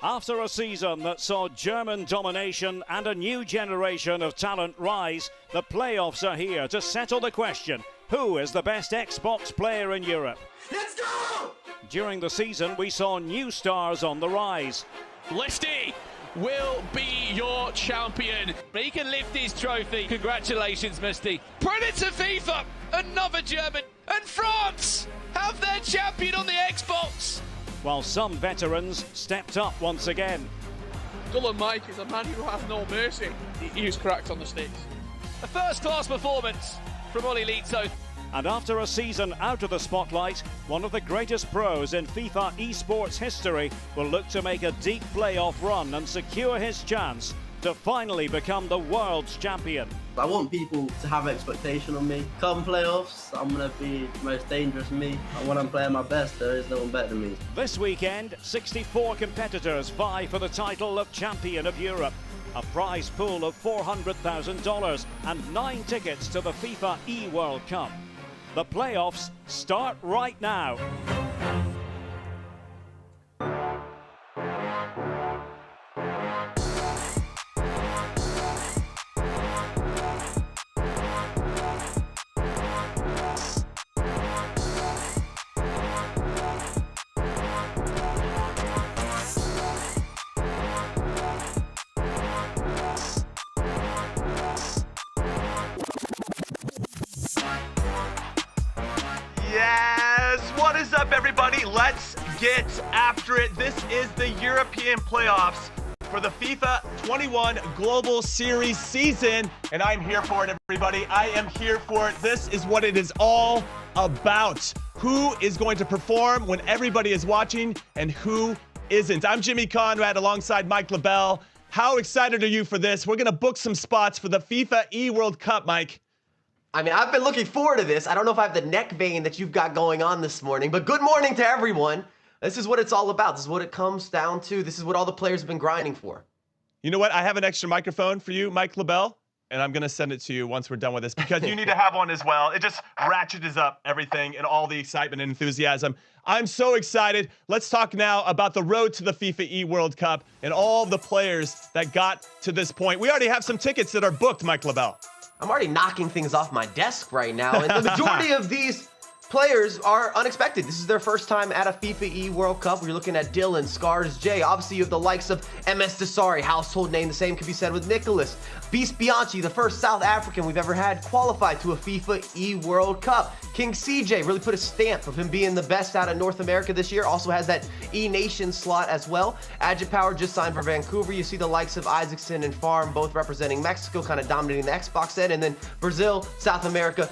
After a season that saw German domination and a new generation of talent rise, the playoffs are here to settle the question, who is the best Xbox player in Europe? Let's go! During the season, we saw new stars on the rise. Listy will be your champion. He can lift his trophy. Congratulations, Misty. Predator FIFA, another German. And France have their champion on the Xbox. While some veterans stepped up once again. Gullum Mike is a man who has no mercy. He was cracked on the sticks. A first-class performance from Oli Lito. And after a season out of the spotlight, one of the greatest pros in FIFA esports history will look to make a deep playoff run and secure his chance to finally become the world's champion. I want people to have expectation on me. Come playoffs, I'm going to be the most dangerous me. And when I'm playing my best, there is no one better than me. This weekend, 64 competitors vie for the title of Champion of Europe. A prize pool of $400,000 and 9 tickets to the FIFAe World Cup. The playoffs start right now. Yes, what is up everybody? Let's get after it. This is the European playoffs for the FIFA 21 Global Series season, and I'm here for it, everybody. I am here for it. This is what it is all about. Who is going to perform when everybody is watching and who isn't? I'm Jimmy Conrad alongside Mike LaBelle. How excited are you for this? We're going to book some spots for the FIFAe World Cup, Mike. I mean, I've been looking forward to this. I don't know if I have the neck vein that you've got going on this morning, but good morning to everyone. This is what it's all about. This is what it comes down to. This is what all the players have been grinding for. You know what? I have an extra microphone for you, Mike LaBelle, and I'm going to send it to you once we're done with this because you need to have one as well. It just ratchets up everything and all the excitement and enthusiasm. I'm so excited. Let's talk now about the road to the FIFAe World Cup and all the players that got to this point. We already have some tickets that are booked, Mike LaBelle. I'm already knocking things off my desk right now, and the majority of these players are unexpected. This is their first time at a FIFAe World Cup. We're looking at Dylan, Scars, Jay. Obviously, you have the likes of MS Desari, household name. The same could be said with Nicholas. Beast Bianchi, the first South African we've ever had qualified to a FIFAe World Cup. King CJ really put a stamp of him being the best out of North America this year. Also has that E-Nation slot as well. Agit Power just signed for Vancouver. You see the likes of Isaacson and Farm both representing Mexico, kind of dominating the Xbox end. And then Brazil, South America,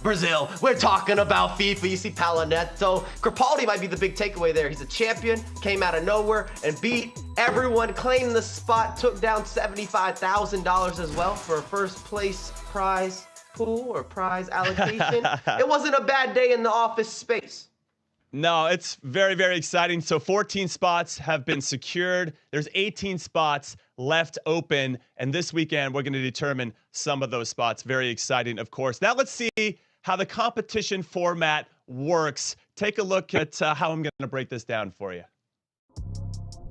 Brazil. We're talking about FIFA. You see Palaneto. Crepaldi might be the big takeaway there. He's a champion, came out of nowhere and beat everyone, claimed the spot, took down $75,000 as well for a first place prize pool or prize allocation. It wasn't a bad day in the office space. No, it's very, very exciting. So 14 spots have been secured. There's 18 spots left open. And this weekend, we're going to determine some of those spots. Very exciting, of course. Now let's see how the competition format works. Take a look at how I'm going to break this down for you.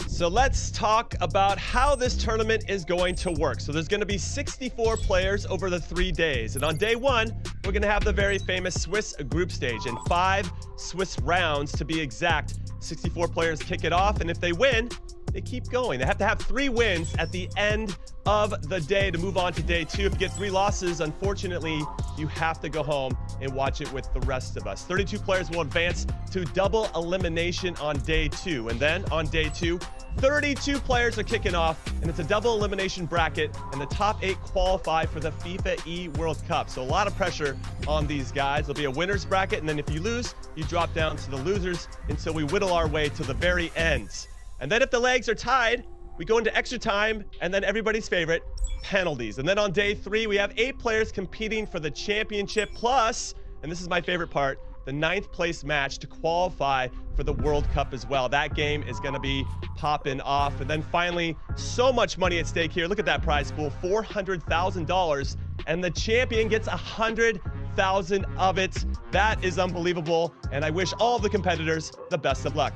So let's talk about how this tournament is going to work. So there's going to be 64 players over the 3 days. And on day one, we're going to have the very famous Swiss group stage and 5 Swiss rounds to be exact. 64 players kick it off, and if they win, they keep going. They have to have 3 wins at the end of the day to move on to day 2. If you get 3 losses, unfortunately, you have to go home and watch it with the rest of us. 32 players will advance to double elimination on day 2. And then on day 2, 32 players are kicking off, and it's a double elimination bracket, and the top 8 qualify for the FIFAe World Cup. So a lot of pressure on these guys. There'll be a winner's bracket, and then if you lose, you drop down to the losers until we whittle our way to the very end. And then if the legs are tied, we go into extra time, and then everybody's favorite, penalties. And then on day 3, we have 8 players competing for the championship, plus, and this is my favorite part, the 9th place match to qualify for the World Cup as well. That game is going to be popping off. And then finally, so much money at stake here. Look at that prize pool, $400,000, and the champion gets 100,000 of it. That is unbelievable, and I wish all the competitors the best of luck.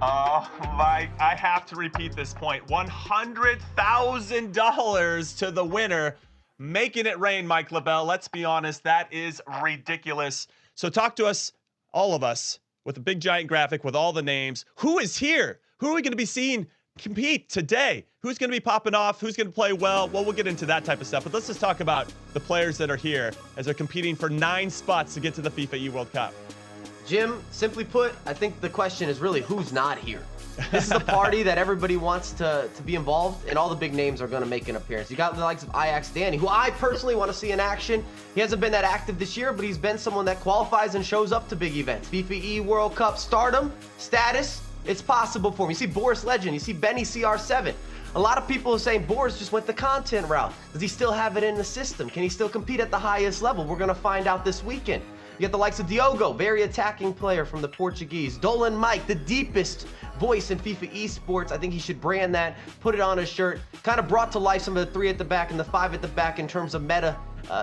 Oh, Mike, I have to repeat this point. $100,000 to the winner. Making it rain, Mike LaBelle. Let's be honest, that is ridiculous. So talk to us, all of us, with a big giant graphic with all the names. Who is here? Who are we going to be seeing compete today? Who's going to be popping off? Who's going to play well? Well, we'll get into that type of stuff. But let's just talk about the players that are here as they're competing for 9 spots to get to the FIFAe World Cup. Jim, simply put, I think the question is really who's not here. This is a party that everybody wants to be involved, and all the big names are going to make an appearance. You got the likes of Ajax Danny, who I personally want to see in action. He hasn't been that active this year, but he's been someone that qualifies and shows up to big events. FIFAe World Cup stardom, status, it's possible for him. You see Boris Legend, you see Benny CR7. A lot of people are saying Boris just went the content route. Does he still have it in the system? Can he still compete at the highest level? We're going to find out this weekend. You got the likes of Diogo, very attacking player from the Portuguese. Dolan Mike, the deepest voice in FIFA esports. I think he should brand that, put it on his shirt. Kind of brought to life some of the 3 at the back and the 5 at the back in terms of meta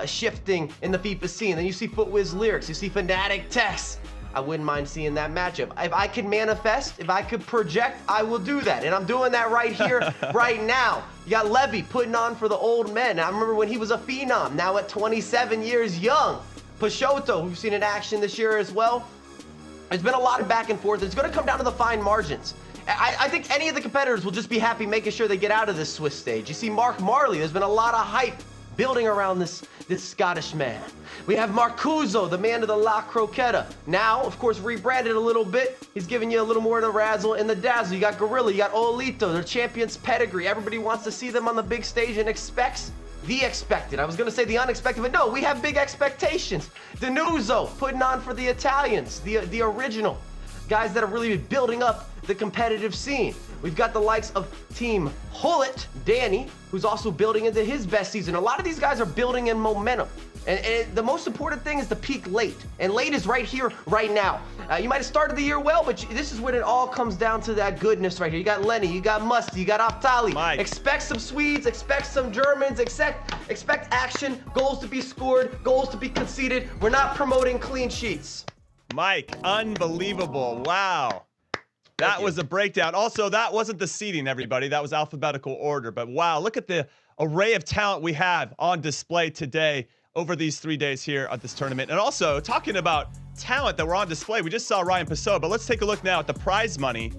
shifting in the FIFA scene. Then you see Footwiz Lyrics, you see Fnatic Tex. I wouldn't mind seeing that matchup. If I could manifest, if I could project, I will do that. And I'm doing that right here, right now. You got Levy putting on for the old men. I remember when he was a phenom, now at 27 years young. Peixoto, who've seen in action this year as well. There's been a lot of back and forth. It's going to come down to the fine margins. I think any of the competitors will just be happy making sure they get out of this Swiss stage. You see Mark Marley, there's been a lot of hype building around this Scottish man. We have Marcuso, the man of the La Croqueta. Now, of course, rebranded a little bit. He's giving you a little more of the razzle and the dazzle. You got Gorilla, you got Olito, their champions pedigree. Everybody wants to see them on the big stage and expects the expected. I was going to say the unexpected, but no, we have big expectations. Danuzo putting on for the Italians, the original guys that are really building up the competitive scene. We've got the likes of Team Hullet, Danny, who's also building into his best season. A lot of these guys are building in momentum. And the most important thing is to peak late. And late is right here, right now. You might have started the year well, but this is when it all comes down to that goodness right here. You got Lenny, you got Musty, you got Optali. Mike. Expect some Swedes, expect some Germans, expect action, goals to be scored, goals to be conceded. We're not promoting clean sheets. Mike, unbelievable. Wow. That was a breakdown. Also, that wasn't the seeding, everybody. That was alphabetical order. But wow, look at the array of talent we have on display today over these 3 days here at this tournament. And also, talking about talent that were on display, we just saw Ryan Pessoa, but let's take a look now at the prize money.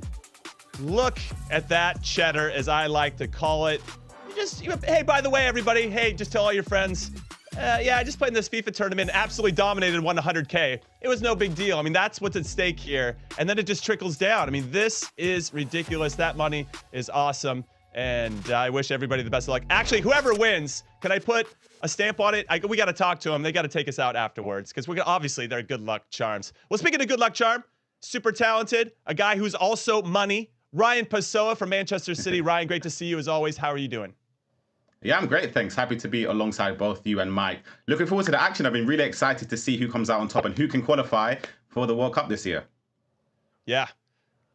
Look at that cheddar, as I like to call it. Hey, by the way, everybody, hey, just tell all your friends, yeah, I just played in this FIFA tournament, absolutely dominated, won 100K. It was no big deal. I mean, that's what's at stake here. And then it just trickles down. I mean, this is ridiculous. That money is awesome. And I wish everybody the best of luck. Actually, whoever wins, can I put a stamp on it? We got to talk to them. They got to take us out afterwards because obviously they're good luck charms. Well, speaking of good luck charm, super talented, a guy who's also money, Ryan Pessoa from Manchester City. Ryan, great to see you as always. How are you doing? Yeah, I'm great, thanks. Happy to be alongside both you and Mike. Looking forward to the action. I've been really excited to see who comes out on top and who can qualify for the World Cup this year. Yeah,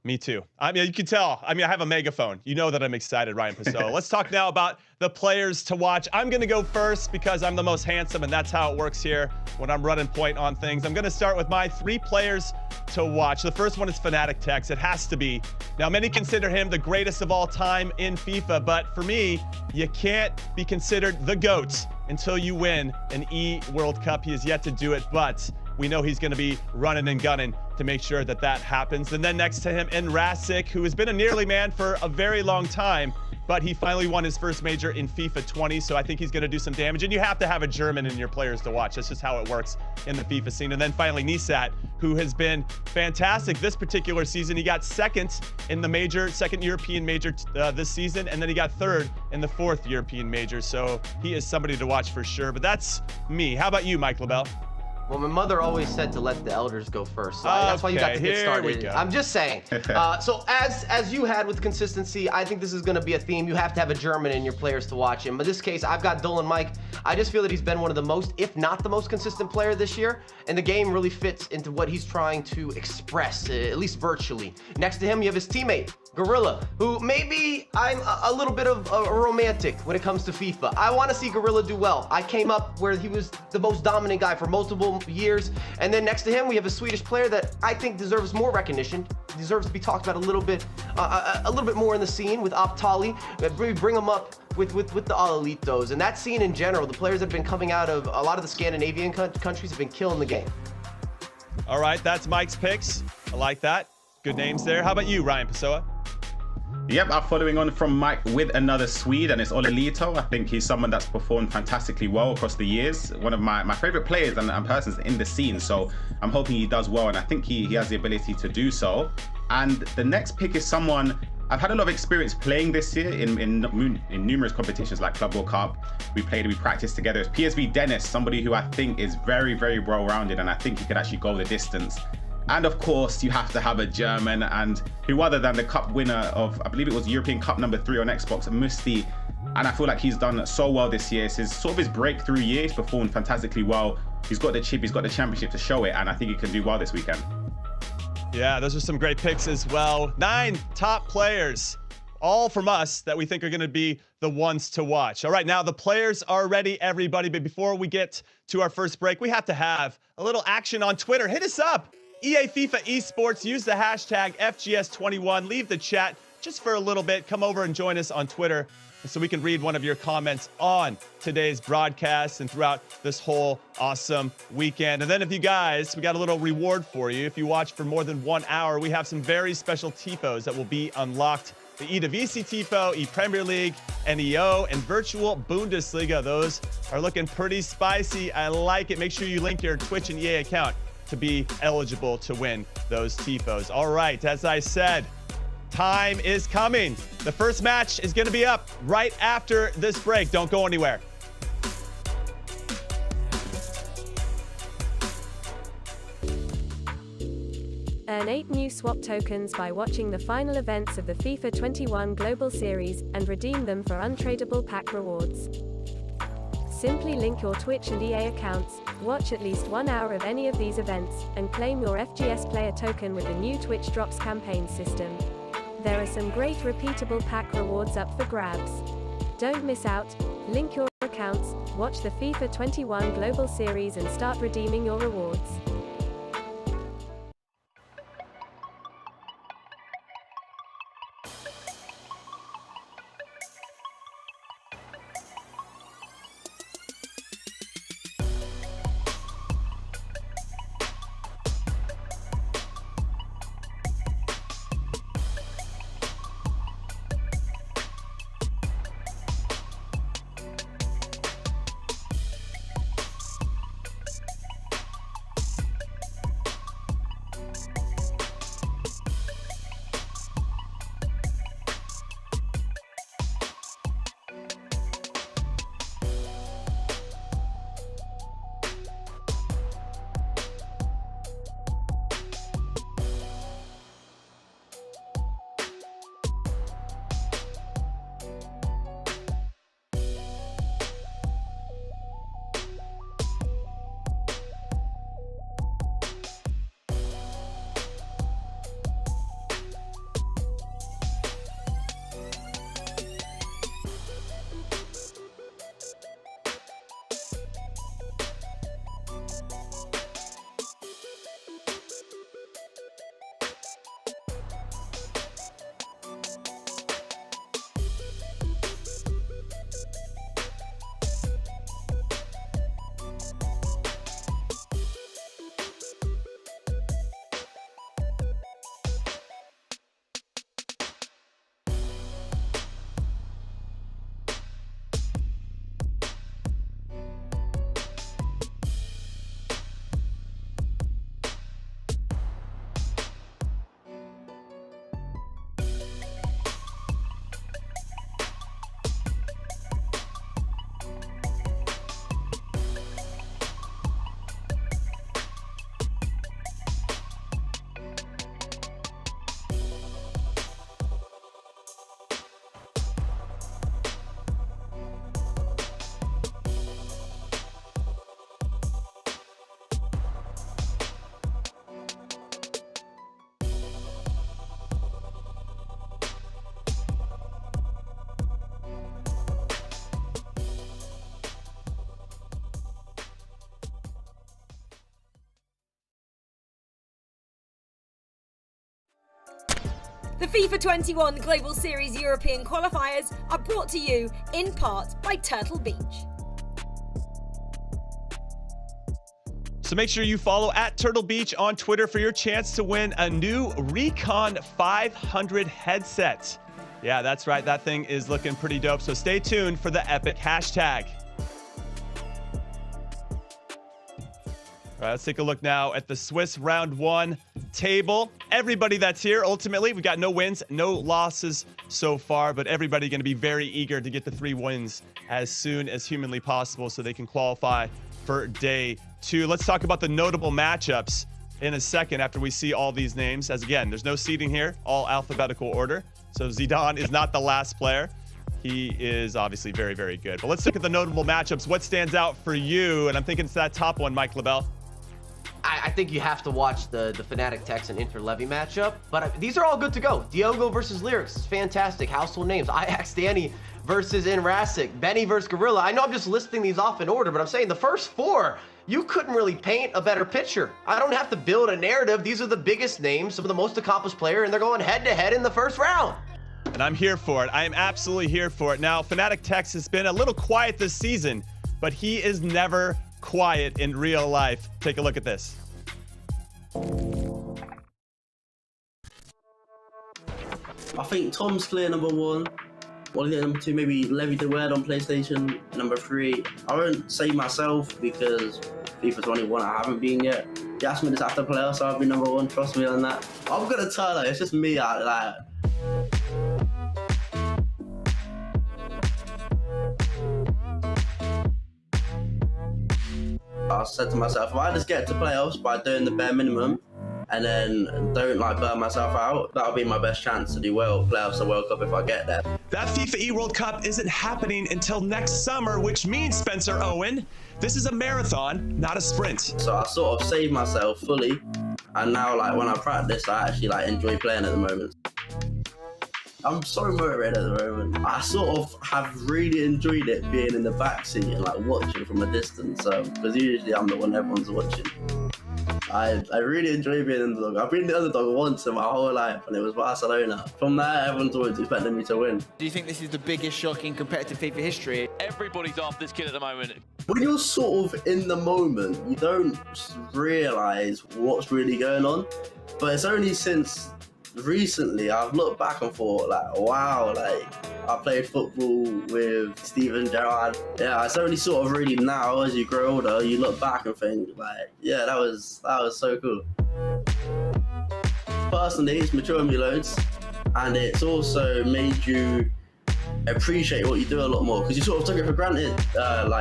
me too. I mean, you can tell. I mean, I have a megaphone. You know that I'm excited, Ryan Pessoa. Let's talk now about the players to watch. I'm going to go first because I'm the most handsome, and that's how it works here when I'm running point on things. I'm going to start with my 3 players to watch. The first one is Fnatic Tex. It has to be. Now, many consider him the greatest of all time in FIFA, but for me, you can't be considered the GOAT until you win an World Cup. He has yet to do it, but we know he's going to be running and gunning to make sure that that happens. And then next to him, Enrasic, who has been a nearly man for a very long time, but he finally won his first major in FIFA 20, so I think he's going to do some damage. And you have to have a German in your players to watch. That's just how it works in the FIFA scene. And then finally, Nisat, who has been fantastic this particular season. He got second in the major, second European major this season, and then he got third in the 4th European major. So he is somebody to watch for sure. But that's me. How about you, Mike LaBelle? Well, my mother always said to let the elders go first. So that's why you got to get started. I'm just saying. So as you had with consistency, I think this is going to be a theme. You have to have a German in your players to watch him. But in this case, I've got Dolan Mike. I just feel that he's been one of the most, if not the most consistent player this year. And the game really fits into what he's trying to express, at least virtually. Next to him, you have his teammate, Gorilla, who maybe I'm a little bit of a romantic when it comes to FIFA. I want to see Gorilla do well. I came up where he was the most dominant guy for multiple couple years. And then next to him, we have a Swedish player that I think deserves more recognition, deserves to be talked about a little bit more in the scene with Optali. Bring him up with the All Elitos. And that scene in general, the players that have been coming out of a lot of the Scandinavian countries have been killing the game. All right, that's Mike's picks. I like that. Good names there. How about you, Ryan Pessoa? Yep, I'm following on from Mike with another Swede, and it's Olelito. I think he's someone that's performed fantastically well across the years. One of my favorite players and persons in the scene, so I'm hoping he does well, and I think he has the ability to do so. And the next pick is someone I've had a lot of experience playing this year in numerous competitions like Club World Cup. We practiced together. It's PSV Dennis, somebody who I think is very, very well-rounded, and I think he could actually go the distance. And of course, you have to have a German, and who other than the cup winner of, I believe it was European Cup number 3 on Xbox, Musti. And I feel like he's done so well this year. It's his breakthrough year. He's performed fantastically well. He's got the chip, he's got the championship to show it, and I think he can do well this weekend. Yeah, those are some great picks as well. 9 top players, all from us that we think are going to be the ones to watch. All right, now the players are ready, everybody. But before we get to our first break, we have to have a little action on Twitter. Hit us up. EA FIFA Esports, use the hashtag FGS21, leave the chat just for a little bit. Come over and join us on Twitter so we can read one of your comments on today's broadcast and throughout this whole awesome weekend. And then we got a little reward for you. If you watch for more than 1 hour, we have some very special TIFOs that will be unlocked. The E2VC TIFO, E-Premier League, NEO, and Virtual Bundesliga. Those are looking pretty spicy. I like it. Make sure you link your Twitch and EA account to be eligible to win those TIFOs. All right, as I said, time is coming. The first match is going to be up right after this break. Don't go anywhere. Earn 8 new swap tokens by watching the final events of the FIFA 21 Global Series and redeem them for untradeable pack rewards. Simply link your Twitch and EA accounts, watch at least 1 hour of any of these events, and claim your FGS player token with the new Twitch Drops campaign system. There are some great repeatable pack rewards up for grabs. Don't miss out. Link your accounts, watch the FIFA 21 Global Series and start redeeming your rewards. The FIFA 21 Global Series European qualifiers are brought to you in part by Turtle Beach. So make sure you follow at Turtle Beach on Twitter for your chance to win a new Recon 500 headset. Yeah, that's right. That thing is looking pretty dope. So stay tuned for the epic hashtag. All right, let's take a look now at the Swiss round 1 table. Everybody that's here, ultimately, we've got no wins, no losses so far, but everybody going to be very eager to get the 3 wins as soon as humanly possible so they can qualify for day 2. Let's talk about the notable matchups in a second after we see all these names. As again, there's no seeding here, all alphabetical order. So Zidane is not the last player. He is obviously very, very good. But let's look at the notable matchups. What stands out for you? And I'm thinking it's that top one, Mike LaBelle. I think you have to watch the Fnatic Tex and Inter Levy matchup, but these are all good to go. Diogo versus Lyrics is fantastic. Household names. Ajax Danny versus Inrasic. Benny versus Gorilla. I know I'm just listing these off in order, but I'm saying the first 4, you couldn't really paint a better picture. I don't have to build a narrative. These are the biggest names, some of the most accomplished player, and they're going head-to-head in the first round. And I'm here for it. I am absolutely here for it. Now, Fnatic Tex has been a little quiet this season, but he is never quiet in real life. Take a look at this. I think Tom's clear number 1. What is it, number 2? Maybe Levy the Word on PlayStation. Number 3. I won't say myself because FIFA 21 I haven't been yet. You asked me this after playoffs, so I'll be number 1. Trust me on that. I'm gonna tell her, it's just me. I said to myself, if I just get to playoffs by doing the bare minimum and then don't burn myself out, that'll be my best chance to do well at playoffs or World Cup if I get there. That FIFAe World Cup isn't happening until next summer, which means, Spencer Owen, this is a marathon, not a sprint. So I sort of saved myself fully, and now when I practice, I actually enjoy playing at the moment. I'm so motivated at the moment. I sort of have really enjoyed it being in the backseat and watching from a distance, because usually I'm the one everyone's watching. I really enjoy being in the underdog. I've been the underdog once in my whole life, and it was Barcelona. From there, everyone's always expecting me to win. Do you think this is the biggest shock in competitive FIFA history? Everybody's after this kid at the moment. When you're sort of in the moment, you don't realise what's really going on, but it's only since recently I've looked back and thought wow, I played football with Steven Gerrard. Yeah, it's only sort of really now as you grow older you look back and think yeah, that was so cool. Personally, it's matured me loads, and it's also made you appreciate what you do a lot more because you sort of took it for granted,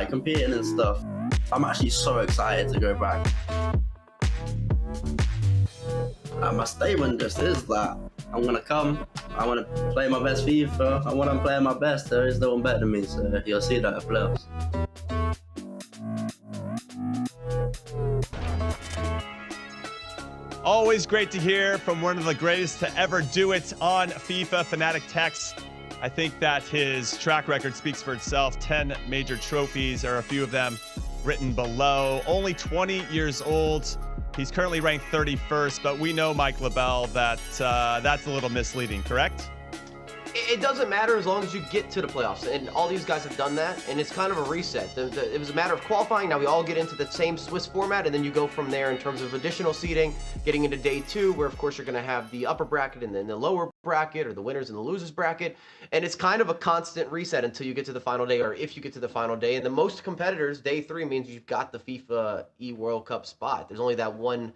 competing and stuff. I'm actually so excited to go back. My statement just is that I'm gonna come, I want to play my best FIFA, and when I'm playing my best, there is no one better than me, so you'll see that at playoffs. Always great to hear from one of the greatest to ever do it on FIFA, Fnatic Tex. I think that his track record speaks for itself. 10 major trophies, there are a few of them written below. Only 20 years old. He's currently ranked 31st, but we know, Mike LaBelle, that that's a little misleading, correct? It doesn't matter as long as you get to the playoffs, and all these guys have done that, and it's kind of a reset. It was a matter of qualifying. Now we all get into the same Swiss format, and then you go from there in terms of additional seeding, getting into day 2, where of course you're going to have the upper bracket and then the lower bracket, or the winners and the losers bracket, and it's kind of a constant reset until you get to the final day, or if you get to the final day. And the most competitors, day 3 means you've got the FIFAe World Cup spot. There's only that one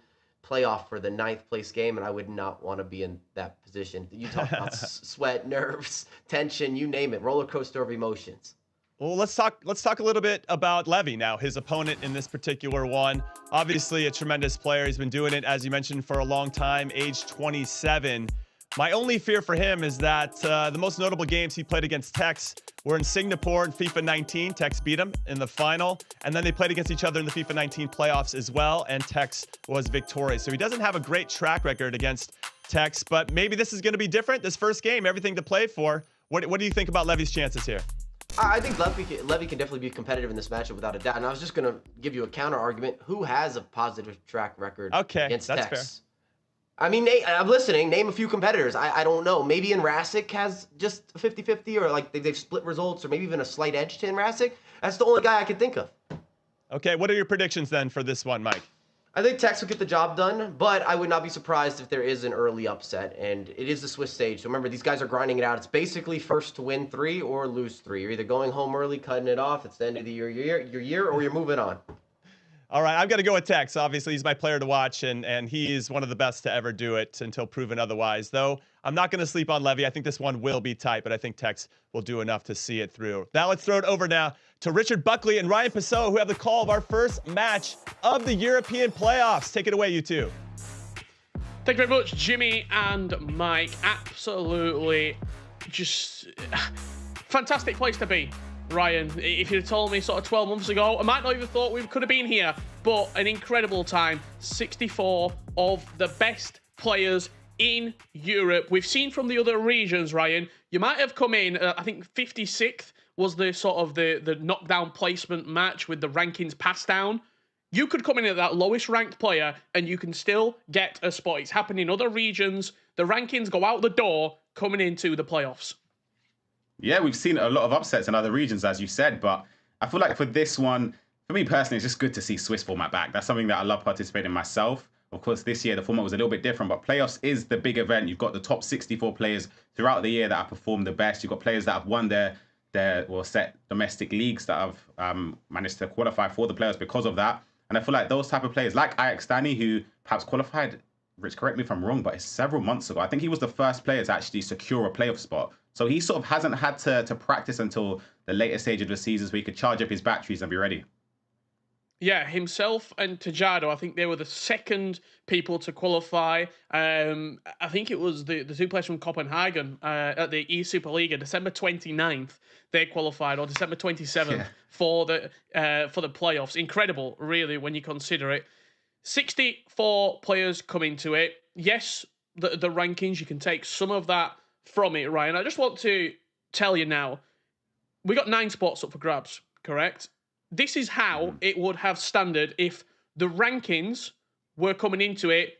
playoff for the 9th place game, and I would not want to be in that position. You talk about sweat, nerves, tension, you name it, roller coaster of emotions. Well, let's talk a little bit about Levy now, his opponent in this particular one. Obviously a tremendous player. He's been doing it, as you mentioned, for a long time, age 27. My only fear for him is that the most notable games he played against Tex were in Singapore in FIFA 19. Tex beat him in the final, and then they played against each other in the FIFA 19 playoffs as well, and Tex was victorious. So he doesn't have a great track record against Tex, but maybe this is going to be different. This first game, everything to play for. What do you think about Levy's chances here? I think Levy can definitely be competitive in this matchup without a doubt. And I was just going to give you a counter argument. Who has a positive track record against Tex? Fair. I mean, I'm listening. Name a few competitors. I don't know. Maybe Enrasic has just 50-50, or like they've split results, or maybe even a slight edge to Enrasic. That's the only guy I can think of. Okay, what are your predictions then for this one, Mike? I think Tex will get the job done, but I would not be surprised if there is an early upset, and it is the Swiss stage. So remember, these guys are grinding it out. It's basically first to win 3 or lose 3. You're either going home early, cutting it off. It's the end of the year, or you're moving on. All right, I've got to go with Tex. Obviously, he's my player to watch, and he is one of the best to ever do it until proven otherwise. Though, I'm not going to sleep on Levy. I think this one will be tight, but I think Tex will do enough to see it through. Now, let's throw it over now to Richard Buckley and Ryan Pessoa, who have the call of our first match of the European playoffs. Take it away, you two. Thank you very much, Jimmy and Mike. Absolutely just fantastic place to be. Ryan, if you'd have told me sort of 12 months ago, I might not even thought we could have been here, but an incredible time. 64 of the best players in Europe. We've seen from the other regions, Ryan, you might have come in, I think 56th was the sort of the knockdown placement match with the rankings passed down. You could come in at that lowest ranked player and you can still get a spot. It's happened in other regions. The rankings go out the door coming into the playoffs. Yeah, we've seen a lot of upsets in other regions, as you said, but I feel like for this one, for me personally, it's just good to see Swiss format back. That's something that I love participating in myself. Of course, this year the format was a little bit different, but playoffs is the big event. You've got the top 64 players throughout the year that have performed the best. You've got players that have won their set domestic leagues that have managed to qualify for the playoffs because of that. And I feel like those type of players, like Ajax Dani, who perhaps qualified, Rich, correct me if I'm wrong, but it's several months ago. I think he was the first player to actually secure a playoff spot. So he sort of hasn't had to practice until the later stage of the season so he could charge up his batteries and be ready. Yeah, himself and Tejado, I think they were the second people to qualify. I think it was the two players from Copenhagen at the E-Superliga, December 29th, they qualified, or December 27th for the playoffs. Incredible, really, when you consider it. 64 players come into it. Yes, the rankings, you can take some of that from it, Ryan. I just want to tell you now, we got 9 spots up for grabs, correct? This is how it would have standard if the rankings were coming into it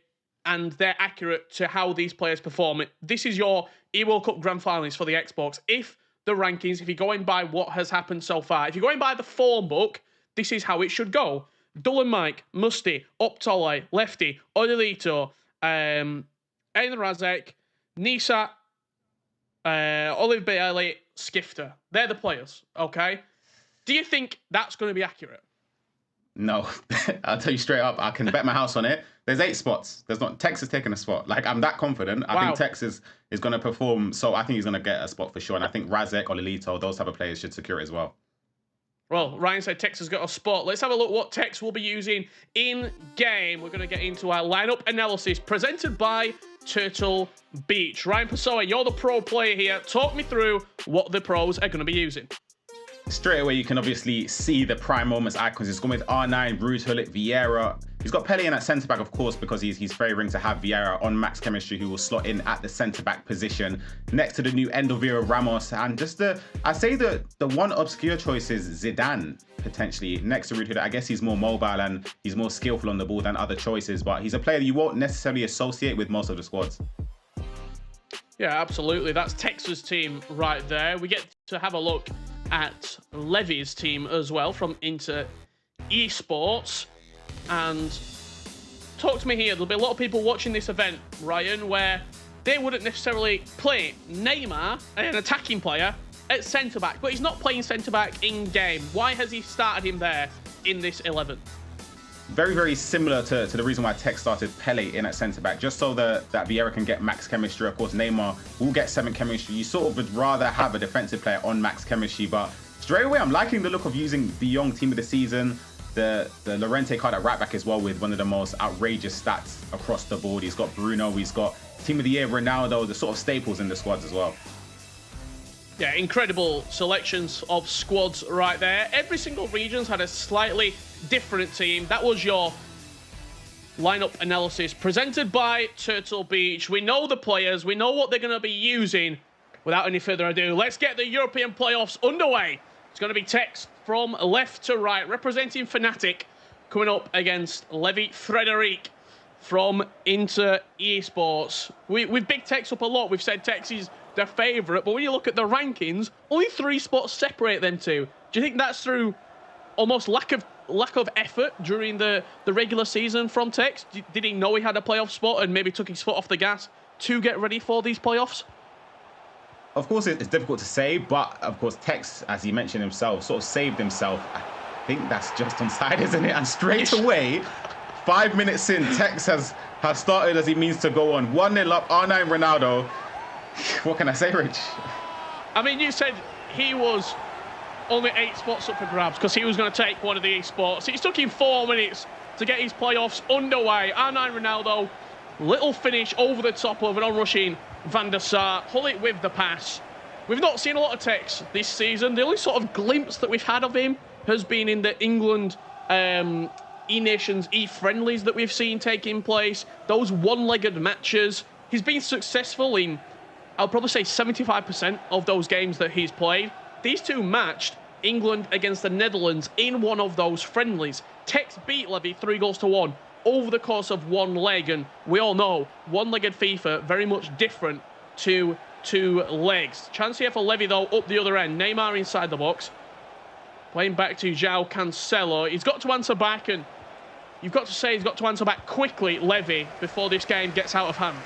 and they're accurate to how these players perform. This is your E-World Cup Grand Finals for the Xbox. If the rankings, if you're going by what has happened so far, if you're going by the form book, this is how it should go. Dull and Mike, Musty, Optole, Lefty, Odilito, Razek, Nisa, Olive Bailey, Skifter. They're the players, okay? Do you think that's going to be accurate? No, I'll tell you straight up. I can bet my house on it. There's 8 spots. There's not. Tex is taking a spot. Like, I'm that confident. I think Tex is going to perform. So I think he's going to get a spot for sure. And I think Razek, Olilito, those type of players should secure it as well. Well, Ryan said Tex has got a spot. Let's have a look what Tex will be using in game. We're going to get into our lineup analysis presented by Turtle Beach. Ryan Pessoa, you're the pro player here. Talk me through what the pros are going to be using. Straight away, you can obviously see the prime moments icons. He's gone with R9, Ruud Gullit, Vieira. He's got Pele in at centre-back, of course, because he's favouring to have Vieira on max chemistry, who will slot in at the centre-back position next to the new Endovira Ramos. And just I say the one obscure choice is Zidane, potentially, next to Ruud Gullit. I guess he's more mobile and he's more skillful on the ball than other choices, but he's a player that you won't necessarily associate with most of the squads. Yeah, absolutely. That's Tex's team right there. We get to have a look at Levy's team as well from Inter Esports. And talk to me here. There'll be a lot of people watching this event, Ryan, where they wouldn't necessarily play Neymar, an attacking player, at centre-back, but he's not playing centre-back in-game. Why has he started him there in this 11? Very, very similar to the reason why Tex started Pele in at centre-back, just so that Vieira can get max chemistry. Of course, Neymar will get 7 chemistry. You sort of would rather have a defensive player on max chemistry, but straight away, I'm liking the look of using De Jong team of the season. The Llorente card at right back as well, with one of the most outrageous stats across the board. He's got Bruno, he's got team of the year Ronaldo, the sort of staples in the squads as well. Yeah, incredible selections of squads right there. Every single region's had a slightly different team. That was your lineup analysis presented by Turtle Beach. We know the players, we know what they're going to be using. Without any further ado, let's get the European playoffs underway. It's going to be Tex from left to right, representing Fnatic, coming up against Levy Frederic. from Inter Esports. We've big Tex up a lot. We've said Tex is their favourite, but when you look at the rankings, only 3 spots separate them two. Do you think that's through almost lack of effort during the regular season from Tex? Did he know he had a playoff spot and maybe took his foot off the gas to get ready for these playoffs? Of course, it's difficult to say, but of course, Tex, as he mentioned himself, sort of saved himself. I think that's just onside, isn't it? And straight away, 5 minutes in, Tex has started as he means to go on. 1-0 up, R9 Ronaldo. What can I say, Rich? I mean, you said he was only 8 spots up for grabs because he was going to take one of these spots. It took him 4 minutes to get his playoffs underway. R9 Ronaldo, little finish over the top of an onrushing Van der Sar. Hullet with the pass. We've not seen a lot of Tex this season. The only sort of glimpse that we've had of him has been in the England E-Nations E-Friendlies that we've seen taking place. Those one-legged matches. He's been successful in, I'll probably say 75% of those games that he's played. These two matched England against the Netherlands in one of those friendlies. Tex beat Levy 3-1 over the course of one leg, and we all know one-legged FIFA very much different to 2 legs. Chance here for Levy though up the other end. Neymar inside the box, playing back to João Cancelo. He's got to answer back, and you've got to say he's got to answer back quickly, Levy, before this game gets out of hand.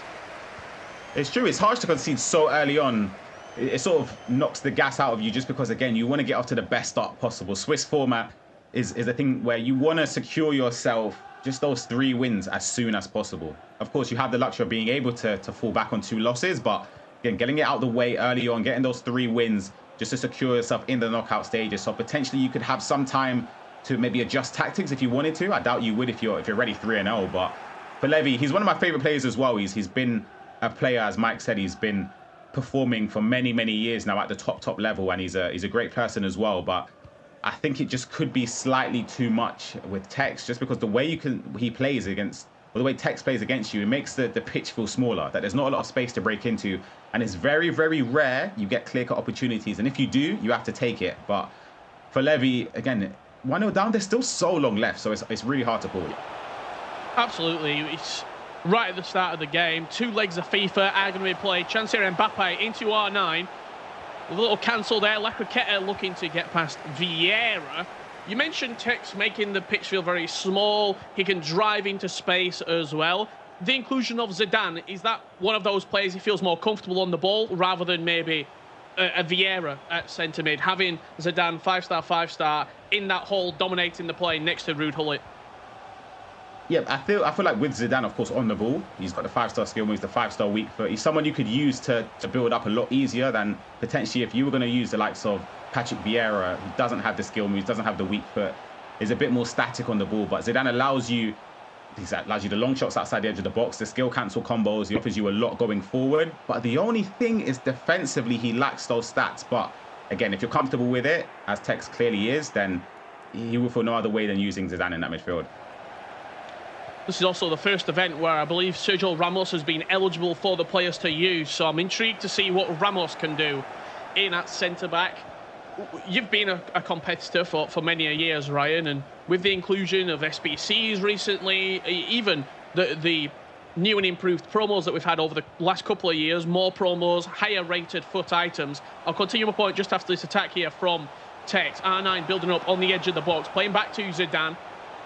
It's true, it's harsh to concede so early on. It sort of knocks the gas out of you just because, again, you want to get off to the best start possible. Swiss format is a thing where you want to secure yourself just those 3 wins as soon as possible. Of course, you have the luxury of being able to fall back on 2 losses, but again, getting it out of the way early on, getting those 3 wins just to secure yourself in the knockout stages. So potentially you could have some time to maybe adjust tactics if you wanted to. I doubt you would if you're ready 3-0. But for Levy, he's one of my favorite players as well. He's been a player, as Mike said, he's been performing for many years now at the top level, and he's a great person as well. But I think it just could be slightly too much with Tex, just because the way he plays against, or the way Tex plays against you, it makes the pitch feel smaller, that there's not a lot of space to break into, and it's very rare you get clear-cut opportunities, and if you do, you have to take it. But for Levy, again, 1-0 down, there's still so long left, so it's really hard to call. Absolutely. It's right at the start of the game. 2 legs of FIFA are going to be played. Chance here, Mbappe into R9. With a little cancel there. Lacroqueta looking to get past Vieira. You mentioned Tex making the pitch feel very small. He can drive into space as well. The inclusion of Zidane, is that one of those players he feels more comfortable on the ball rather than maybe a Vieira at centre mid? Having Zidane 5-star in that hole dominating the play next to Ruud Hullet. Yeah, I feel like with Zidane, of course, on the ball, he's got the 5-star skill moves, the 5-star weak foot. He's someone you could use to build up a lot easier than potentially if you were going to use the likes of Patrick Vieira, who doesn't have the skill moves, doesn't have the weak foot, is a bit more static on the ball. But Zidane allows you the long shots outside the edge of the box, the skill cancel combos. He offers you a lot going forward. But the only thing is defensively, he lacks those stats. But again, if you're comfortable with it, as Tex clearly is, then he will feel no other way than using Zidane in that midfield. This is also the first event where I believe Sergio Ramos has been eligible for the players to use, so I'm intrigued to see what Ramos can do in at centre-back. You've been a competitor for many years, Ryan, and with the inclusion of SBCs recently, even the new and improved promos that we've had over the last couple of years, more promos, higher rated foot items. I'll continue my point just after this attack here from Tex. R9 building up on the edge of the box, playing back to Zidane.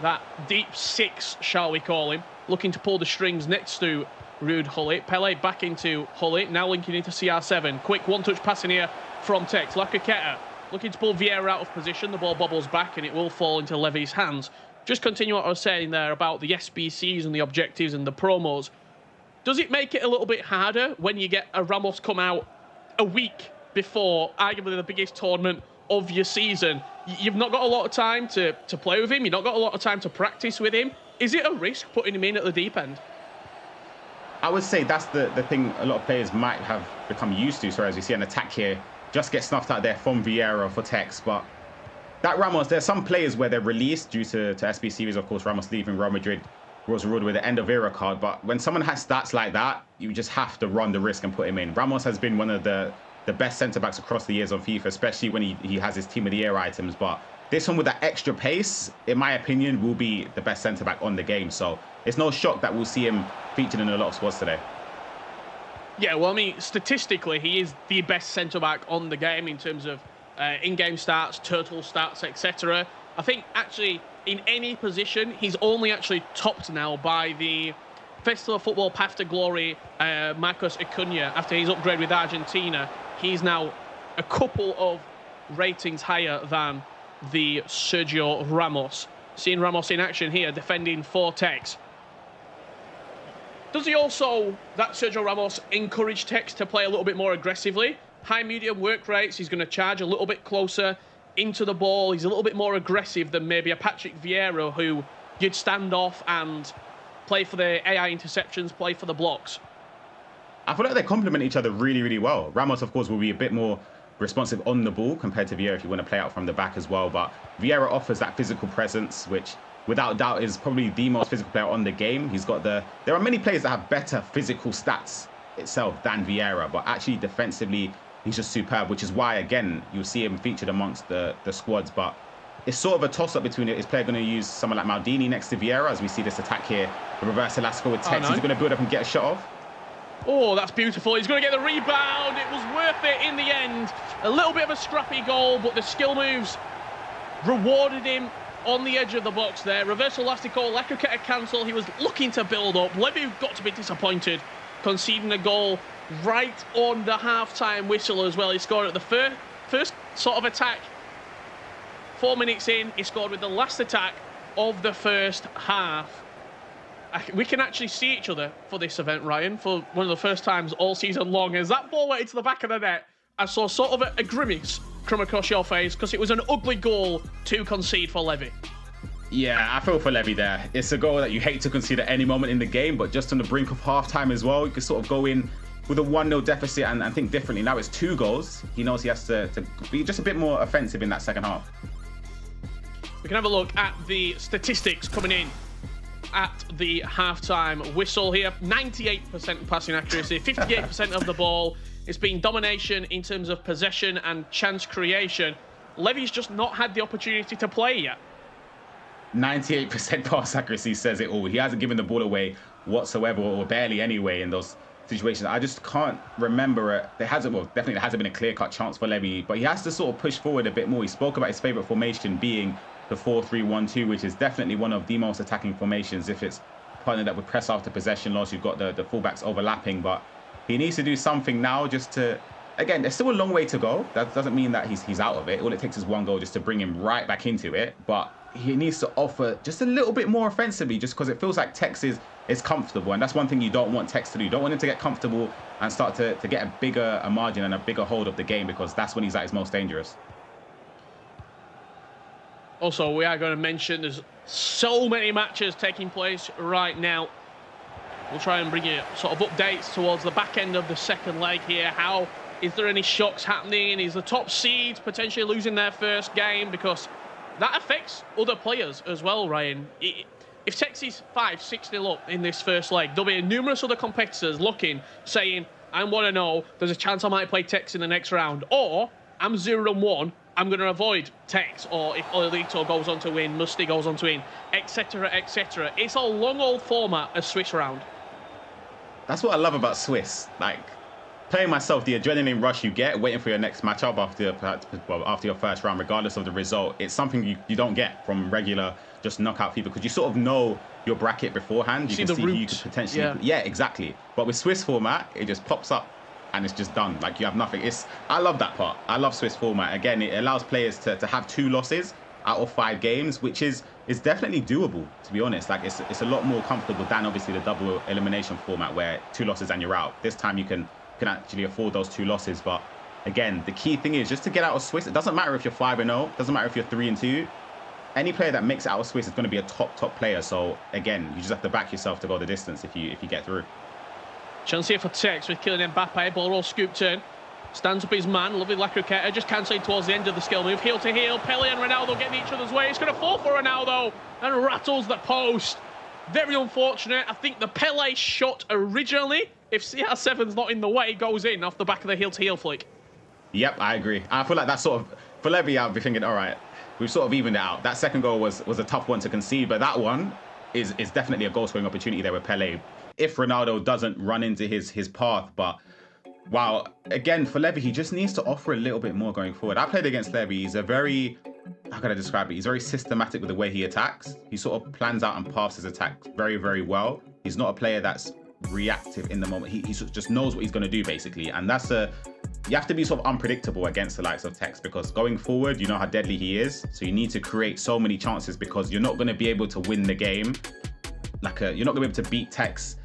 That deep 6, shall we call him, looking to pull the strings next to Ruud Hullet. Pele back into Hullet, now linking into CR7. Quick one-touch passing here from Tex. Lacroqueta looking to pull Vieira out of position. The ball bobbles back and it will fall into Levy's hands. Just continue what I was saying there about the SBCs and the objectives and the promos. Does it make it a little bit harder when you get a Ramos come out a week before arguably the biggest tournament of your season? You've not got a lot of time to play with him. You've not got a lot of time to practice with him. Is it a risk putting him in at the deep end? I would say that's the thing a lot of players might have become used to. So as we see an attack here, just get snuffed out there from Vieira for Tex. But that Ramos, there's some players where they're released due to SBCs. Of course, Ramos leaving Real Madrid was ruled with the end of era card. But when someone has stats like that, you just have to run the risk and put him in. Ramos has been one of the best centre-backs across the years on FIFA, especially when he has his Team of the Year items. But this one with that extra pace, in my opinion, will be the best centre-back on the game. So it's no shock that we'll see him featured in a lot of squads today. Yeah, well, I mean, statistically, he is the best centre-back on the game in terms of in-game stats, total stats, etc. I think, actually, in any position, he's only actually topped now by the Festival of Football Path to Glory, Marcos Acuna. After his upgrade with Argentina, he's now a couple of ratings higher than the Sergio Ramos. Seeing Ramos in action here, defending for Tex. Does he also, that Sergio Ramos, encourage Tex to play a little bit more aggressively? High medium work rates, he's going to charge a little bit closer into the ball. He's a little bit more aggressive than maybe a Patrick Vieira, who you'd stand off and play for the AI interceptions, play for the blocks. I feel like they complement each other really, really well. Ramos, of course, will be a bit more responsive on the ball compared to Vieira if you want to play out from the back as well. But Vieira offers that physical presence, which without doubt is probably the most physical player on the game. He's got there are many players that have better physical stats itself than Vieira, but actually defensively, he's just superb, which is why, again, you'll see him featured amongst the squads. But it's sort of a toss-up between it. Is player going to use someone like Maldini next to Vieira, as we see this attack here, the reverse Velasco with Tex. No. He's going to build up and get a shot off. Oh, that's beautiful. He's going to get the rebound. It was worth it in the end. A little bit of a scrappy goal, but the skill moves rewarded him on the edge of the box there. Reverse elastico, Lacroqueta cancel. He was looking to build up. Levy got to be disappointed, conceding a goal right on the half-time whistle as well. He scored at the first sort of attack. 4 minutes in, he scored with the last attack of the first half. We can actually see each other for this event, Ryan, for one of the first times all season long. As that ball went into the back of the net, I saw sort of a grimace come across your face because it was an ugly goal to concede for Levy. Yeah, I feel for Levy there. It's a goal that you hate to concede at any moment in the game, but just on the brink of half-time as well, you can sort of go in with a 1-0 deficit and think differently. Now it's 2 goals. He knows he has to be just a bit more offensive in that second half. We can have a look at the statistics coming in at the half-time whistle here. 98% passing accuracy, 58% of the ball. It's been domination in terms of possession and chance creation. Levy's just not had the opportunity to play yet. 98% pass accuracy says it all. He hasn't given the ball away whatsoever, or barely anyway, in those situations. I just can't remember it. Definitely there hasn't been a clear-cut chance for Levy, but he has to sort of push forward a bit more. He spoke about his favourite formation being the 4-3-1-2, which is definitely one of the most attacking formations. If it's partnered up with press after possession loss, you've got the fullbacks overlapping, but he needs to do something now just to, again, there's still a long way to go. That doesn't mean that he's out of it. All it takes is 1 goal just to bring him right back into it, but he needs to offer just a little bit more offensively, just because it feels like Tex is comfortable, and that's one thing you don't want Tex to do. You don't want him to get comfortable and start to get a bigger margin and a bigger hold of the game, because that's when he's at his most dangerous. Also, we are going to mention there's so many matches taking place right now. We'll try and bring you sort of updates towards the back end of the second leg here. Is there any shocks happening? Is the top seeds potentially losing their first game? Because that affects other players as well, Ryan. If Tex is 5-6-0 up in this first leg, there'll be numerous other competitors looking, saying, I want to know, there's a chance I might play Tex in the next round. Or, I'm 0-1, I'm going to avoid Tex. Or if Olelito goes on to win, Musty goes on to win, etc, etc. It's a long old format, a Swiss round. That's what I love about Swiss. Like, playing myself, the adrenaline rush you get waiting for your next matchup after your first round, regardless of the result, it's something you don't get from regular just knockout FIFA, because you sort of know your bracket beforehand. You can see who you could potentially... Yeah, exactly. But with Swiss format, it just pops up and it's just done. Like, you have nothing. I love that part. I love Swiss format. Again, it allows players to have 2 losses out of 5 games, which is definitely doable, to be honest. Like, it's a lot more comfortable than obviously the double elimination format where 2 losses and you're out. This time you can actually afford those 2 losses. But again, the key thing is just to get out of Swiss. It doesn't matter if you're 5-0, doesn't matter if you're 3-2. Any player that makes it out of Swiss is going to be a top player. So again, you just have to back yourself to go the distance if you get through. Chance here for Tex with Kylian Mbappe. Ball roll scoop turn. Stands up his man. Lovely Lacroqueta. Just cancelling towards the end of the skill move. Heel to heel. Pele and Ronaldo getting each other's way. It's going to fall for Ronaldo and rattles the post. Very unfortunate. I think the Pele shot originally, if CR7's not in the way, goes in off the back of the heel to heel flick. Yep, I agree. I feel like that's sort of, for Levy, I'll be thinking, all right, we've sort of evened it out. That second goal was a tough one to concede, but that one, is definitely a goal-scoring opportunity there with Pele if Ronaldo doesn't run into his path. But wow, again, for Levy, he just needs to offer a little bit more going forward. I played against Levy. He's a very, how can I describe it? He's very systematic with the way he attacks. He sort of plans out and paths his attack very, very well. He's not a player that's reactive in the moment. He just knows what he's going to do, basically. And that's you have to be sort of unpredictable against the likes of Tex, because going forward, you know how deadly he is. So you need to create so many chances, because you're not going to be able to win the game. You're not going to be able to beat Tex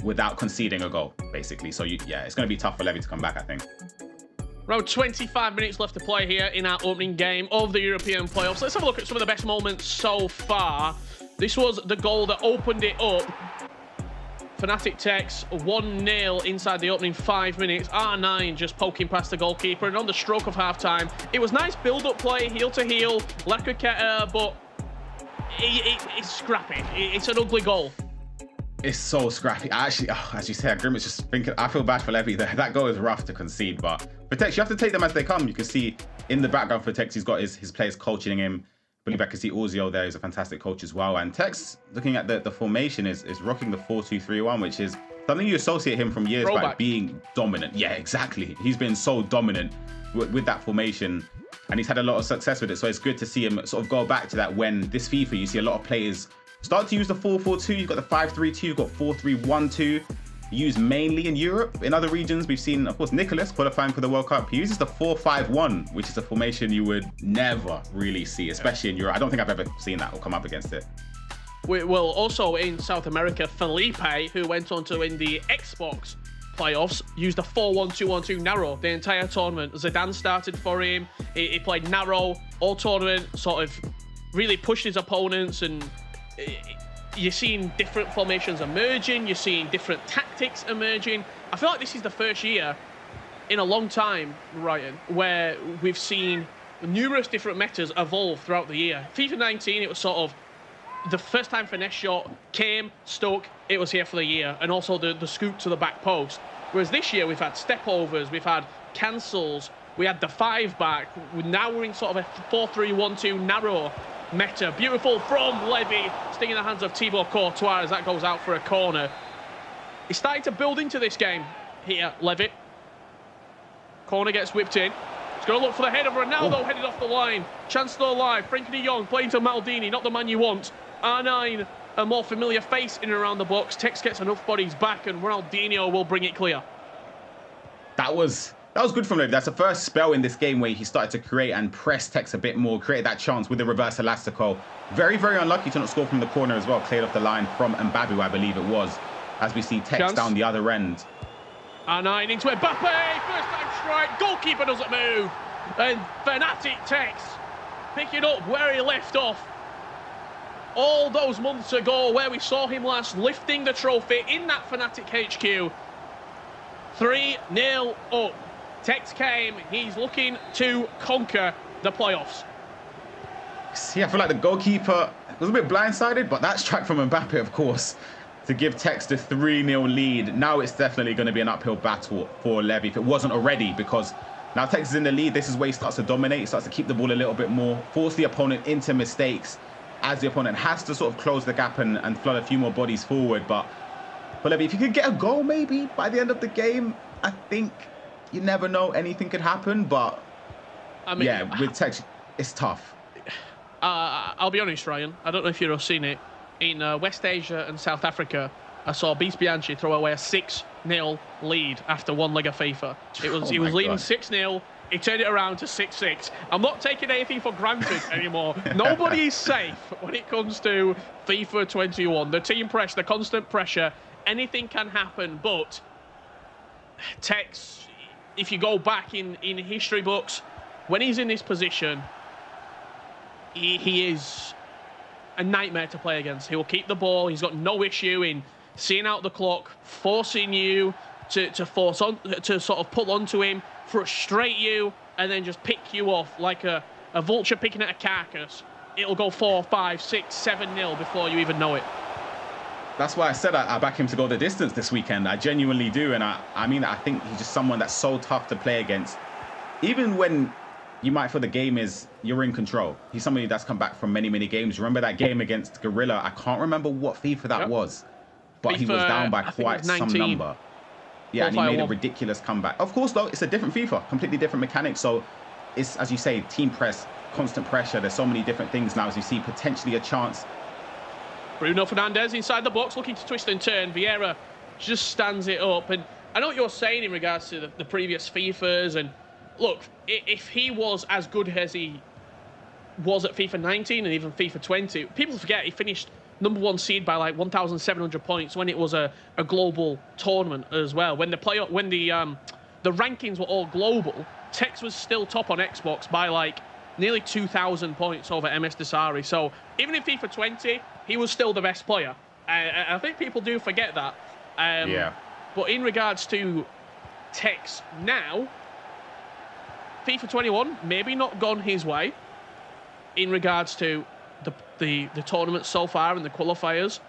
without conceding a goal, basically. So yeah, it's going to be tough for Levy to come back, I think. Around 25 minutes left to play here in our opening game of the European playoffs. Let's have a look at some of the best moments so far. This was the goal that opened it up. Fnatic Tex 1-0 inside the opening 5 minutes. R9 just poking past the goalkeeper, and on the stroke of half-time, it was nice build-up play, heel to heel, Lakuketa, but it's scrappy. It's an ugly goal. It's so scrappy. Actually, as you said, Grim is just thinking, I feel bad for Levy there. That goal is rough to concede, but for Tex, you have to take them as they come. You can see in the background for Tex, he's got his players coaching him. I believe I can see Ozio there. He's a fantastic coach as well. And Tex, looking at the formation, is rocking the 4-2-3-1, which is something you associate him from years back, being dominant. Yeah, exactly. He's been so dominant with that formation, and he's had a lot of success with it. So it's good to see him sort of go back to that. When this FIFA, you see a lot of players start to use the 4-4-2. You've got the 5-3-2, you've got 4-3-1-2. Used mainly in Europe. In other regions, we've seen, of course, Nicholas qualifying for the World Cup. He uses the 4-5-1, which is a formation you would never really see, especially in Europe. I don't think I've ever seen that or come up against it. Well, also in South America, Felipe, who went on to win the Xbox playoffs, used the 4-1-2-1-2 narrow the entire tournament. Zidane started for him. He played narrow all tournament, sort of really pushed his opponents, and you're seeing different formations emerging. You're seeing different tactics emerging. I feel like this is the first year in a long time, Ryan, where we've seen numerous different metas evolve throughout the year. FIFA 19, it was sort of the first time finesse shot came, stuck, it was here for the year, and also the scoop to the back post. Whereas this year we've had step overs, we've had cancels, we had the 5-back. Now we're in sort of a 4-3-1-2 narrow meta. Beautiful from Levy, sticking the hands of Thibaut Courtois as that goes out for a corner. He's starting to build into this game here, Levy. Corner gets whipped in. He's going to look for the head of Ronaldo, headed off the line. Chance still alive. Frenkie de Jong playing to Maldini, not the man you want. R9, a more familiar face in and around the box. Tex gets enough bodies back, and Ronaldinho will bring it clear. That was good from Levy. That's the first spell in this game where he started to create and press Tex a bit more, create that chance with the reverse elastico. Very, very unlucky to not score from the corner as well. Cleared off the line from Mbabu, I believe it was, as we see Tex down the other end. R9 into Mbappe, first time strike, goalkeeper doesn't move. And Fnatic Tex picking up where he left off all those months ago, where we saw him last lifting the trophy in that Fnatic HQ. 3-0 up. Tex came, he's looking to conquer the playoffs. See, I feel like the goalkeeper was a bit blindsided, but that strike from Mbappe, of course, to give Tex the 3-0 lead. Now it's definitely going to be an uphill battle for Levy, if it wasn't already, because now Tex is in the lead. This is where he starts to dominate. He starts to keep the ball a little bit more, force the opponent into mistakes, as the opponent has to sort of close the gap and flood a few more bodies forward. But for Levy, if you could get a goal maybe by the end of the game, I think you never know, anything could happen. But I mean, yeah, with Tex, it's tough. I'll be honest, Ryan, I don't know if you've seen it. In West Asia and South Africa, I saw Beast Bianchi throw away a 6-0 lead after one leg of FIFA. He was leading 6-0. He turned it around to 6-6. I'm not taking anything for granted anymore. Nobody is safe when it comes to FIFA 21. The team pressure, the constant pressure, anything can happen. But Tex, if you go back in history books, when he's in this position, he is a nightmare to play against. He will keep the ball. He's got no issue in seeing out the clock, forcing you to force on, to sort of pull onto him, frustrate you, and then just pick you off like a vulture picking at a carcass. It'll go 4, 5, 6, 7-0 before you even know it. That's why I said I back him to go the distance this weekend. I genuinely do. And I mean, I think he's just someone that's so tough to play against. Even when you might feel the game is, you're in control. He's somebody that's come back from many, many games. Remember that game against Gorilla? I can't remember what FIFA that was, but he was down by quite some number. Yeah, and he made a ridiculous comeback. Of course, though, it's a different FIFA, completely different mechanics. So it's, as you say, team press, constant pressure. There's so many different things now as you see potentially a chance. Bruno Fernandes inside the box, looking to twist and turn. Vieira just stands it up. And I know what you're saying in regards to the previous FIFAs. And look, if he was as good as he was at FIFA 19 and even FIFA 20, people forget he finished #1 seed by like 1,700 points when it was a global tournament as well. When the rankings were all global, Tex was still top on Xbox by like nearly 2,000 points over MS Desari. So even in FIFA 20, he was still the best player. I think people do forget that. Yeah. But in regards to Tex now, FIFA 21 maybe not gone his way in regards to the tournament so far and the qualifiers,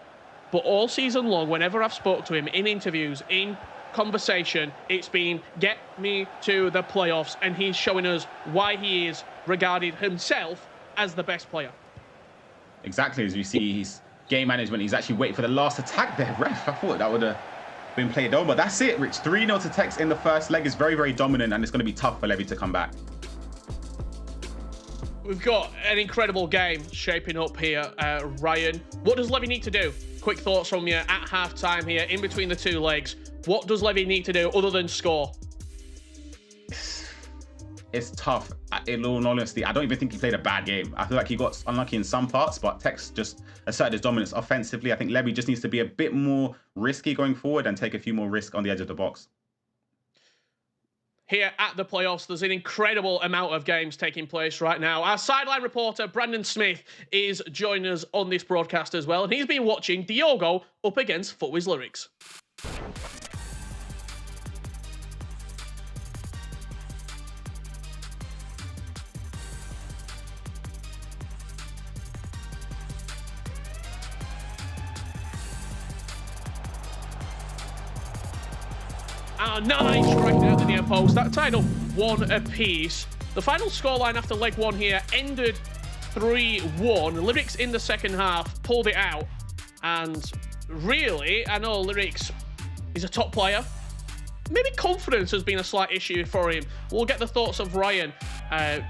but all season long, whenever I've spoke to him in interviews, in conversation, it's been get me to the playoffs, and he's showing us why he is regarded himself as the best player. Exactly, as you see his game management, he's actually waiting for the last attack there, ref. I thought that would have been played over, but that's it, Rich. 3-0 to Tex in the first leg is very, very dominant, and it's going to be tough for Levy to come back. We've got an incredible game shaping up here, Ryan. What does Levy need to do? Quick thoughts from you at half-time here, in between the two legs. What does Levy need to do other than score? It's tough. In all honesty, I don't even think he played a bad game. I feel like he got unlucky in some parts, but Tex just asserted his dominance offensively. I think Levy just needs to be a bit more risky going forward and take a few more risks on the edge of the box. Here at the playoffs, there's an incredible amount of games taking place right now. Our sideline reporter, Brandon Smith, is joining us on this broadcast as well, and he's been watching Diogo up against Footwiz Lyrics. Nine striking out the near post. That tied up 1 apiece. The final scoreline after leg 1 here ended 3-1. Lyrics in the second half pulled it out. And really, I know Lyrics is a top player. Maybe confidence has been a slight issue for him. We'll get the thoughts of Ryan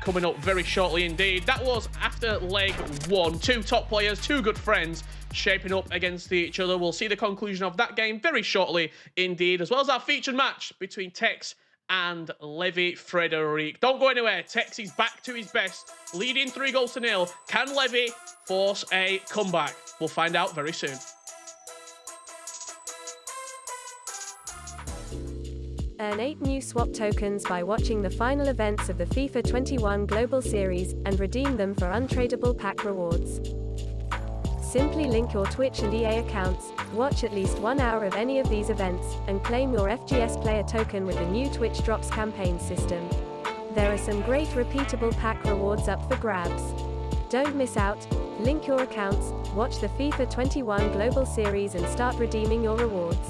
coming up very shortly indeed. That was after leg 1. 2 top players, 2 good friends shaping up against each other. We'll see the conclusion of that game very shortly indeed, as well as our featured match between Tex and Levy Frederic. Don't go anywhere. Tex is back to his best, leading 3-0. Can Levy force a comeback? We'll find out very soon. Earn 8 new swap tokens by watching the final events of the FIFA 21 Global Series and redeem them for untradeable pack rewards. Simply link your Twitch and EA accounts, watch at least 1 hour of any of these events, and claim your FGS player token with the new Twitch Drops campaign system. There are some great repeatable pack rewards up for grabs. Don't miss out. Link your accounts, watch the FIFA 21 Global Series and start redeeming your rewards.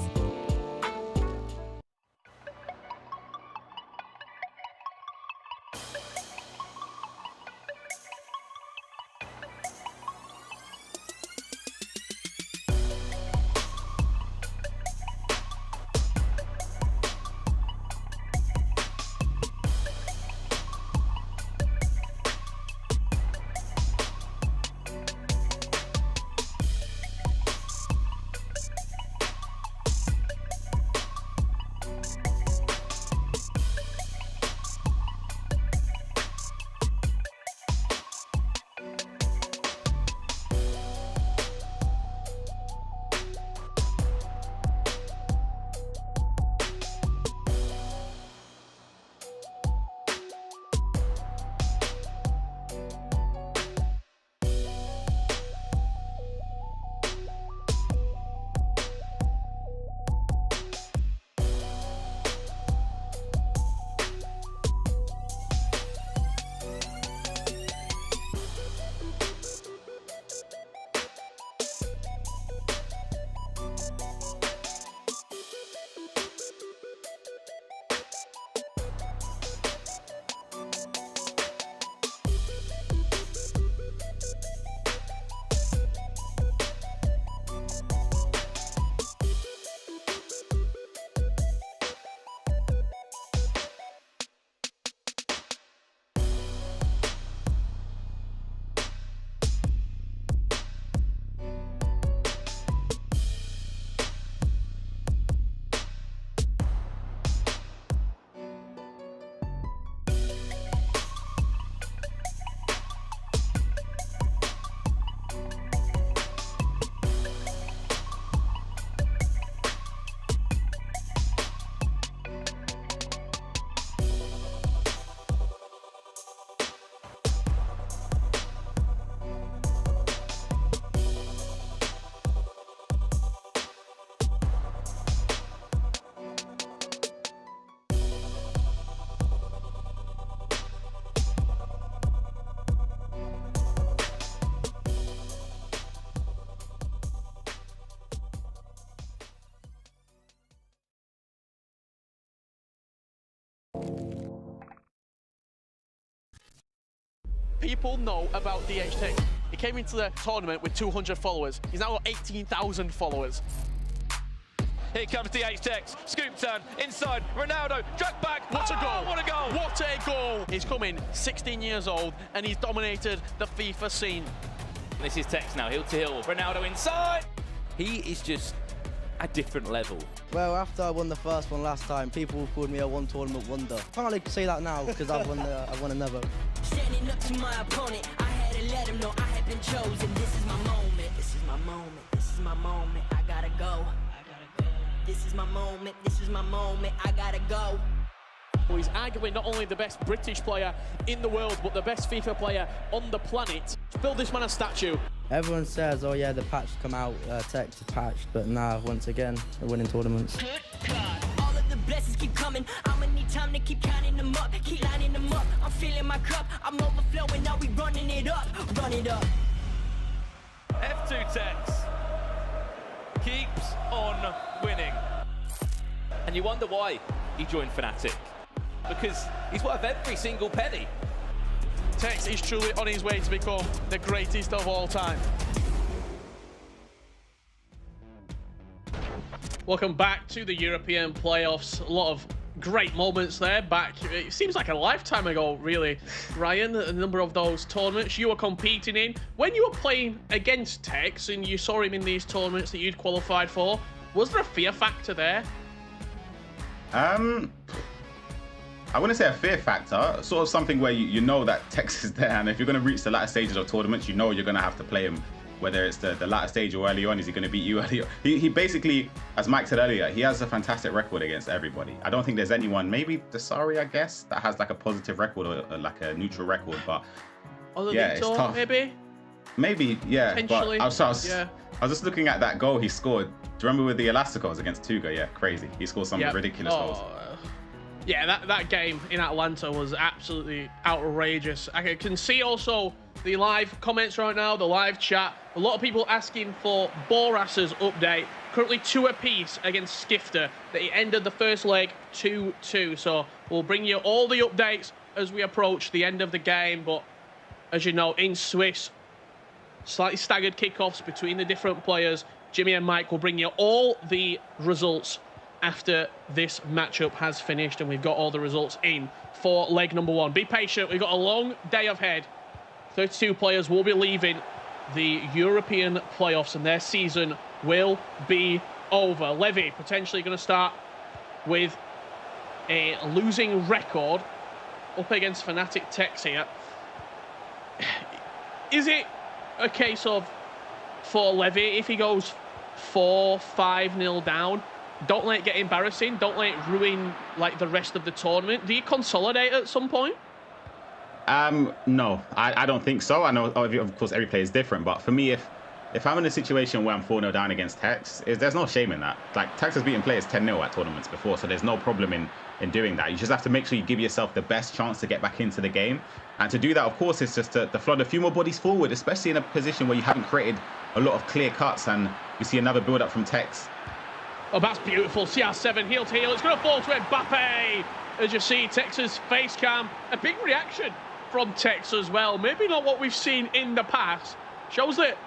people know about DHT. He came into the tournament with 200 followers. He's now got 18,000 followers. Here comes DHT, scoop turn, inside, Ronaldo, drag back, what a goal! What a goal! What a goal! He's come in 16 years old and he's dominated the FIFA scene. This is Tex now, heel to heel, Ronaldo inside! He is just a different level. Well, after I won the first one last time, people called me a one tournament wonder. Can't really say that now because I've won another. Standing up to my opponent, I had to let him know I had been chosen. This is my moment. This is my moment. This is my moment. I gotta go. This is my moment. This is my moment. I gotta go. Well, he's arguably not only the best British player in the world, but the best FIFA player on the planet. Build this man a statue. Everyone says, oh yeah, the patch come out, text is patched, but nah, once again, we're winning tournaments. Good God. All of the blessings keep coming. I'ma need time to keep counting them up, keep lining them up. I'm filling my cup. I'm overflowing. Now we running it up. Run it up. F2 Tex keeps on winning. And you wonder why he joined Fnatic. Because he's worth every single penny. Tex is truly on his way to become the greatest of all time. Welcome back to the European playoffs. A lot of great moments there back. It seems like a lifetime ago, really. Ryan, a number of those tournaments you were competing in. When you were playing against Tex and you saw him in these tournaments that you'd qualified for, was there a fear factor there? I wouldn't say a fear factor, sort of something where you know that Tex is there, and if you're going to reach the latter stages of tournaments, you know you're going to have to play him, whether it's the latter stage or early on. Is he going to beat you early on? He basically, as Mike said earlier, he has a fantastic record against everybody. I don't think there's anyone, maybe Dasari, I guess, that has like a positive record or like a neutral record, but yeah, it's tough. Maybe, yeah. But I was just looking at that goal he scored. Do you remember with the Elasticos against Tuga? Yeah, crazy. He scored some ridiculous goals. Yeah, that game in Atlanta was absolutely outrageous. I can see also the live comments right now, the live chat. A lot of people asking for Boras's update. Currently 2 apiece against Skifter. That he ended the first leg 2-2. So we'll bring you all the updates as we approach the end of the game. But as you know, in Swiss, slightly staggered kickoffs between the different players. Jimmy and Mike will bring you all the results after this matchup has finished and we've got all the results in for leg number 1. Be patient, we've got a long day ahead. 32 players will be leaving the European playoffs and their season will be over. Levy potentially going to start with a losing record up against Fnatic Tex here. Is it a case of, for Levy, if he goes 4-5-0 down, don't let it get embarrassing, don't let it ruin like the rest of the tournament? Do you consolidate at some point? No, I don't think so. I know, of course, every player is different, but for me, if I'm in a situation where I'm 4-0 down against Tex, there's no shame in that. Like, Tex has beaten players 10-0 at tournaments before, so there's no problem in doing that. You just have to make sure you give yourself the best chance to get back into the game. And to do that, of course, is just to flood a few more bodies forward, especially in a position where you haven't created a lot of clear cuts, and you see another build-up from Tex. Oh, that's beautiful. CR7 heel to heel. It's going to fall to Mbappe. As you see, Tex's face cam. A big reaction from Tex as well. Maybe not what we've seen in the past. Shows that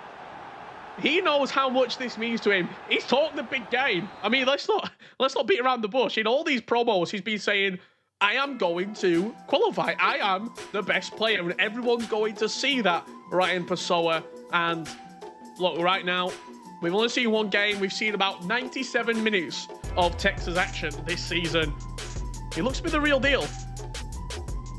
he knows how much this means to him. He's talking the big game. I mean, let's not beat around the bush. In all these promos, he's been saying, I am going to qualify. I am the best player. And everyone's going to see that, Ryan Pessoa. And look, right now, we've only seen one game. We've seen about 97 minutes of Tex's action this season. He looks to be the real deal.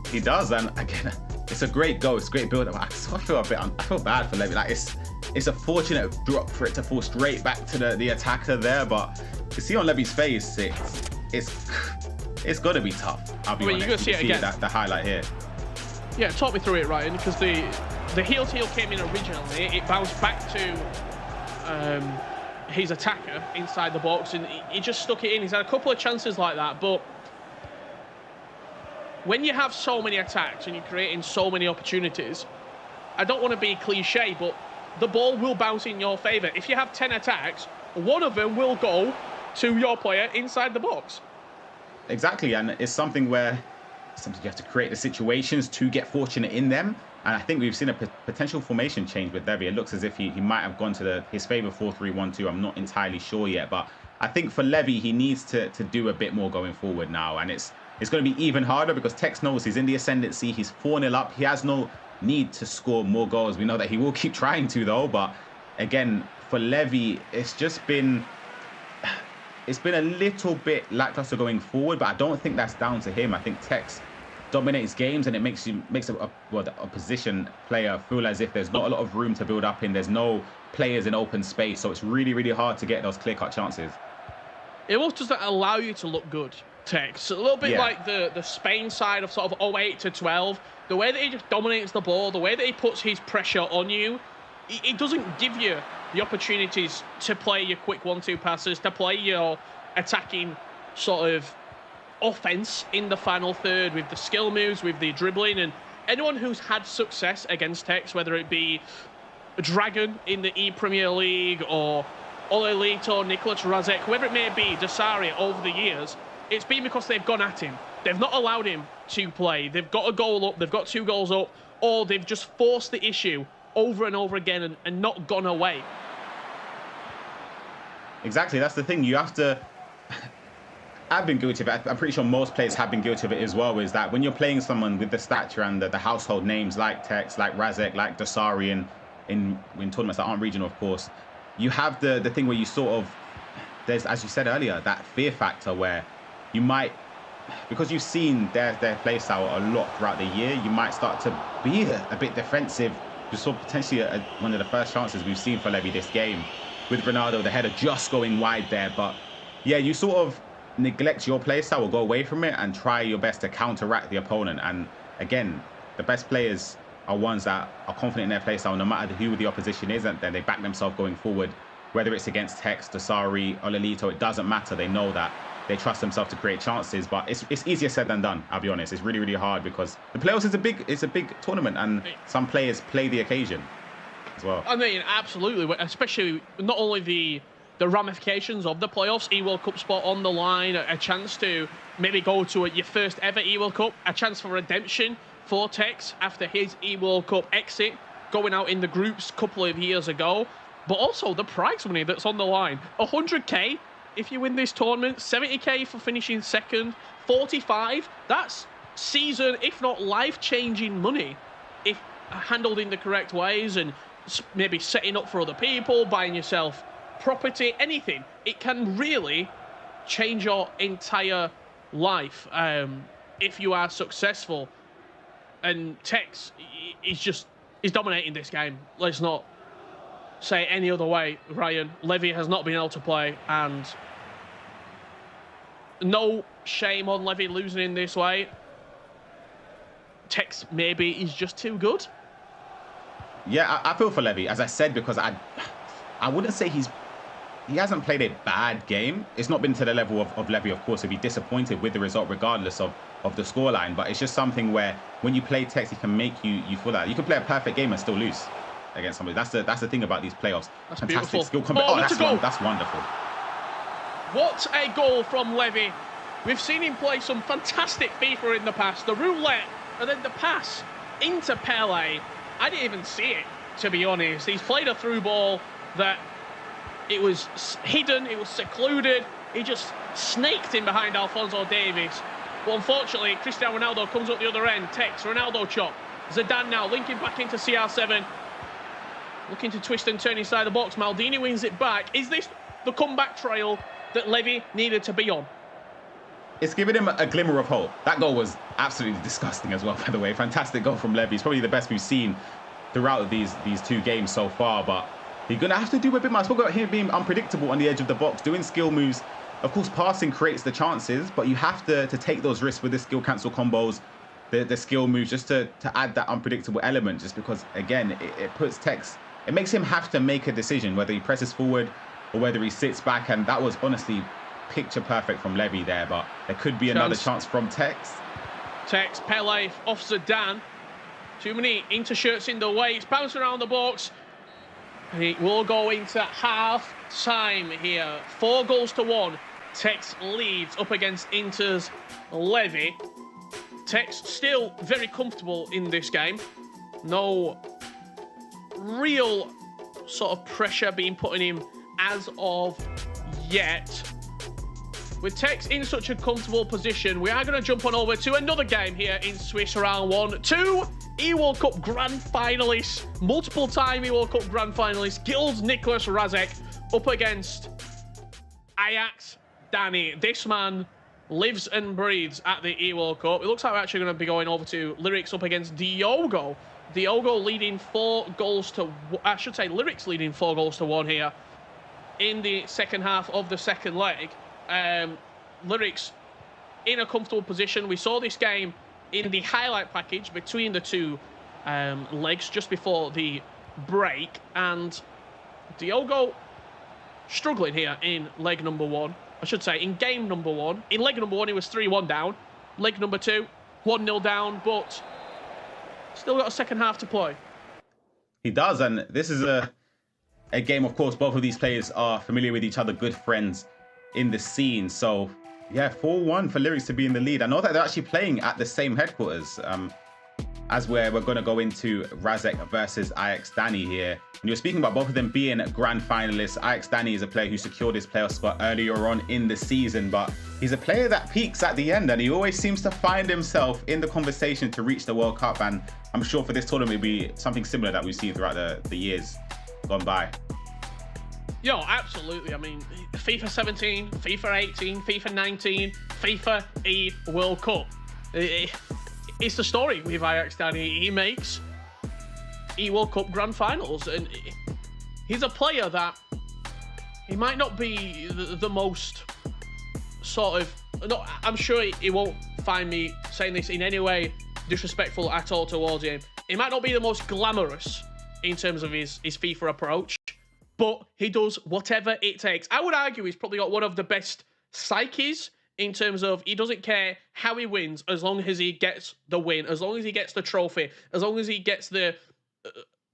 He does, and again, it's a great goal. It's a great build-up. I feel bad for Levy. Like, it's a fortunate drop for it to fall straight back to the attacker there, but you see on Levy's face, it's got to be tough. I'll be honest. You're gonna see it again. The highlight here. Yeah, talk me through it, Ryan, because the heel to heel came in originally. It bounced back to his attacker inside the box, and he just stuck it in. He's had a couple of chances like that, but when you have so many attacks and you're creating so many opportunities, I don't want to be cliche, but the ball will bounce in your favor. If you have 10 attacks, one of them will go to your player inside the box. Exactly, and it's something where sometimes you have to create the situations to get fortunate in them. And I think we've seen a potential formation change with Levy. It looks as if he might have gone to his favourite 4-3-1-2. I'm not entirely sure yet. But I think for Levy, he needs to do a bit more going forward now. And it's going to be even harder because Tex knows he's in the ascendancy. He's 4-0 up. He has no need to score more goals. We know that he will keep trying to, though. But again, for Levy, it's been a little bit lackluster going forward. But I don't think that's down to him. I think Tex dominates games, and it makes the opposition player feel as if there's not a lot of room to build up in. There's no players in open space, so it's really, really hard to get those clear-cut chances. It also doesn't allow you to look good, Tex. A little bit like the Spain side of sort of 08 to 12. The way that he just dominates the ball, the way that he puts his pressure on you, it doesn't give you the opportunities to play your quick 1-2 passes, to play your attacking sort of offense in the final third with the skill moves, with the dribbling. And anyone who's had success against Tex, whether it be Dragon in the E-Premier League or Olelito, Nicolas Razek, whoever it may be, Desaria, over the years, it's been because they've gone at him. They've not allowed him to play. They've got a goal up, they've got 2 goals up, or they've just forced the issue over and over again and not gone away. Exactly, that's the thing. You have to... I've been guilty of it. I'm pretty sure most players have been guilty of it as well, is that when you're playing someone with the stature and the household names like Tex, like Razek, like Dasari in tournaments that aren't regional, of course, you have the thing where you sort of, there's, as you said earlier, that fear factor where you might, because you've seen their play style a lot throughout the year, you might start to be a bit defensive. You saw potentially one of the first chances we've seen for Levy this game with Ronaldo, the header just going wide there. But yeah, you sort of neglect your play style or go away from it and try your best to counteract the opponent. And again, the best players are ones that are confident in their play style no matter who the opposition is, and then they back themselves going forward, whether it's against Tex, Dasari, Olelito. It doesn't matter. They know that they trust themselves to create chances, but it's easier said than done. I'll be honest. It's really, really hard because the playoffs is a big tournament, and some players play the occasion as well. I mean, absolutely, especially not only the ramifications of the playoffs, E-World Cup spot on the line, a chance to maybe go to your first ever E-World Cup, a chance for redemption for Tex after his E-World Cup exit, going out in the groups a couple of years ago, but also the prize money that's on the line. 100k if you win this tournament, 70k for finishing second, 45, that's season, if not life-changing money, if handled in the correct ways and maybe setting up for other people, buying yourself property, anything. It can really change your entire life if you are successful. And Tex is dominating this game. Let's not say it any other way, Ryan. Levy has not been able to play, and no shame on Levy losing in this way. Tex maybe is just too good. Yeah, I feel for Levy, as I said, because I wouldn't say he hasn't played a bad game. It's not been to the level of Levy, of course, to be disappointed with the result regardless of the scoreline. But it's just something where when you play Tex, he can make you feel that. You can play a perfect game and still lose against somebody. That's the thing about these playoffs. That's fantastic beautiful. skill. That's wonderful. What a goal from Levy. We've seen him play some fantastic FIFA in the past. The roulette and then the pass into Pele. I didn't even see it, to be honest. He's played a through ball that it was hidden, it was secluded. He just snaked in behind Alphonso Davies. But unfortunately, Cristiano Ronaldo comes up the other end. Tex, Ronaldo chop. Zidane now linking back into CR7. Looking to twist and turn inside the box. Maldini wins it back. Is this the comeback trail that Levy needed to be on? It's given him a glimmer of hope. That goal was absolutely disgusting as well, by the way. Fantastic goal from Levy. It's probably the best we've seen throughout these 2 games so far, but you're going to have to do a bit more. I spoke about him being unpredictable on the edge of the box, doing skill moves. Of course, passing creates the chances, but you have to take those risks with the skill cancel combos, the skill moves, just to add that unpredictable element, just because, again, it puts Tex, it makes him have to make a decision, whether he presses forward or whether he sits back, and that was honestly picture perfect from Levy there, but there could be another chance from Tex. Tex, Pele off Zidane. Too many intershirts in the way. It's bouncing around the box. It will go into half time here. 4-1. Tex leads up against Inter's Levy. Tex still very comfortable in this game. No real sort of pressure being put on him as of yet. With Tex in such a comfortable position, we are going to jump on over to another game here in Swiss round 1. 2 E-World Cup Grand Finalists, multiple-time E-World Cup Grand Finalists, Gil's Nicholas Razek up against Ajax Danny. This man lives and breathes at the E-World Cup. It looks like we're actually going to be going over to Lyrics up against Diogo. Diogo leading 4 goals to... I should say Lyrics leading 4 goals to 1 here in the second half of the second leg. Lyrics in a comfortable position. We saw this game in the highlight package between the two legs just before the break, and Diogo struggling here in leg number 1. I should say in game number 1. In leg number 1 he was 3-1 down. Leg number 2 1-0 down, but still got a second half to play. He does, and this is a game, of course, both of these players are familiar with each other, good friends in the scene. So yeah, 4-1 for Lyrics to be in the lead. I know that they're actually playing at the same headquarters as where we're going to go into Razek versus Ajax Danny here. And you're speaking about both of them being grand finalists. Ajax Danny is a player who secured his playoff spot earlier on in the season, but he's a player that peaks at the end, and he always seems to find himself in the conversation to reach the World Cup. And I'm sure for this tournament it'll be something similar that we've seen throughout the years gone by. Yo, absolutely. I mean, FIFA 17, FIFA 18, FIFA 19, FIFAe World Cup. It's the story with Ajax Danny. He makes E-World Cup Grand Finals, and he's a player that he might not be the most sort of... No, I'm sure he won't find me saying this in any way disrespectful at all towards him. He might not be the most glamorous in terms of his FIFA approach, but he does whatever it takes. I would argue he's probably got one of the best psyches in terms of he doesn't care how he wins as long as he gets the win, as long as he gets the trophy, as long as he gets the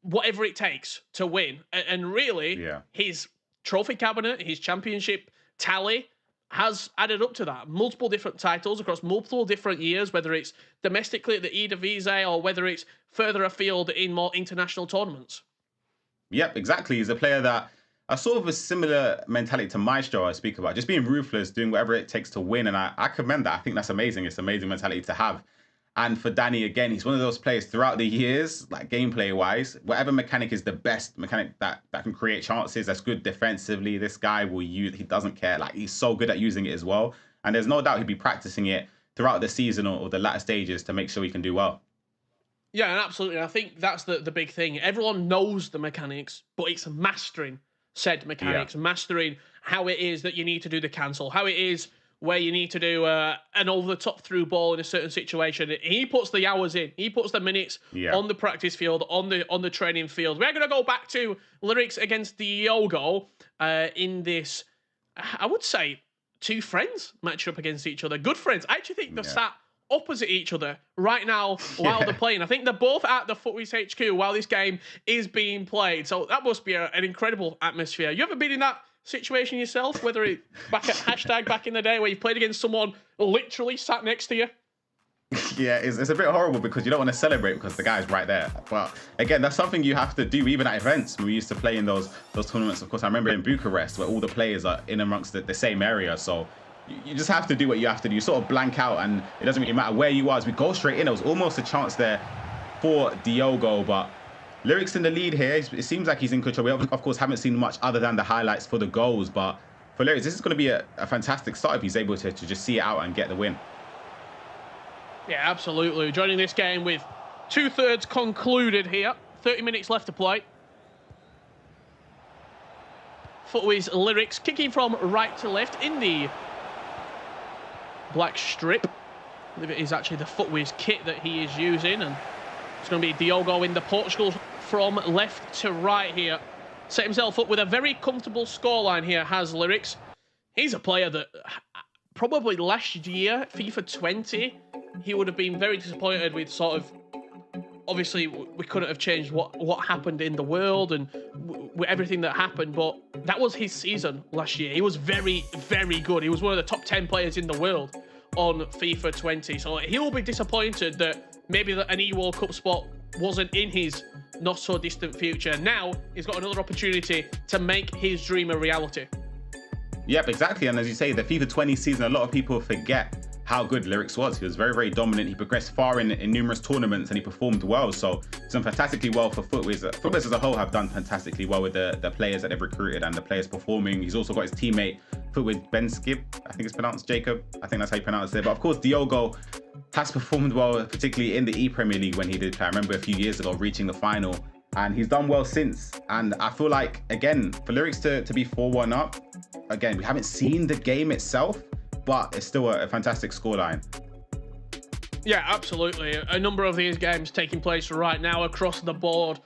whatever it takes to win. And really, his trophy cabinet, his championship tally has added up to that. Multiple different titles across multiple different years, whether it's domestically at the Eredivisie or whether it's further afield in more international tournaments. Yep, exactly. He's a player that a sort of a similar mentality to Maestro I speak about, just being ruthless, doing whatever it takes to win. And I commend that. I think that's amazing. It's an amazing mentality to have. And for Danny, again, he's one of those players throughout the years, like gameplay-wise, whatever mechanic is the best mechanic that can create chances, that's good defensively, this guy will use, he doesn't care. Like, he's so good at using it as well. And there's no doubt he'd be practicing it throughout the season or the latter stages to make sure he can do well. Yeah, and absolutely. I think that's the big thing. Everyone knows the mechanics, but it's mastering said mechanics, mastering how it is that you need to do the cancel, how it is where you need to do an over-the-top through ball in a certain situation. He puts the hours in. He puts the minutes on the practice field, on the training field. We're going to go back to Lyrics against Diogo in this, I would say, two friends match up against each other. Good friends. I actually think they're sat opposite each other right now while they're playing. I think they're both at the FUTWIZ HQ while this game is being played. So that must be an incredible atmosphere. You ever been in that situation yourself, whether it back at hashtag back in the day where you played against someone literally sat next to you? Yeah, it's a bit horrible because you don't want to celebrate because the guy's right there. But again, that's something you have to do even at events. We used to play in those tournaments. Of course, I remember in Bucharest where all the players are in amongst the same area. So you just have to do what you have to do. You sort of blank out and it doesn't really matter where you are. As we go straight in, there was almost a chance there for Diogo, but Lyrics in the lead here. It seems like he's in control. We, of course, haven't seen much other than the highlights for the goals, but for Lyrics, this is going to be a fantastic start if he's able to just see it out and get the win. Yeah, absolutely. Joining this game with 2/3 concluded here. 30 minutes left to play. FUTWIZ Lyrics kicking from right to left in the black strip. I believe it is actually the FUTWIZ kit that he is using, and it's going to be Diogo in the Portugal from left to right here. Set himself up with a very comfortable scoreline here, has Lyrics. He's a player that probably last year, FIFA 20, he would have been very disappointed with sort of... Obviously, we couldn't have changed what happened in the world and everything that happened, but that was his season last year. He was very, very good. He was one of the top 10 players in the world on FIFA 20. So he'll be disappointed that maybe an E-World Cup spot wasn't in his not so distant future. Now he's got another opportunity to make his dream a reality. Yep, exactly. And as you say, the FIFA 20 season, a lot of people forget how good Lyrics was. He was very, very dominant. He progressed far in numerous tournaments and he performed well. So he's done fantastically well for Footwiz. Footwiz as a whole have done fantastically well with the players that they've recruited and the players performing. He's also got his teammate Footwiz Ben Skip, I think it's pronounced Jacob. I think that's how you pronounce it. But of course, Diogo has performed well, particularly in the E-Premier League when he did play. I remember a few years ago reaching the final. And he's done well since. And I feel like, again, for Lyrics to be 4-1 up, again, we haven't seen the game itself, but it's still a fantastic scoreline. Yeah, absolutely. A number of these games taking place right now across the board.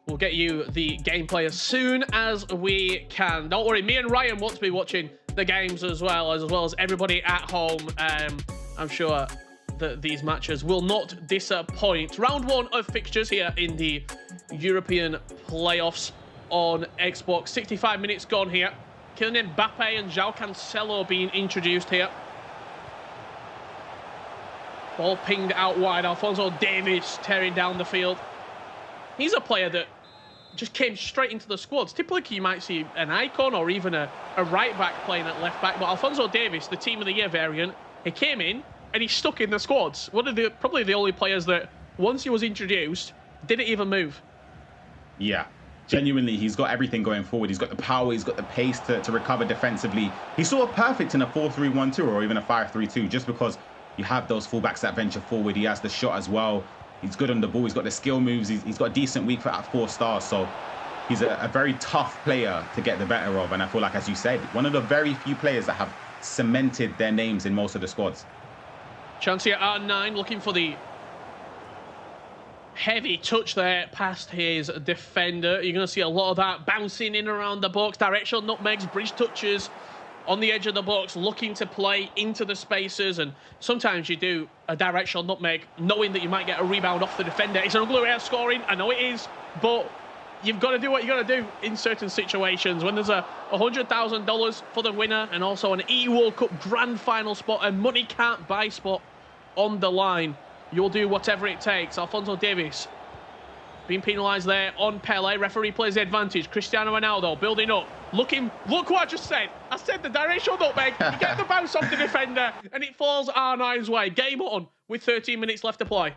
We'll get you the gameplay as soon as we can. Don't worry, me and Ryan want to be watching the games as well as everybody at home. I'm sure that these matches will not disappoint. Round 1 of fixtures here in the European playoffs on Xbox. 65 minutes gone here. Kylian Mbappe and João Cancelo being introduced here. Ball pinged out wide. Alphonso Davies tearing down the field. He's a player that just came straight into the squads. Typically, you might see an icon or even a right back playing at left back. But Alphonso Davies, the Team of the Year variant, he came in and he's stuck in the squads. One of probably the only players that, once he was introduced, didn't even move. Yeah, genuinely, he's got everything going forward. He's got the power, he's got the pace to recover defensively. He's sort of perfect in a 4-3-1-2 or even a 5-3-2, just because you have those fullbacks that venture forward. He has the shot as well. He's good on the ball. He's got the skill moves. He's got a decent weak foot at 4 stars. So he's a very tough player to get the better of. And I feel like, as you said, one of the very few players that have cemented their names in most of the squads. Chance here at R9, looking for the heavy touch there past his defender. You're going to see a lot of that bouncing in around the box. Directional nutmegs, bridge touches on the edge of the box, looking to play into the spaces. And sometimes you do a directional nutmeg knowing that you might get a rebound off the defender. It's an ugly way of scoring. I know it is, but you've got to do what you got to do in certain situations. When there's a $100,000 for the winner and also an World Cup grand final spot, a money can't buy spot on the line, you'll do whatever it takes. Alphonso Davies being penalised there on Pele. Referee plays the advantage. Cristiano Ronaldo building up. Look what I just said. I said the directional nutmeg. You get the bounce off the defender and it falls R9's way. Game on with 13 minutes left to play.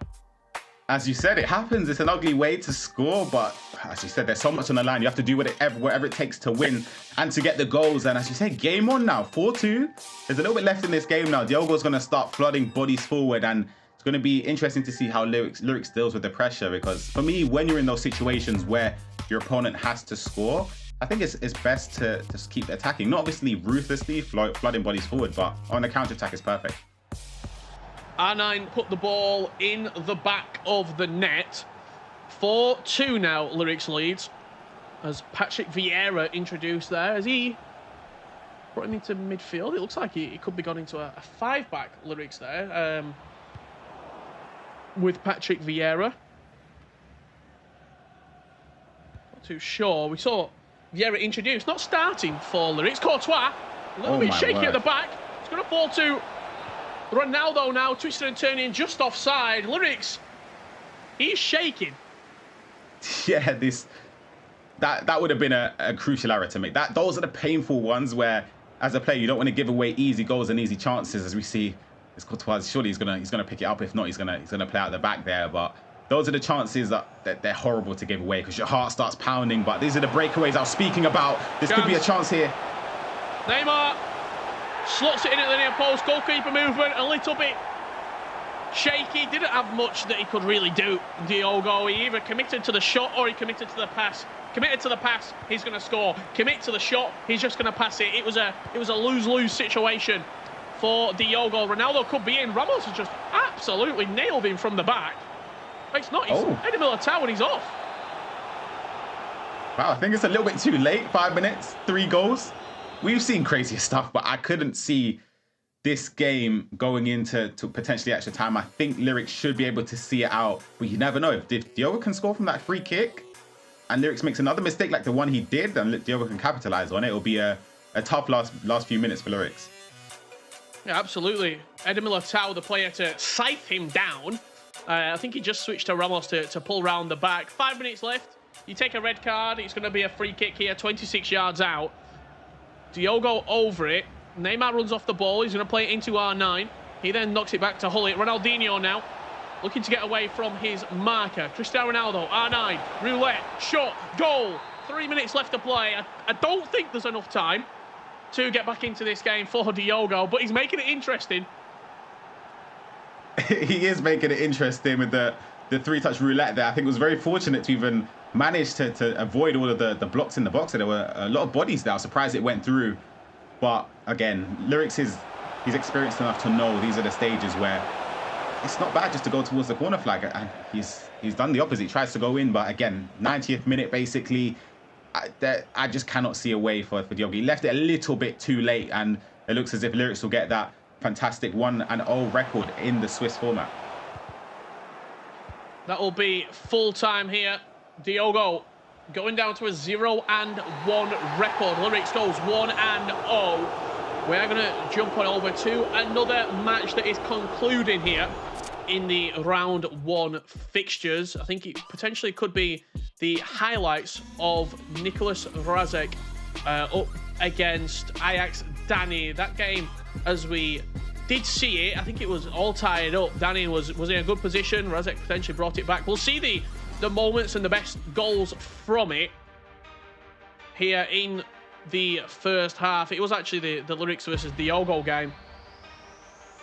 As you said, it happens. It's an ugly way to score, but as you said, there's so much on the line. You have to do whatever it takes to win and to get the goals. And as you said, game on now, 4-2. There's a little bit left in this game now. Diogo's going to start flooding bodies forward, and it's going to be interesting to see how Lyrics deals with the pressure, because for me, when you're in those situations where your opponent has to score, I think it's best to just keep attacking. Not obviously ruthlessly flooding bodies forward, but on the counter-attack is perfect. R9 put the ball in the back of the net. 4-2 now, Lyrics leads. As Patrick Vieira introduced there, as he brought him into midfield. It looks like he could be gone into a 5-back, Lyrics there. With Patrick Vieira. Not too sure. We saw Vieira introduced, not starting for Lyrics. Courtois, a little bit shaky at the back. It's going to fall to Ronaldo now, twisting and turning just offside. Lyrics, he's shaking. Yeah, that would have been a crucial error to make. Those are the painful ones where, as a player, you don't want to give away easy goals and easy chances. As we see, this Courtois, surely he's gonna pick it up. If not, he's gonna play out the back there. But those are the chances that they're horrible to give away because your heart starts pounding. But these are the breakaways I was speaking about. This could be a chance here. Neymar slots it in at the near post. Goalkeeper movement a little bit shaky. Didn't have much that he could really do. Diogo, he either committed to the shot or he committed to the pass. Committed to the pass, he's going to score. Commit to the shot, he's just going to pass it. It was a lose-lose situation for Diogo. Ronaldo could be in. Ramos has just absolutely nailed him from the back. It's not. He's Eddie Militao and he's off. Wow, I think it's a little bit too late. 5 minutes, 3 goals. We've seen crazier stuff, but I couldn't see this game going into potentially extra time. I think Lyrics should be able to see it out, but you never know. If Diogo can score from that free kick and Lyrics makes another mistake like the one he did, and Diogo can capitalize on it, it'll be a tough last few minutes for Lyrics. Yeah, absolutely. Eddie Militao, the player to scythe him down. I think he just switched to Ramos to pull round the back. 5 minutes left. You take a red card. It's going to be a free kick here, 26 yards out. Diogo over it. Neymar runs off the ball. He's going to play it into R9. He then knocks it back to Hullet. Ronaldinho now, looking to get away from his marker. Cristiano Ronaldo, R9, roulette, shot, goal. 3 minutes left to play. I don't think there's enough time to get back into this game for Diogo, but he's making it interesting. He is making it interesting with the three-touch roulette there. I think it was very fortunate to even manage to avoid all of the blocks in the box. There were a lot of bodies there. I was surprised it went through. But again, Lyrics he's experienced enough to know these are the stages where it's not bad just to go towards the corner flag. And he's done the opposite. He tries to go in, but again, 90th minute basically. I just cannot see a way for Diogo. He left it a little bit too late, and it looks as if Lyrics will get that fantastic 1-0 record in the Swiss format. That will be full time here. Diogo going down to a 0-1 record. Lyrics goes 1-0. We are going to jump on over to another match that is concluding here in the round 1 fixtures. I think it potentially could be the highlights of Nicolas Razek up against Ajax Dani. That game, as we did see it, I think it was all tied up. Dani was in a good position. Razek potentially brought it back. We'll see the moments and the best goals from it here in the first half. It was actually the Lyrics versus Diogo game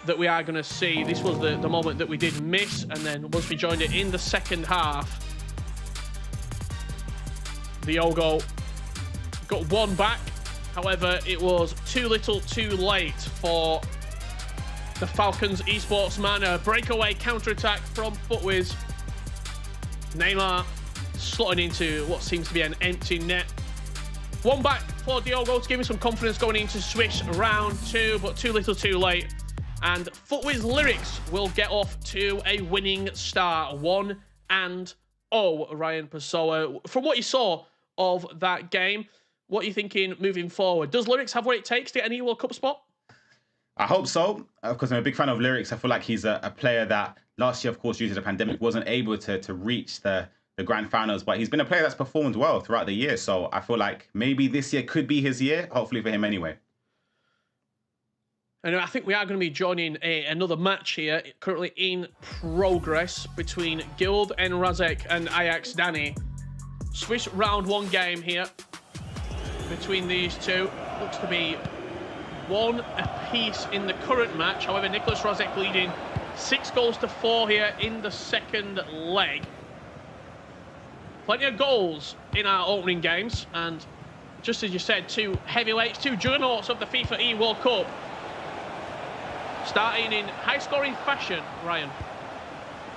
that we are going to see. This was the moment that we did miss, and then once we joined it in the second half, Diogo got one back. However, it was too little too late for the Falcons esports man. A breakaway counter-attack from Footwiz. Neymar slotting into what seems to be an empty net. One back for Diogo to give him some confidence going into Swiss round 2, but too little too late. And Footwiz Lyrics will get off to a winning start. 1-0, Ryan Pessoa. From what you saw of that game, what are you thinking moving forward? Does Lyrics have what it takes to get an E World Cup spot? I hope so, because I'm a big fan of Lyrics. I feel like he's a player that last year, of course, due to the pandemic, wasn't able to reach the grand finals, but he's been a player that's performed well throughout the year. So I feel like maybe this year could be his year, hopefully for him anyway. And I think we are going to be joining another match here, currently in progress, between Guild and Razek and Ajax Dani. Swiss round 1 game here between these two. Looks to be 1 apiece in the current match. However, Nicolas Razek leading 6-4 here in the second leg. Plenty of goals in our opening games, and just as you said, 2 heavyweights, 2 juggernauts of the FIFAe World Cup. Starting in high-scoring fashion, Ryan.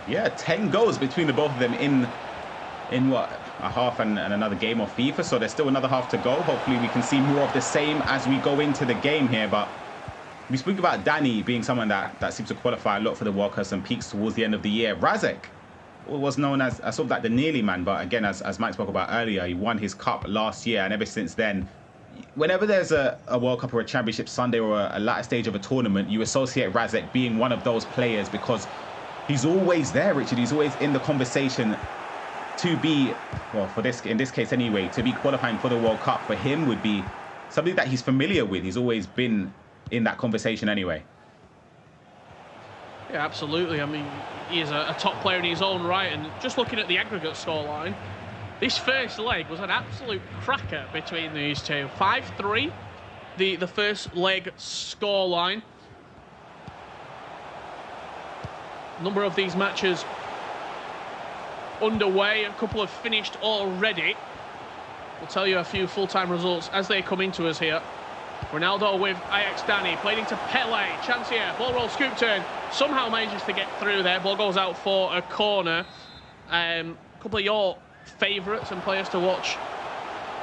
Yeah, 10 goals between the both of them in what, a half and another game of FIFA. So there's still another half to go. Hopefully we can see more of the same as we go into the game here. But we speak about Dani being someone that seems to qualify a lot for the World Cup and peaks towards the end of the year. Razek was known as sort of like the nearly man. But again, as Mike spoke about earlier, he won his cup last year. And ever since then, whenever there's a World Cup or a Championship Sunday or a latter stage of a tournament, you associate Razek being one of those players because he's always there, Richard. He's always in the conversation to be, well, in this case anyway, to be qualifying for the World Cup for him would be something that he's familiar with. He's always been in that conversation anyway. Yeah, absolutely. I mean, he is a top player in his own right, and just looking at the aggregate scoreline, this first leg was an absolute cracker between these two. 5-3, the first leg scoreline. Number of these matches underway. A couple have finished already. We'll tell you a few full-time results as they come into us here. Ronaldo with Ajax Dani, played into Pele. Chance here, ball roll, scoop turn. Somehow manages to get through there. Ball goes out for a corner. A couple of your favourites and players to watch.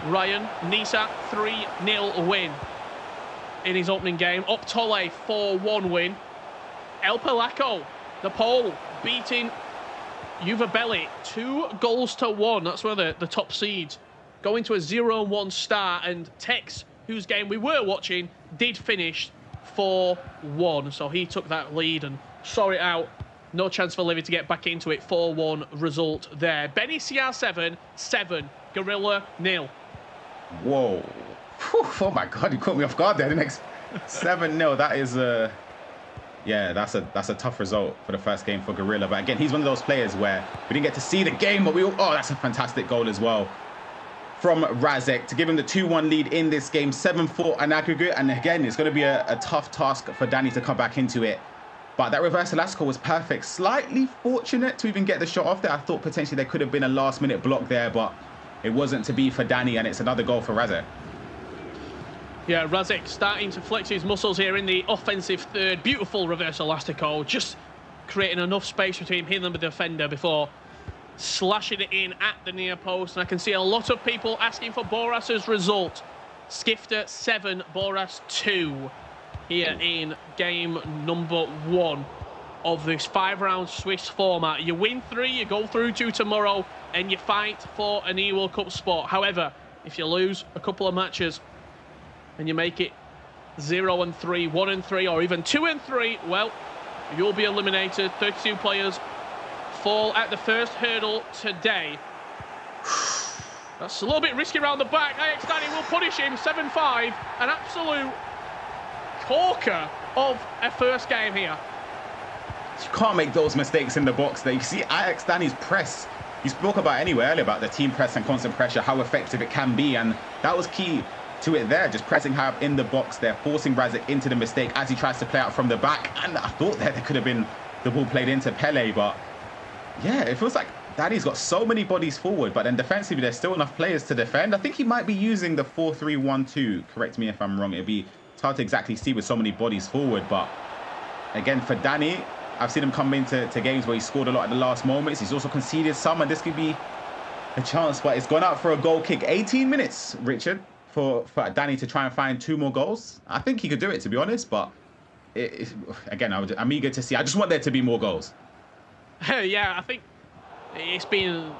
Ryan, Nisa, 3-0 win in his opening game. Optole, 4-1 win. El Polaco, the Pole, beating Uvabelli 2-1. That's where the top seeds going to a 0-1 start, and Tex, whose game we were watching, did finish 4-1. So he took that lead and saw it out No chance for Livy to get back into it. 4-1 result there. Benny CR7, 7. Gorilla, 0. Whoa. Whew, oh my God, you caught me off guard there. The next 7-0. That is yeah, that's a tough result for the first game for Gorilla. But again, he's one of those players where we didn't get to see the game, but oh, that's a fantastic goal as well from Razek to give him the 2-1 lead in this game. 7-4 an aggregate. And again, it's going to be a tough task for Danny to come back into it. But that reverse Elasco was perfect. Slightly fortunate to even get the shot off there. I thought potentially there could have been a last-minute block there, but it wasn't to be for Danny, and it's another goal for Razek. Yeah, Razek starting to flex his muscles here in the offensive third. Beautiful reverse elastico, just creating enough space between him and the defender before slashing it in at the near post. And I can see a lot of people asking for Boras's result. Skifter 7, Boras 2 here in game number 1 of this 5-round Swiss format. You win 3, you go through to tomorrow, and you fight for an E-World Cup spot. However, if you lose a couple of matches and you make it 0-3, 1-3, or even 2-3, well, you'll be eliminated. 32 players fall at the first hurdle today. That's a little bit risky around the back. Ajax Danny will punish him. 7-5. An absolute corker of a first game here. You can't make those mistakes in the box there. You see Ajax Danny's press. You spoke about anyway earlier about the team press and constant pressure, how effective it can be, and that was key to it there. Just pressing high up in the box there, forcing Razek into the mistake as he tries to play out from the back. And I thought there could have been the ball played into Pele, but yeah, it feels like Danny's got so many bodies forward, but then defensively there's still enough players to defend. I think he might be using the 4-3-1-2. Correct me if I'm wrong. It's hard to exactly see with so many bodies forward, but again, for Danny, I've seen him come into games where he scored a lot at the last moments. He's also conceded some, and this could be a chance, but it's gone out for a goal kick. 18 minutes, Richard, for Danny to try and find 2 more goals. I think he could do it, to be honest, but again, I'm eager to see. I just want there to be more goals. Yeah, I think it's been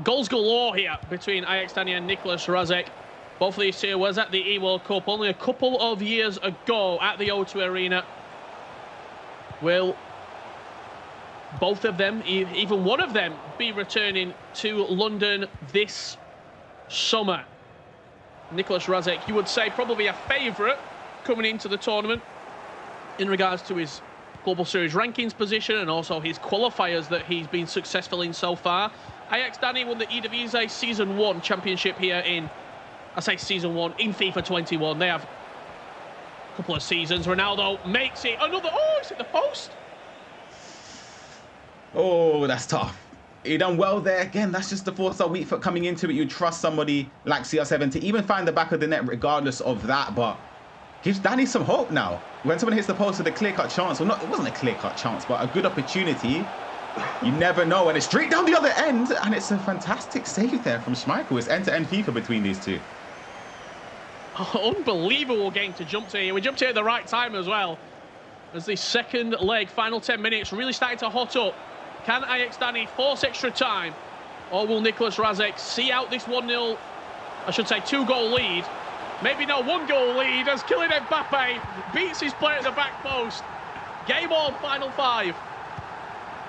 goals galore here between Ajax Danny and Nicolas Razek. Both of these two was at the E-World Cup only a couple of years ago at the O2 Arena. Will both of them, even one of them, be returning to London this summer? Nicolas Razek, you would say, probably a favourite coming into the tournament in regards to his Global Series rankings position and also his qualifiers that he's been successful in so far. Ajax Danny won the Eredivisie Season 1 championship here in, I say Season 1, in FIFA 21. They have a couple of seasons. Ronaldo makes it. Another, oh, it's at the post. Oh, that's tough. He done well there. Again, that's just the 4-star weak foot coming into it. You trust somebody like CR7 to even find the back of the net regardless of that, but gives Danny some hope now. When someone hits the post with a clear-cut chance, well, it wasn't a clear-cut chance, but a good opportunity, you never know. And it's straight down the other end, and it's a fantastic save there from Schmeichel. It's end-to-end FIFA between these two. Oh, unbelievable game to jump to here. We jumped here at the right time as well. As the second leg, final 10 minutes, really starting to hot up. Can Ajax Danny force extra time? Or will Nicolas Razek see out this 1-0, I should say 2-goal lead? Maybe no 1-goal lead as Kylian Mbappe beats his player at the back post. Game on, final 5.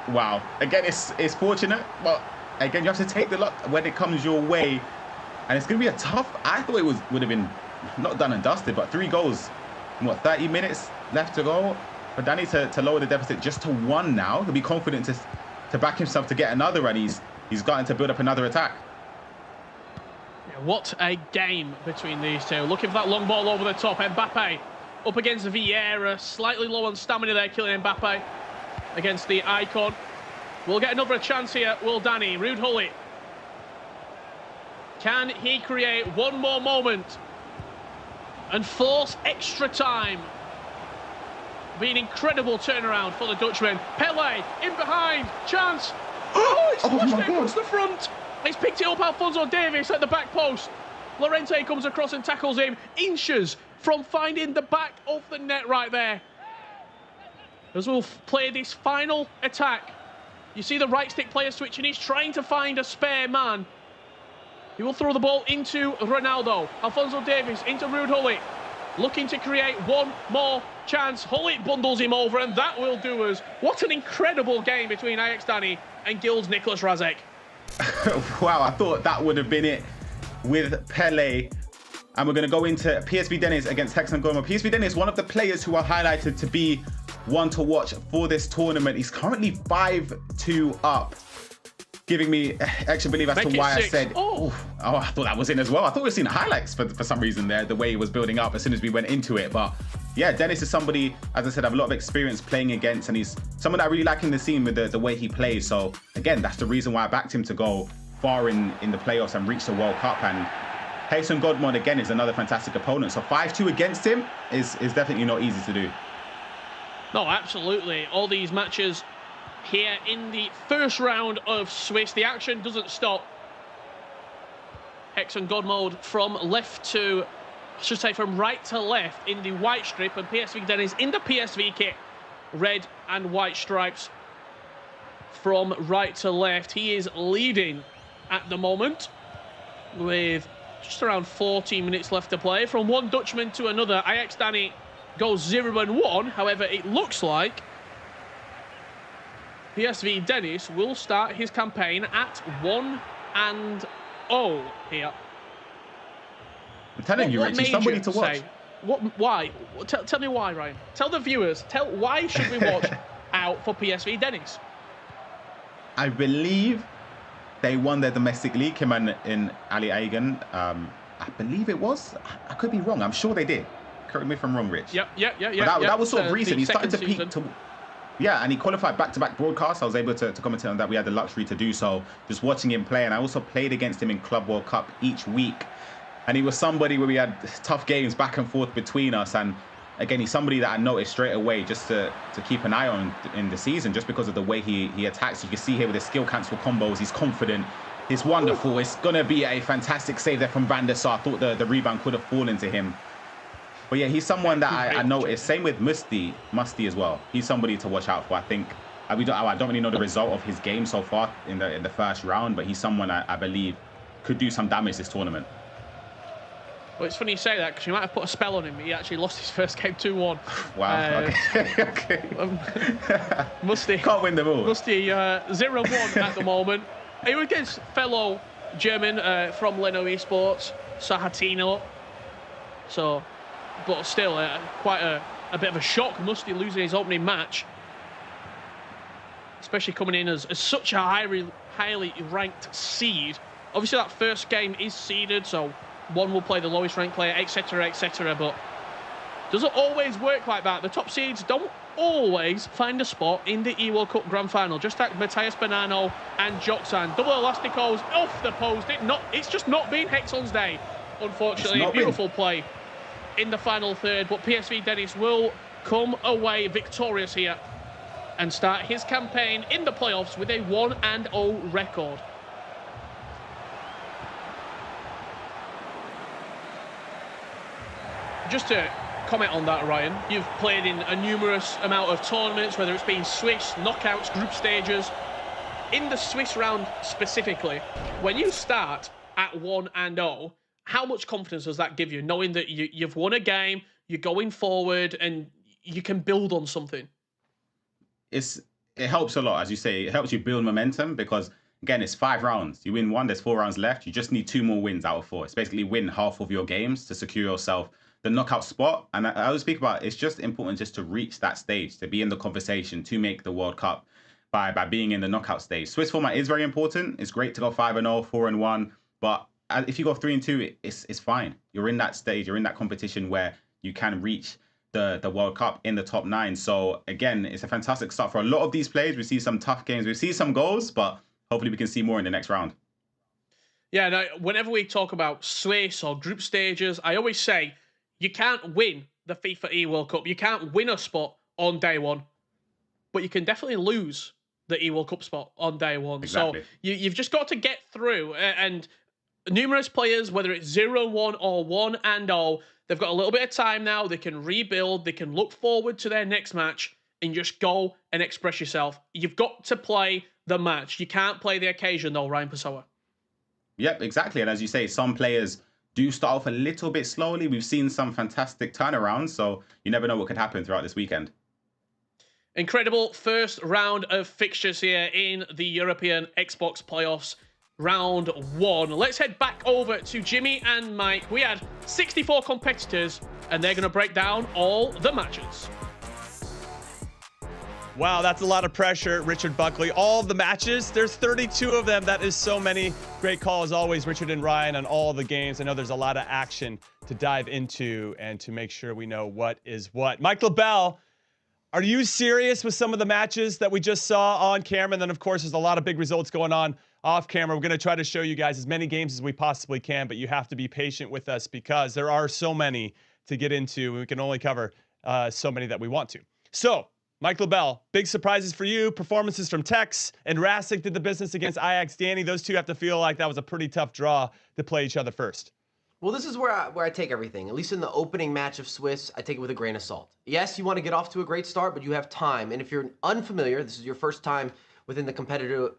Wow. Again, it's fortunate, but again, you have to take the luck when it comes your way. And it's going to be a tough, I thought it would have been not done and dusted, but 3 goals. What, 30 minutes left to go? For Danny to lower the deficit just to 1 now. He'll be confident to back himself to get another, and he's gotten to build up another attack. Yeah, what a game between these two. Looking for that long ball over the top. Mbappe up against Vieira. Slightly low on stamina there, Kylian Mbappe against the icon. We'll get another chance here, will Danny? Ruud Gullit. Can he create one more moment and force extra time? Be an incredible turnaround for the Dutchman. Pele in behind, chance. Oh, it's flushed it across the front. He's picked it up, Alphonso Davies at the back post. Llorente comes across and tackles him inches from finding the back of the net right there. As we'll play this final attack, you see the right stick player switching. He's trying to find a spare man. He will throw the ball into Ronaldo. Alphonso Davies into Ruud Gullit. looking to create one more chance. Hullet bundles him over, and that will do us. What an incredible game between Ajax Danny and Gil's Nicholas Razek. Wow, I thought that would have been it with Pele. And we're going to go into PSV Dennis against Hexon Goma. PSV Dennis, one of the players who are highlighted to be one to watch for this tournament. He's currently 5-2 up, giving me extra belief as to why I said, oh, I thought that was in as well. I thought we were seeing highlights for some reason there, the way he was building up as soon as we went into it. But yeah, Dennis is somebody, as I said, I have a lot of experience playing against, and he's someone I really like in the scene with the way he plays. So again, that's the reason why I backed him to go far in the playoffs and reach the World Cup. And Hexon Godmod, again, is another fantastic opponent. So 5-2 against him is definitely not easy to do. No, absolutely. All these matches here in the first round of Swiss. The action doesn't stop. Hexon Godmode from left to, I should say from right to left in the white strip, and PSV Dennis in the PSV kit. Red and white stripes from right to left. He is leading at the moment with just around 14 minutes left to play. From one Dutchman to another, Ajax Danny goes 0-1. However, it looks like PSV Dennis will start his campaign at 1-0 here. I'm telling you, Rich, he's somebody to watch. Why? Tell me why, Ryan. Tell the viewers. Why should we watch out for PSV Dennis? I believe they won their domestic league, him and in Ali Aigan. I believe it was. I could be wrong. I'm sure they did. Correct me if I'm wrong, Rich. Yep. But that was sort of recent. He started to peak. Yeah, and he qualified back-to-back broadcasts. I was able to commentate on that. We had the luxury to do so. Just watching him play, and I also played against him in Club World Cup each week. And he was somebody where we had tough games back and forth between us. And again, he's somebody that I noticed straight away just to keep an eye on in the season, just because of the way he attacks. You can see here with his skill cancel combos, he's confident. He's wonderful. It's going to be a fantastic save there from Van der Sar. I thought the rebound could have fallen to him. But yeah, he's someone that I noticed. Same with Musty as well. He's somebody to watch out for. I think I don't really know the result of his game so far in the first round, but he's someone I believe could do some damage this tournament. Well, it's funny you say that because you might have put a spell on him. He actually lost his first game 2-1. Wow. Okay. Musty can't win them all. Musty 0-1 at the moment. He was against fellow German from Leno Esports, Sahatino. So, but still, quite a bit of a shock. Musty losing his opening match, especially coming in as such a highly ranked seed. Obviously, that first game is seeded, so one will play the lowest ranked player, etc., etc. But doesn't always work like that. The top seeds don't always find a spot in the E-World Cup Grand Final. Just like Matthias Bonanno and Joksan. Double elasticos off the post. It's just not been Hexon's day, unfortunately. Beautiful play in the final third. But PSV Dennis will come away victorious here and start his campaign in the playoffs with a 1-0 record. Just to comment on that, Ryan, you've played in a numerous amount of tournaments, whether it's been Swiss, knockouts, group stages. In the Swiss round specifically, when you start at 1-0, how much confidence does that give you, knowing that you've won a game, you're going forward, and you can build on something? It helps a lot, as you say. It helps you build momentum because, again, it's 5 rounds. You win 1, there's 4 rounds left. You just need 2 more wins out of 4. It's basically win half of your games to secure yourself the knockout spot. And I always speak about it's just important just to reach that stage, to be in the conversation, to make the World Cup by being in the knockout stage. Swiss format is very important. It's great to go 5-0, 4-1, but if you go 3-2, it's fine. You're in that stage, you're in that competition where you can reach the World Cup in the top 9. So again, it's a fantastic start for a lot of these players. We see some tough games, we see some goals, but hopefully we can see more in the next round. Yeah, now, whenever we talk about Swiss or group stages, I always say, you can't win the FIFAe World Cup. You can't win a spot on day one, but you can definitely lose the E-World Cup spot on day one. Exactly. So you've just got to get through. And numerous players, whether it's 0-1 or 1-0, they've got a little bit of time now. They can rebuild. They can look forward to their next match and just go and express yourself. You've got to play the match. You can't play the occasion, though, Ryan Pessoa. Yep, exactly. And as you say, some players do start off a little bit slowly. We've seen some fantastic turnarounds, so you never know what could happen throughout this weekend. Incredible first round of fixtures here in the European Xbox playoffs. Round 1. Let's head back over to Jimmy and Mike. We had 64 competitors, and they're going to break down all the matches. Wow, that's a lot of pressure, Richard Buckley. All the matches, there's 32 of them. That is so many. Great call as always, Richard and Ryan, on all the games. I know there's a lot of action to dive into and to make sure we know what is what. Mike LaBelle, are you serious with some of the matches that we just saw on camera? And then, of course, there's a lot of big results going on off camera. We're going to try to show you guys as many games as we possibly can, but you have to be patient with us because there are so many to get into, and we can only cover so many that we want to. So, Mike LaBelle, big surprises for you. Performances from Tex and Rasic did the business against Ajax Danny. Those two have to feel like that was a pretty tough draw to play each other first. Well, this is where I take everything. At least in the opening match of Swiss, I take it with a grain of salt. Yes, you want to get off to a great start, but you have time. And if you're unfamiliar, this is your first time within the competitive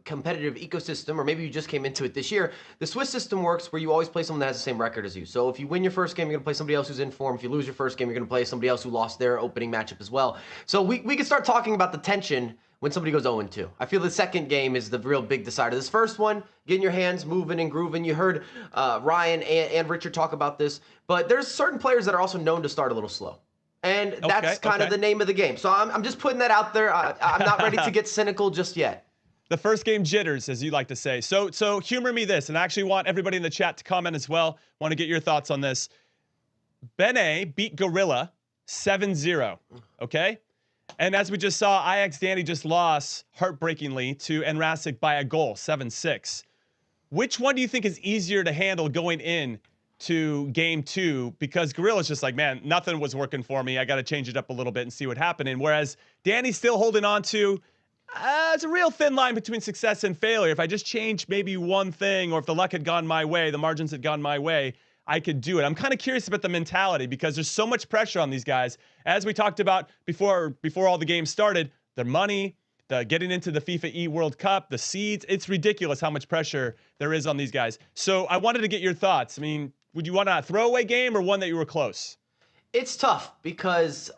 ecosystem, or maybe you just came into it this year, the Swiss system works where you always play someone that has the same record as you. So if you win your first game, you're going to play somebody else who's in form. If you lose your first game, you're going to play somebody else who lost their opening matchup as well. So we can start talking about the tension when somebody goes 0-2. I feel the second game is the real big decider. This first one, getting your hands moving and grooving. You heard Ryan and Richard talk about this, but there's certain players that are also known to start a little slow. And that's kind of the name of the game. So I'm just putting that out there. I'm not ready to get cynical just yet. The first game jitters, as you like to say. So humor me this, and I actually want everybody in the chat to comment as well. Want to get your thoughts on this. Bene beat Gorilla 7-0, okay? And as we just saw, Ajax Danny just lost heartbreakingly to Enrasic by a goal, 7-6. Which one do you think is easier to handle going in to game 2? Because Gorilla's just like, man, nothing was working for me. I got to change it up a little bit and see what happened. And whereas Danny's still holding on to, it's a real thin line between success and failure. If I just change maybe one thing, or if the luck had gone my way, the margins had gone my way, I could do it. I'm kind of curious about the mentality because there's so much pressure on these guys. As we talked about before all the games started, their money, the getting into the FIFAe World Cup, the seeds, it's ridiculous how much pressure there is on these guys. So I wanted to get your thoughts. I mean, would you want a throwaway game or one that you were close? It's tough because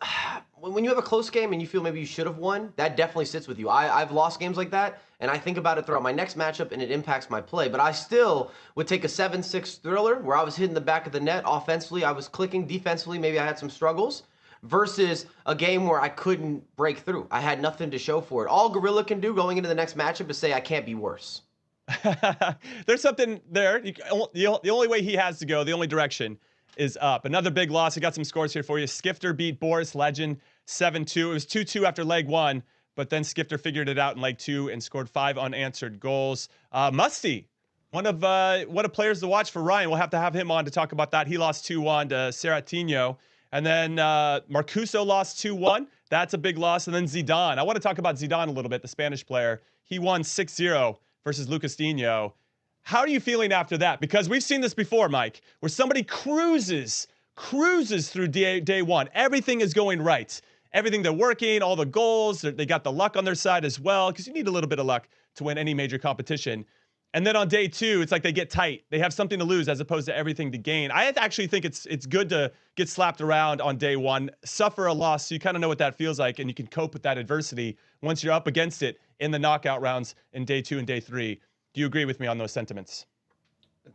when you have a close game and you feel maybe you should have won, that definitely sits with you. I've lost games like that, and I think about it throughout my next matchup, and it impacts my play. But I still would take a 7-6 thriller where I was hitting the back of the net offensively. I was clicking defensively. Maybe I had some struggles versus a game where I couldn't break through. I had nothing to show for it. All Gorilla can do going into the next matchup is say, I can't be worse. There's something there. The only way he has to go, the only direction, is up. Another big loss. I got some scores here for you. Skifter beat Boris Legend 7-2. It was 2-2 after leg 1, but then Skifter figured it out in leg 2 and scored 5 unanswered goals. Musty, one of players to watch for Ryan. We'll have to have him on to talk about that. He lost 2-1 to Serratinho. And then Marcuso lost 2-1. That's a big loss. And then Zidane. I want to talk about Zidane a little bit, the Spanish player. He won 6-0 versus Lucas Diño. How are you feeling after that? Because we've seen this before, Mike, where somebody cruises through day one. Everything is going right. Everything, they're working, all the goals, they got the luck on their side as well, because you need a little bit of luck to win any major competition. And then on day 2, it's like they get tight. They have something to lose as opposed to everything to gain. I actually think it's good to get slapped around on day 1, suffer a loss so you kind of know what that feels like, and you can cope with that adversity once you're up against it in the knockout rounds in day 2 and day 3. Do you agree with me on those sentiments?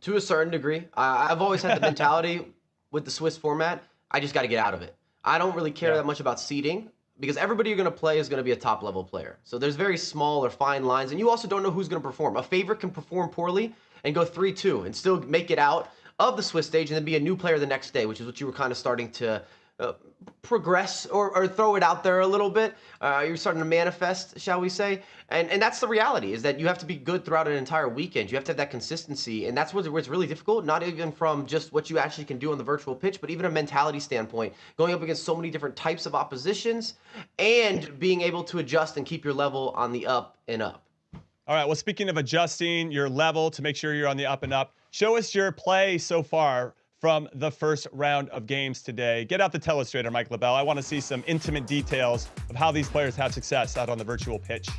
To a certain degree. I've always had the mentality with the Swiss format, I just got to get out of it. I don't really care that much about seeding because everybody you're going to play is going to be a top-level player. So there's very small or fine lines, and you also don't know who's going to perform. A favorite can perform poorly and go 3-2 and still make it out of the Swiss stage and then be a new player the next day, which is what you were kind of starting to progress or throw it out there a little bit. You're starting to manifest, shall we say. And that's the reality, is that you have to be good throughout an entire weekend. You have to have that consistency, and that's where it's really difficult, not even from just what you actually can do on the virtual pitch, but even a mentality standpoint, going up against so many different types of oppositions and being able to adjust and keep your level on the up and up. All right, well, speaking of adjusting your level to make sure you're on the up and up, show us your play so far from the first round of games today. Get out the telestrator, Mike LaBelle. I want to see some intimate details of how these players have success out on the virtual pitch.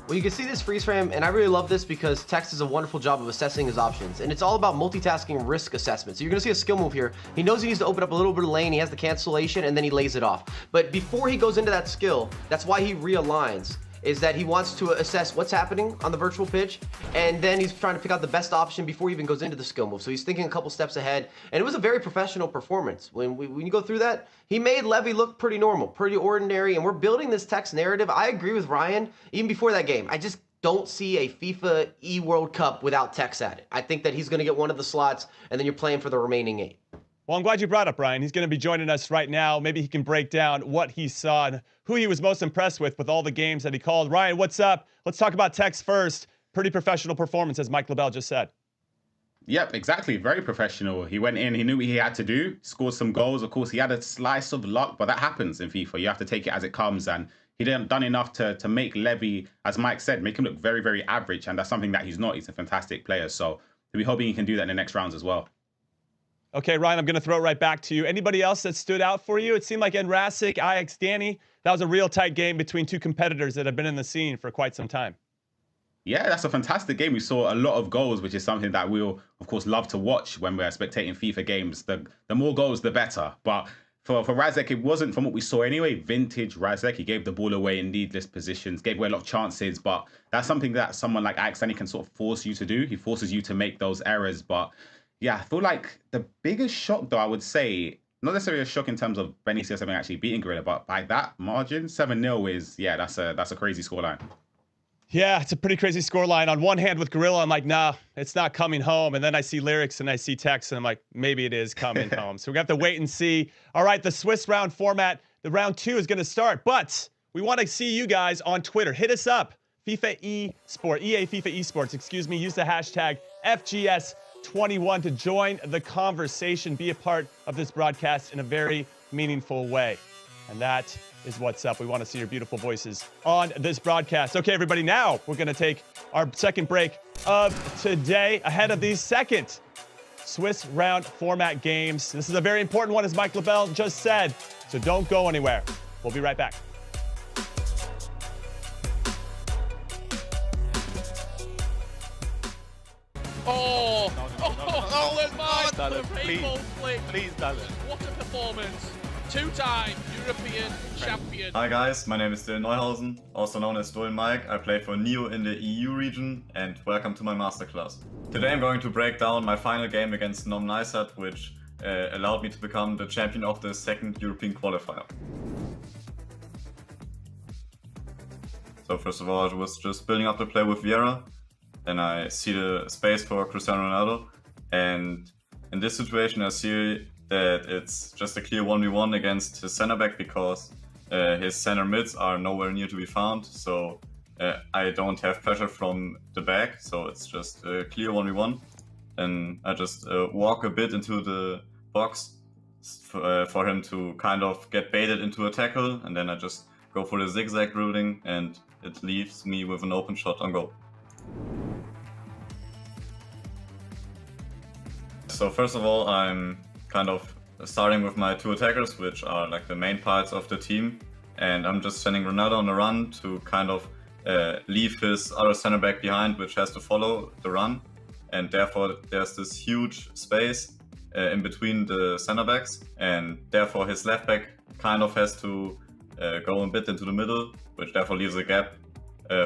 Well, you can see this freeze frame, and I really love this because Tex does a wonderful job of assessing his options, and it's all about multitasking risk assessment. So you're gonna see a skill move here. He knows he needs to open up a little bit of lane, he has the cancellation, and then he lays it off. But before he goes into that skill, that's why he realigns, is that he wants to assess what's happening on the virtual pitch, and then he's trying to pick out the best option before he even goes into the skill move. So he's thinking a couple steps ahead, and it was a very professional performance. When you go through that, he made Levy look pretty normal, pretty ordinary, and we're building this Tex narrative. I agree with Ryan, even before that game. I just don't see a FIFAe World Cup without Tex at it. I think that he's going to get one of the slots, and then you're playing for the remaining 8. Well, I'm glad you brought up Ryan. He's going to be joining us right now. Maybe he can break down what he saw and who he was most impressed with all the games that he called. Ryan, what's up? Let's talk about Tex first. Pretty professional performance, as Mike LaBelle just said. Yep, exactly. Very professional. He went in, he knew what he had to do, scored some goals. Of course, he had a slice of luck, but that happens in FIFA. You have to take it as it comes, and he didn't done enough to make Levy, as Mike said, make him look very, very average, and that's something that he's not. He's a fantastic player, so we're hoping he can do that in the next rounds as well. Okay, Ryan, I'm going to throw it right back to you. Anybody else that stood out for you? It seemed like Enrasic, Ix, Danny, that was a real tight game between two competitors that have been in the scene for quite some time. Yeah, that's a fantastic game. We saw a lot of goals, which is something that we'll, of course, love to watch when we're spectating FIFA games. The more goals, the better. But for Razek, it wasn't, from what we saw anyway, vintage Razek. He gave the ball away in needless positions, gave away a lot of chances. But that's something that someone like Ix can sort of force you to do. He forces you to make those errors. But yeah, I feel like the biggest shock, though, I would say, not necessarily a shock in terms of Benicio having actually beating Gorilla, but by that margin, 7-0 is, yeah, that's a crazy scoreline. Yeah, it's a pretty crazy scoreline. On one hand, with Gorilla, I'm like, nah, it's not coming home. And then I see Lyrics and I see Tex, and I'm like, maybe it is coming home. So we have to wait and see. All right, the Swiss round format, the round 2 is going to start. But we want to see you guys on Twitter. Hit us up, FIFA Esport, EA FIFA Esports, excuse me. Use the hashtag FGS21 to join the conversation. Be a part of this broadcast in a very meaningful way. And that is what's up. We want to see your beautiful voices on this broadcast. Okay, everybody, now we're going to take our second break of today ahead of these second Swiss round format games. This is a very important one, as Mike LaBelle just said, so don't go anywhere. We'll be right back. Please, Dallas. What a performance. Two-time European champion. Hi guys, my name is Dylan Neuhausen, also known as Stolen Mike. I play for Neo in the EU region, and welcome to my masterclass. Today I'm going to break down my final game against Nom Neisat, which allowed me to become the champion of the second European qualifier. So first of all, I was just building up the play with Vieira, then I see the space for Cristiano Ronaldo, and in this situation I see that it's just a clear 1v1 against his center back because his center mids are nowhere near to be found. So I don't have pressure from the back, so it's just a clear 1v1. And I just walk a bit into the box for him to kind of get baited into a tackle, and then I just go for the zigzag dribbling, and it leaves me with an open shot on goal. So first of all, I'm kind of starting with my 2 attackers, which are like the main parts of the team, and I'm just sending Ronaldo on the run to kind of leave his other center back behind, which has to follow the run, and therefore there's this huge space in between the center backs, and therefore his left back kind of has to go a bit into the middle, which therefore leaves a gap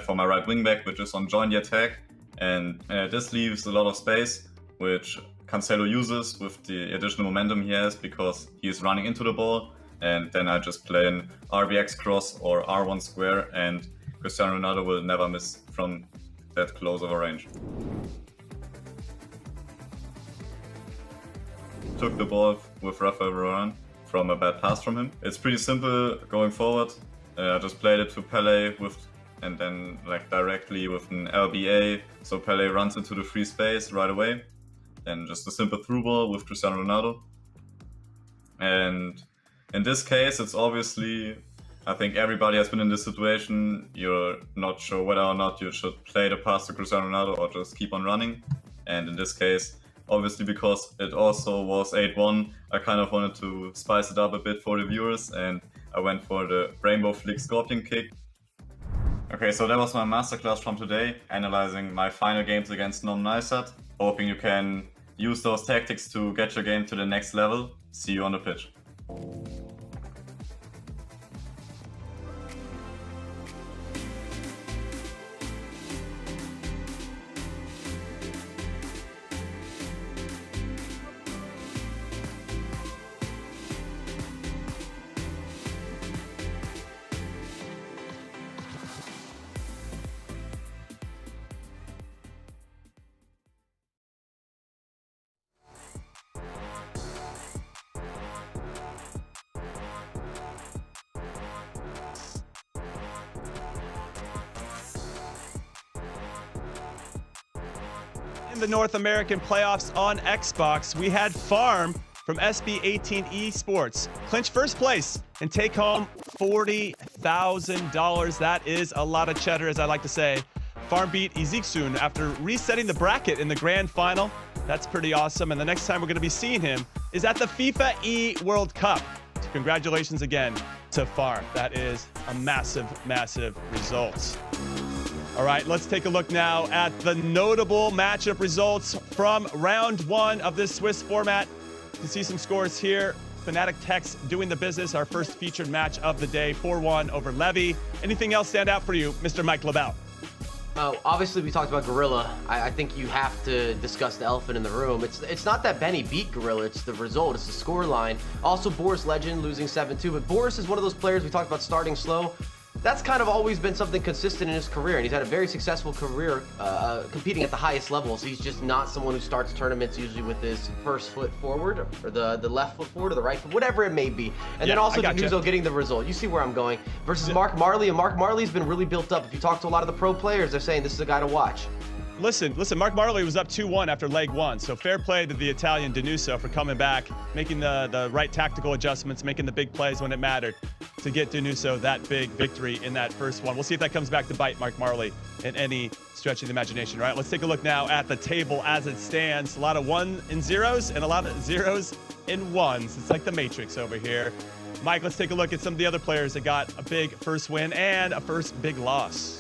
for my right wing back, which is on join the attack, and this leaves a lot of space, which Cancelo uses with the additional momentum he has because he's running into the ball, and then I just play an RBX cross or R1 square, and Cristiano Ronaldo will never miss from that close of a range. Took the ball with Rafael Varane from a bad pass from him. It's pretty simple going forward. I just played it to Pele and then like directly with an LBA, so Pele runs into the free space right away. And just a simple through ball with Cristiano Ronaldo. And in this case, it's obviously, I think everybody has been in this situation. You're not sure whether or not you should play the pass to Cristiano Ronaldo or just keep on running. And in this case, obviously because it also was 8-1, I kind of wanted to spice it up a bit for the viewers, and I went for the Rainbow Flick Scorpion kick. Okay, so that was my masterclass from today, analyzing my final games against Nom Neistat. Hoping you can use those tactics to get your game to the next level. See you on the pitch. In the North American playoffs on Xbox, we had Farm from SB18 Esports clinch first place and take home $40,000. That is a lot of cheddar, as I like to say. Farm beat Ezeksun after resetting the bracket in the grand final. That's pretty awesome. And the next time we're going to be seeing him is at the FIFAe World Cup. So congratulations again to Farm. That is a massive, massive result. All right, let's take a look now at the notable matchup results from round one of this Swiss format. You can see some scores here. Fnatic Tech's doing the business, our first featured match of the day, 4-1 over Levy. Anything else stand out for you, Mr. Mike LaBelle? Obviously, we talked about Gorilla. I think you have to discuss the elephant in the room. It's not that Benny beat Gorilla, it's the result, it's the score line. Also, Boris Legend losing 7-2, but Boris is one of those players we talked about starting slow. That's kind of always been something consistent in his career, and he's had a very successful career competing at the highest level. So he's just not someone who starts tournaments usually with his first foot forward, or the left foot forward, or the right foot, whatever it may be. And then also Denuso getting the result. You see where I'm going. Versus Mark Marley, and Mark Marley's been really built up. If you talk to a lot of the pro players, they're saying this is a guy to watch. Listen, Mark Marley was up 2-1 after leg one, so fair play to the Italian Denuso for coming back, making the right tactical adjustments, making the big plays when it mattered to get Denuso that big victory in that first one. We'll see if that comes back to bite Mark Marley in any stretch of the imagination. All right, let's take a look now at the table as it stands. A lot of 1 and 0s and a lot of 0s and 1s. It's like the Matrix over here. Mike, let's take a look at some of the other players that got a big first win and a first big loss.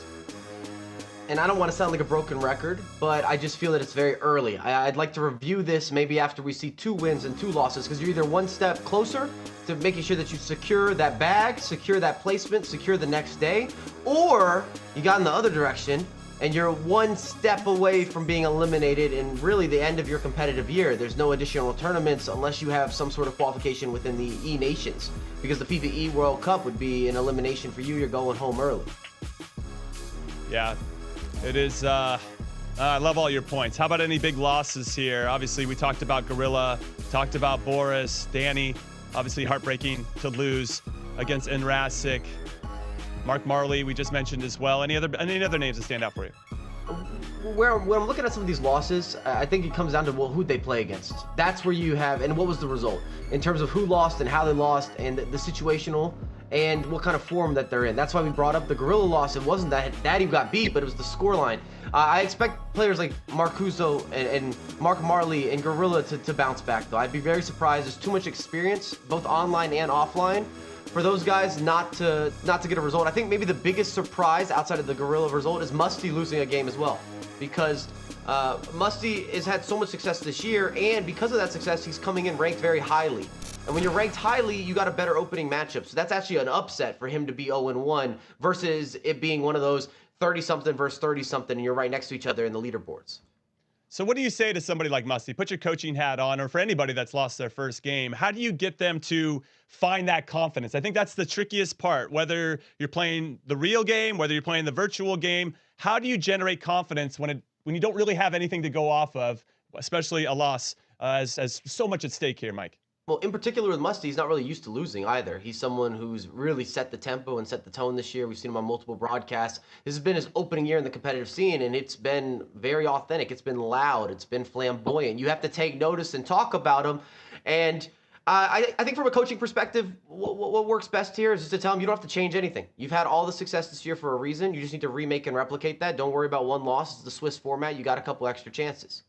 And I don't want to sound like a broken record, but I just feel that it's very early. I'd like to review this maybe after we see 2 wins and 2 losses, because you're either one step closer to making sure that you secure that bag, secure that placement, secure the next day, or you got in the other direction and you're one step away from being eliminated in really the end of your competitive year. There's no additional tournaments unless you have some sort of qualification within the E Nations, because the FIFAe World Cup would be an elimination for you. You're going home early. Yeah. It is, I love all your points. How about any big losses here? Obviously, we talked about Gorilla, talked about Boris, Danny, obviously heartbreaking to lose against Enrasic. Mark Marley, we just mentioned as well. Any other names that stand out for you? When I'm looking at some of these losses, I think it comes down to, well, who'd they play against? That's where you have, and what was the result? In terms of who lost and how they lost and the situational and what kind of form that they're in. That's why we brought up the Gorilla loss. It wasn't that Daddy got beat, but it was the scoreline. I expect players like Marcuso and Mark Marley and Gorilla to bounce back, though. I'd be very surprised. There's too much experience, both online and offline, for those guys not to get a result. I think maybe the biggest surprise outside of the Gorilla result is Musty losing a game as well, because Musty has had so much success this year, and because of that success, he's coming in ranked very highly. And when you're ranked highly, you got a better opening matchup. So that's actually an upset for him to be 0-1 versus it being one of those 30-something versus 30-something, and you're right next to each other in the leaderboards. So what do you say to somebody like Musty? Put your coaching hat on, or for anybody that's lost their first game, how do you get them to find that confidence? I think that's the trickiest part, whether you're playing the real game, whether you're playing the virtual game. How do you generate confidence when you don't really have anything to go off of, especially a loss as so much at stake here, Mike? Well, in particular with Musty, he's not really used to losing either. He's someone who's really set the tempo and set the tone this year. We've seen him on multiple broadcasts. This has been his opening year in the competitive scene, and it's been very authentic. It's been loud. It's been flamboyant. You have to take notice and talk about him. And I think from a coaching perspective, what works best here is just to tell him you don't have to change anything. You've had all the success this year for a reason. You just need to remake and replicate that. Don't worry about one loss. It's the Swiss format. You got a couple extra chances.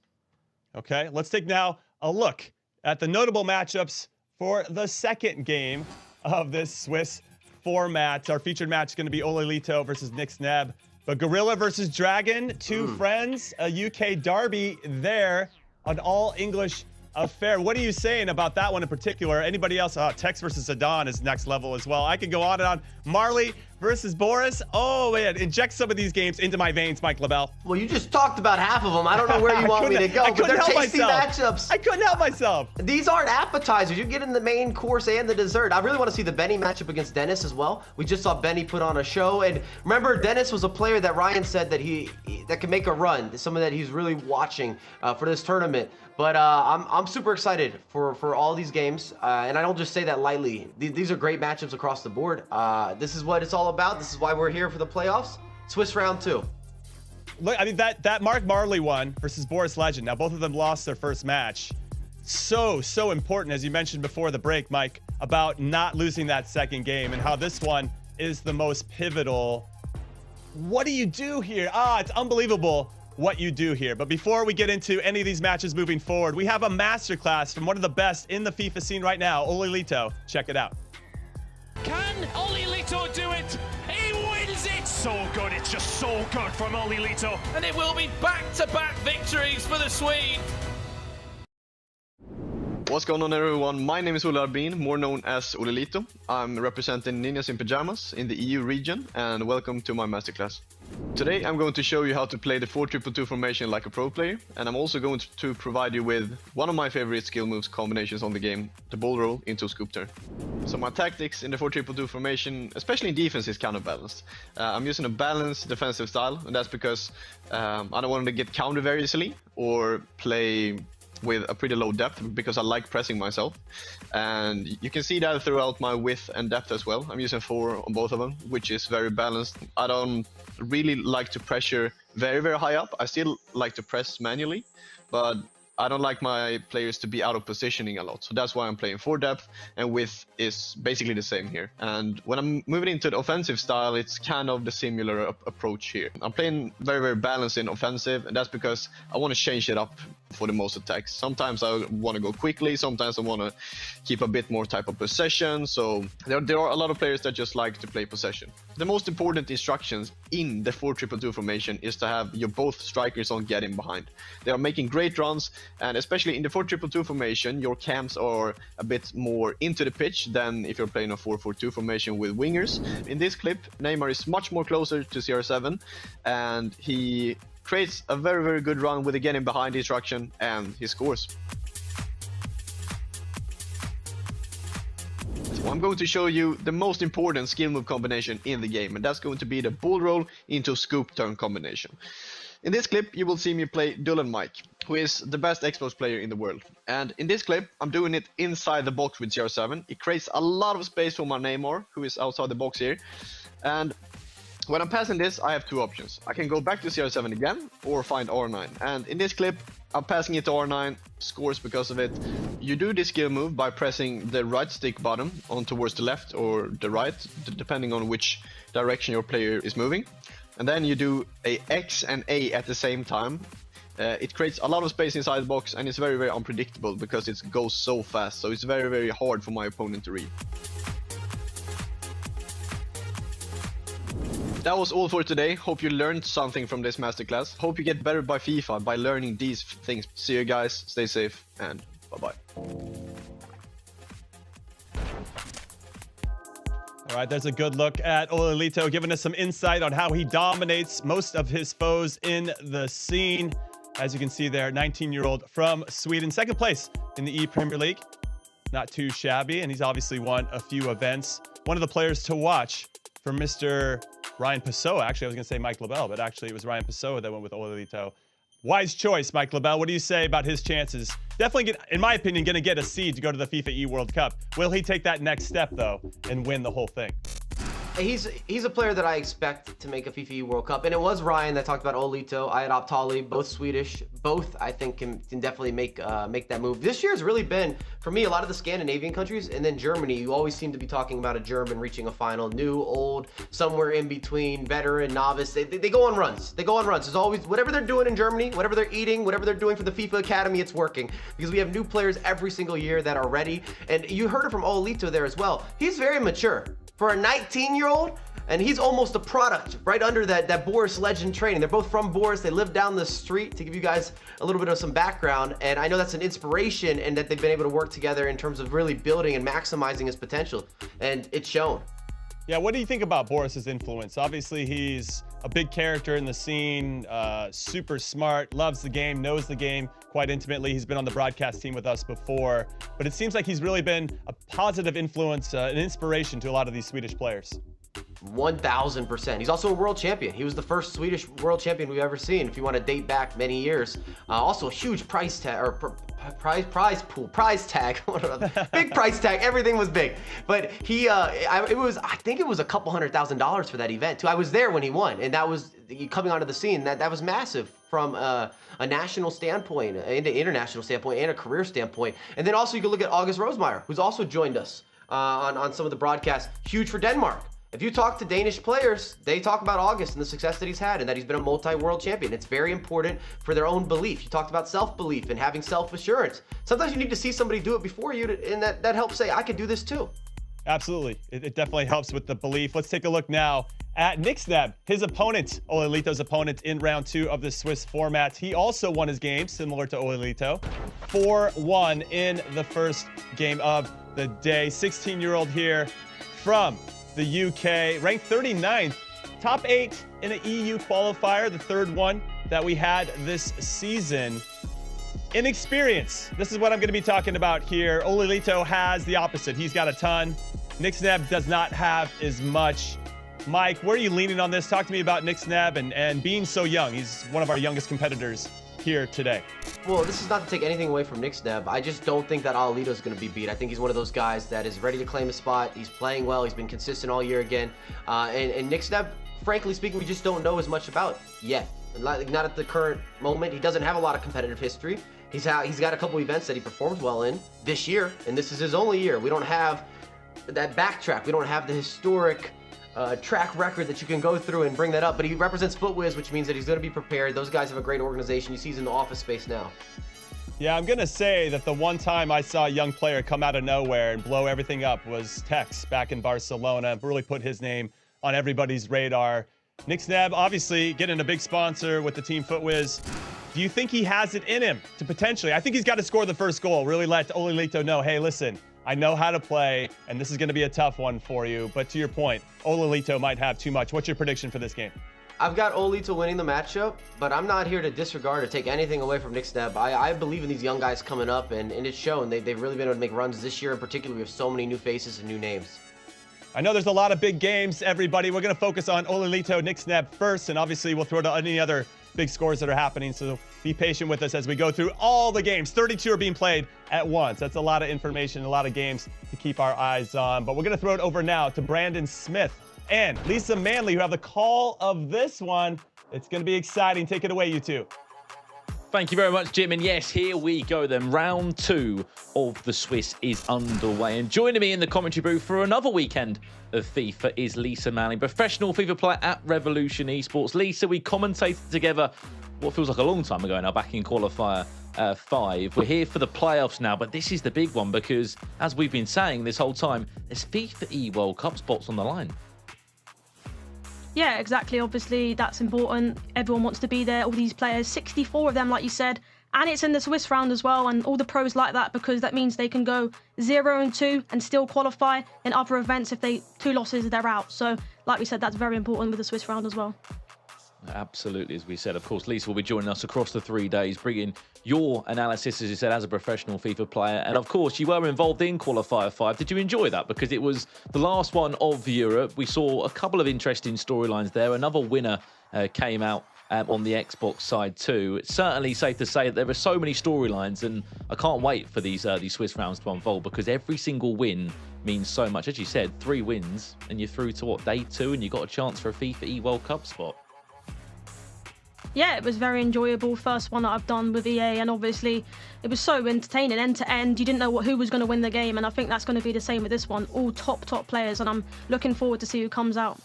Okay, let's take now a look at the notable matchups for the second game of this Swiss format. Our featured match is going to be Olelito versus Nick Sneb. But Gorilla versus Dragon, two friends, a UK derby there, an all-English affair. What are you saying about that one in particular? Anybody else? Tex versus Adon is next level as well. I could go on and on. Marley versus Boris. Oh, man. Inject some of these games into my veins, Mike LaBelle. Well, you just talked about half of them. I don't know where you want me to go, but they're tasty matchups. I couldn't help myself. These aren't appetizers. You get in the main course and the dessert. I really want to see the Benny matchup against Dennis as well. We just saw Benny put on a show. And remember, Dennis was a player that Ryan said that that can make a run. Someone that he's really watching for this tournament. But I'm super excited for all these games, and I don't just say that lightly. These are great matchups across the board. This is what it's all about. This is why we're here for the playoffs. Swiss round 2. Look, I mean, that Mark Marley one versus Boris Legend. Now, both of them lost their first match. So important, as you mentioned before the break, Mike, about not losing that second game and how this one is the most pivotal. What do you do here? It's unbelievable what you do here. But before we get into any of these matches moving forward, we have a masterclass from one of the best in the FIFA scene right now, Olelito. Check it out. Can Olelito do it? He wins it! So good, it's just so good from Olelito. And it will be back-to-back victories for the Swede. What's going on, everyone? My name is Olle Arbin, more known as Olelito. I'm representing Ninjas in Pyjamas in the EU region, and welcome to my masterclass. Today I'm going to show you how to play the 4-2-2 formation like a pro player, and I'm also going to provide you with one of my favorite skill moves combinations on the game, the ball roll into scoop turn. So my tactics in the 4-2-2 formation, especially in defense, is kind of balanced. I'm using a balanced defensive style, and that's because I don't want to get countered very easily or play with a pretty low depth, because I like pressing myself. And you can see that throughout my width and depth as well. I'm using 4 on both of them, which is very balanced. I don't really like to pressure very high up. I still like to press manually, but I don't like my players to be out of positioning a lot. So that's why I'm playing 4 depth, and width is basically the same here. And when I'm moving into the offensive style, it's kind of the similar approach here. I'm playing very balanced in offensive, and that's because I want to change it up for the most attacks. Sometimes I want to go quickly, sometimes I want to keep a bit more type of possession. So there are a lot of players that just like to play possession. The most important instructions in the 4-2-2 formation is to have your both strikers on getting behind. They are making great runs, and especially in the 4-2-2 formation, your cams are a bit more into the pitch than if you're playing a 4-4-2 formation with wingers. In this clip, Neymar is much more closer to CR7, and he creates a very good run with the getting behind instruction, and he scores. So I'm going to show you the most important skill move combination in the game, and that's going to be the ball roll into scoop turn combination. In this clip, you will see me play Dylan Mike, who is the best Xbox player in the world. And in this clip, I'm doing it inside the box with CR7. It creates a lot of space for my Neymar, who is outside the box here. And when I'm passing this, I have 2 options. I can go back to CR7 again, or find R9. And in this clip, I'm passing it to R9, scores because of it. You do this skill move by pressing the right stick button on towards the left or the right, depending on which direction your player is moving. And then you do a X and A at the same time. It creates a lot of space inside the box, and it's very unpredictable because it goes so fast. So it's very hard for my opponent to read. That was all for today. Hope you learned something from this masterclass. Hope you get better by FIFA by learning these things. See you guys, stay safe, and bye-bye. All right, there's a good look at Olelito, giving us some insight on how he dominates most of his foes in the scene. As you can see there, 19-year-old from Sweden, second place in the E-Premier League. Not too shabby, and he's obviously won a few events. One of the players to watch for Mr. Ryan Pessoa. Actually, I was going to say Mike LaBelle, but actually it was Ryan Pessoa that went with Olelito. Wise choice, Mike LaBelle. What do you say about his chances? Definitely, in my opinion, going to get a seed to go to the FIFAe World Cup. Will he take that next step, though, and win the whole thing? He's a player that I expect to make a FIFAe World Cup, and it was Ryan that talked about Olelito, Ayat Optali, both Swedish. Both I think can definitely make that move. This year has really been, for me, a lot of the Scandinavian countries, and then Germany. You always seem to be talking about a German reaching a final, new, old, somewhere in between, veteran, novice. They go on runs. They go on runs. There's always whatever they're doing in Germany, whatever they're eating, whatever they're doing for the FIFA Academy, it's working because we have new players every single year that are ready. And you heard it from Olelito there as well. He's very mature. for a 19-year-old. And he's almost a product right under that Boris legend training. They're both from Boris. They live down the street, to give you guys a little bit of some background. And I know that's an inspiration, and that they've been able to work together in terms of really building and maximizing his potential. And it's shown. Yeah, what do you think about Boris's influence? Obviously, he's a big character in the scene, super smart, loves the game, knows the game quite intimately. He's been on the broadcast team with us before, but it seems like he's really been a positive influence, an inspiration to a lot of these Swedish players. 1000%. He's also a world champion. He was the first Swedish world champion we've ever seen, if you want to date back many years. Also a huge price tag, or prize pool, prize tag, big price tag. Everything was big. But he, I think it was a couple $100,000 for that event too. I was there when he won, and that was coming onto the scene. That was massive from a national standpoint, and an international standpoint, and a career standpoint. And then also you can look at August Rosemeyer, who's also joined us on some of the broadcasts. Huge for Denmark. If you talk to Danish players, they talk about August and the success that he's had, and that he's been a multi-world champion. It's very important for their own belief. You talked about self-belief and having self-assurance. Sometimes you need to see somebody do it before you, and that helps say, I could do this too. Absolutely. It definitely helps with the belief. Let's take a look now at Nixneb, his opponent, Olelito's opponent in round 2 of the Swiss format. He also won his game, similar to Olelito. 4-1 in the first game of the day. 16-year-old here from the UK, ranked 39th, top 8 in an EU qualifier, the third one that we had this season. Inexperience, this is what I'm going to be talking about here. Olelito has the opposite. He's got a ton. Nixneb does not have as much. Mike, where are you leaning on this? Talk to me about Nixneb and being so young. He's one of our youngest competitors here today. Well, this is not to take anything away from Nixneb. I just don't think that Olelito is going to be beat. I think he's one of those guys that is ready to claim a spot. He's playing well. He's been consistent all year again. And Nixneb, frankly speaking, we just don't know as much about yet. Not at the current moment. He doesn't have a lot of competitive history. He's got a couple events that he performed well in this year, and this is his only year. We don't have that backtrack. We don't have the historic track record that you can go through and bring that up, but he represents FootWiz, which means that he's going to be prepared. Those guys have a great organization. You see he's in the office space now. Yeah, I'm going to say that the one time I saw a young player come out of nowhere and blow everything up was Tex back in Barcelona. Really put his name on everybody's radar. Nixneb, obviously getting a big sponsor with the team FootWiz. Do you think he has it in him to potentially? I think he's got to score the first goal, really let Olelito know, hey, listen, I know how to play, and this is going to be a tough one for you. But to your point, Olelito might have too much. What's your prediction for this game? I've got Olelito winning the matchup, but I'm not here to disregard or take anything away from Nixneb. I believe in these young guys coming up, and it's shown. They've really been able to make runs this year in particular. We have so many new faces and new names. I know there's a lot of big games, everybody. We're going to focus on Olelito, Nixneb first, and obviously we'll throw to any other big scores that are happening, so be patient with us as we go through all the games. 32 are being played at once. That's a lot of information, a lot of games to keep our eyes on. But we're going to throw it over now to Brandon Smith and Lisa Manley, who have the call of this one. It's going to be exciting. Take it away, you two. Thank you very much, Jim. And yes, here we go then. Round 2 of the Swiss is underway. And joining me in the commentary booth for another weekend of FIFA is Lisa Manley, professional FIFA player at Revolution Esports. Lisa, we commentated together what feels like a long time ago now, back in qualifier 5. We're here for the playoffs now, but this is the big one because, as we've been saying this whole time, there's FIFAe World Cup spots on the line. Yeah, exactly. Obviously, that's important. Everyone wants to be there. All these players, 64 of them, like you said. And it's in the Swiss round as well. And all the pros like that because that means they can go 0-2 and still qualify in other events. If 2 losses, they're out. So, like we said, that's very important with the Swiss round as well. Absolutely, as we said. Of course, Lisa will be joining us across the 3 days, bringing your analysis, as you said, as a professional FIFA player. And of course, you were involved in Qualifier 5. Did you enjoy that? Because it was the last one of Europe. We saw a couple of interesting storylines there. Another winner came out on the Xbox side too. It's certainly safe to say that there are so many storylines, and I can't wait for these Swiss rounds to unfold because every single win means so much. As you said, 3 wins, and you're through to, what, day 2, and you got a chance for a FIFAe World Cup spot. Yeah, it was very enjoyable. First one that I've done with EA, and obviously it was so entertaining end to end. You didn't know who was going to win the game, and I think that's going to be the same with this one. All top players, and I'm looking forward to see who comes out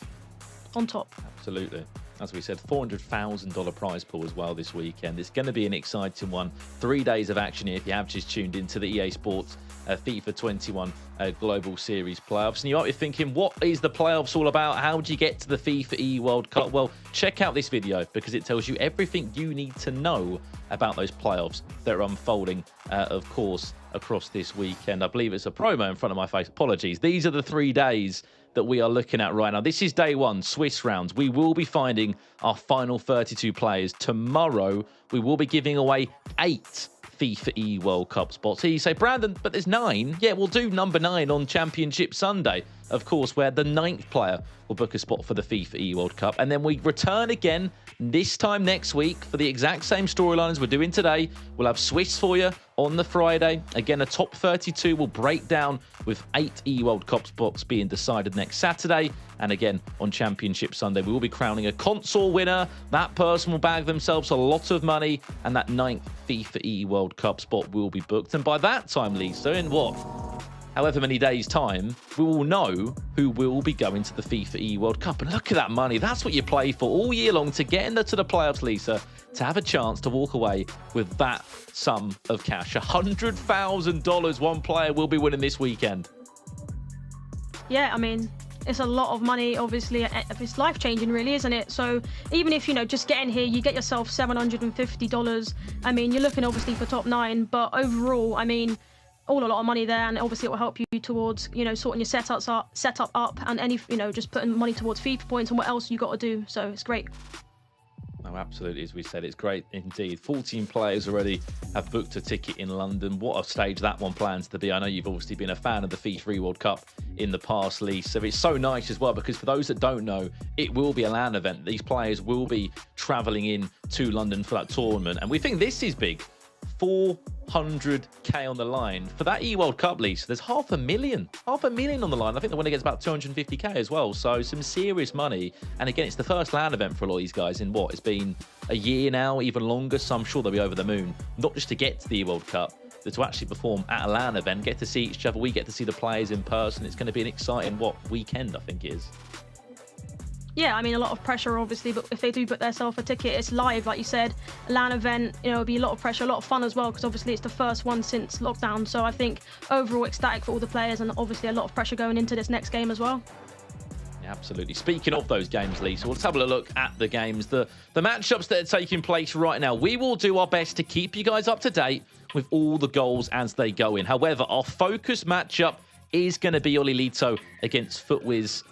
on top. Absolutely. As we said, $400,000 prize pool as well this weekend. It's going to be an exciting one. 3 days of action here if you have just tuned into the EA Sports FIFA 21 Global Series playoffs. And you might be thinking, what is the playoffs all about? How do you get to the FIFAe World Cup? Well, check out this video because it tells you everything you need to know about those playoffs that are unfolding, of course, across this weekend. I believe it's a promo in front of my face. Apologies. These are the 3 days that we are looking at right now. This is day 1, Swiss rounds. We will be finding our final 32 players. Tomorrow, we will be giving away 8 FIFAe World Cup spots. Here you say, Brandon, but there's 9. Yeah, we'll do number 9 on Championship Sunday, of course, where the 9th player will book a spot for the FIFAe World Cup. And then we return again this time next week for the exact same storyline as we're doing today. We'll have Swiss for you on the Friday. Again, a top 32 will break down with 8 World Cup spots being decided next Saturday. And again, on Championship Sunday, we will be crowning a console winner. That person will bag themselves a lot of money, and that 9th FIFAe World Cup spot will be booked. And by that time, Lisa, in what? However many days' time, we will know who will be going to the FIFAe World Cup. And look at that money. That's what you play for all year long, to get into the playoffs, Lisa, to have a chance to walk away with that sum of cash. $100,000 one player will be winning this weekend. Yeah, I mean, it's a lot of money, obviously. It's life-changing, really, isn't it? So even if, just getting here, you get yourself $750. I mean, you're looking, obviously, for top 9. But overall, I mean, all a lot of money there, and obviously it will help you towards, sorting your setup up, and any, just putting money towards FIFA points and what else you got to do. So it's great. Oh, absolutely. As we said, it's great indeed. 14 players already have booked a ticket in London. What a stage that one plans to be. I know you've obviously been a fan of the FIFAe World Cup in the past, Lee. So it's so nice as well, because for those that don't know, it will be a LAN event. These players will be travelling in to London for that tournament. And we think this is big. 400k on the line for that World Cup, Lisa. There's $500,000 on the line. I think the winner gets about 250k as well. So some serious money. And again, it's the first LAN event for a lot of these guys in what? It's been a year now, even longer. So I'm sure they'll be over the moon, not just to get to the World Cup, but to actually perform at a LAN event, get to see each other. We get to see the players in person. It's going to be an exciting weekend, I think it is. Yeah, I mean, a lot of pressure, obviously, but if they do book themselves a ticket, it's live, like you said. A LAN event, it'll be a lot of pressure, a lot of fun as well, because obviously it's the first one since lockdown. So I think overall ecstatic for all the players, and obviously a lot of pressure going into this next game as well. Absolutely. Speaking of those games, Lisa, let's have a look at the games, the matchups that are taking place right now. We will do our best to keep you guys up to date with all the goals as they go in. However, our focus matchup is going to be Olilito against FUTWIZ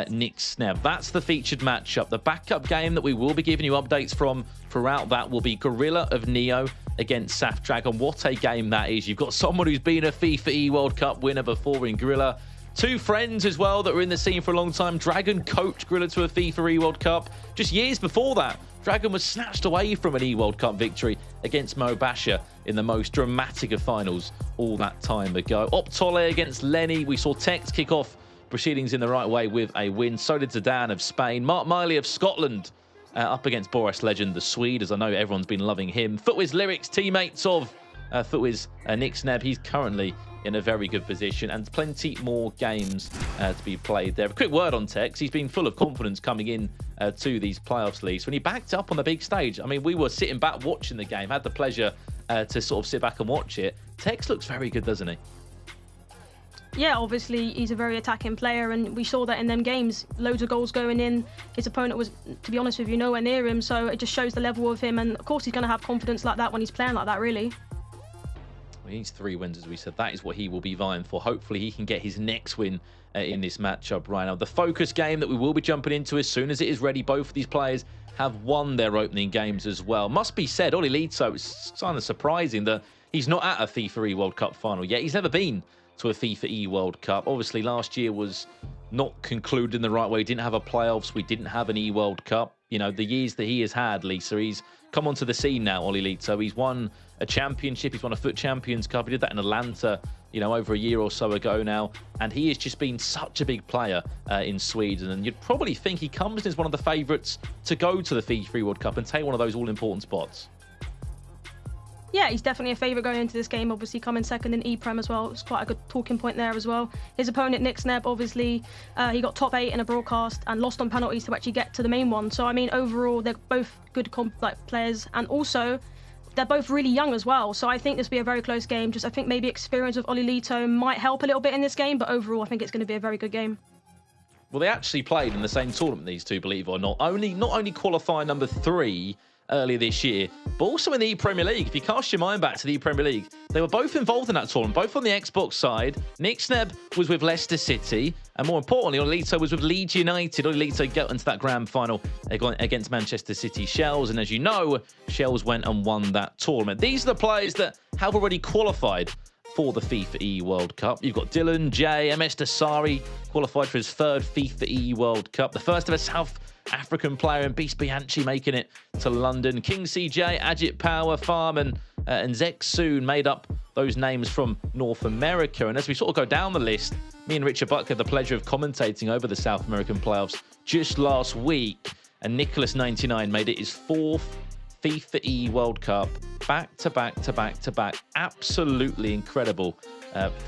Nick Sneb. That's the featured matchup. The backup game that we will be giving you updates from throughout that will be Gorilla of Neo against Saf Dragon. What a game that is. You've got someone who's been a FIFAe World Cup winner before in Gorilla. 2 friends as well that were in the scene for a long time. Dragon coached Gorilla to a FIFAe World Cup. Just years before that, Dragon was snatched away from an World Cup victory against Mo Basha in the most dramatic of finals all that time ago. Optole against Lenny. We saw Tex kick off proceedings in the right way with a win. So did Zidane of Spain. Mark Miley of Scotland up against Boris Legend, the Swede, as I know everyone's been loving him. FUTWIZ Lyrics, teammates of FUTWIZ Nick Sneb. He's currently in a very good position, and plenty more games to be played there. A quick word on Tex. He's been full of confidence coming in to these playoffs, Leagues. When he backed up on the big stage, I mean, we were sitting back watching the game, had the pleasure to sort of sit back and watch it. Tex looks very good, doesn't he? Yeah, obviously he's a very attacking player, and we saw that in them games. Loads of goals going in. His opponent was, to be honest with you, nowhere near him, so it just shows the level of him, and of course he's going to have confidence like that when he's playing like that, really. He needs 3 wins, as we said. That is what he will be vying for. Hopefully he can get his next win in this matchup right now. The focus game that we will be jumping into as soon as it is ready. Both of these players have won their opening games as well. Must be said, Olilito, it's kind of surprising that he's not at a FIFAe World Cup final yet. He's never been to a FIFAe World Cup. Obviously, last year was not concluded in the right way. Didn't have a playoffs. We didn't have an World Cup. The years that he has had, Lisa, he's come onto the scene now, Olilito. He's won a championship. He's won a FUT Champions Cup. He did that in Atlanta, over a year or so ago now. And he has just been such a big player in Sweden. And you'd probably think he comes as one of the favourites to go to the FIFAe World Cup and take one of those all-important spots. Yeah, he's definitely a favourite going into this game. Obviously, coming second in E-Prem as well. It's quite a good talking point there as well. His opponent, Nick Sneb, obviously, he got top 8 in a broadcast and lost on penalties to actually get to the main one. So, I mean, overall, they're both good players. And also, they're both really young as well. So I think this will be a very close game. Just I think maybe experience of Olilito might help a little bit in this game, but overall I think it's going to be a very good game. Well, they actually played in the same tournament, these two, believe it or not. Not only qualifying number 3 earlier this year, but also in the E-Premier League. If you cast your mind back to the E-Premier League, they were both involved in that tournament, both on the Xbox side. Nixneb was with Leicester City, and more importantly, Olilito was with Leeds United. Olilito got into that grand final against Manchester City Shells, and as you know, Shells went and won that tournament. These are the players that have already qualified for the FIFAe World Cup. You've got Dylan J, MS Dasari, qualified for his 3rd FIFAe World Cup. The first of a South African player in Beast Bianchi making it to London. King CJ, Ajit Power, Farm and Zek Soon made up those names from North America. And as we sort of go down the list, me and Richard Buck had the pleasure of commentating over the South American playoffs just last week. And Nicholas99 made it his 4th FIFAe World Cup, back to back. Absolutely incredible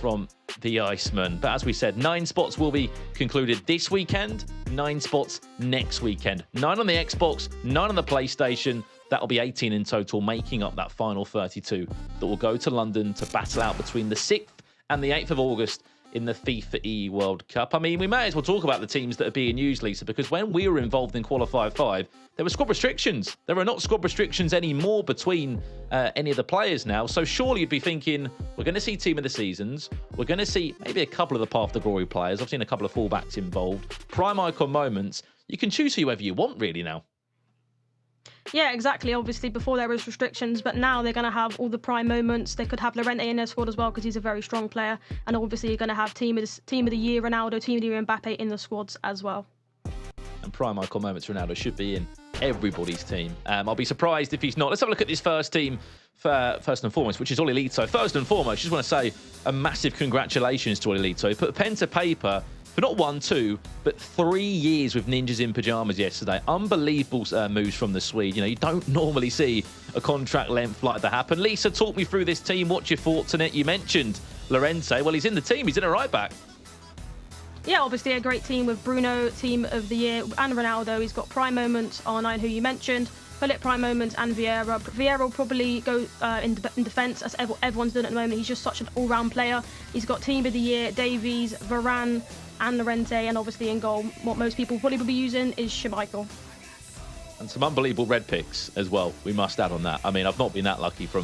from the Iceman. But as we said, 9 spots will be concluded this weekend, 9 spots next weekend. 9 on the Xbox, 9 on the PlayStation. That'll be 18 in total, making up that final 32 that will go to London to battle out between the 6th and the 8th of August in the FIFAe World Cup. I mean, we may as well talk about the teams that are being used, Lisa, because when we were involved in Qualifier 5, there were squad restrictions. There are not squad restrictions anymore between any of the players now. So surely you'd be thinking, we're going to see Team of the Seasons. We're going to see maybe a couple of the Path to Glory players. I've seen a couple of fullbacks involved. Prime icon moments. You can choose whoever you want, really, now. Yeah, exactly. Obviously, before there was restrictions, but now they're going to have all the prime moments. They could have Llorente in their squad as well because he's a very strong player. And obviously, you're going to have Team of the Year Ronaldo, Team of the Year Mbappe in the squads as well. And prime icon moments Ronaldo should be in everybody's team. I'll be surprised if he's not. Let's have a look at this first team first and foremost, which is Olilito. First and foremost, I just want to say a massive congratulations to Olilito. He put pen to paper for not 1, 2, but 3 years with Ninjas in Pyjamas yesterday. Unbelievable moves from the Swede. You know, you don't normally see a contract length like that happen. Lisa, talk me through this team. What's your thoughts on it? You mentioned Llorente. Well, he's in the team. He's in a right back. Yeah, obviously a great team with Bruno, Team of the Year, and Ronaldo. He's got prime moments, R9, who you mentioned, Philip prime moments, and Vieira. Vieira will probably go in defence, as everyone's doing at the moment. He's just such an all-round player. He's got Team of the Year, Davies, Varane, and Llorente, and obviously in goal, what most people probably will be using is Schmeichel. And some unbelievable red picks as well, we must add on that. I mean, I've not been that lucky from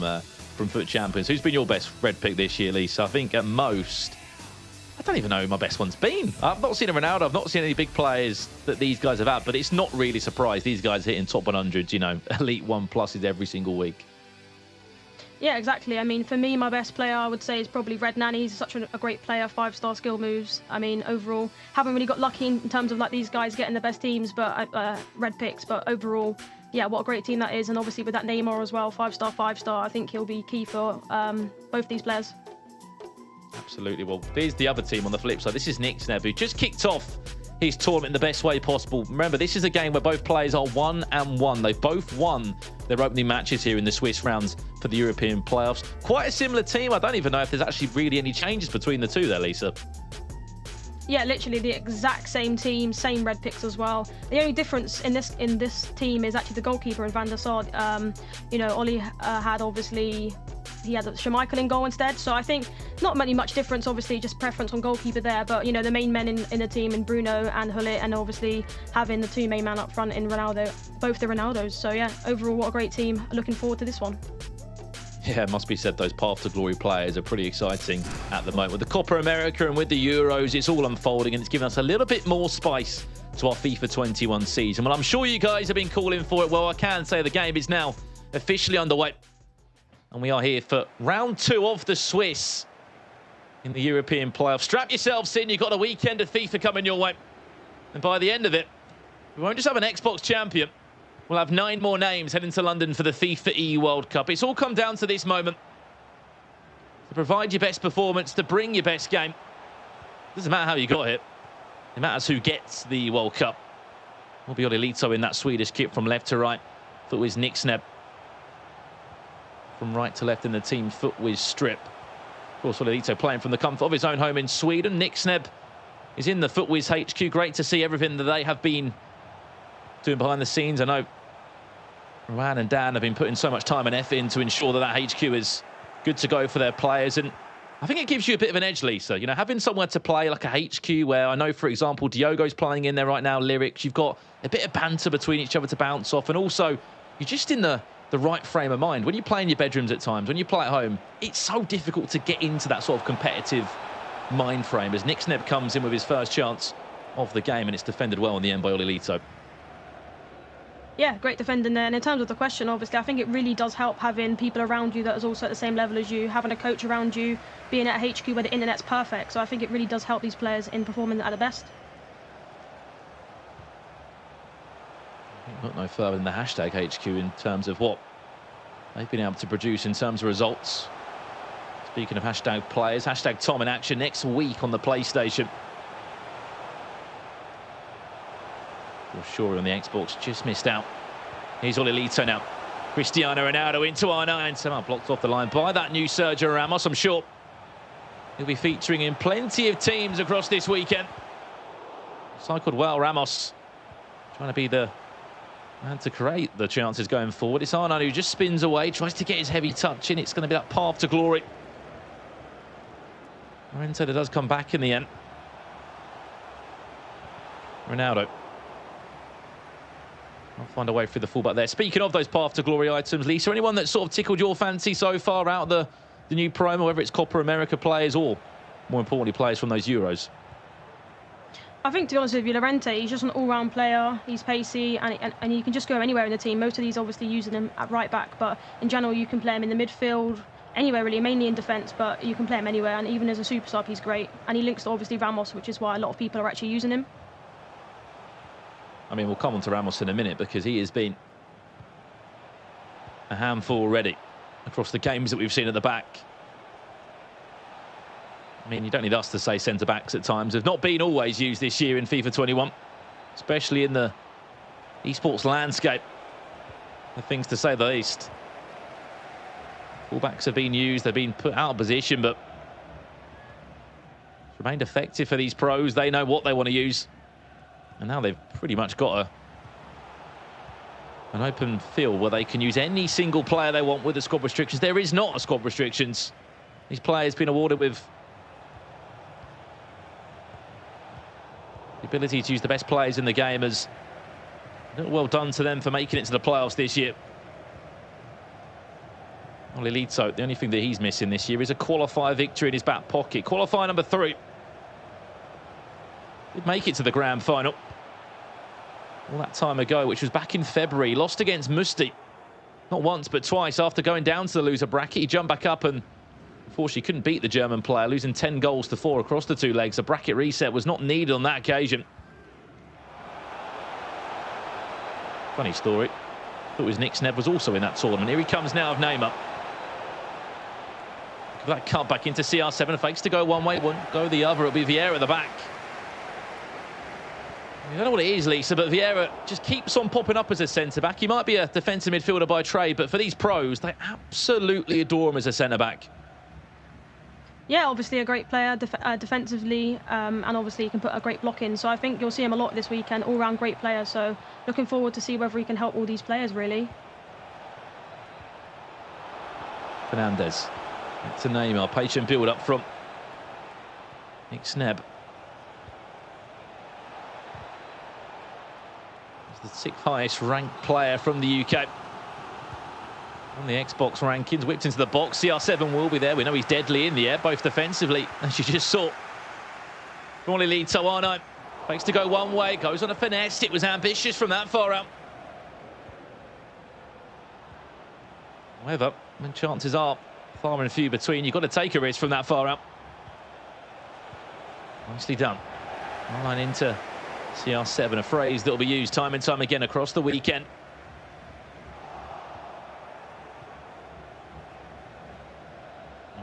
Foot Champions. Who's been your best red pick this year, Lisa? I think at most, I don't even know who my best one's been. I've not seen a Ronaldo. I've not seen any big players that these guys have had, but it's not really surprised. These guys hitting top 100s, you know, Elite 1+s every single week. Yeah, exactly. I mean, for me, my best player, I would say, is probably Red Nanny. He's such a great player, 5-star skill moves. I mean, overall, haven't really got lucky in terms of like these guys getting the best teams, but red picks. But overall, yeah, what a great team that is. And obviously with that Neymar as well, 5-star, 5-star, I think he'll be key for both these players. Absolutely. Well, here's the other team on the flip side. This is Nixneb, who just kicked off his tournament in the best way possible. Remember, this is a game where both players are 1-1. They've both won their opening matches here in the Swiss rounds for the European playoffs. Quite a similar team. I don't even know if there's actually really any changes between the two there, Lisa. Yeah, literally the exact same team, same red picks as well. The only difference in this team is actually the goalkeeper in Van der Sar. You know, Ollie had obviously, he had Schmeichel in goal instead. So I think not much difference, obviously, just preference on goalkeeper there. But, you know, the main men in the team in Bruno and Hullet, and obviously having the 2 main men up front in Ronaldo, both the Ronaldos. So, yeah, overall, what a great team. Looking forward to this one. Yeah, it must be said, those Path to Glory players are pretty exciting at the moment. With the Copa America and with the Euros, it's all unfolding, and it's given us a little bit more spice to our FIFA 21 season. Well, I'm sure you guys have been calling for it. Well, I can say the game is now officially underway. And we are here for round 2 of the Swiss in the European playoffs. Strap yourselves in. You've got a weekend of FIFA coming your way. And by the end of it, we won't just have an Xbox champion. We'll have 9 more names heading to London for the FIFAe World Cup. It's all come down to this moment. To provide your best performance, to bring your best game. Doesn't matter how you got it. It matters who gets the World Cup. Will be Olilito in that Swedish kit from left to right. Footwiz Nixneb from right to left in the team Footwiz strip. Of course, Olilito playing from the comfort of his own home in Sweden. Nixneb is in the Footwiz HQ. Great to see everything that they have been doing behind the scenes. I know Rowan and Dan have been putting so much time and effort in to ensure that HQ is good to go for their players. And I think it gives you a bit of an edge, Lisa. You know, having somewhere to play like a HQ where I know, for example, Diogo's playing in there right now, Lyrics. You've got a bit of banter between each other to bounce off. And also, you're just in the right frame of mind. When you play in your bedrooms at times, when you play at home, it's so difficult to get into that sort of competitive mind frame as Nick Sneb comes in with his first chance of the game, and it's defended well in the end by Olilito. Yeah, great defending there. And in terms of the question, obviously, I think it really does help having people around you that is also at the same level as you, having a coach around you, being at HQ where the internet's perfect. So I think it really does help these players in performing at the best. Not no further than the hashtag HQ in terms of what they've been able to produce in terms of results. Speaking of hashtag players, hashtag Tom in action next week on the PlayStation. Well, sure, on the Xbox, just missed out. Here's Olilito now. Cristiano Ronaldo into R9. Somehow blocked off the line by that new Sergio Ramos. I'm sure he'll be featuring in plenty of teams across this weekend. Cycled well, Ramos. Trying to be the man to create the chances going forward. It's R9 who just spins away, tries to get his heavy touch in. It's going to be that path to glory. Lorenzo does come back in the end. Ronaldo. I'll find a way through the fullback there. Speaking of those path to glory items, Lisa, anyone that sort of tickled your fancy so far out of the new promo, whether it's Copa America players or, more importantly, players from those Euros? I think, to be honest with you, Llorente, he's just an all-round player. He's pacey, and he can just go anywhere in the team. Most of these obviously using him at right back, but in general, you can play him in the midfield, anywhere really, mainly in defence, but you can play him anywhere, and even as a super sub, he's great. And he links to, obviously, Ramos, which is why a lot of people are actually using him. I mean, we'll come on to Ramos in a minute because he has been a handful already across the games that we've seen at the back. I mean, you don't need us to say centre-backs at times have not been always used this year in FIFA 21, especially in the esports landscape. The things to say the least. Fullbacks have been used, they've been put out of position, but remained effective for these pros. They know what they want to use. And now they've pretty much got an open field where they can use any single player they want with the squad restrictions. There is not a squad restrictions. These players been awarded with the ability to use the best players in the game. As well done to them for making it to the playoffs this year. Olilito, the only thing that he's missing this year is a qualifier victory in his back pocket. Qualifier number 3. Did make it to the grand final all that time ago, which was back in February. Lost against Musti, not once but twice. After going down to the loser bracket, he jumped back up and unfortunately couldn't beat the German player, losing 10 goals to 4 across the 2 legs. A bracket reset was not needed on that occasion. Funny story. Thought it was Nick Sneb was also in that tournament. Here he comes now of Neymar. That cut back into CR7, fakes to go one way, won't go the other. It'll be Vieira at the back. I don't know what it is, Lisa, but Vieira just keeps on popping up as a centre-back. He might be a defensive midfielder by trade, but for these pros, they absolutely adore him as a centre-back. Yeah, obviously a great player defensively, and obviously he can put a great block in. So I think you'll see him a lot this weekend, all-round great player. So looking forward to see whether he can help all these players, really. Fernandez. To Neymar, patient build up from Nick Sneb. He's the 6th highest ranked player from the UK on the Xbox rankings. Whipped into the box. CR7 will be there. We know he's deadly in the air, both defensively, as you just saw. Olilito R9 fakes to go one way, goes on a finesse. It was ambitious from that far out. However, when chances are far and few between, you've got to take a risk from that far out. Nicely done. R9 into CR7, a phrase that will be used time and time again across the weekend.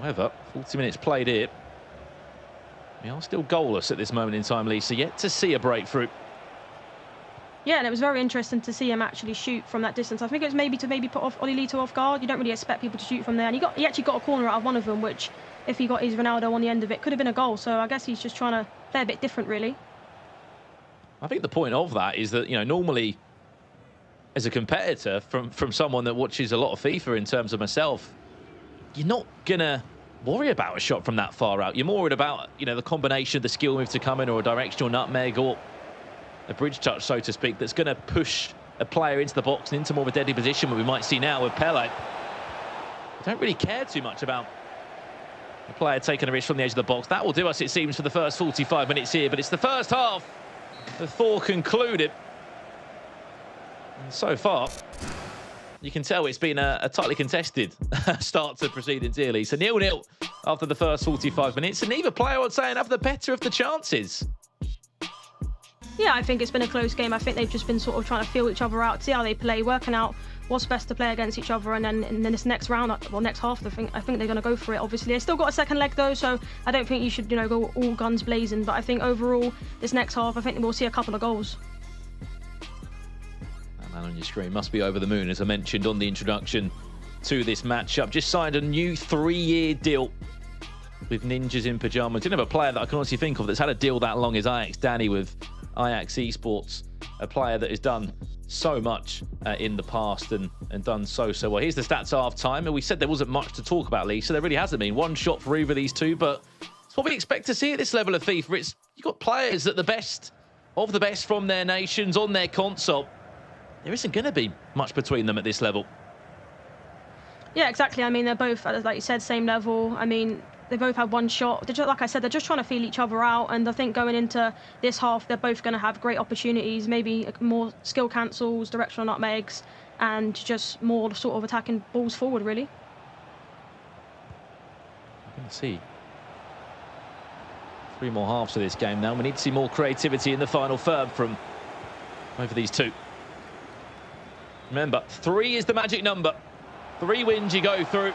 However, 40 minutes played here. We are still goalless at this moment in time, Lisa. Yet to see a breakthrough. Yeah, and it was very interesting to see him actually shoot from that distance. I think it was maybe to put off Olilito off guard. You don't really expect people to shoot from there. And he actually got a corner out of one of them, which, if he got his Ronaldo on the end of it, could have been a goal. So I guess he's just trying to play a bit different, really. I think the point of that is that, you know, normally as a competitor, from someone that watches a lot of FIFA in terms of myself, you're not going to worry about a shot from that far out. You're more worried about, you know, the combination of the skill move to come in or a directional nutmeg or a bridge touch, so to speak, that's going to push a player into the box and into more of a deadly position, what we might see now with Pele. I don't really care too much about a player taking a risk from the edge of the box. That will do us, it seems, for the first 45 minutes here, but it's the first half before concluded. And so far, you can tell it's been a tightly contested start to proceedings here, Lee. So 0-0 after the first 45 minutes, and neither player, I'd say, have the better of the chances. Yeah, I think it's been a close game. I think they've just been sort of trying to feel each other out, see how they play, working out what's best to play against each other, and then this next round, well, next half, I think they're going to go for it. Obviously, they still got a second leg though, so I don't think you should, you know, go all guns blazing. But I think overall, this next half, I think we'll see a couple of goals. That man on your screen must be over the moon, as I mentioned on the introduction to this matchup. Just signed a new 3-year deal with Ninjas in Pyjamas. Didn't have a player that I can honestly think of that's had a deal that long as Ajax Danny with Ajax Esports, a player that has done so much in the past and done so well. Here's the stats at half-time, and we said there wasn't much to talk about, Lee, so there really hasn't been. One shot for either of these two, but it's what we expect to see at this level of FIFA. You've got players that the best of the best from their nations on their console. There isn't going to be much between them at this level. Yeah, exactly. I mean, they're both, like you said, same level. I mean, they both had one shot. Like I said, they're just trying to feel each other out. And I think going into this half, they're both going to have great opportunities. Maybe more skill cancels, directional nutmegs, and just more sort of attacking balls forward, really. You can see 3 more halves of this game now. We need to see more creativity in the final third from both of these two. Remember, 3 is the magic number. 3 wins you go through.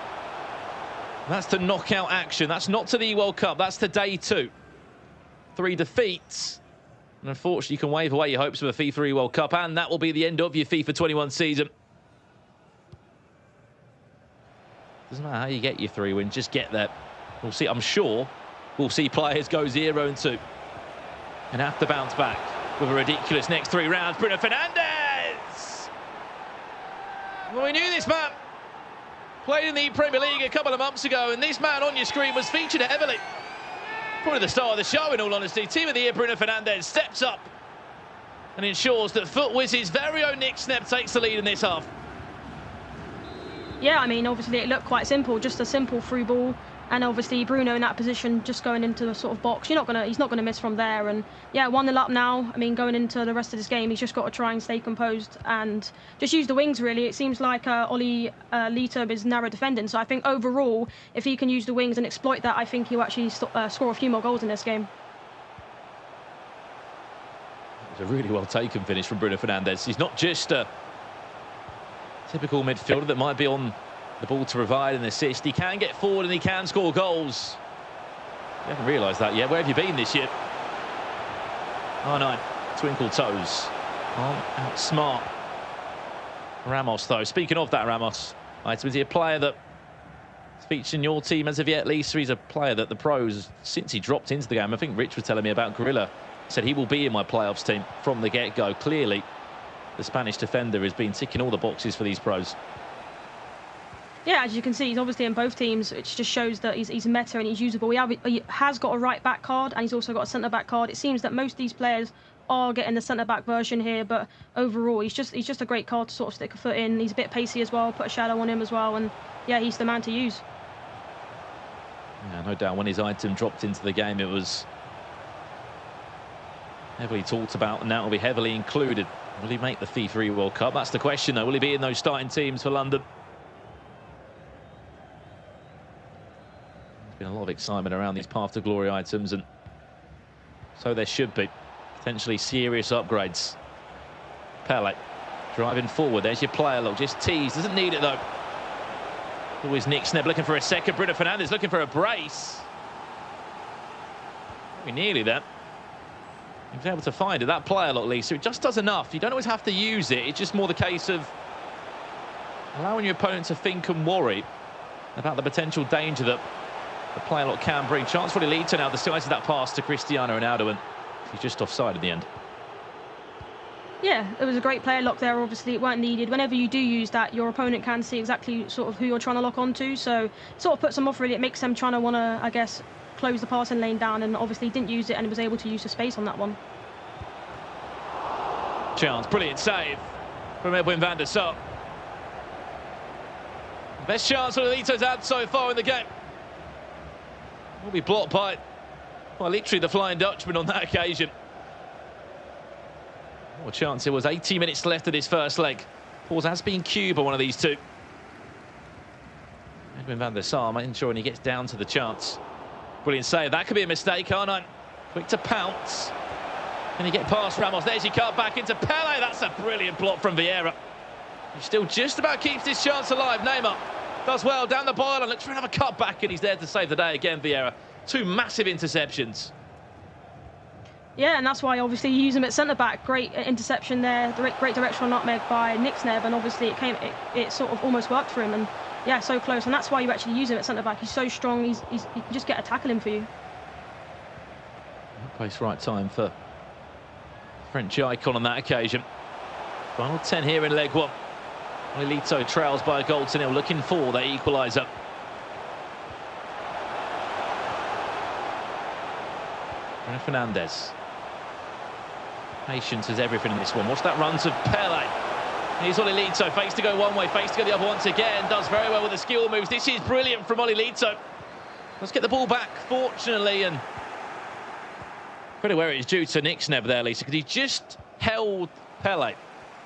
That's to knockout action. That's not to the World Cup. That's to day 2. 3 defeats. And unfortunately, you can wave away your hopes for the FIFA World Cup, and that will be the end of your FIFA 21 season. Doesn't matter how you get your 3 wins, just get there. We'll see. I'm sure we'll see players go 0-2 and have to bounce back with a ridiculous next 3 rounds. Bruno Fernandes! Well, we knew this man. Played in the Premier League a couple of months ago, and this man on your screen was featured heavily. Probably the star of the show, in all honesty. Team of the year, Bruno Fernandes, steps up and ensures that FootWiz's very own Nick Snep takes the lead in this half. Yeah, I mean, obviously it looked quite simple, just a simple through ball. And obviously Bruno in that position, just going into the sort of box, he's not gonna miss from there. And yeah, 1-0 up now. I mean, going into the rest of this game, he's just got to try and stay composed and just use the wings, really. It seems like Oli Lito is narrow defending. So I think overall, if he can use the wings and exploit that, I think he'll actually score a few more goals in this game. It was a really well taken finish from Bruno Fernandes. He's not just a typical midfielder that might be on the ball to provide an assist. He can get forward and he can score goals. You haven't realised that yet. Where have you been this year? Oh no, twinkle toes. Oh, outsmart Ramos though. Speaking of that Ramos, is he a player that featured in your team as of yet, Lisa? He's a player that the pros, since he dropped into the game, I think Rich was telling me about Gorilla, said he will be in my playoffs team from the get-go. Clearly, the Spanish defender has been ticking all the boxes for these pros. Yeah, as you can see, he's obviously in both teams, which just shows that he's meta and he's usable. He has got a right-back card and he's also got a centre-back card. It seems that most of these players are getting the centre-back version here, but overall, he's just a great card to sort of stick a foot in. He's a bit pacey as well, put a shadow on him as well, and yeah, he's the man to use. Yeah, no doubt when his item dropped into the game, it was heavily talked about, and now will be heavily included. Will he make the FIFA World Cup? That's the question, though. Will he be in those starting teams for London? There's been a lot of excitement around these Path to Glory items, and so there should be. Potentially serious upgrades. Pele driving forward. There's your player look. Just tease. Doesn't need it, though. Always Nick Sneb looking for a second. Bruno Fernandes looking for a brace. We're nearly there. He was able to find it. That player look, Lisa, it just does enough. You don't always have to use it. It's just more the case of allowing your opponent to think and worry about the potential danger that the player lock can bring. Chance for Elite now. The size of that pass to Cristiano Ronaldo, and he's just offside at the end. Yeah, it was a great player lock there. Obviously, it weren't needed. Whenever you do use that, your opponent can see exactly sort of who you're trying to lock onto. So it sort of puts them off, really. It makes them trying to want to, I guess, close the passing lane down, and obviously didn't use it and was able to use the space on that one. Chance, brilliant save from Edwin van der Sar. Best chance Olelito's had so far in the game. Will be blocked by, well, literally the Flying Dutchman on that occasion. What a chance it was. 80 minutes left of this first leg. Pause has been cued by one of these two. Edwin van der Sar making sure when he gets down to the chance. Brilliant save. That could be a mistake, R9. Quick to pounce. Can he get past Ramos? There's your cut back into Pele. That's a brilliant block from Vieira. He still just about keeps this chance alive. Neymar does well down the byline. Looks for another cut back, and he's there to save the day again, Vieira. Two massive interceptions. Yeah, and that's why obviously you use him at centre-back. Great interception there, great directional nutmeg by Nixneb, and obviously it sort of almost worked for him, and yeah, so close. And that's why you actually use him at centre-back. He's so strong, you can just get a tackle in for you. Place right time for French icon on that occasion. Final 10 here in leg one. Olelito trails by a goal to nil, looking for the equaliser. Fernandez. Patience is everything in this one. Watch that run to Pele. Here's Olelito, face to go one way, face to go the other once again. Does very well with the skill moves. This is brilliant from Olelito. Let's get the ball back, fortunately, and credit where it's due to Nixneb there, Lisa, because he just held Pele.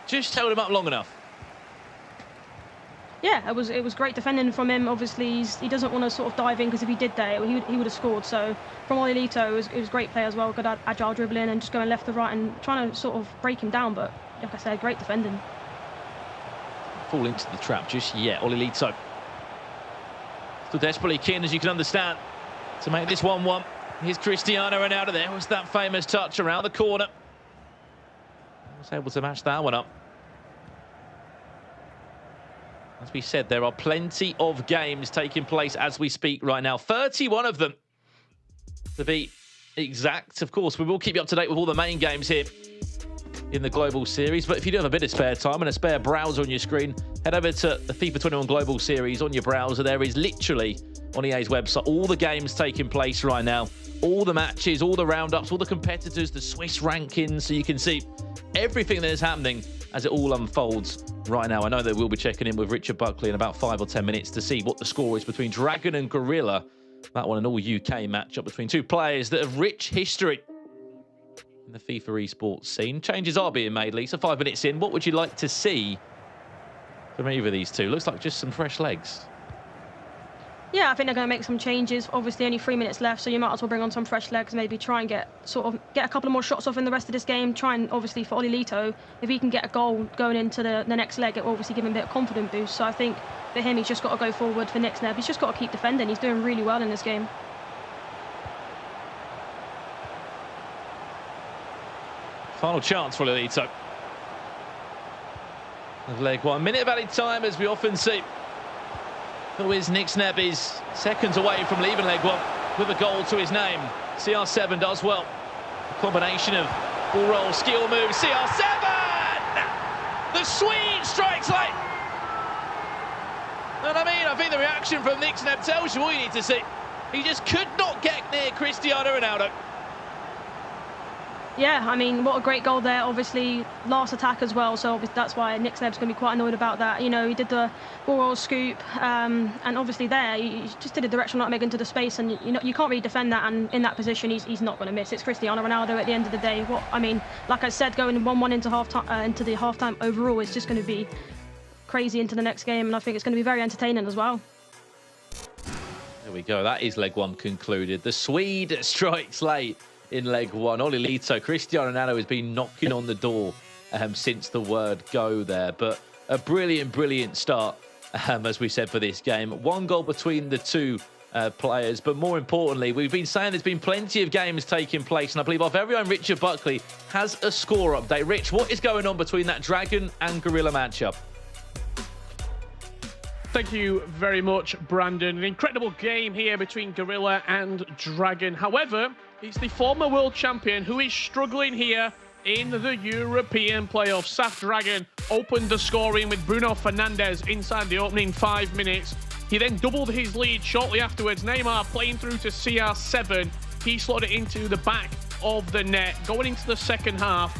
Just held him up long enough. Yeah, it was great defending from him. Obviously, he doesn't want to sort of dive in, because if he did that, he would have scored. So from Olelito, it was great play as well. Good agile dribbling and just going left to right and trying to sort of break him down. But like I said, great defending. Fall into the trap just yet. Olelito still desperately keen, as you can understand, to make this 1-1. Here's Cristiano Ronaldo. There was that famous touch around the corner. He was able to match that one up. As we said, there are plenty of games taking place as we speak right now. 31 of them, to be exact. Of course, we will keep you up to date with all the main games here in the Global Series. But if you do have a bit of spare time and a spare browser on your screen, head over to the FIFA 21 Global Series on your browser. There is literally, on EA's website, all the games taking place right now. All the matches, all the roundups, all the competitors, the Swiss rankings, so you can see everything that is happening as it all unfolds right now. I know that we'll be checking in with Richard Buckley in about 5 or 10 minutes to see what the score is between Dragon and Gorilla. That one, an all-UK matchup between two players that have rich history in the FIFA esports scene. Changes are being made, Lisa. 5 minutes in, what would you like to see from either of these two? Looks like just some fresh legs. Yeah, I think they're going to make some changes. Obviously, only 3 minutes left, so you might as well bring on some fresh legs. Maybe try and get a couple of more shots off in the rest of this game. Try and, obviously, for Olelito, if he can get a goal going into the next leg, it will obviously give him a bit of confidence boost. So I think for him, he's just got to go forward. For Nixneb, he's just got to keep defending. He's doing really well in this game. Final chance for Olelito. Leg one. Minute of added time, as we often see. Luis Nixneb is seconds away from leaving leg one with a goal to his name. CR7 does well. A combination of ball roll, skill move. CR7! The Swede strikes late. And I think the reaction from Nixneb tells you all you need to see. He just could not get near Cristiano Ronaldo. Yeah, I mean, what a great goal there. Obviously, last attack as well, so that's why Nixneb's going to be quite annoyed about that. You know, he did the ball roll scoop, and obviously there, he just did a directional nutmeg into the space, and you can't really defend that, and in that position, he's not going to miss. It's Cristiano Ronaldo at the end of the day. Like I said, going 1-1 into the half-time overall is just going to be crazy into the next game, and I think it's going to be very entertaining as well. There we go. That is leg one concluded. The Swede strikes late in leg one. Olelito, Cristiano Ronaldo has been knocking on the door since the word go there. But a brilliant start, as we said, for this game. One goal between the two players. But more importantly, we've been saying there's been plenty of games taking place. And I believe our very own Richard Buckley has a score update. Rich, what is going on between that Dragon and Gorilla matchup? Thank you very much, Brandon. An incredible game here between Gorilla and Dragon. However, it's the former world champion who is struggling here in the European playoffs. Saf Dragon opened the scoring with Bruno Fernandes inside the opening 5 minutes. He then doubled his lead shortly afterwards. Neymar playing through to CR7. He slotted it into the back of the net. Going into the second half,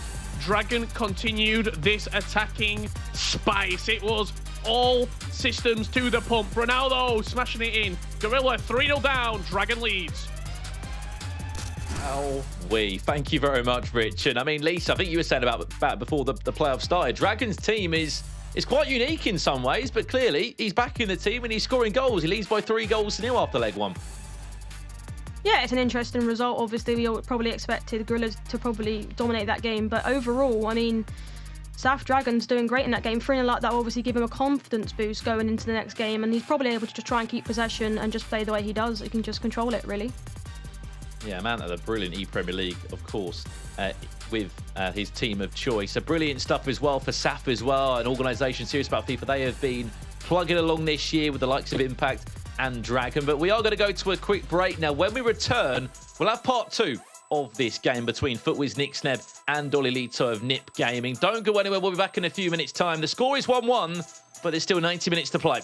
Dragon continued this attacking spice. It was all systems to the pump. Ronaldo smashing it in. Gorilla 3-0 down. Dragon leads. Thank you very much, Rich. And I mean, Lisa, I think you were saying about before the playoffs started, Dragon's team is quite unique in some ways, but clearly he's back in the team and he's scoring goals. He leads by 3-0 after leg 1. Yeah, it's an interesting result. Obviously, we probably expected Gorillas to probably dominate that game, but overall, I mean, Saf Dragon's doing great in that game. 3-0 like that will obviously give him a confidence boost going into the next game, and he's probably able to just try and keep possession and just play the way he does. He can just control it, really. Yeah, man, the brilliant E-Premier League, of course, with his team of choice. Brilliant stuff as well for Saf as well, an organisation serious about FIFA. They have been plugging along this year with the likes of Impact and Dragon. But we are going to go to a quick break now. When we return, we'll have part 2 of this game between Footwiz Nixneb and Olilito of Nip Gaming. Don't go anywhere. We'll be back in a few minutes' time. The score is 1-1, but there's still 90 minutes to play.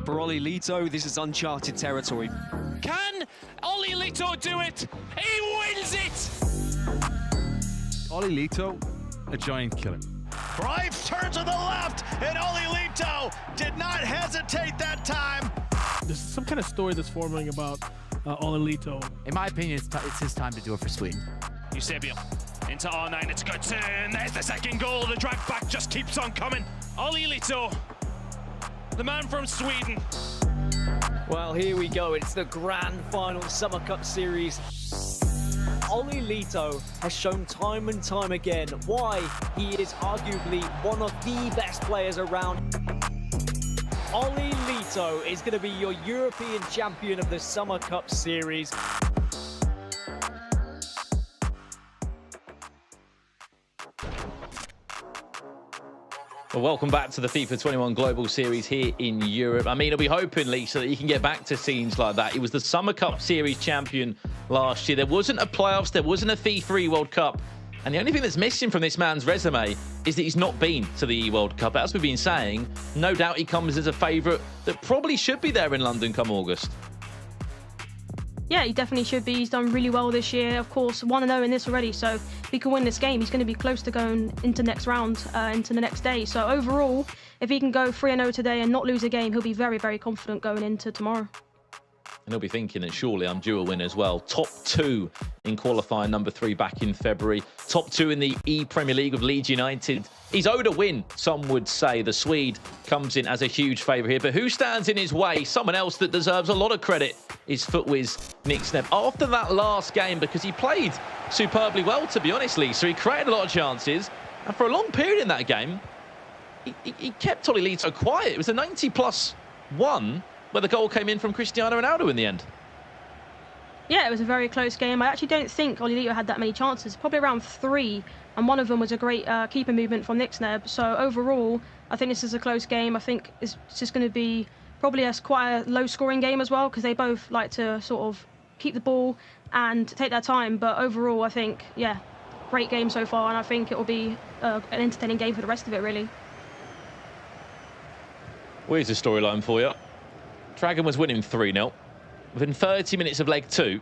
For Olilito, this is uncharted territory. Can Olilito do it? He wins it! Olilito, a giant killer. Grimes turns to the left, and Olilito did not hesitate that time. There's some kind of story that's forming about Olilito. In my opinion, it's his time to do it for Sweden. Eusebio into R9, it's a good turn. There's the second goal. The drag back just keeps on coming. Olli Lito, the man from Sweden. Well, here we go. It's the grand final Summer Cup series. Olli Lito has shown time and time again why he is arguably one of the best players around. Olli Lito is going to be your European champion of the Summer Cup series. Well, welcome back to the FIFA 21 Global Series here in Europe. I mean, I'll be hoping, Lisa, that you can get back to scenes like that. He was the Summer Cup Series champion last year. There wasn't a playoffs, there wasn't a FIFAe World Cup. And the only thing that's missing from this man's resume is that he's not been to the World Cup. As we've been saying, no doubt he comes as a favourite that probably should be there in London come August. Yeah, he definitely should be. He's done really well this year. Of course, 1-0 in this already. So if he can win this game, he's going to be close to going into next round, into the next day. So overall, if he can go 3-0 today and not lose a game, he'll be very, very confident going into tomorrow. And he'll be thinking that surely I'm due a win as well. Top 2 in qualifying number 3 back in February. Top 2 in the E-Premier League with Leeds United. He's owed a win, some would say. The Swede comes in as a huge favourite here. But who stands in his way? Someone else that deserves a lot of credit is footwiz Nick Sneb. After that last game, because he played superbly well, to be honest, Lisa. He created a lot of chances. And for a long period in that game, he kept Olli Lito quiet. It was a 90+1. where the goal came in from Cristiano Ronaldo in the end. Yeah, it was a very close game. I actually don't think Olli Lito had that many chances, probably around 3, and one of them was a great keeper movement from Nick Sneb. So overall, I think this is a close game. I think it's just going to be probably quite a low-scoring game as well, because they both like to sort of keep the ball and take their time. But overall, I think, yeah, great game so far, and I think it will be an entertaining game for the rest of it, really. Well, here's the storyline for you. Dragon was winning 3-0. Within 30 minutes of leg 2,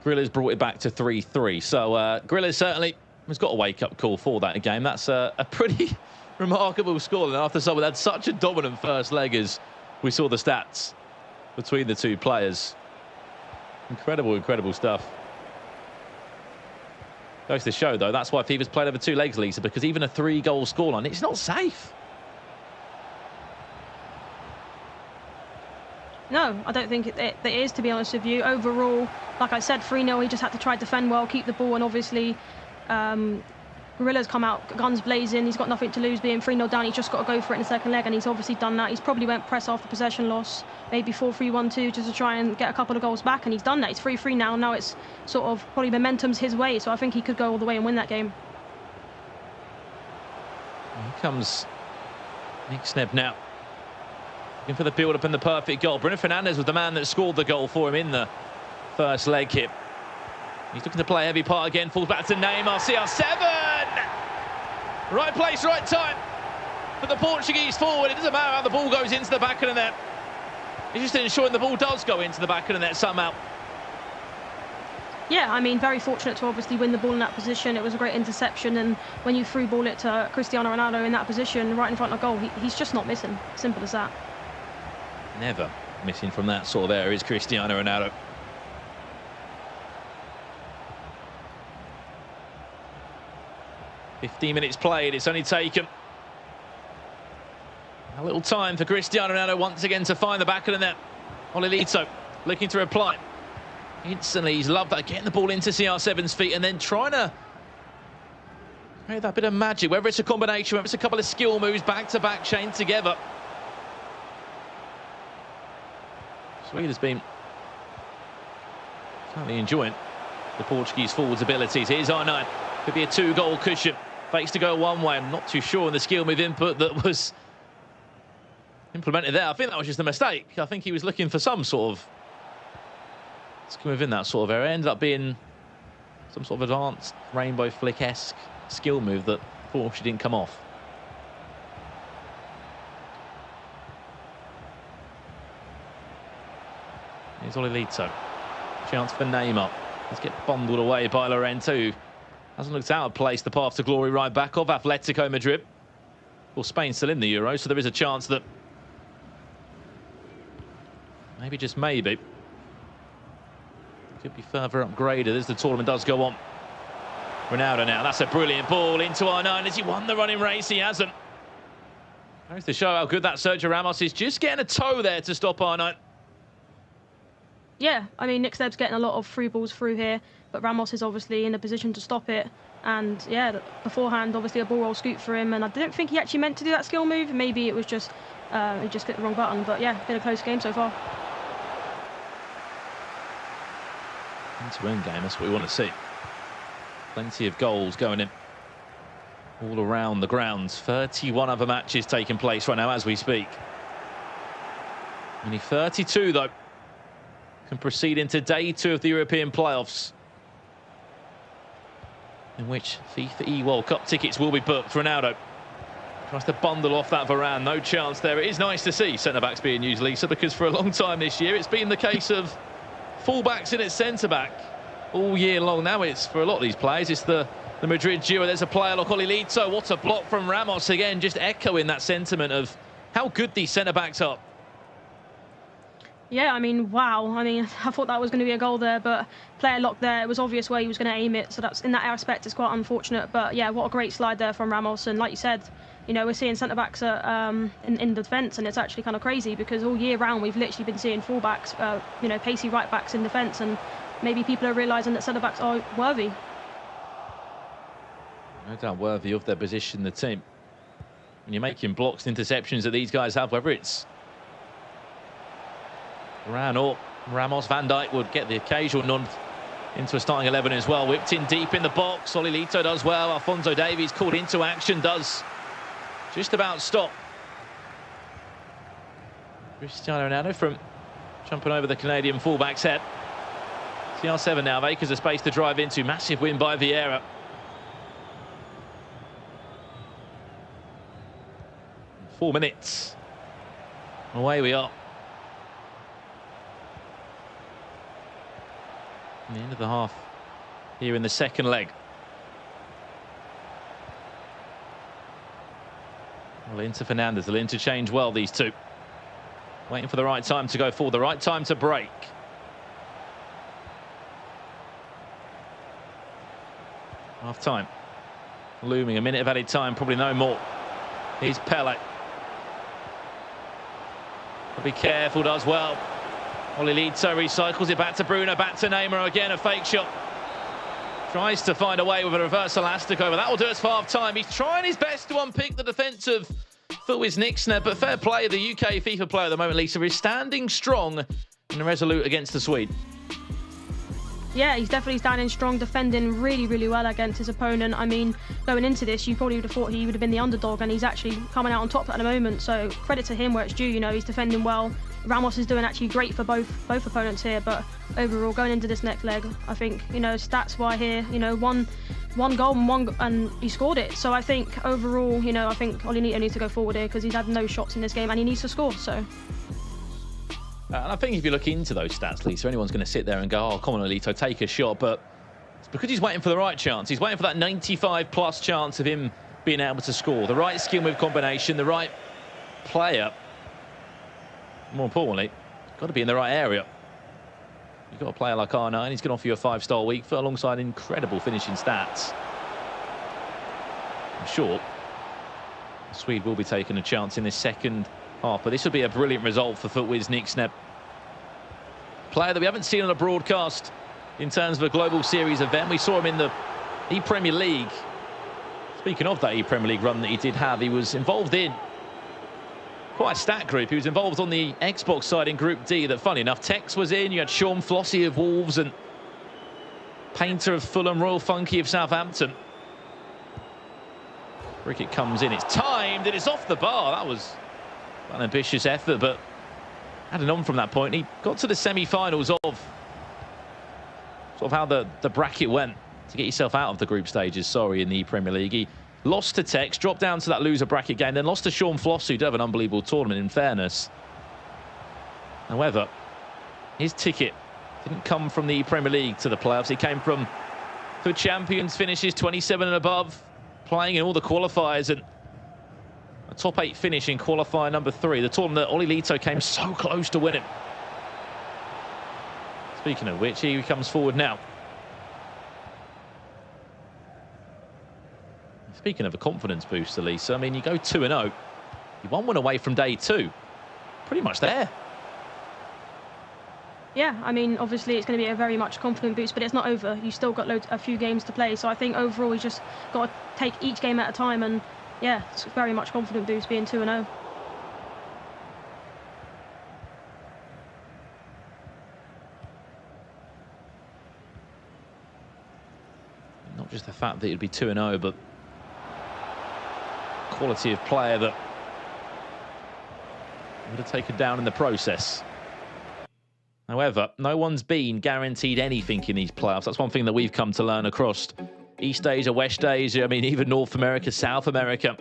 Griller's brought it back to 3-3. So Griller certainly has got a wake-up call for that game. That's a pretty remarkable score. And after someone had such a dominant first leg as we saw the stats between the two players. Incredible, incredible stuff. Goes to show, though, that's why FIFA's played over 2 legs, Lisa, because even a 3-goal scoreline, it's not safe. No, I don't think it is, to be honest with you. Overall, like I said, 3-0, he just had to try to defend well, keep the ball, and obviously Gorilla's come out guns blazing. He's got nothing to lose, being 3-0 down. He's just got to go for it in the second leg, and he's obviously done that. He's probably went press after possession loss, maybe 4-3-1-2, just to try and get a couple of goals back, and he's done that. It's 3-3 now. Now it's sort of probably momentum's his way, so I think he could go all the way and win that game. Here comes Nick Sneb now. Looking for the build-up and the perfect goal. Bruno Fernandes was the man that scored the goal for him in the first leg hit. He's looking to play a heavy part again. Falls back to Neymar. CR7! Right place, right time for the Portuguese forward. It doesn't matter how the ball goes into the back of the net. He's just ensuring the ball does go into the back of the net somehow. Yeah, I mean, very fortunate to obviously win the ball in that position. It was a great interception, and when you threw ball it to Cristiano Ronaldo in that position, right in front of goal, he's just not missing. Simple as that. Never missing from that sort of area is Cristiano Ronaldo. "15 minutes played, it's only taken a little time for Cristiano Ronaldo once again to find the back of the net. Olli Lito looking to reply. Instantly, he's loved that, getting the ball into CR7's feet and then trying to create that bit of magic, whether it's a combination, whether it's a couple of skill moves, back-to-back, chained together. Swede has been certainly enjoying the Portuguese forwards' abilities. Here's R9. Could be a 2-goal cushion. Fakes to go one way. I'm not too sure on the skill move input that was implemented there. I think that was just a mistake. I think he was looking for some sort of skill move in that sort of area. It ended up being some sort of advanced rainbow flick-esque skill move that fortunately didn't come off. Here's Olli Lito. Chance for Neymar. Let's get bundled away by Llorente, who hasn't looked out of place. The path to glory right back of Atletico Madrid. Well, Spain's still in the Euro, so there is a chance that maybe, just maybe, could be further upgraded as the tournament does go on. Ronaldo now. That's a brilliant ball into R9. Has he won the running race? He hasn't. Goes to show how good that Sergio Ramos is. Just getting a toe there to stop R9. Yeah, I mean, Nick Stebb's getting a lot of free balls through here, but Ramos is obviously in a position to stop it. And yeah, beforehand, obviously a ball roll scoop for him, and I don't think he actually meant to do that skill move. Maybe it was just, he just clicked the wrong button. But yeah, been a close game so far. End-to-end game, that's what we want to see. Plenty of goals going in all around the grounds. 31 other matches taking place right now as we speak. Only 32 though can proceed into day 2 of the European playoffs, in which FIFAe World Cup tickets will be booked. Ronaldo tries to bundle off that Varane, no chance there. It is nice to see centre-backs being used, Lisa, because for a long time this year it's been the case of full-backs in its centre-back all year long. Now it's, for a lot of these players, it's the Madrid duo. There's a player like Olilito. What a block from Ramos again, just echoing that sentiment of how good these centre-backs are. Yeah, I mean, wow. I mean, I thought that was going to be a goal there, but player locked there. It was obvious where he was going to aim it, so that's, in that aspect, it's quite unfortunate. But yeah, what a great slide there from Ramos. And like you said, you know, we're seeing centre-backs in defence, and it's actually kind of crazy because all year round we've literally been seeing full-backs, you know, pacey right-backs in defence, and maybe people are realising that centre-backs are worthy. No doubt worthy of their position, the team. When you're making blocks and interceptions that these guys have, whether it's Varane or Ramos, Van Dijk would get the occasional nod into a starting 11 as well. Whipped in deep in the box. Olilito does well. Alphonso Davies called into action, does just about stop Cristiano Ronaldo from jumping over the Canadian fullback's head. CR7 now, acres of space to drive into. Massive win by Vieira. Four minutes. Away we are. The end of the half here in the second leg. Well, into Fernandes. They'll interchange well, these two. Waiting for the right time to go forward, the right time to break. Half time. Looming, a minute of added time, probably no more. Here's Pele. But be careful, does well. Olilito recycles it back to Bruno, back to Neymar again, a fake shot. Tries to find a way with a reverse elastic over. That will do us for half time. He's trying his best to unpick the defence of Fulwiz Nixner, but fair play, the UK FIFA player at the moment, Lisa, is standing strong and resolute against the Swede. Yeah, he's definitely standing strong, defending really, really well against his opponent. I mean, going into this, you probably would have thought he would have been the underdog, and he's actually coming out on top at the moment. So credit to him where it's due. You know, he's defending well. Ramos is doing actually great for both opponents here. But overall, going into this next leg, I think, you know, stats wise here, you know, one goal and he scored it. So I think overall, you know, I think Olilito needs to go forward here because he's had no shots in this game and he needs to score. So. And I think if you look into those stats, Lisa, anyone's going to sit there and go, oh, come on, Olilito, take a shot. But it's because he's waiting for the right chance. He's waiting for that 95-plus chance of him being able to score. The right skill with combination, the right player. More importantly, got to be in the right area. You've got a player like R9, he's going to offer you a 5-star week for alongside incredible finishing stats. I'm sure the Swede will be taking a chance in this second half, but this would be a brilliant result for Fulwiz Nixner. Player that we haven't seen on a broadcast in terms of a global series event. We saw him in the E-Premier League. Speaking of that E-Premier League run that he did have, he was involved in quite a stat group. He was involved on the Xbox side in Group D that, funny enough, Tex was in. You had Sean Flossy of Wolves and Painter of Fulham, Royal Funky of Southampton. Cricket comes in, it's timed, and it's off the bar. That was an ambitious effort, but adding on from that point, he got to the semi-finals of sort of how the bracket went to get yourself out of the group stages, sorry, in the Premier League. He lost to Tex, dropped down to that loser bracket game, then lost to Sean Floss, who did have an unbelievable tournament, in fairness. However, his ticket didn't come from the Premier League to the playoffs. It came from the Champions finishes, 27 and above, playing in all the qualifiers, and a top 8 finish in qualifier number 3. The tournament that Olilito came so close to winning. Speaking of which, he comes forward now. Speaking of a confidence booster, Lisa, I mean, you go 2-0. You 1 win away from day 2. Pretty much there. Yeah, I mean, obviously it's going to be a very much confident boost, but it's not over. You still got a few games to play. So I think overall you just got to take each game at a time. And yeah, it's very much confident boost being 2-0. Not just the fact that it'd be 2-0, but quality of player that would have taken down in the process. However, no one's been guaranteed anything in these playoffs. That's one thing that we've come to learn across East Asia, West Asia, I mean, even North America, South America.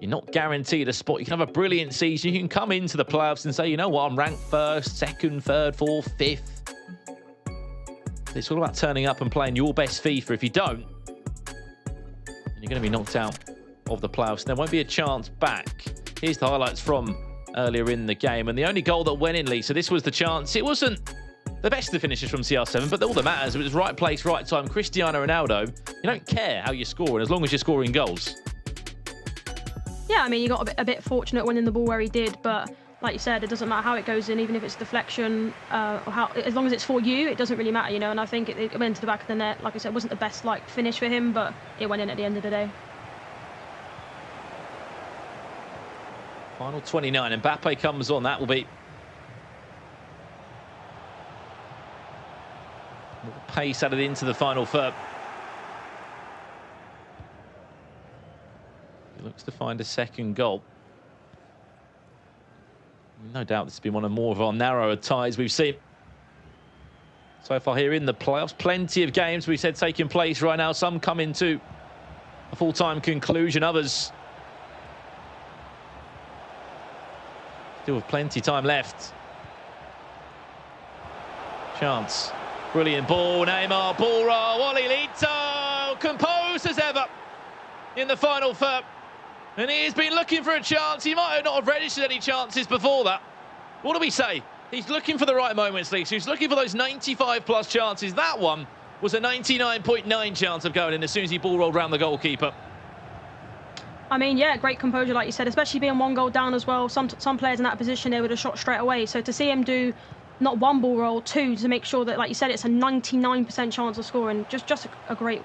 You're not guaranteed a spot. You can have a brilliant season. You can come into the playoffs and say, you know what, I'm ranked 1st, 2nd, 3rd, 4th, 5th. It's all about turning up and playing your best FIFA. If you don't, then you're going to be knocked out of the playoffs. There won't be a chance back. Here's the highlights from earlier in the game. And the only goal that went in, Lisa, this was the chance. It wasn't the best of the finishes from CR7, but all that matters, it was right place, right time. Cristiano Ronaldo, you don't care how you're scoring as long as you're scoring goals. Yeah, I mean, you got a bit fortunate winning the ball where he did, but like you said, it doesn't matter how it goes in, even if it's deflection, or how, as long as it's for you, it doesn't really matter, you know. And I think it went to the back of the net. Like I said, it wasn't the best finish for him, but it went in at the end of the day. Final 29, Mbappe comes on. That will be more pace added into the final third. He looks to find a second goal. No doubt this has been one of more of our narrower ties we've seen so far here in the playoffs. Plenty of games, we said, taking place right now. Some coming to a full-time conclusion, others still with plenty time left. Chance. Brilliant ball. Neymar, ball roll. Wally Lito, composed as ever in the final third. And he has been looking for a chance. He might not have registered any chances before that. What do we say? He's looking for the right moments, Lisa. He's looking for those 95-plus chances. That one was a 99.9 chance of going in as soon as he ball rolled around the goalkeeper. I mean, yeah, great composure, like you said, especially being 1 goal down as well. Some players in that position, they would have shot straight away. So to see him do not 1 ball roll, 2, to make sure that, like you said, it's a 99% chance of scoring. Just a great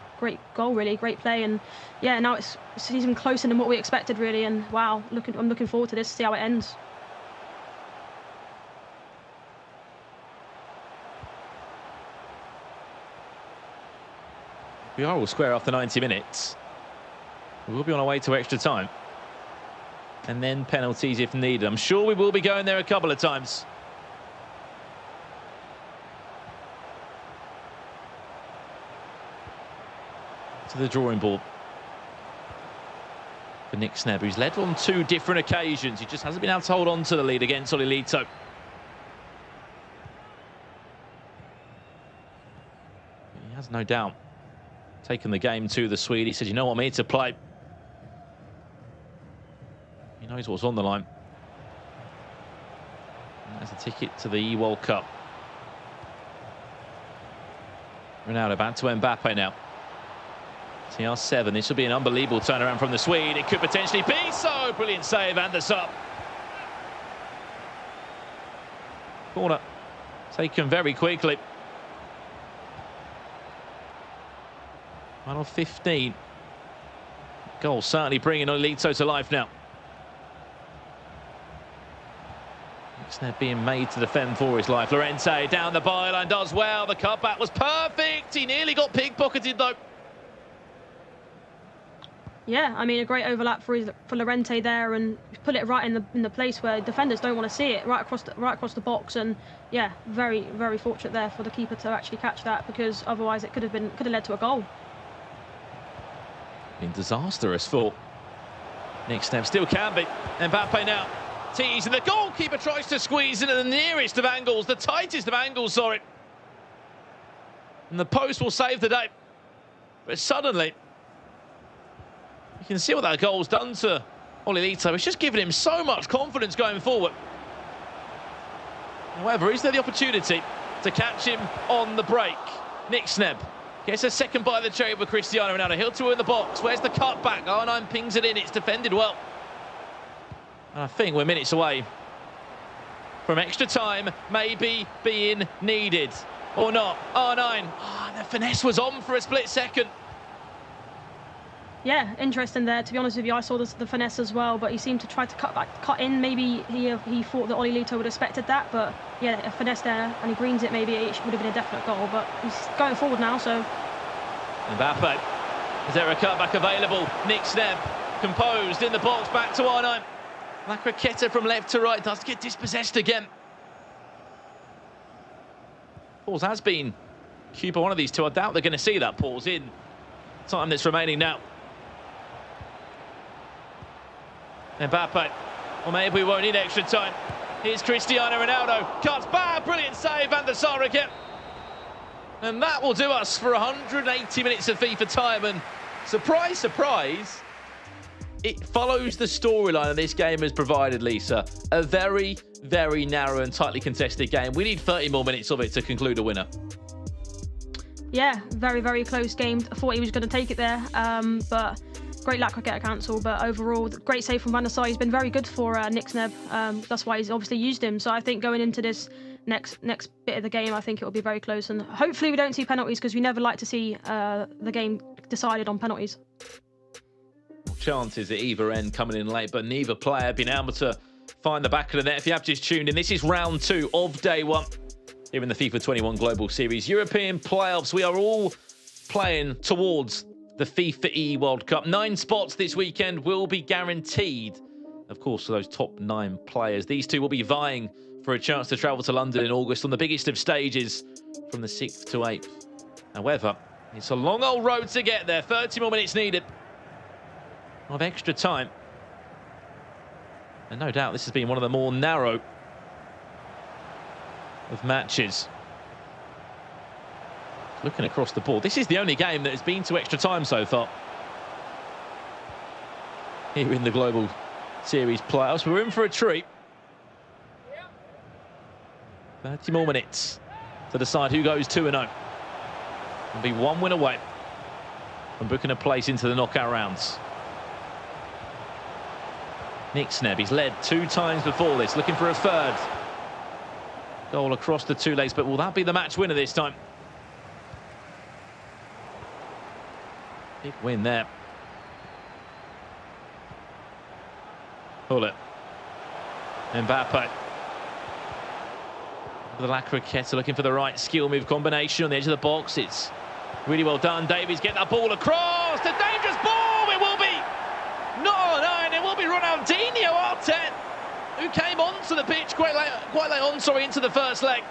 goal, really, great play. And yeah, now it's even closer than what we expected, really. And wow, I'm looking forward to this, to see how it ends. We are all square after 90 minutes. We will be on our way to extra time. And then penalties if needed. I'm sure we will be going there a couple of times. To the drawing board for Nick Snebb, who's led on 2 different occasions. He just hasn't been able to hold on to the lead against Olilito. He has no doubt taken the game to the Swede. He said, you know what, I'm here to play. He knows what's on the line. And that's a ticket to the World Cup. Ronaldo back to Mbappe now. CR7, this will be an unbelievable turnaround from the Swede. It could potentially be so. Brilliant save, and the sub. Corner taken very quickly. 1 of 15. Goal certainly bringing Olilito to life now. Snebb being made to defend for his life. Llorente down the byline, does well. The cutback was perfect. He nearly got pickpocketed though. Yeah, I mean, a great overlap for Llorente there, and put it right in the place where defenders don't want to see it, right across the box. And yeah, very, very fortunate there for the keeper to actually catch that, because otherwise it could have led to a goal. Been disastrous for Nick Snebb. Still can be. Mbappe now teasing. The goalkeeper tries to squeeze into the nearest of angles, the tightest of angles, sorry. And the post will save the day. But suddenly, you can see what that goal's done to Olilito. It's just given him so much confidence going forward. However, is there the opportunity to catch him on the break? Nick Snebb Gets a second bite of the cherry with Cristiano Ronaldo. He'll two in the box. Where's the cutback? R9 pings it in. It's defended well. I think we're minutes away from extra time maybe being needed. Or not. R9. The finesse was on for a split second. Yeah, interesting there. To be honest with you, I saw the finesse as well, but he seemed to try to cut in. Maybe he thought that Oli Lito would have expected that, but yeah, a finesse there, and he greens it. Maybe it would have been a definite goal, but he's going forward now, so. Mbappe. Is there a cutback available? Nick Sneb, composed in the box, back to R9. La Croqueta from left to right does get dispossessed again. Pause has been Cuba, one of these two. I doubt they're going to see that pause in time that's remaining now. Mbappe, or maybe we won't need extra time. Here's Cristiano Ronaldo, cuts back, brilliant save, Van der Sar again. And that will do us for 180 minutes of FIFA time, and surprise, surprise, it follows the storyline that this game has provided, Lisa. A very, very narrow and tightly contested game. We need 30 more minutes of it to conclude a winner. Yeah, very, very close game. I thought he was going to take it there, but great lack of cancel. But overall, great save from Van der Sar. He's been very good for Nick Sneb. That's why he's obviously used him. So I think going into this next bit of the game, I think it will be very close. And hopefully we don't see penalties, because we never like to see the game decided on penalties. Chances at either end coming in late, but neither player been able to find the back of the net. If you have just tuned in, this is round 2 of day 1 here in the FIFA 21 Global Series European playoffs. We are all playing towards the FIFAe World Cup. 9 spots this weekend will be guaranteed, of course, for those top 9 players. These two will be vying for a chance to travel to London in August on the biggest of stages from the 6th to 8th. However, it's a long old road to get there. 30 more minutes needed of extra time. And no doubt this has been one of the more narrow of matches. Looking across the board, this is the only game that has been to extra time so far here in the Global Series playoffs. We're in for a treat. 30 more minutes to decide who goes 2-0. And be one win away from booking a place into the knockout rounds. Nick Sneb, he's led 2 times before this, looking for a third. Goal across the 2 legs, but will that be the match winner this time? Big win there. Pull it. Mbappe. The La Croqueta looking for the right skill move combination on the edge of the box. It's really well done. Davies getting that ball across. The dangerous ball. It will be not R9. It will be Ronaldinho, R10, who came onto the pitch quite late on, into the first leg.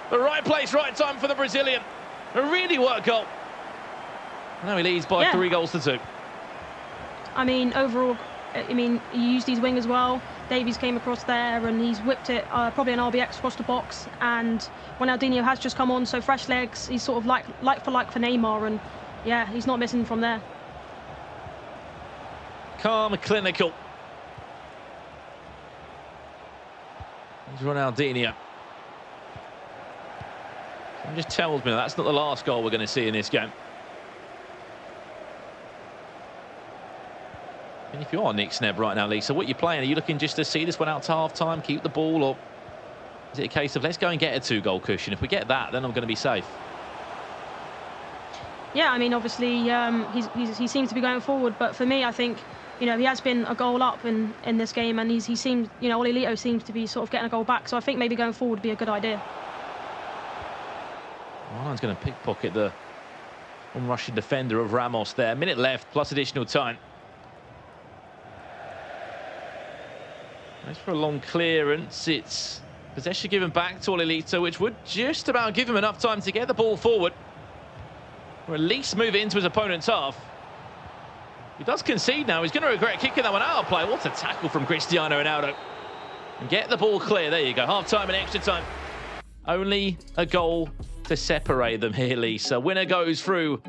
The right place, right time for the Brazilian. A really worked goal. Now he leads by 3 goals to 2. I mean, overall, I mean, he used his wing as well. Davies came across there and he's whipped it, probably an RBX across the box. And Ronaldinho has just come on, so fresh legs. He's sort of like for Neymar, and yeah, he's not missing from there. Calm, clinical. Here's Ronaldinho. It just tells me that's not the last goal we're going to see in this game. And if you are Nick Sneb right now, Lisa, what are you playing? Are you looking just to see this one out to half-time, keep the ball, or is it a case of let's go and get a 2-goal cushion? If we get that, then I'm going to be safe. Yeah, I mean, obviously, he seems to be going forward, but for me, I think, you know, he has been a goal up in this game, and he seems, you know, Oli Lito seems to be sort of getting a goal back, so I think maybe going forward would be a good idea. Milan's going to pickpocket the Russian defender of Ramos there. A minute left, plus additional time. As for a long clearance, it's possession given back to Oli Lito, which would just about give him enough time to get the ball forward, or at least move it into his opponent's half. He does concede now. He's going to regret kicking that one out of play. What a tackle from Cristiano Ronaldo. And get the ball clear. There you go. Half-time and extra time. Only a goal to separate them here, Lisa. Winner goes through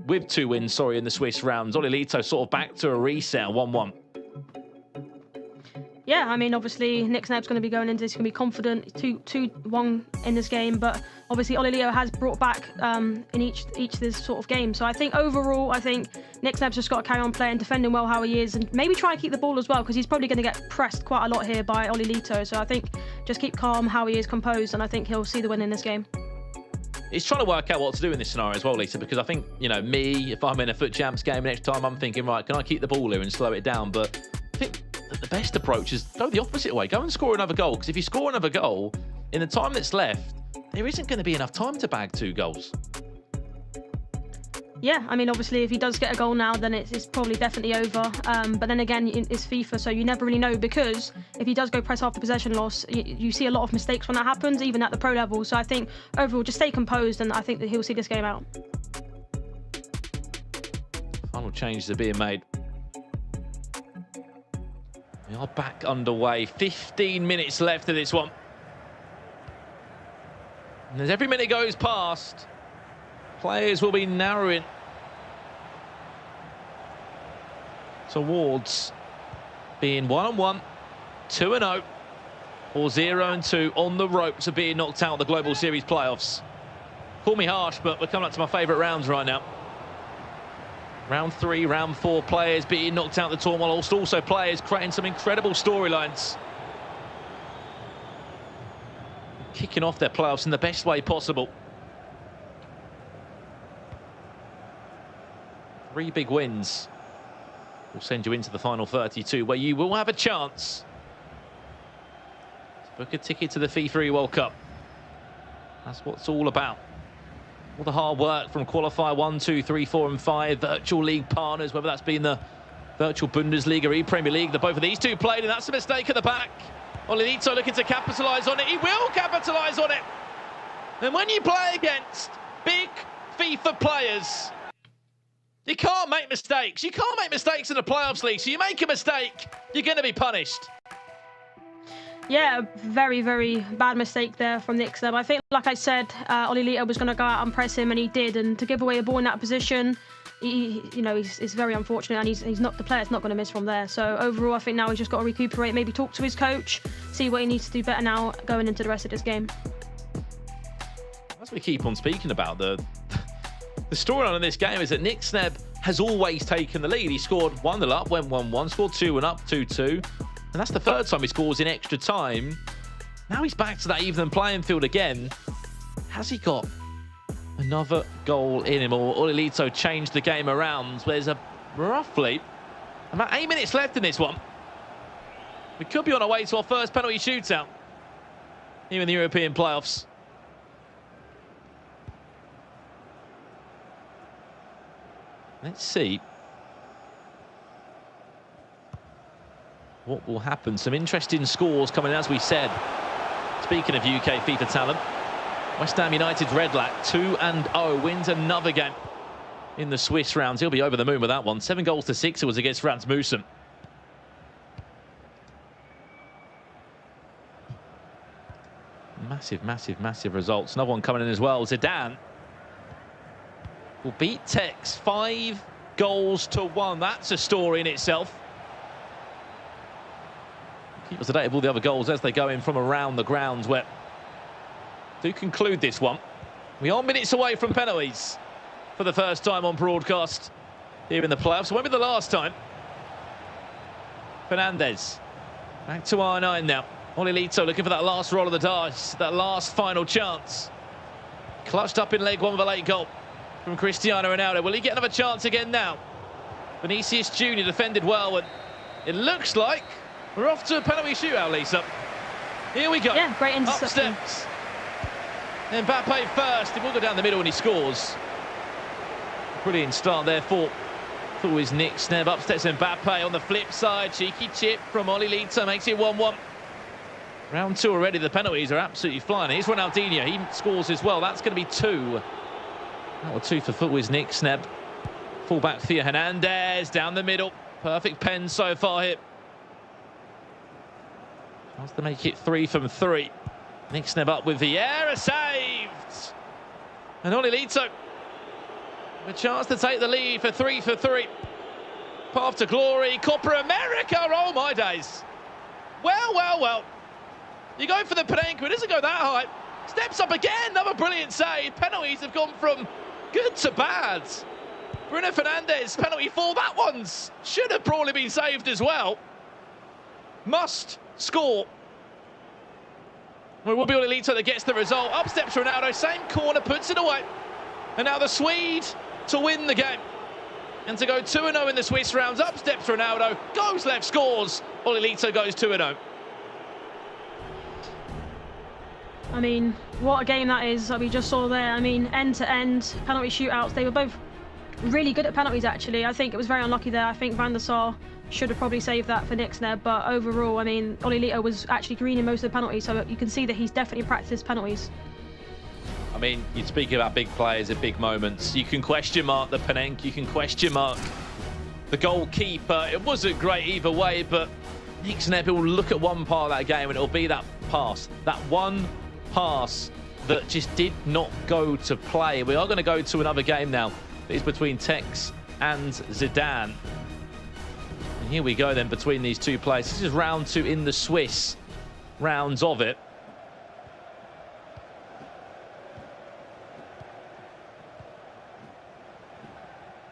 with 2 wins, in the Swiss rounds. Oli Lito sort of back to a reset, 1-1. Yeah, I mean, obviously, Nick Sneb's going to be going into this, going to be confident, 2-1 in this game, but obviously Olilito has brought back in each of this sort of game. So I think overall, I think Nick Sneb's just got to carry on playing, defending well how he is, and maybe try and keep the ball as well, because he's probably going to get pressed quite a lot here by Olilito. So I think just keep calm, how he is composed, and I think he'll see the win in this game. He's trying to work out what to do in this scenario as well, Lisa, because I think, you know, me, if I'm in a Foot Champs game next time, I'm thinking, right, can I keep the ball here and slow it down? But I think that the best approach is go the opposite way. Go and score another goal, because if you score another goal, in the time that's left, there isn't going to be enough time to bag 2 goals. Yeah, I mean, obviously, if he does get a goal now, then it's probably definitely over. But then again, it's FIFA, so you never really know, because if he does go press after possession loss, you see a lot of mistakes when that happens, even at the pro level. So I think overall, just stay composed, and I think that he'll see this game out. Final changes are being made. We are back underway. 15 minutes left of this one. And as every minute goes past, players will be narrowing towards being 1-1, 2-0, or 0-2 on the rope to being knocked out of the Global Series playoffs. Call me harsh, but we're coming up to my favourite rounds right now. Round 3, round 4, players being knocked out of the tournament, whilst also players creating some incredible storylines. Kicking off their playoffs in the best way possible. 3 big wins will send you into the final 32, where you will have a chance to book a ticket to the FIFAe World Cup. That's what it's all about. All the hard work from qualifier 1, 2, 3, 4 and 5, virtual league partners, whether that's been the virtual Bundesliga or Premier League, both of these two played, and that's a mistake at the back. Olilito looking to capitalise on it. He will capitalise on it. And when you play against big FIFA players, you can't make mistakes. You can't make mistakes in the playoffs league. So you make a mistake, you're going to be punished. Yeah, a very, very bad mistake there from Nick Sneb. I think, like I said, Olilito was going to go out and press him, and he did. And to give away a ball in that position, it's very unfortunate, and he's not, the player's not going to miss from there. So overall, I think now he's just got to recuperate, maybe talk to his coach, see what he needs to do better now going into the rest of this game. As we keep on speaking about, the storyline in this game is that Nick Sneb has always taken the lead. He scored 1-0 up, went 1-1, scored 2 and up, 2-2. And that's the 3rd time he scores in extra time. Now he's back to that even playing field again. Has he got another goal in him, or Olilito changed the game around? There's roughly about 8 minutes left in this one. We could be on our way to our first penalty shootout here in the European playoffs. Let's see what will happen. Some interesting scores coming, as we said. Speaking of UK FIFA talent, West Ham United's Redlac 2-0 wins another game in the Swiss rounds. He'll be over the moon with that one. 7-6 it was against Rasmussen. Massive, massive, massive results. Another one coming in as well. Zidane will beat Tex 5-1. That's a story in itself. Keep us to date of all the other goals as they go in from around the grounds, where to conclude this one, we are minutes away from penalties for the first time on broadcast here in the playoffs. It won't be the last time. Fernandez back to R9 now. Olilito looking for that last roll of the dice, that last final chance. Clutched up in leg one with a late goal from Cristiano Ronaldo. Will he get another chance again now? Vinicius Jr. defended well, and it looks like we're off to a penalty shootout, Lisa. Here we go. Yeah, great interception. Up steps. Mbappe first. He will go down the middle and he scores. Brilliant start there for his Nick Sneb. Up steps Mbappe on the flip side. Cheeky chip from Olilito makes it 1-1. Round 2 already. The penalties are absolutely flying. Here's Ronaldinho. He scores as well. That's going to be 2. That was 2 for Footwiz Nick Sneb. Fullback Theo Hernandez down the middle. Perfect pen so far here. Chance to make it 3 from 3. Nick Sneb up with Vieira, saved. And Olilito, a chance to take the lead for 3 for 3. Path to glory, Copa America, oh my days. Well. You go for the Panenka, it doesn't go that high. Steps up again, another brilliant save. Penalties have gone from good to bad. Bruno Fernandes, penalty for that one's should have probably been saved as well. Must score. Well, it will be Olilito that gets the result. Up steps Ronaldo, same corner, puts it away. And now the Swede to win the game. And to go 2-0 in the Swiss rounds. Up steps Ronaldo, goes left, scores. Olilito goes 2-0. I mean, what a game that is that we just saw there. I mean, end-to-end penalty shootouts. They were both really good at penalties, actually. I think it was very unlucky there. I think Van der Sar should have probably saved that for Nix there. But overall, I mean, Olilito was actually green in most of the penalties, so you can see that he's definitely practiced penalties. I mean, you speak about big players at big moments. You can question mark the Panenka, you can question mark the goalkeeper. It wasn't great either way, but Nix Neppe will look at one part of that game and it'll be that pass. That one pass that just did not go to play. We are going to go to another game now. It's between Tex and Zidane. And here we go then between these two players. This is round 2 in the Swiss rounds of it.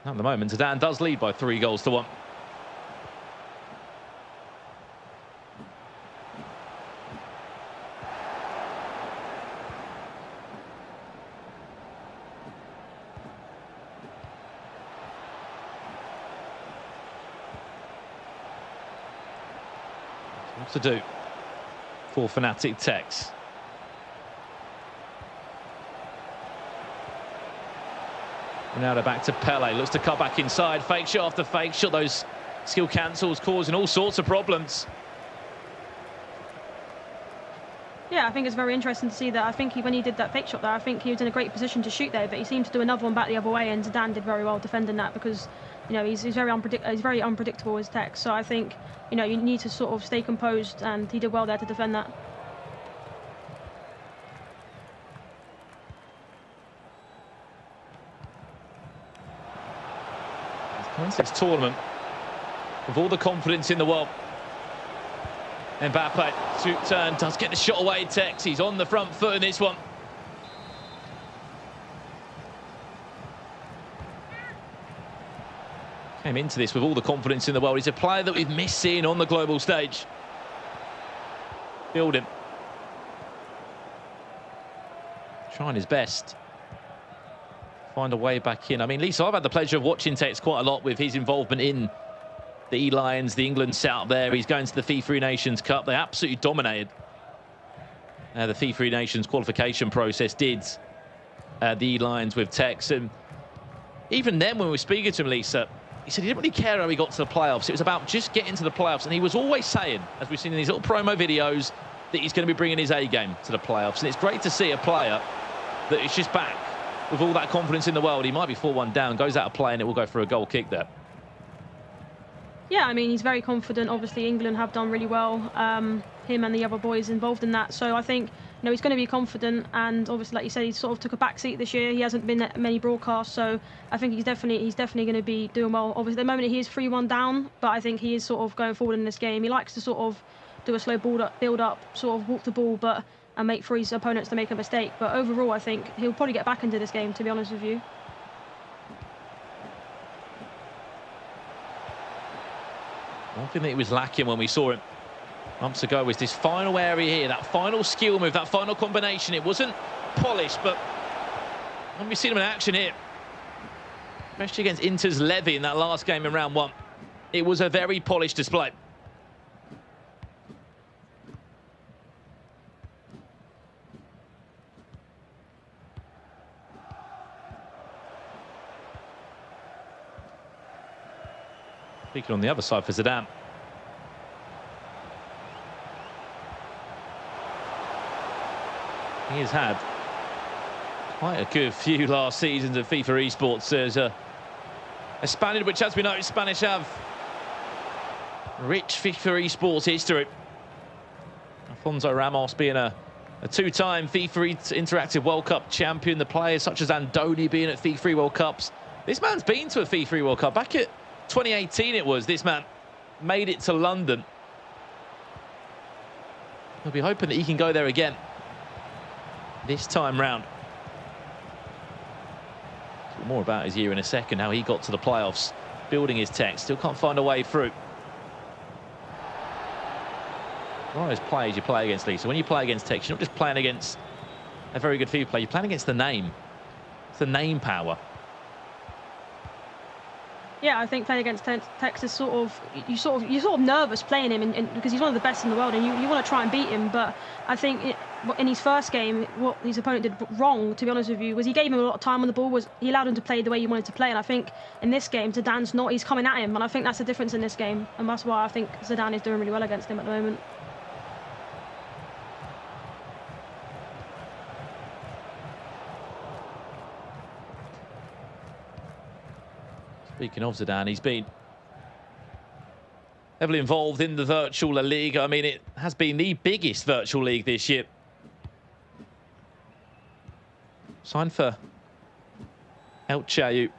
At the moment, Zidane does lead by 3-1. What to do for Fnatic Tex? Ronaldo back to Pele, looks to cut back inside, fake shot after fake shot, those skill cancels causing all sorts of problems. Yeah, I think it's very interesting to see that. I think when he did that fake shot there, I think he was in a great position to shoot there, but he seemed to do another one back the other way, and Zidane did very well defending that because, you know, he's very unpredictable as Tex. So I think, you know, you need to sort of stay composed, and he did well there to defend that. This tournament with all the confidence in the world. Mbappe, shoot turn, does get the shot away. Tex, he's on the front foot in this one. Came into this with all the confidence in the world. He's a player that we've missed seeing on the global stage. Build him. Trying his best. Find a way back in. I mean, Lisa, I've had the pleasure of watching Tex quite a lot with his involvement in the E-Lions, the England setup there. He's going to the FIFA Nations Cup. They absolutely dominated. The FIFA Nations qualification process did the E-Lions with Tex. And even then, when we were speaking to him, Lisa, he said he didn't really care how he got to the playoffs. It was about just getting to the playoffs. And he was always saying, as we've seen in these little promo videos, that he's going to be bringing his A game to the playoffs. And it's great to see a player that is just back with all that confidence in the world. He might be 4-1 down, goes out of play, and it will go for a goal kick there. Yeah, I mean, he's very confident. Obviously, England have done really well, him and the other boys involved in that. So I think, you know, he's going to be confident. And obviously, like you said, he sort of took a back seat this year. He hasn't been at many broadcasts, so I think he's definitely going to be doing well. Obviously, at the moment, he is 3-1 down, but I think he is sort of going forward in this game. He likes to sort of do a slow build up, sort of walk the ball, and make for his opponents to make a mistake. But overall, I think he'll probably get back into this game, to be honest with you. One thing that he was lacking when we saw him months ago was this final area here, that final skill move, that final combination. It wasn't polished, but when we seen him in action here, especially against Inter's Levy in that last game in round 1, it was a very polished display. Speaking on the other side for Zidane. He has had quite a good few last seasons of FIFA esports. There's a Spaniard, which, as we know, Spanish have rich FIFA esports history. Alfonso Ramos being a two-time FIFA Interactive World Cup champion. The players such as Andoni being at FIFA World Cups. This man's been to a FIFA World Cup. Back at 2018 it was, this man made it to London. He'll be hoping that he can go there again this time round. Talk more about his year in a second, how he got to the playoffs, building his tech, still can't find a way through. One of those players you play against, Lisa. When you play against Tex, you're not just playing against a very good FIFA player, you're playing against the name. It's the name power. Yeah, I think playing against Tex is you're sort of nervous playing him, because he's one of the best in the world, and you want to try and beat him. But I think in his first game, what his opponent did wrong, to be honest with you, was he gave him a lot of time on the ball. Was he allowed him to play the way he wanted to play? And I think in this game, Zidane's not. He's coming at him, and I think that's the difference in this game, and that's why I think Zidane is doing really well against him at the moment. Speaking of Zidane, he's been heavily involved in the virtual La Liga. I mean, it has been the biggest virtual league this year. Signed for Elche.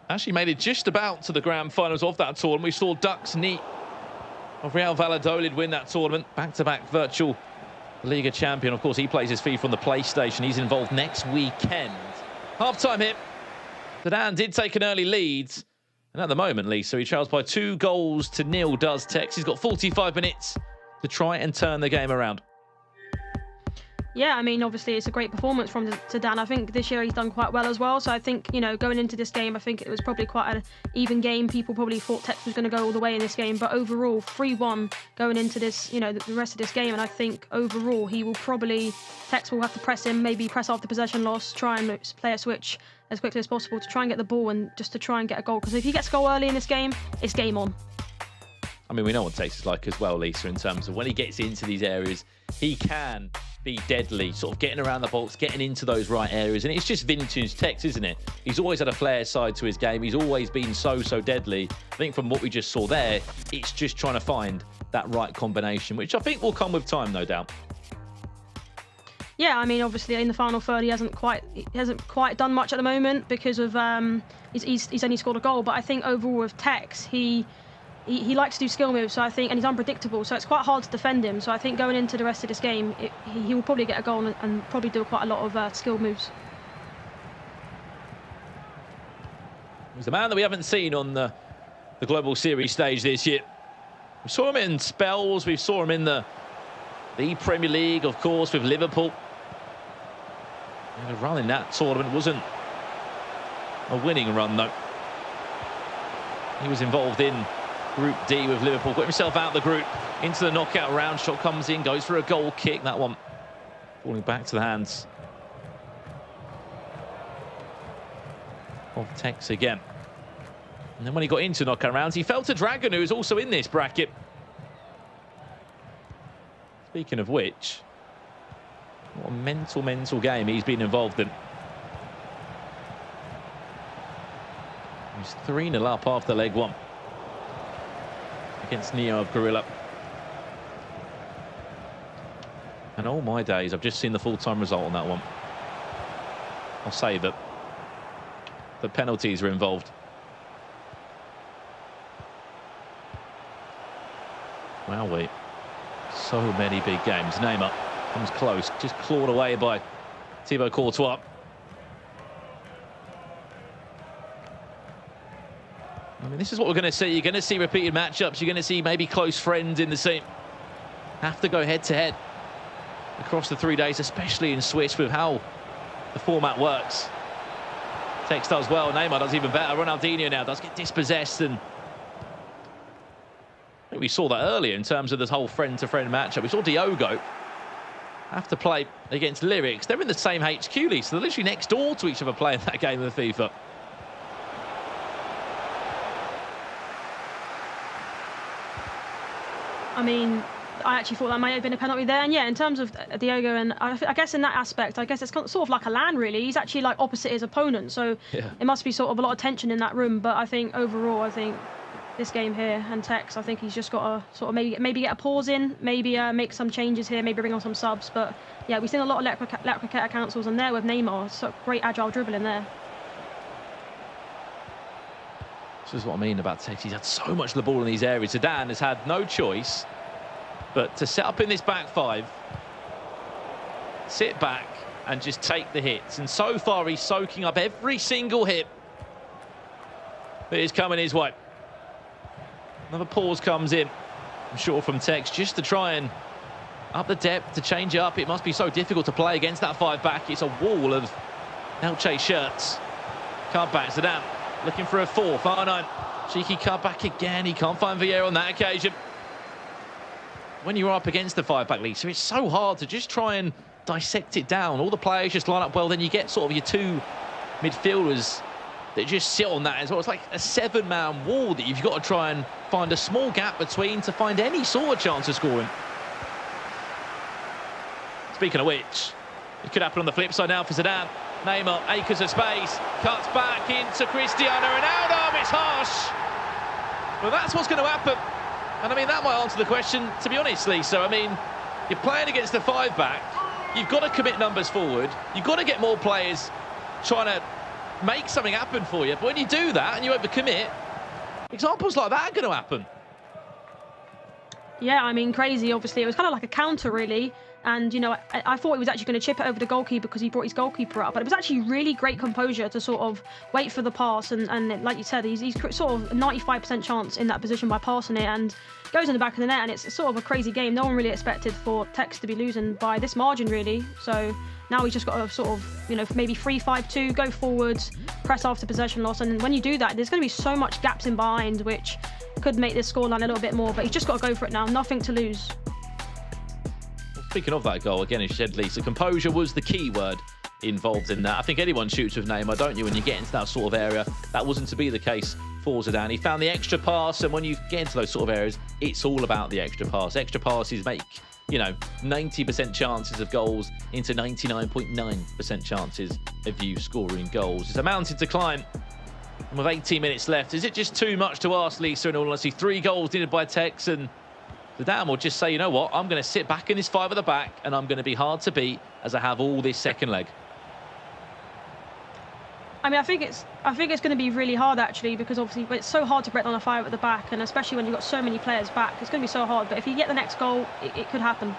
Actually made it just about to the grand finals of that tournament. We saw Ducks Neat of Real Valladolid win that tournament. Back-to-back virtual Liga champion. Of course, he plays his FIFA on the PlayStation. He's involved next weekend. Half-time hit. Zidane did take an early lead, and at the moment, Lisa, he trails by 2-0 does Tex. He's got 45 minutes to try and turn the game around. Yeah, I mean, obviously it's a great performance from Zidane. I think this year he's done quite well as well. So I think, you know, going into this game, I think it was probably quite an even game. People probably thought Tex was going to go all the way in this game. But overall, 3-1 going into this, you know, the rest of this game. And I think overall Tex will have to press him, maybe press off the possession loss, try and play a switch as quickly as possible to try and get the ball and just to try and get a goal. Because if he gets a goal early in this game, it's game on. I mean, we know what Tex is like as well, Lisa, in terms of when he gets into these areas, he can be deadly, sort of getting around the box, getting into those right areas. And it's just vintage Tex, isn't it? He's always had a flair side to his game. He's always been so deadly. I think from what we just saw there, it's just trying to find that right combination, which I think will come with time, no doubt. Yeah, I mean, obviously in the final third, he hasn't quite done much at the moment because of he's only scored a goal. But I think overall with Tex, he likes to do skill moves, so I think, and he's unpredictable, so it's quite hard to defend him. So I think going into the rest of this game, he will probably get a goal and probably do quite a lot of skill moves. He's the man that we haven't seen on the Global Series stage this year. We saw him in spells, we saw him in the Premier League, of course, with Liverpool. The run in that tournament wasn't a winning run, though. He was involved in Group D with Liverpool, got himself out of the group, into the knockout round. Shot comes in, goes for a goal kick. That one falling back to the hands of Tex again. And then when he got into knockout rounds, he fell to Dragon, who is also in this bracket. Speaking of which, what a mental game he's been involved in. He's 3-0 up after leg one against Neo of Gorilla. And all my days, I've just seen the full-time result on that one. I'll say that the penalties are involved. Wowee. So many big games. Neymar comes close, just clawed away by Thibaut Courtois. I mean, this is what we're going to see. You're going to see repeated matchups. You're going to see maybe close friends in the same. Have to go head-to-head across the 3 days, especially in Swiss with how the format works. Tex does well. Neymar does even better. Ronaldinho now does get dispossessed, and I think we saw that earlier in terms of this whole friend-to-friend matchup. We saw Diogo have to play against Lyrics. They're in the same HQ league, so they're literally next door to each other playing that game of the FIFA. I mean, I actually thought that might have been a penalty there. And yeah, in terms of Diogo, and I guess in that aspect, I guess it's sort of like a LAN, really. He's actually like opposite his opponent, so yeah, it must be sort of a lot of tension in that room. But I think overall, I think this game here and Tex, I think he's just got to sort of maybe get a pause in, maybe make some changes here, maybe bring on some subs. But yeah, we've seen a lot of Lecriqueta councils in there with Neymar. So great agile dribbling there. This is what I mean about Tex. He's had so much of the ball in these areas. Zidane has had no choice But to set up in this back five, sit back and just take the hits. And so far, he's soaking up every single hit that is coming his way. Another pause comes in, I'm sure from Tex, just to try and up the depth, to change it up. It must be so difficult to play against that five back. It's a wall of Elche shirts. Cut back, Zidane looking for a fourth. Oh no, cheeky cut back again. He can't find Vieira on that occasion. When you're up against the five back, Lisa, it's so hard to just try and dissect it down. All the players just line up well, then you get sort of your two midfielders that just sit on that as well. It's like a seven-man wall that you've got to try and find a small gap between to find any sort of chance of scoring. Speaking of which, it could happen on the flip side now for Zidane. Neymar, acres of space, cuts back into Cristiano Ronaldo. It's harsh. Well, that's what's going to happen. And I mean, that might answer the question, to be honest, Lisa. I mean, you're playing against a five back. You've got to commit numbers forward. You've got to get more players trying to make something happen for you. But when you do that and you overcommit, examples like that are going to happen. Yeah, I mean, crazy, obviously. It was kind of like a counter, really. And, you know, I thought he was actually going to chip it over the goalkeeper because he brought his goalkeeper up. But it was actually really great composure to sort of wait for the pass. And like you said, he's sort of a 95% chance in that position by passing it and goes in the back of the net. And it's sort of a crazy game. No one really expected for Tex to be losing by this margin, really. So now he's just got to sort of, you know, maybe 3-5-2, go forwards, press after possession loss. And when you do that, there's going to be so much gaps in behind, which could make this scoreline a little bit more. But he's just got to go for it now. Nothing to lose. Speaking of that goal, again, as you said, Lisa, composure was the key word involved in that. I think anyone shoots with Neymar, don't you, when you get into that sort of area. That wasn't to be the case for Zidane. He found the extra pass, and when you get into those sort of areas, it's all about the extra pass. Extra passes make, you know, 90% chances of goals into 99.9% chances of you scoring goals. It's a mountain to climb. And with 18 minutes left, is it just too much to ask, Lisa, in all honesty? 3 goals needed by Tex, and Zidane will just say, you know what, I'm going to sit back in this five at the back and I'm going to be hard to beat as I have all this second leg. I mean, I think it's going to be really hard, actually, because obviously it's so hard to break down a five at the back, and especially when you've got so many players back, it's going to be so hard. But if you get the next goal, it could happen.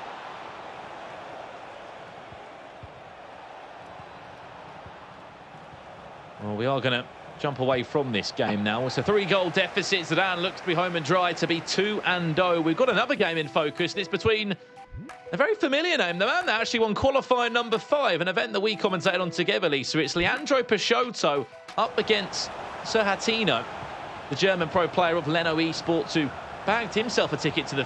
Well, we are going to jump away from this game now. It's a 3-goal deficit. Zidane looks to be home and dry to be 2-0. We've got another game in focus, and it's between a very familiar name, the man that actually won qualifier number 5, an event that we commentated on together, Lisa. It's Leandro Peixoto up against Serhatino, the German pro player of Leno Esports, who bagged himself a ticket to the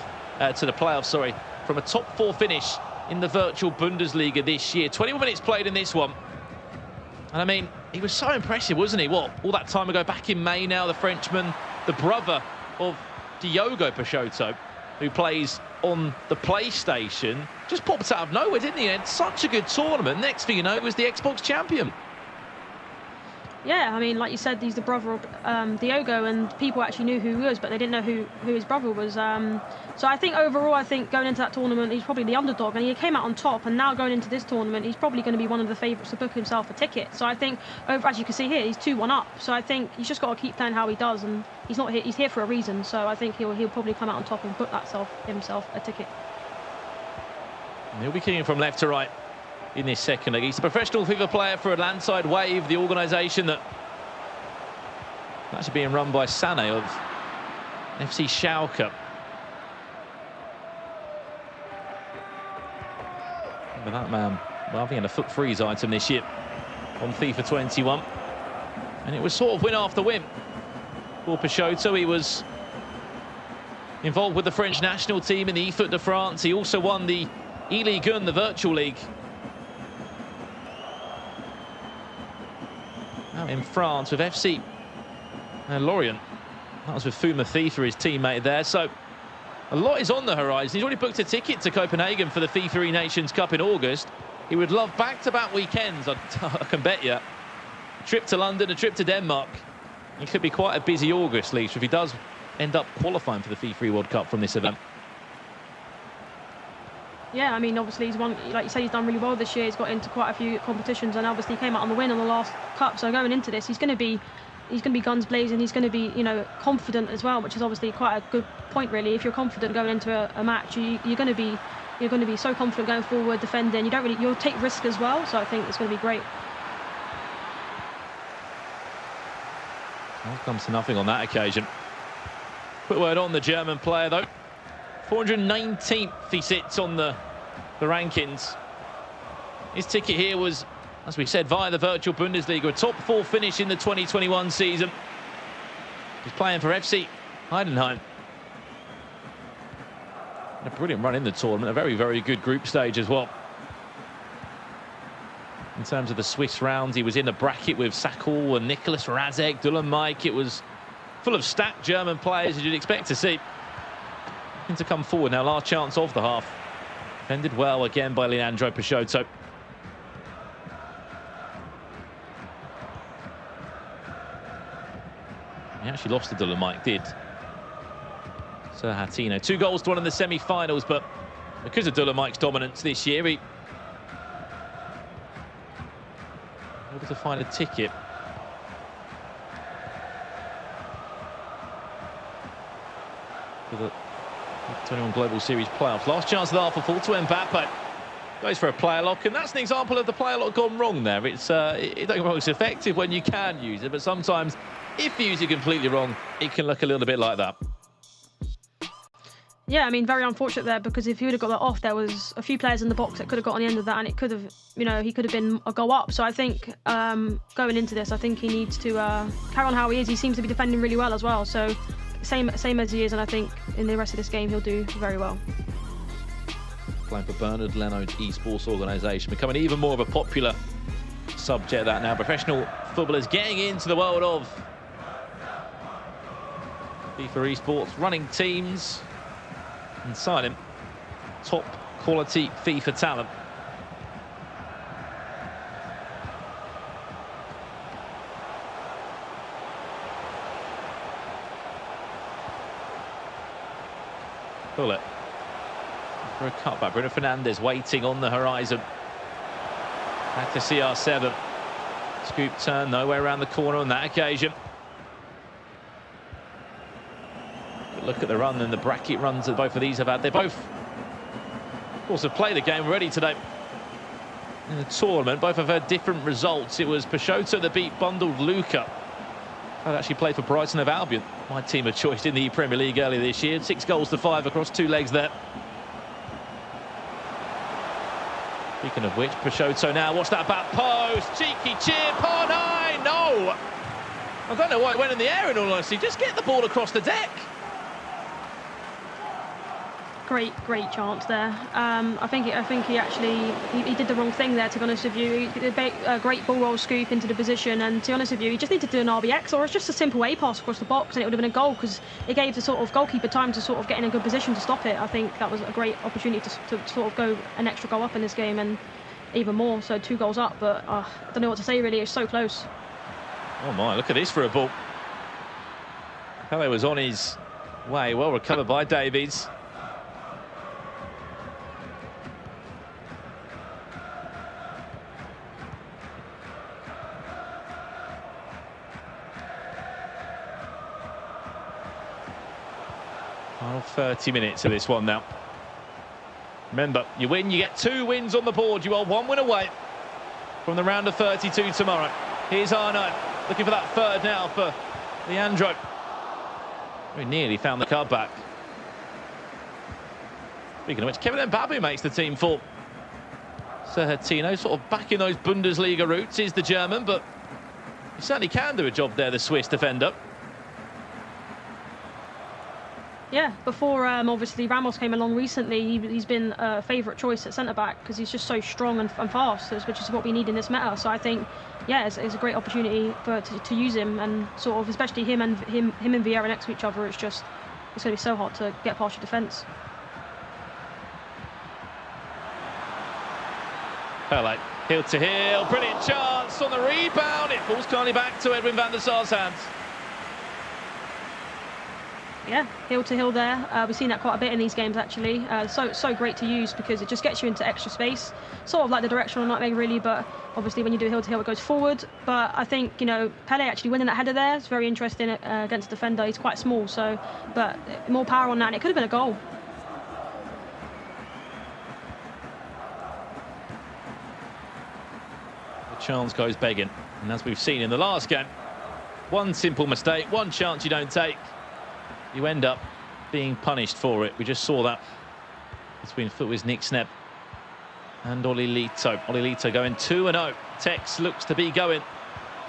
playoffs, from a top 4 finish in the virtual Bundesliga this year. 21 minutes played in this one. And I mean, he was so impressive, wasn't he? What, all that time ago, back in May now, the Frenchman, the brother of Diogo Peixoto, who plays on the PlayStation, just popped out of nowhere, didn't he? He had such a good tournament. Next thing you know, he was the Xbox champion. Yeah, I mean, like you said, he's the brother of Diogo, and people actually knew who he was, but they didn't know who his brother was. So I think overall, going into that tournament, he's probably the underdog, and he came out on top. And now going into this tournament, he's probably going to be one of the favourites to book himself a ticket. So I think, as you can see here, he's 2-1 up. So I think he's just got to keep playing how he does, and he's not here. He's here for a reason. So I think he'll probably come out on top and book himself a ticket. And he'll be kicking from left to right in this second leg. He's a professional FIFA player for Landside Wave, the organisation that's actually being run by Sané of FC Schalke. Remember that man? Well, I think he had a foot freeze item this year on FIFA 21. And it was sort of win after win for Peixoto. He was involved with the French national team in the eFoot de France. He also won the E-Ligue 1, the virtual league, out in France with FC Lorient. That was with Fuma FIFA, his teammate there. So a lot is on the horizon. He's already booked a ticket to Copenhagen for the FIFA Nations Cup in August. He would love back-to-back weekends, I can bet you. A trip to London, a trip to Denmark. It could be quite a busy August, Lisa, if he does end up qualifying for the FIFAe World Cup from this event. Yeah, I mean, obviously he's won, like you said, he's done really well this year. He's got into quite a few competitions, and obviously he came out on the win on the last cup. So going into this, he's going to be he's going to be guns blazing. He's going to be, you know, confident as well, which is obviously quite a good point, really. If you're confident going into a match, you're going to be so confident going forward, defending. You'll take risk as well. So I think it's going to be great. Well, comes to nothing on that occasion. Quick word on the German player, though. 419th he sits on the rankings. His ticket here was, as we said, via the virtual Bundesliga, a top 4 finish in the 2021 season. He's playing for FC Heidenheim. A brilliant run in the tournament, a very, very good group stage as well. In terms of the Swiss round, he was in the bracket with Sakal and Nicholas Razek, Dylan Mike. It was full of stacked German players, as you'd expect to see. Looking to come forward now, last chance of the half. Defended well again by Leandro Peixoto. He actually lost to Dylan Mike, did. Sir Hatino. 2 goals to 1 in the semi-finals, but because of Dylan Mike's dominance this year, he able to find a ticket. For the 21 Global Series playoffs. Last chance of the half for full to Mbappe. Goes for a player lock, and that's an example of the player lock gone wrong there. It's don't get me wrong, it's effective when you can use it, but sometimes if you use it completely wrong, it can look a little bit like that. Yeah, I mean, very unfortunate there, because if he would have got that off, there was a few players in the box that could have got on the end of that, and it could have, you know, he could have been a go up. So I think going into this, I think he needs to carry on how he is. He seems to be defending really well as well. So same as he is, and I think in the rest of this game he'll do very well. Playing for Bernard Leno's esports organisation, becoming even more of a popular subject that now. Professional footballers getting into the world of FIFA esports, running teams and signing top quality FIFA talent. Pull it for a cutback. Bruno Fernandes waiting on the horizon. Back to CR7. Scoop turn, nowhere around the corner on that occasion. But look at the run and the bracket runs that both of these have had. They both, of course, have played the game already today in the tournament. Both have had different results. It was Peixoto that beat Bundled Luca. I've actually played for Brighton of Albion, my team of choice in the Premier League earlier this year. 6 goals to 5 across 2 legs there. Speaking of which, Peixoto now, watch that back post, cheeky chip, oh no! I don't know why it went in the air, in all honesty. Just get the ball across the deck. Great chance there. I think he actually did the wrong thing there, to be honest with you. He did a great ball roll scoop into the position, and to be honest with you, he just needed to do an RBX or just a simple A pass across the box, and it would have been a goal, because it gave the sort of goalkeeper time to sort of get in a good position to stop it. I think that was a great opportunity to sort of go an extra goal up in this game, and even more. So 2 goals up, but I don't know what to say really. It's so close. Oh my! Look at this for a ball. Pele was on his way. Well recovered by Davies. Final 30 minutes of this one now. Remember, you win, you get 2 wins on the board. You are 1 win away from the round of 32 tomorrow. Here's Arno, looking for that third now for Leandro. We nearly found the card back. Speaking of which, Kevin Mbappe makes the team for Sir Hatino, sort of back in those Bundesliga roots, is the German, but he certainly can do a job there, the Swiss defender. Yeah, before obviously Ramos came along recently, he's been a favourite choice at centre-back, because he's just so strong and fast, which is what we need in this meta. So I think, yeah, it's a great opportunity to use him, and sort of, especially him and Vieira next to each other. It's going to be so hard to get past your defence. Pele, heel to heel, brilliant chance on the rebound. It falls kindly back to Edwin van der Sar's hands. Yeah. heel to heel there. We've seen that quite a bit in these games actually. So great to use because it just gets you into extra space, sort of like the directional nutmeg really, but obviously when you do heel to heel it goes forward. But I think, you know, Pele actually winning that header there is very interesting against a defender. He's quite small, so but more power on that and it could have been a goal. The chance goes begging, and as we've seen in the last game, one simple mistake, one chance you don't take, you end up being punished for it. We just saw that between Footwear's Nick Snebb and Olilito. Olilito going 2-0. Tex looks to be going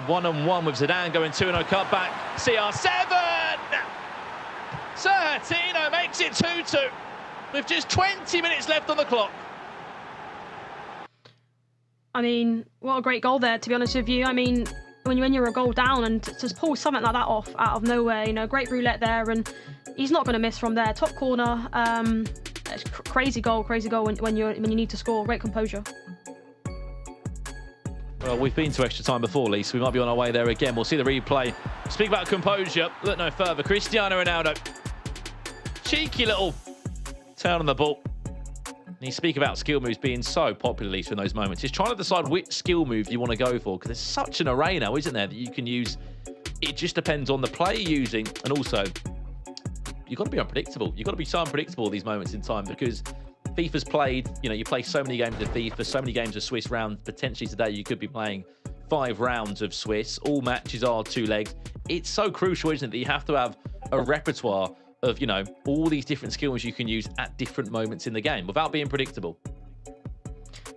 1-on-1 with Zidane going 2-0 cut back. CR7! Sertino makes it 2-2 with just 20 minutes left on the clock. I mean, what a great goal there, to be honest with you. I mean, when you're a goal down and to pull something like that off out of nowhere, you know, great roulette there, and he's not going to miss from there. Top corner, crazy goal when you need to score. Great composure. Well, we've been to extra time before, Lee, so we might be on our way there again. We'll see the replay. Speak about composure. Look no further. Cristiano Ronaldo. Cheeky little turn on the ball. And you speak about skill moves being so popular, Lisa, in those moments. Just trying to decide which skill move you want to go for, because there's such an array now, isn't there, that you can use. It just depends on the play you're using, and also you've got to be unpredictable. You've got to be so unpredictable at these moments in time, because FIFA's played, you know, you play so many games of FIFA, so many games of Swiss round. Potentially today you could be playing 5 rounds of Swiss. All matches are 2 legs. It's so crucial, isn't it, that you have to have a repertoire of, you know, all these different skills you can use at different moments in the game without being predictable.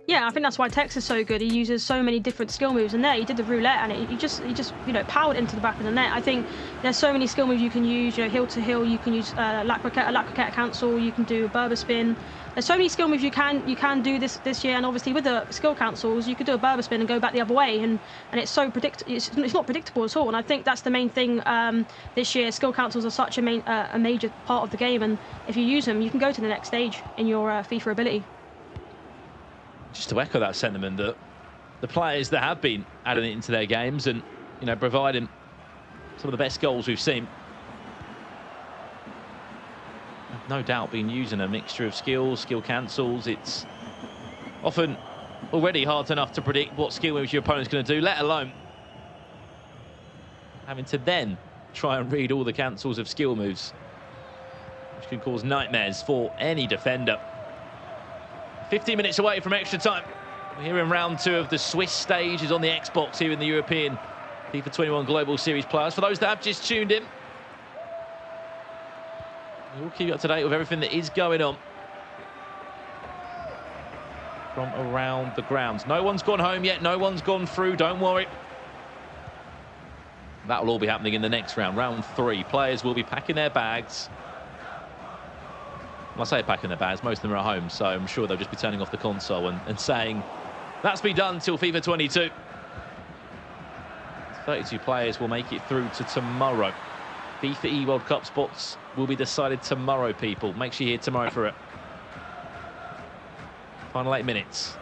Yeah, I think that's why Tex is so good. He uses so many different skill moves, and there he did the roulette, and he just you know, powered into the back of the net. I think there's so many skill moves you can use. You know, heel to heel, you can use lat croquette cancel, you can do a Berber spin. There's so many skill moves you can do this year, and obviously with the skill cancels, you could do a Berber spin and go back the other way, and it's so it's not predictable at all. And I think that's the main thing this year. Skill cancels are such a major part of the game, and if you use them, you can go to the next stage in your FIFA ability. Just to echo that sentiment, that the players that have been adding it into their games and, you know, providing some of the best goals we've seen, have no doubt been using a mixture of skills, skill cancels. It's often already hard enough to predict what skill moves your opponent's going to do, let alone having to then try and read all the cancels of skill moves, which can cause nightmares for any defender. 15 minutes away from extra time. We're here in round 2 of the Swiss stage is on the Xbox here in the European FIFA 21 Global Series players. For those that have just tuned in, we'll keep you up to date with everything that is going on from around the grounds. No one's gone home yet, no one's gone through, don't worry. That will all be happening in the next round, round 3. Players will be packing their bags. When I say packing their bags, most of them are at home, so I'm sure they'll just be turning off the console and saying, that's be done till FIFA 22. 32 players will make it through to tomorrow. FIFAe World Cup spots will be decided tomorrow, people. Make sure you're here tomorrow for it. Final 8 minutes.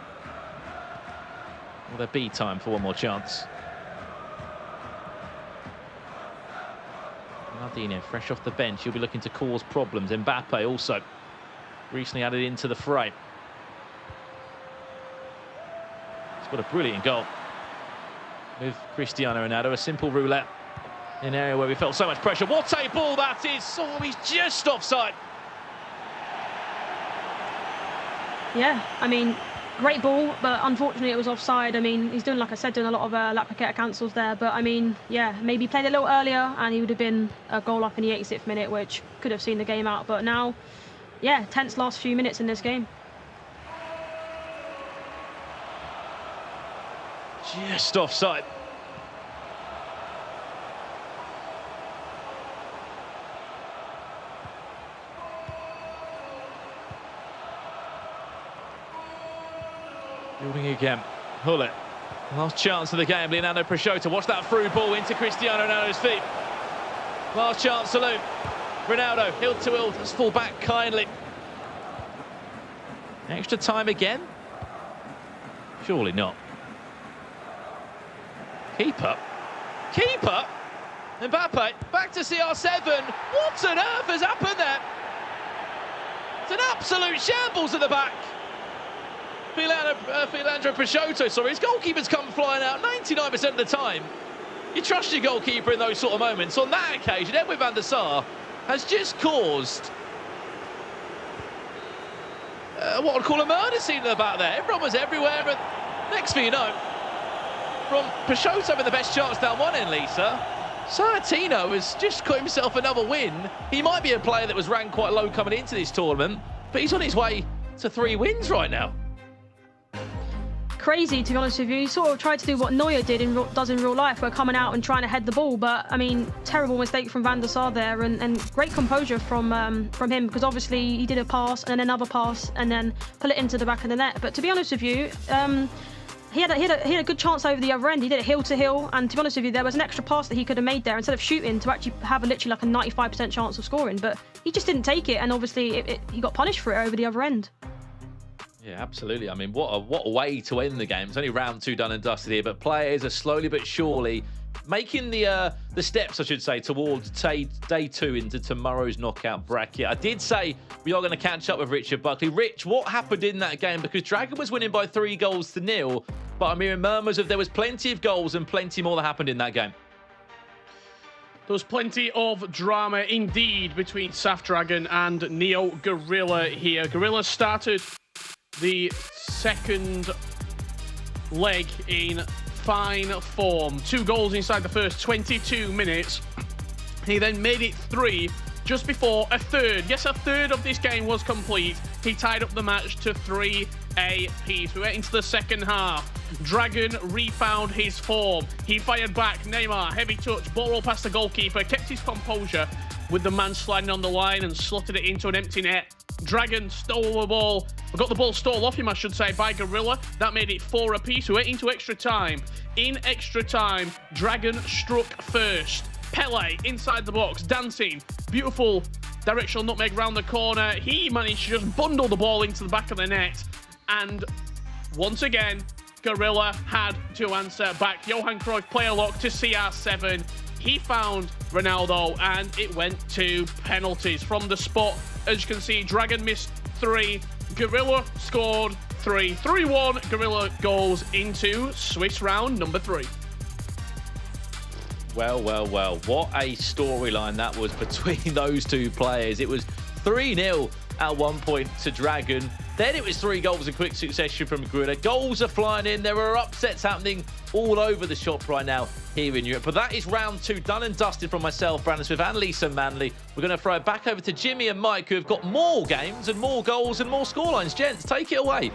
Will there be time for one more chance? Ronaldinho, fresh off the bench, he'll be looking to cause problems. Mbappe also recently added into the fray. He's got a brilliant goal with Cristiano Ronaldo. A simple roulette in an area where we felt so much pressure. What a ball that is! Oh, he's just offside. Yeah, I mean, great ball, but unfortunately it was offside. I mean, he's doing, like I said, doing a lot of lat croquette cancels there. But I mean, yeah, maybe played a little earlier and he would have been a goal up in the 86th minute, which could have seen the game out. But now, yeah, tense last few minutes in this game. Just offside. Building again. Hullet. Last chance of the game. Leonardo Prosciutto. Watch that through ball into Cristiano Ronaldo's feet. Last chance saloon. Ronaldo, hill to hill. Let's fall back kindly. Extra time again? Surely not. Keeper? Keeper? Mbappe, back to CR7. What on earth has happened there? It's an absolute shambles at the back. Philandro Peixoto, sorry, his goalkeeper's come flying out 99% of the time. You trust your goalkeeper in those sort of moments. On that occasion, Edwin van der Sar has just caused what I'd call a murder scene at the back there. Everyone was everywhere, but next thing you know, from Peixoto having the best chance down one end, Lisa, Sartino has just got himself another win. He might be a player that was ranked quite low coming into this tournament, but he's on his way to 3 wins right now. Crazy, to be honest with you. He sort of tried to do what Neuer does in real life, where coming out and trying to head the ball. But I mean, terrible mistake from Van der Sar there, and great composure from him, because obviously he did a pass and then another pass and then pull it into the back of the net. But to be honest with you, he had a good chance over the other end. He did it heel to heel, and to be honest with you, there was an extra pass that he could have made there instead of shooting to actually have literally like a 95% chance of scoring. But he just didn't take it, and obviously he got punished for it over the other end. Yeah, absolutely. I mean, what a way to end the game. It's only round 2 done and dusted here, but players are slowly but surely making the steps, I should say, towards day 2 into tomorrow's knockout bracket. I did say we are going to catch up with Richard Buckley. Rich, what happened in that game? Because Dragon was winning by 3-0, but I'm hearing murmurs of there was plenty of goals and plenty more that happened in that game. There was plenty of drama indeed between Saf Dragon and Neo Gorilla here. Gorilla started the second leg in fine form. 2 goals inside the first 22 minutes. He then made it 3 just before a third. Yes, a third of this game was complete. He tied up the match to 3 apiece. We went into the second half. Dragon refound his form. He fired back. Neymar, heavy touch, ball roll past the goalkeeper, kept his composure with the man sliding on the line and slotted it into an empty net. Dragon stole the ball. Got the ball stolen off him, I should say, by Gorilla. That made it 4 apiece. We went into extra time. In extra time, Dragon struck first. Pele inside the box, dancing. Beautiful directional nutmeg round the corner. He managed to just bundle the ball into the back of the net. And once again, Gorilla had to answer back. Johan Cruyff player lock to CR7. He found Ronaldo, and it went to penalties from the spot. As you can see, Dragon missed 3. Gorilla scored 3. 3-1 Gorilla goals into Swiss round number 3. Well. What a storyline that was between those two players. It was 3-0 at one point to Dragon. Then it was 3 goals in quick succession from Gorilla. Goals are flying in. There are upsets happening all over the shop right now here in Europe. But that is round 2 done and dusted from myself, Brandon Smith, and Lisa Manley. We're going to throw it back over to Jimmy and Mike, who have got more games and more goals and more scorelines. Gents, take it away.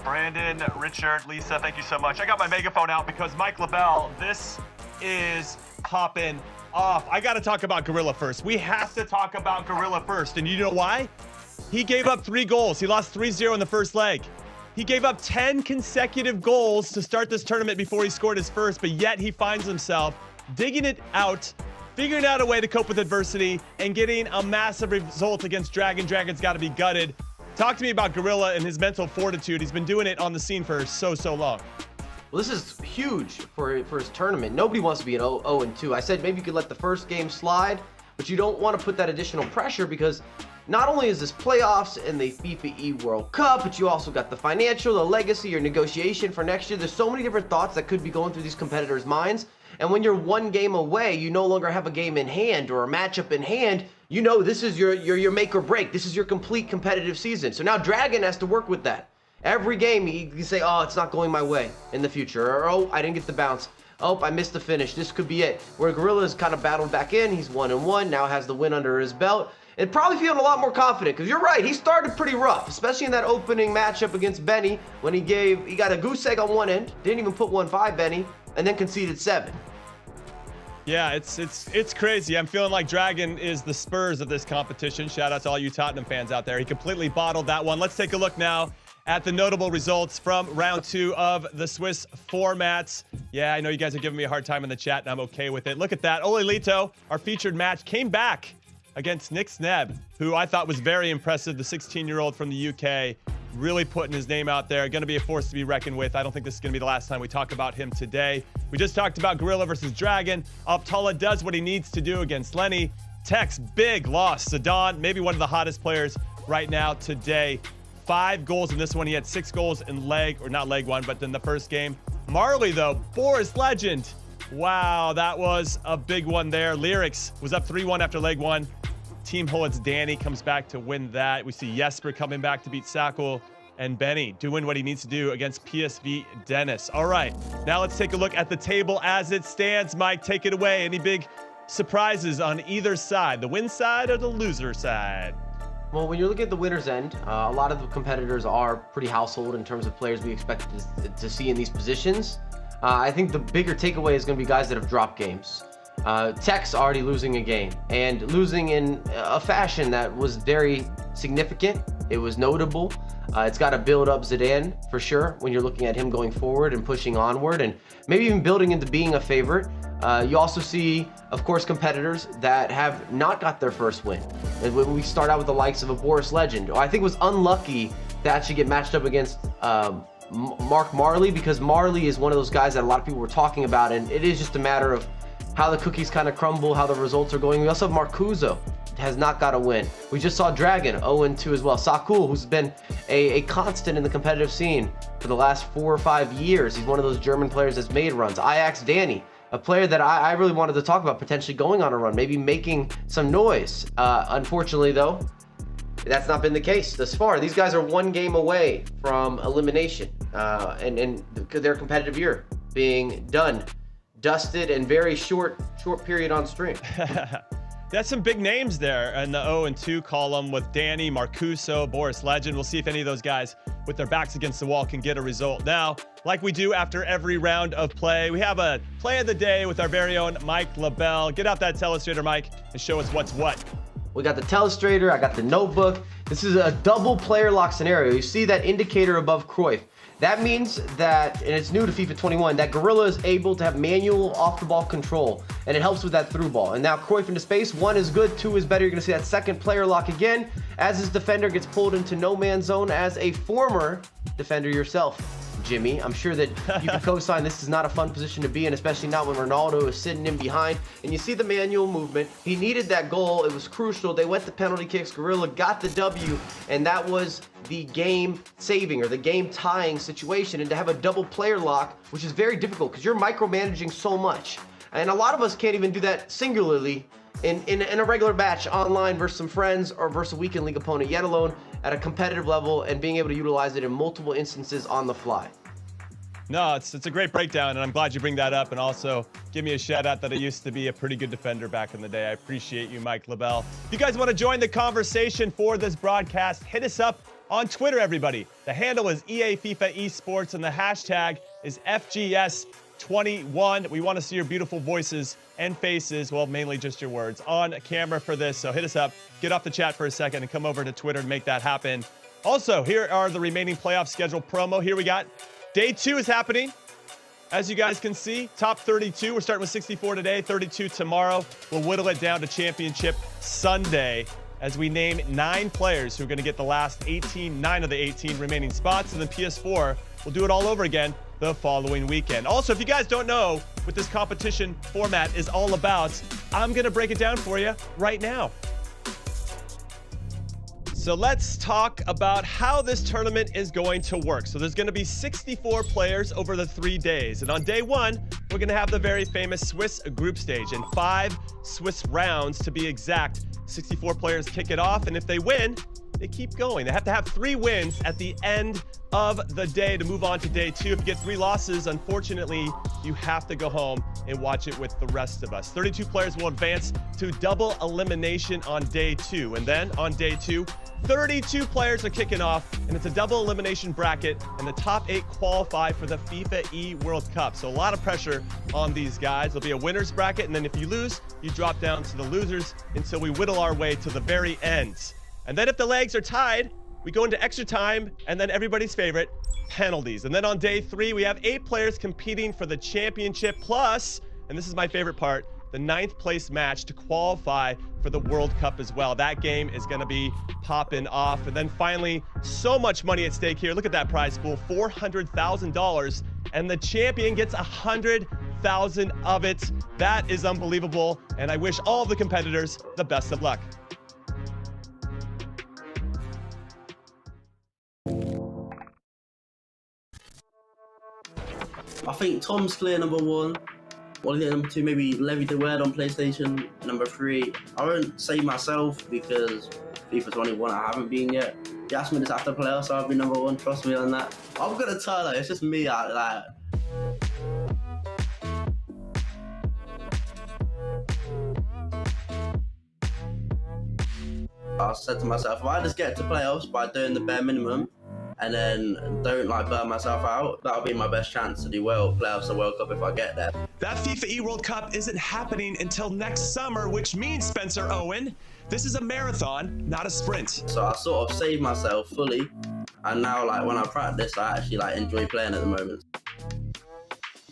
Brandon, Richard, Lisa, thank you so much. I got my megaphone out because Mike LaBelle, this is popping off. I got to talk about Gorilla first. We have to talk about Gorilla first. And you know why? He gave up 3 goals. He lost 3-0 in the first leg. He gave up 10 consecutive goals to start this tournament before he scored his first, but yet he finds himself digging it out, figuring out a way to cope with adversity, and getting a massive result against Dragon. Dragon's got to be gutted. Talk to me about Gorilla and his mental fortitude. He's been doing it on the scene for so long. Well, this is huge for his tournament. Nobody wants to be an 0-2. I said maybe you could let the first game slide, but you don't want to put that additional pressure because not only is this playoffs and the FIFAe World Cup, but you also got the financial, the legacy, your negotiation for next year. There's so many different thoughts that could be going through these competitors' minds. And when you're 1 game away, you no longer have a game in hand or a matchup in hand. You know this is your make or break. This is your complete competitive season. So now Dragon has to work with that. Every game he can say, oh, it's not going my way in the future. Or, oh, I didn't get the bounce. Oh, I missed the finish. This could be it. Where Gorilla's kind of battled back in. He's 1-1. Now has the win under his belt. And probably feeling a lot more confident, because you're right, he started pretty rough, especially in that opening matchup against Benny, when he got a goose egg on one end, didn't even put 1-5 Benny, and then conceded 7. Yeah, it's crazy. I'm feeling like Dragon is the Spurs of this competition. Shout out to all you Tottenham fans out there. He completely bottled that one. Let's take a look now at the notable results from round 2 of the Swiss formats. Yeah, I know you guys are giving me a hard time in the chat, and I'm okay with it. Look at that. Ole Lito, our featured match, came back against Nick Sneb, who I thought was very impressive, the 16-year-old from the UK. really putting his name out there. Going to be a force to be reckoned with. I don't think this is going to be the last time we talk about him today. We just talked about Gorilla versus Dragon. Optala does what he needs to do against Lenny. Tex, big loss. Zidane, maybe one of the hottest players right now today. 5 goals in this one. He had 6 goals in not leg one, but in the first game. Marley, though, Boris Legend. Wow, that was a big one there. Lyrics was up 3-1 after leg one. Team Hullet's Danny comes back to win that. We see Jesper coming back to beat Sakul, and Benny doing what he needs to do against PSV Dennis. All right, now let's take a look at the table as it stands. Mike, take it away. Any big surprises on either side, the win side or the loser side? Well, when you're looking at the winner's end, a lot of the competitors are pretty household in terms of players we expect to see in these positions. I think the bigger takeaway is going to be guys that have dropped games. Tex already losing a game, and losing in a fashion that was very significant. It was notable. It's got to build up Zidane for sure when you're looking at him going forward and pushing onward, and maybe even building into being a favorite. You also see, of course, competitors that have not got their first win. And when we start out with the likes of a Boris Legend, I think was unlucky to actually get matched up against Mark Marley, because Marley is one of those guys that a lot of people were talking about, and it is just a matter of how the cookies kind of crumble, how the results are going. We also have Marcuso, has not got a win. We just saw Dragon 0-2 as well. Sakul, who's been a constant in the competitive scene for the last 4 or 5 years. He's one of those German players that's made runs. Ajax Danny, a player that I really wanted to talk about potentially going on a run, maybe making some noise. Unfortunately, though, that's not been the case thus far. These guys are 1 game away from elimination and their competitive year being done. Dusted and very short period on stream. That's some big names there in the 0-2 column with Danny, Marcuso, Boris Legend. We'll see if any of those guys with their backs against the wall can get a result. Now, like we do after every round of play, we have a play of the day with our very own Mike LaBelle. Get out that telestrator, Mike, and show us what's what. We got the telestrator, I got the notebook. This is a double player lock scenario. You see that indicator above Cruyff. That means that, and it's new to FIFA 21, that Gorilla is able to have manual off-the-ball control, and it helps with that through ball. And now Cruyff into space, 1 is good, 2 is better. You're going to see that second player lock again, as his defender gets pulled into no man's zone as a former defender yourself, Jimmy. I'm sure that you can co-sign this is not a fun position to be in, especially not when Ronaldo is sitting in behind. And you see the manual movement. He needed that goal. It was crucial. They went to penalty kicks. Gorilla got the W, and that was the game saving or the game tying situation. And to have a double player lock, which is very difficult because you're micromanaging so much. And a lot of us can't even do that singularly in a regular match online versus some friends or versus a weekend league opponent, yet alone at a competitive level and being able to utilize it in multiple instances on the fly. No, it's a great breakdown, and I'm glad you bring that up. And also, give me a shout out that I used to be a pretty good defender back in the day. I appreciate you, Mike LaBelle. If you guys want to join the conversation for this broadcast, hit us up on Twitter, everybody. The handle is EA FIFA Esports, and the hashtag is FGS21. We want to see your beautiful voices and faces, well, mainly just your words, on camera for this. So hit us up, get off the chat for a second, and come over to Twitter and make that happen. Also, here are the remaining playoff schedule promo. Here we got Day 2 is happening. As you guys can see, top 32. We're starting with 64 today, 32 tomorrow. We'll whittle it down to championship Sunday as we name 9 players who are going to get the last 9 of the 18 remaining spots. And then PS4 will do it all over again the following weekend. Also, if you guys don't know what this competition format is all about, I'm going to break it down for you right now. So let's talk about how this tournament is going to work. So there's going to be 64 players over the 3 days. And on day 1, we're going to have the very famous Swiss group stage and 5 Swiss rounds to be exact. 64 players kick it off, and if they win, they keep going. They have to have 3 wins at the end of the day to move on to day 2. If you get 3 losses, unfortunately, you have to go home and watch it with the rest of us. 32 players will advance to double elimination on day 2. And then on day 2, 32 players are kicking off, and it's a double elimination bracket, and the top 8 qualify for the FIFAe World Cup. So a lot of pressure on these guys. There'll be a winner's bracket, and then if you lose, you drop down to the losers until we whittle our way to the very end. And then if the legs are tied, we go into extra time, and then everybody's favorite, penalties. And then on day 3, we have 8 players competing for the championship plus, and this is my favorite part, the 9th place match to qualify for the World Cup as well. That game is going to be popping off. And then finally, so much money at stake here. Look at that prize pool, $400,000, and the champion gets 100,000 of it. That is unbelievable, and I wish all the competitors the best of luck. I think Tom's clear number 1. Ollie number 2, maybe Levy the Word on PlayStation. Number 3, I won't say myself because FIFA 21 I haven't been yet. You asked me this after playoffs, so I'll be number 1. Trust me on that. I'm gonna tell her, it's just me out like. I said to myself, if I just get to playoffs by doing the bare minimum and then don't like burn myself out, that'll be my best chance to do well playoffs or World Cup if I get there. That FIFAe World Cup isn't happening until next summer, which means, Spencer Owen, this is a marathon, not a sprint. So I sort of saved myself fully, and now like when I practice, I actually like enjoy playing at the moment.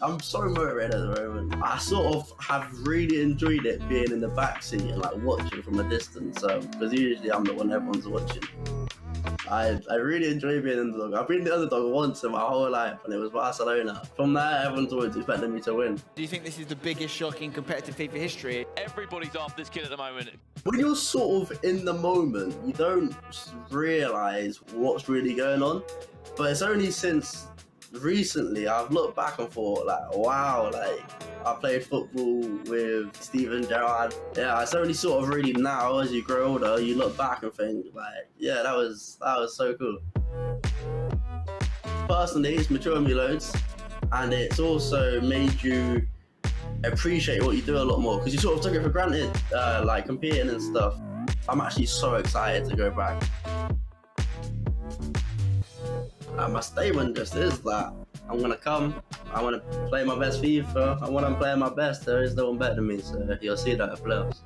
I'm so motivated at the moment. I sort of have really enjoyed it being in the backseat and like watching from a distance, because usually I'm the one everyone's watching. I really enjoy being an underdog. I've been the underdog once in my whole life, and it was Barcelona. From there, everyone's always expecting me to win. Do you think this is the biggest shock in competitive FIFA history? Everybody's after this kid at the moment. When you're sort of in the moment, you don't realise what's really going on. But it's only since recently I've looked back and thought, like, wow, like, I played football with Steven Gerrard. Yeah, it's only sort of really now, as you grow older, you look back and think, like, yeah, that was so cool. Personally, it's matured me loads, and it's also made you appreciate what you do a lot more, because you sort of took it for granted, like competing and stuff. I'm actually so excited to go back. My statement just is that I'm gonna come, I wanna play my best FIFA, and when I'm playing my best, there is no one better than me, so you'll see that at playoffs.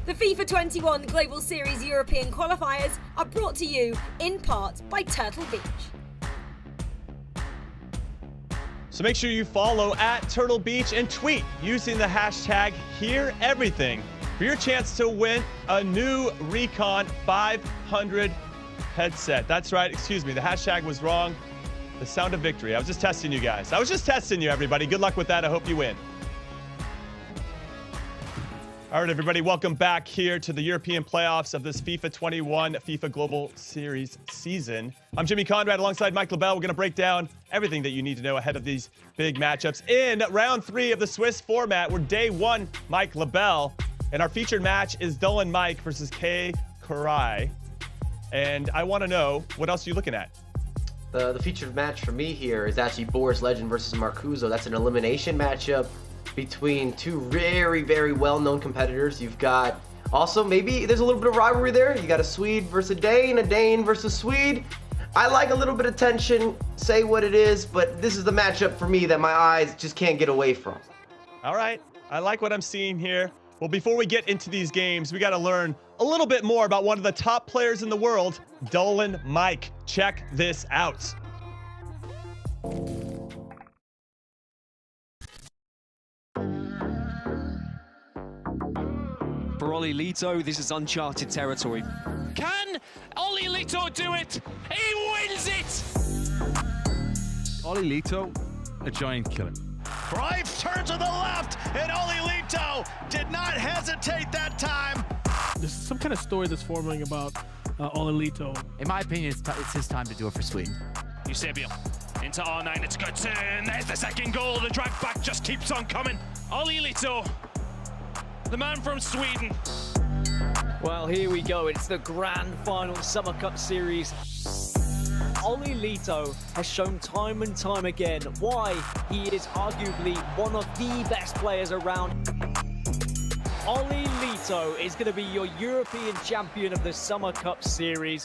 The FIFA 21 Global Series European qualifiers are brought to you in part by Turtle Beach. So make sure you follow at Turtle Beach and tweet using the hashtag HearEverything for your chance to win a new Recon 500 headset. That's right, excuse me, the hashtag was wrong. The sound of victory. I was just testing you guys. I was just testing you, everybody. Good luck with that. I hope you win. All right, everybody, welcome back here to the European playoffs of this FIFA 21 FIFA Global Series season. I'm Jimmy Conrad alongside Mike LaBelle. We're going to break down everything that you need to know ahead of these big matchups in round 3 of the Swiss format. We're day 1, Mike LaBelle, and our featured match is Dolan Mike versus K. Karai. And I want to know, what else are you looking at? The featured match for me here is actually Boris Legend versus Marcuso. That's an elimination matchup between two very, very well-known competitors. You've got also, maybe there's a little bit of rivalry there. You got a Swede versus a Dane versus Swede. I like a little bit of tension, say what it is, but this is the matchup for me that my eyes just can't get away from. All right, I like what I'm seeing here. Well, before we get into these games, we got to learn a little bit more about one of the top players in the world, Dolan Mike. Check this out. For Ollie Lito, this is uncharted territory. Can Olilito do it? He wins it! Olilito, a giant killer. Greif turns to the left, and Olilito did not hesitate that time. There's some kind of story that's forming about Olilito. In my opinion, it's his time to do it for Sweden. Eusebio into R9, it's good turn. There's the second goal. The drag back just keeps on coming. Olilito, the man from Sweden. Well, here we go. It's the grand final Summer Cup Series. Olilito has shown time and time again why he is arguably one of the best players around. Olilito is going to be your European champion of the Summer Cup Series.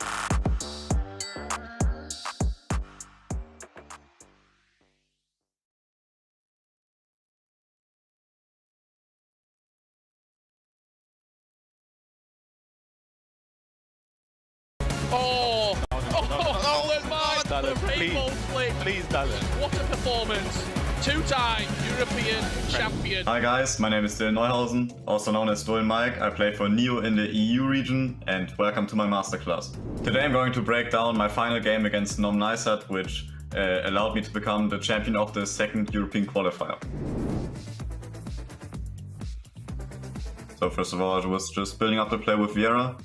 Please, Dylan. What a performance. Two-time European champion. Hi guys, my name is Dylan Neuhausen, also known as Stolen Mike. I play for Neo in the EU region, and welcome to my masterclass. Today I'm going to break down my final game against Nom Neisat, which allowed me to become the champion of the second European qualifier. So first of all, I was just building up the play with Vieira,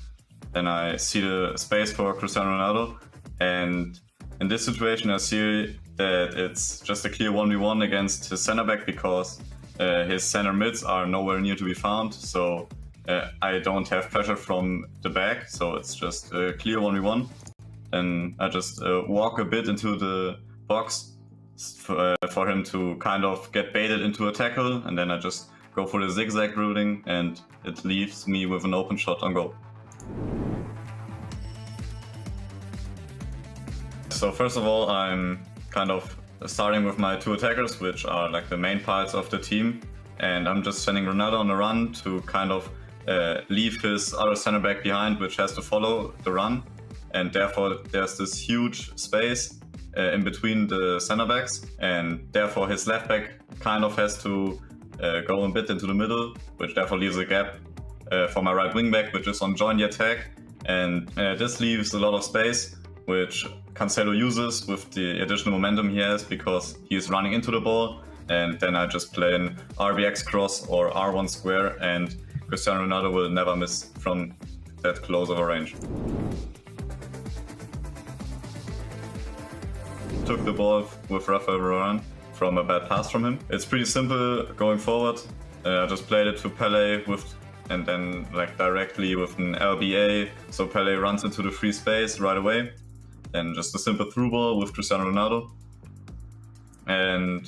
then I see the space for Cristiano Ronaldo, and in this situation I see that it's just a clear 1v1 against his center back because his center mids are nowhere near to be found, so I don't have pressure from the back, so it's just a clear 1v1. And I just walk a bit into the box for him to kind of get baited into a tackle, and then I just go for the zigzag routing, and it leaves me with an open shot on goal. So first of all, I'm kind of starting with my two attackers, which are like the main parts of the team, and I'm just sending Ronaldo on the run to kind of leave his other center back behind, which has to follow the run, and therefore there's this huge space in between the center backs, and therefore his left back kind of has to go a bit into the middle, which therefore leaves a gap for my right wing back, which is on join the attack, and this leaves a lot of space, which Cancelo uses with the additional momentum he has because he is running into the ball, and then I just play an RBX cross or R1 square, and Cristiano Ronaldo will never miss from that close of a range. Took the ball with Rafael Varane from a bad pass from him. It's pretty simple going forward. I just played it to Pele and then like directly with an LBA, so Pele runs into the free space right away. And just a simple through ball with Cristiano Ronaldo. And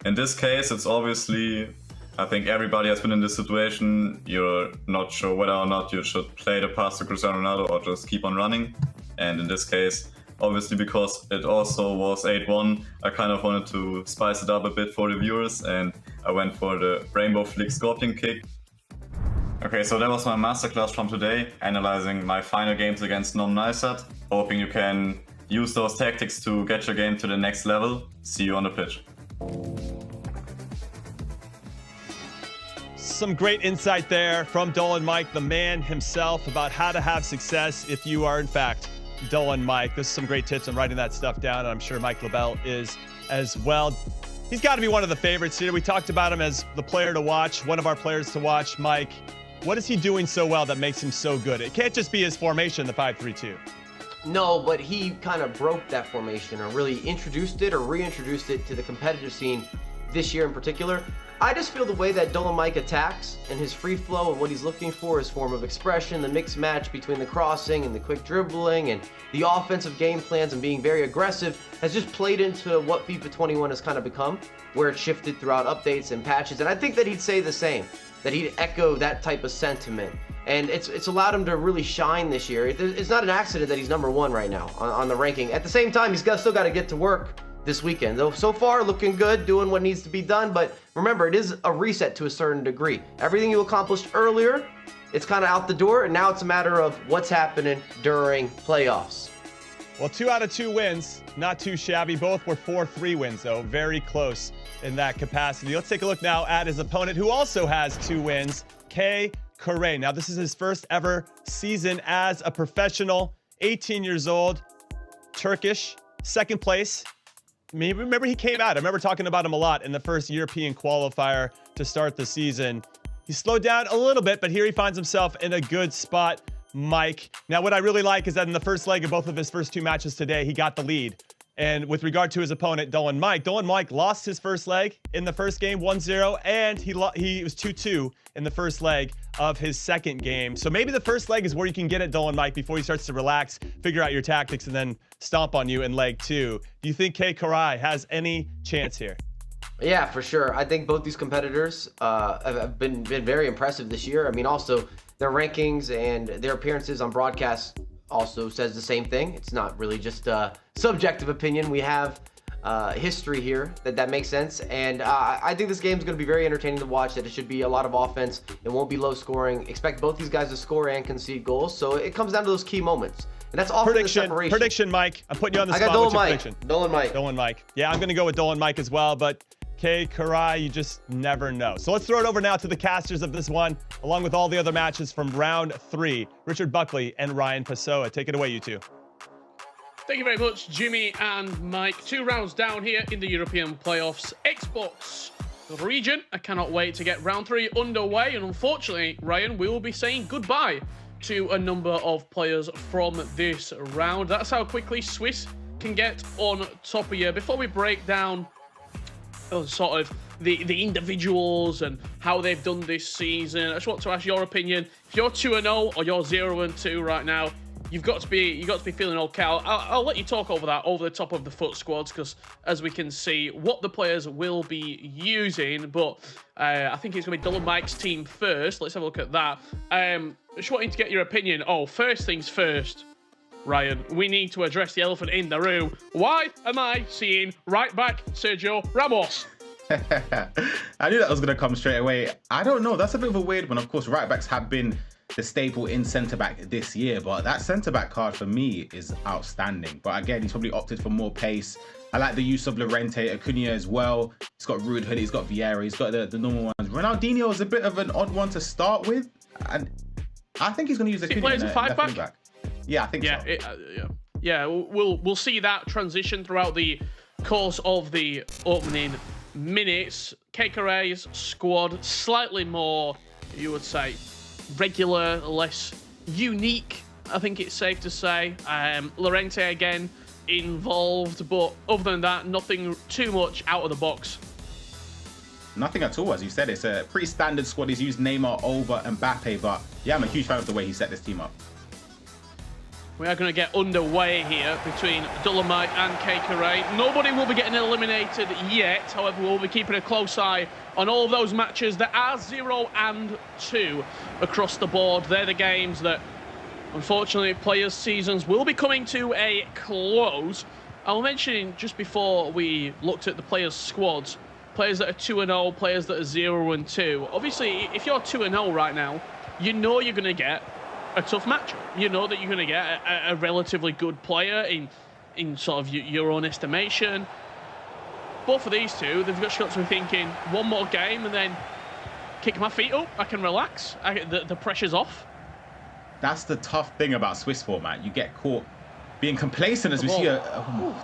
in this case, it's obviously, I think everybody has been in this situation. You're not sure whether or not you should play the pass to Cristiano Ronaldo or just keep on running. And in this case, obviously because it also was 8-1, I kind of wanted to spice it up a bit for the viewers, and I went for the Rainbow Flick Scorpion Kick. Okay, so that was my masterclass from today, analyzing my final games against Nom Neisat. Hoping you can use those tactics to get your game to the next level. See you on the pitch. Some great insight there from Dolan Mike, the man himself, about how to have success if you are, in fact, Dolan Mike. This is some great tips. I'm writing that stuff down, and I'm sure Mike LaBelle is as well. He's got to be one of the favorites here. We talked about him as the player to watch, one of our players to watch. Mike, what is he doing so well that makes him so good? It can't just be his formation, the 5-3-2. No, but he kind of broke that formation, or really introduced it or reintroduced it to the competitive scene this year in particular. I just feel the way that Dolan Mike attacks and his free flow and what he's looking for, his form of expression, the mixed match between the crossing and the quick dribbling and the offensive game plans and being very aggressive has just played into what FIFA 21 has kind of become, where it's shifted throughout updates and patches. And I think that he'd say the same, that he'd echo that type of sentiment. And it's allowed him to really shine this year. It's not an accident that he's #1 right now on the ranking. At the same time, he's still got to get to work this weekend. Though so far, looking good, doing what needs to be done. But remember, it is a reset to a certain degree. Everything you accomplished earlier, it's kind of out the door. And now it's a matter of what's happening during playoffs. Well, 2 out of 2 wins, not too shabby. Both were 4-3 wins, though. Very close in that capacity. Let's take a look now at his opponent, who also has 2 wins. K. Correa. Now, this is his first ever season as a professional, 18 years old, Turkish, second place. Remember he came out. I remember talking about him a lot in the first European qualifier to start the season. He slowed down a little bit, but here he finds himself in a good spot, Mike. Now, what I really like is that in the first leg of both of his first two matches today, he got the lead. And with regard to his opponent, Dolan Mike lost his first leg in the first game, 1-0, and he was 2-2 in the first leg of his second game. So maybe the first leg is where you can get at Dolan Mike before he starts to relax, figure out your tactics, and then stomp on you in leg 2. Do you think Kei Karai has any chance here? Yeah, for sure. I think both these competitors have been very impressive this year. I mean, also their rankings and their appearances on broadcast also says the same thing. It's not really just a subjective opinion. We have history here that makes sense. And I think this game is going to be very entertaining to watch, that it should be a lot of offense. It won't be low scoring. Expect both these guys to score and concede goals. So it comes down to those key moments. And that's often the separation. Prediction, Mike. I'm putting you on the I spot. got Dolan with your Mike. prediction. Dolan Mike. Yeah, I'm going to go with Dolan Mike as well, but Kei Karai, you just never know. So let's throw it over now to the casters of this one, along with all the other matches from round 3. Richard Buckley and Ryan Pessoa. Take it away, you two. Thank you very much, Jimmy and Mike. 2 rounds down here in the European playoffs. Xbox region. I cannot wait to get round 3 underway. And unfortunately, Ryan, we will be saying goodbye to a number of players from this round. That's how quickly Swiss can get on top of you. Before we break down sort of the individuals and how they've done this season, I just want to ask your opinion. If you're 2-0 or you're 0-2 right now, you've got to be feeling okay. I'll let you talk over that over the top of the FUT squads, because as we can see what the players will be using, but I think it's going to be Dolan Mike's team first. Let's have a look at that. Just wanting to get your opinion. First things first, Ryan, we need to address the elephant in the room. Why am I seeing right back Sergio Ramos? I knew that was going to come straight away. I don't know. That's a bit of a weird one. Of course, right backs have been the staple in centre back this year, but that centre back card for me is outstanding. But again, he's probably opted for more pace. I like the use of Llorente, Acuna as well. He's got Ruud Hood, he's got Vieira, he's got the normal ones. Ronaldinho is a bit of an odd one to start with, and I think he's going to use Acuna. He plays a 5-back. Yeah, I think so. Yeah, we'll see that transition throughout the course of the opening minutes. Kei Karai's squad, slightly more, you would say, regular, less unique, I think it's safe to say. Llorente again involved, but other than that, nothing too much out of the box. Nothing at all, as you said. It's a pretty standard squad. He's used Neymar over Mbappe, but yeah, I'm a huge fan of the way he set this team up. We are going to get underway here between Dolan Mike and Kei Karai. Nobody will be getting eliminated yet. However, we'll be keeping a close eye on all of those matches that are 0-2 across the board. They're the games that, unfortunately, players' seasons will be coming to a close. I was mentioning just before we looked at the players' squads, players that are 2-0, players that are 0-2. Obviously, if you're 2-0 right now, you know you're going to get a tough matchup. You know that you're going to get a relatively good player in sort of your own estimation. Both of these two, they've got to be thinking one more game and then kick my feet up. I can relax. The pressure's off. That's the tough thing about Swiss format. You get caught being complacent, as we see that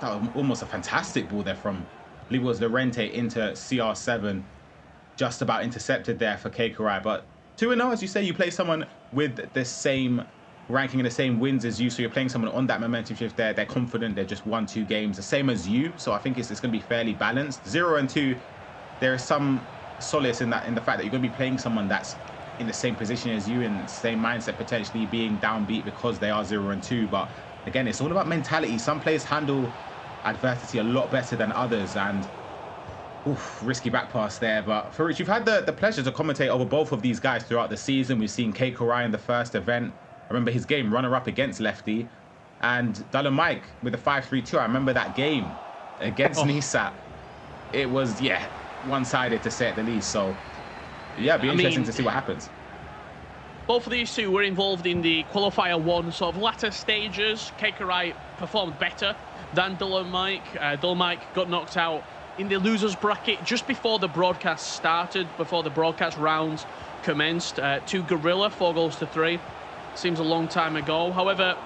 was almost a fantastic ball there from, I believe it was Llorente into CR7. Just about intercepted there for Kei Karai. But 2-0, as you say, you play someone with the same ranking and the same wins as you, so you're playing someone on that momentum shift there. They're confident, they're just 1-2 games, the same as you, so I think it's going to be fairly balanced. 0-2, there is some solace in the fact that you're going to be playing someone that's in the same position as you, in the same mindset, potentially being downbeat because they are 0-2. But again, it's all about mentality. Some players handle adversity a lot better than others, and risky back pass there. But Farouk, you've had the pleasure to commentate over both of these guys throughout the season. We've seen Kei Karai in the first event. I remember his game runner-up against Lefty, and Dolan Mike with the 5-3-2. I remember that game against Nisa. It was, one-sided to say at the least. So yeah, it'd be interesting to see what happens. Both of these two were involved in the qualifier 1 sort of latter stages. Kei Karai performed better than Dolan Mike. Dolan Mike got knocked out in the losers bracket just before the broadcast started, before the broadcast rounds commenced. 2 Gorilla, 4 goals to 3. Seems a long time ago. However,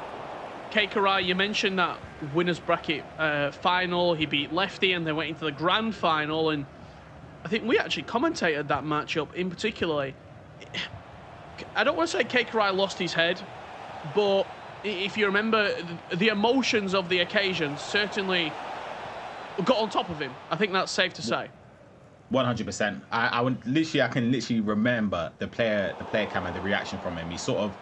Karai, you mentioned that winners bracket final. He beat Lefty and they went into the grand final. And I think we actually commentated that matchup in particular. I don't want to say Karai lost his head, but if you remember, the emotions of the occasion certainly got on top of him. I think that's safe to say. 100%. I can literally remember the player cam and the reaction from him. He sort of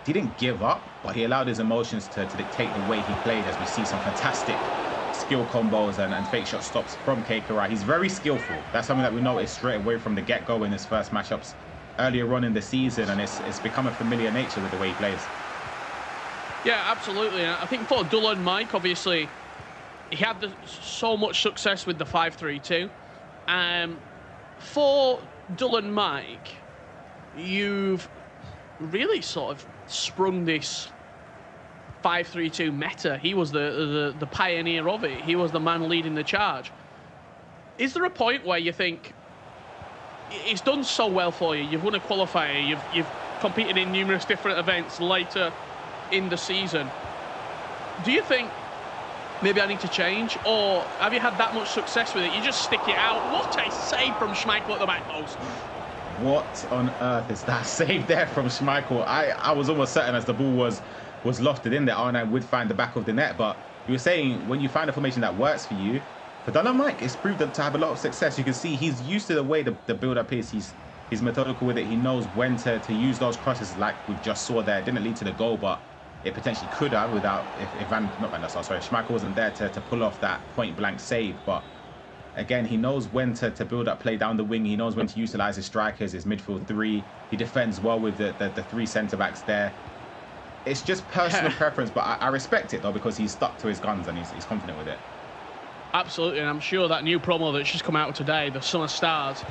didn't give up, but he allowed his emotions to dictate the way he played, as we see some fantastic skill combos and fake shot stops from Karai. He's very skillful. That's something that we noticed straight away from the get-go in his first matchups earlier on in the season, and it's become a familiar nature with the way he plays. Yeah, absolutely. I think for Dylan Mike, obviously, he had so much success with the 5-3-2. For Dylan Mike, you've really sort of sprung this 5-3-2 meta. He was the pioneer of it. He was the man leading the charge. Is there a point where you think it's done so well for you? You've won a qualifier. You've competed in numerous different events later in the season. Do you think maybe I need to change, or have you had that much success with it? You just stick it out. What a save from Schmeichel at the back post. What on earth is that save there from Schmeichel? I was almost certain as the ball was lofted in there, R9 would find the back of the net. But you were saying when you find a formation that works for you, for Dylan Mike, it's proved to have a lot of success. You can see he's used to the way the build-up is. He's methodical with it. He knows when to use those crosses, like we just saw there. It didn't lead to the goal, but it potentially could have without if Schmeichel wasn't there to pull off that point-blank save. But again, he knows when to build up play down the wing. He knows when to utilize his strikers, his midfield 3. He defends well with the 3 centre-backs there. It's just personal preference, but I respect it, though, because he's stuck to his guns and he's confident with it. Absolutely, and I'm sure that new promo that's just come out today, the Summer Stars,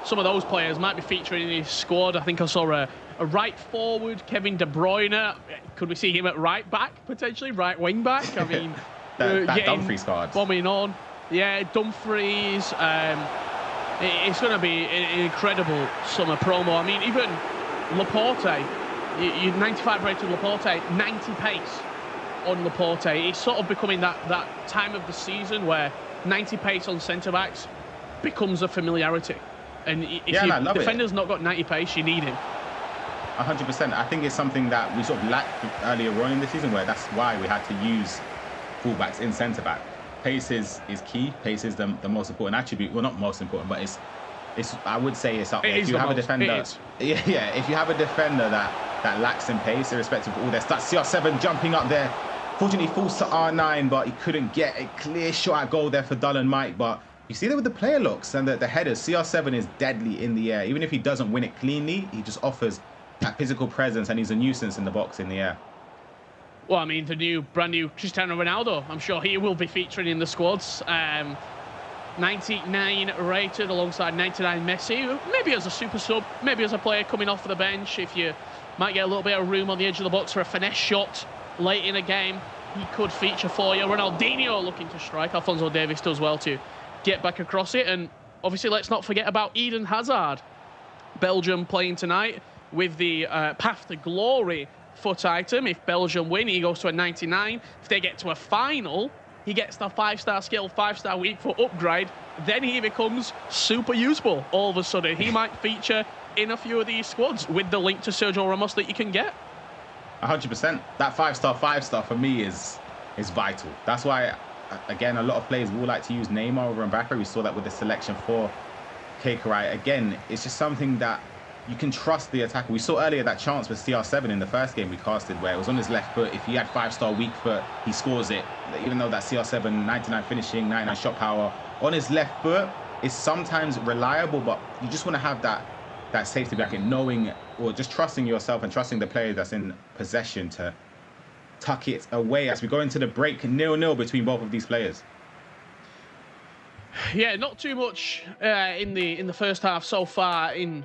some of those players might be featuring in his squad. I think I saw a right forward, Kevin De Bruyne. Could we see him at right back, potentially? Right wing back? I mean, that Dumfries card. Bombing on. Yeah, Dumfries. It's going to be an incredible summer promo. I mean, even Laporte, you 95 rated Laporte, 90 pace on Laporte. It's sort of becoming that time of the season where 90 pace on centre-backs becomes a familiarity. And if your defender's not got 90 pace, you need him. 100%. I think it's something that we sort of lacked earlier on in the season, where that's why we had to use fullbacks in centre-back. Pace is key. Pace is the most important attribute. Well, not most important, but it's I would say it's up there. If you have a defender, if you have a defender that lacks in pace, irrespective of all their stats. CR7 jumping up there. Fortunately, falls to R9, but he couldn't get a clear shot at goal there for Dylan Mike. But you see that with the player looks and the headers, CR7 is deadly in the air. Even if he doesn't win it cleanly, he just offers that physical presence, and he's a nuisance in the box in the air. Well, I mean, brand new Cristiano Ronaldo. I'm sure he will be featuring in the squads. 99 rated alongside 99 Messi. Maybe as a super sub, maybe as a player coming off the bench. If you might get a little bit of room on the edge of the box for a finesse shot late in a game, he could feature for you. Ronaldinho looking to strike. Alphonso Davies does well to get back across it. And obviously, let's not forget about Eden Hazard. Belgium playing tonight with the Path to Glory foot item. If Belgium win, he goes to a 99. If they get to a final, he gets the 5-star skill, 5-star weak foot upgrade. Then he becomes super useful all of a sudden. He might feature in a few of these squads with the link to Sergio Ramos that you can get. 100%. That 5-star for me is vital. That's why, again, a lot of players will like to use Neymar over Mbappe. We saw that with the selection for Karai. Again, it's just something that you can trust the attacker. We saw earlier that chance with CR7 in the first game we casted, where it was on his left foot. If he had 5-star weak foot, he scores it. Even though that CR7 99 finishing, 99 shot power on his left foot is sometimes reliable, but you just want to have that safety blanket, knowing or just trusting yourself and trusting the player that's in possession to tuck it away as we go into the break. 0-0 between both of these players. Yeah, not too much in the first half so far in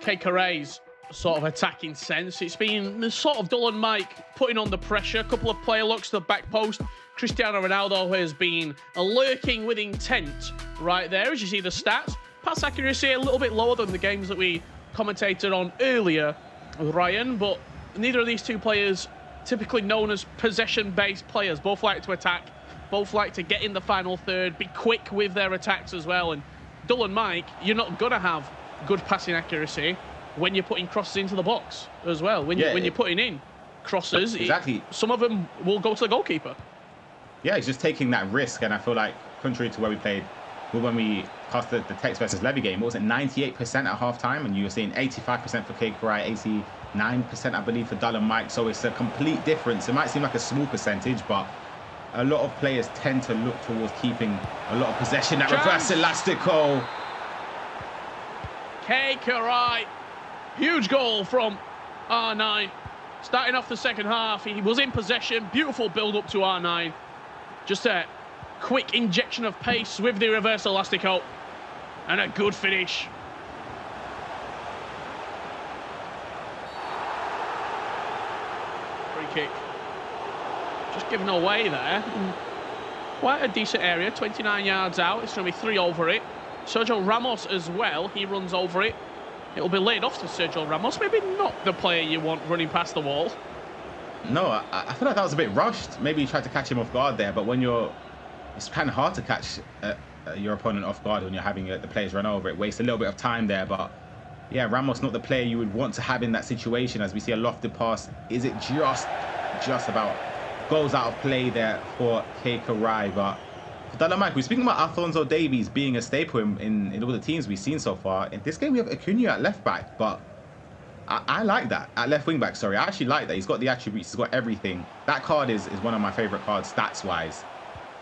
Kakarai's sort of attacking sense. It's been sort of Dylan Mike putting on the pressure. A couple of player looks to the back post. Cristiano Ronaldo has been lurking with intent right there, as you see the stats. Pass accuracy a little bit lower than the games that we commentated on earlier, Ryan, but neither of these two players typically known as possession-based players. Both like to attack, both like to get in the final third, be quick with their attacks as well. And Dull and Mike, you're not going to have good passing accuracy when you're putting crosses into the box as well. When you're putting in crosses, exactly, some of them will go to the goalkeeper. Yeah, he's just taking that risk, and I feel like contrary to where we played, when we cast the Tex versus Levy game, what was it, 98% at half-time, and you were seeing 85% for Karai, 89% I believe for Dull and Mike, so it's a complete difference. It might seem like a small percentage, but a lot of players tend to look towards keeping a lot of possession. That reverse elastico. Karai, huge goal from R9. Starting off the second half, he was in possession. Beautiful build-up to R9. Just a quick injection of pace with the reverse elastico. And a good finish. Free kick. Just given away there. Quite a decent area, 29 yards out. It's going to be 3 over it. Sergio Ramos as well, he runs over it. It'll be laid off to Sergio Ramos. Maybe not the player you want running past the wall. No, I feel like that was a bit rushed. Maybe you tried to catch him off guard there, but when it's kind of hard to catch your opponent off guard when you're having the players run over it. Waste a little bit of time there, but yeah, Ramos not the player you would want to have in that situation. As we see a lofted pass, is it just about goes out of play there for Karai? But for Dull and Mike, we're speaking about Alphonso Davies being a staple in all the teams we've seen so far. In this game, we have Acuna at left back, but I like that. At left wing back, sorry. I actually like that. He's got the attributes, he's got everything. That card is one of my favorite cards, stats-wise,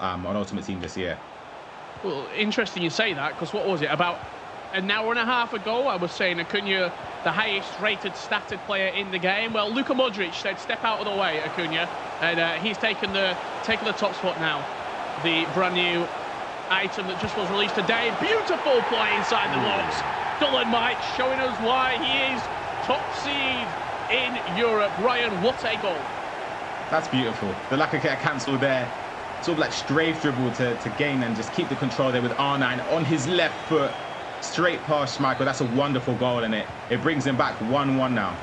on Ultimate Team this year. Well, interesting you say that, because what was it? About an hour and a half ago, I was saying Acuna, the highest rated statted player in the game. Well, Luka Modric said, step out of the way, Acuna. And he's taken the top spot now. The brand new item that just was released today. Beautiful play inside the box. Dull and Mike showing us why he is top seed in Europe. Ryan, what a goal. That's beautiful. The lack of get cancel there. Sort of like strafe dribble to gain and just keep the control there with R9 on his left foot. Straight past Schmeichel. That's a wonderful goal, and it brings him back 1-1 now.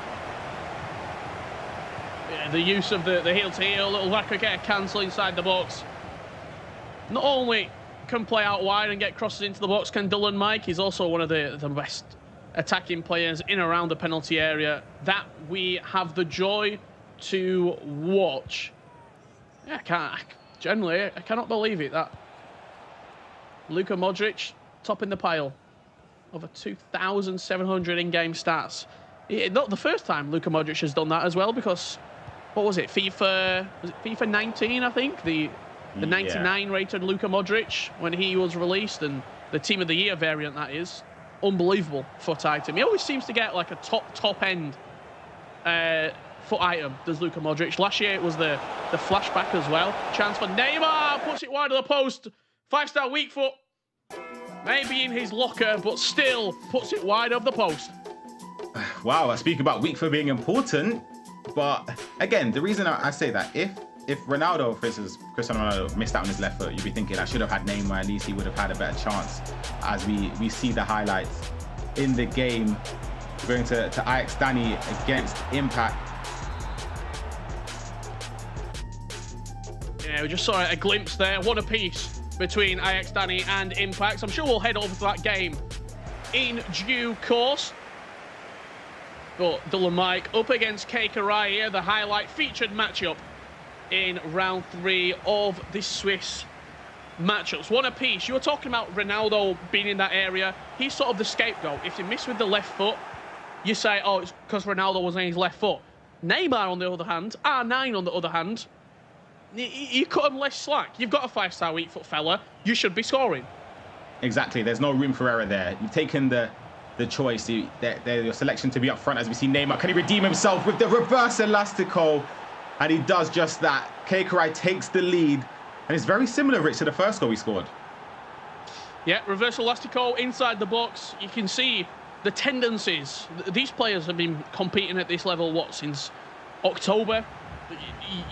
Yeah, the use of the heel-to-heel, little lack of get cancel inside the box. Not only can play out wide and get crosses into the box, can Dull and Mike. He's also one of the best attacking players in around the penalty area that we have the joy to watch. Yeah, I cannot believe it that Luka Modric topping the pile. Over 2,700 in-game stats. Not the first time Luka Modric has done that as well, because what was it? FIFA 19, I think. The 99 rated Luka Modric when he was released, and the Team of the Year variant, that is. Unbelievable foot item. He always seems to get like a top end foot item, does Luka Modric. Last year it was the flashback as well. Chance for Neymar, puts it wide of the post. 5-star weak foot. Maybe in his locker, but still puts it wide of the post. Wow, I speak about weak foot being important, but again, the reason I say that, if Ronaldo, for instance, Cristiano Ronaldo missed out on his left foot, you'd be thinking I should have had Neymar, at least he would have had a better chance. As we see the highlights in the game, going to Ajax Dani against Impact. Yeah, we just saw a glimpse there. What a piece between Ajax Dani and Impact. I'm sure we'll head over to that game in due course. But Dull and Mike up against Karai here, the highlight featured matchup in round 3 of the Swiss matchups. One apiece. You were talking about Ronaldo being in that area. He's sort of the scapegoat. If you miss with the left foot, you say, oh, it's because Ronaldo was on his left foot. Neymar, on the other hand, R9 on the other hand, you cut him less slack. You've got a 5-star weak foot fella. You should be scoring. Exactly. There's no room for error there. You've taken the choice, your selection to be up front, as we see Neymar. Can he redeem himself with the reverse elastico? And he does just that. Karai takes the lead. And it's very similar, Rich, to the first goal he scored. Yeah, reverse elastico inside the box. You can see the tendencies. These players have been competing at this level, since October?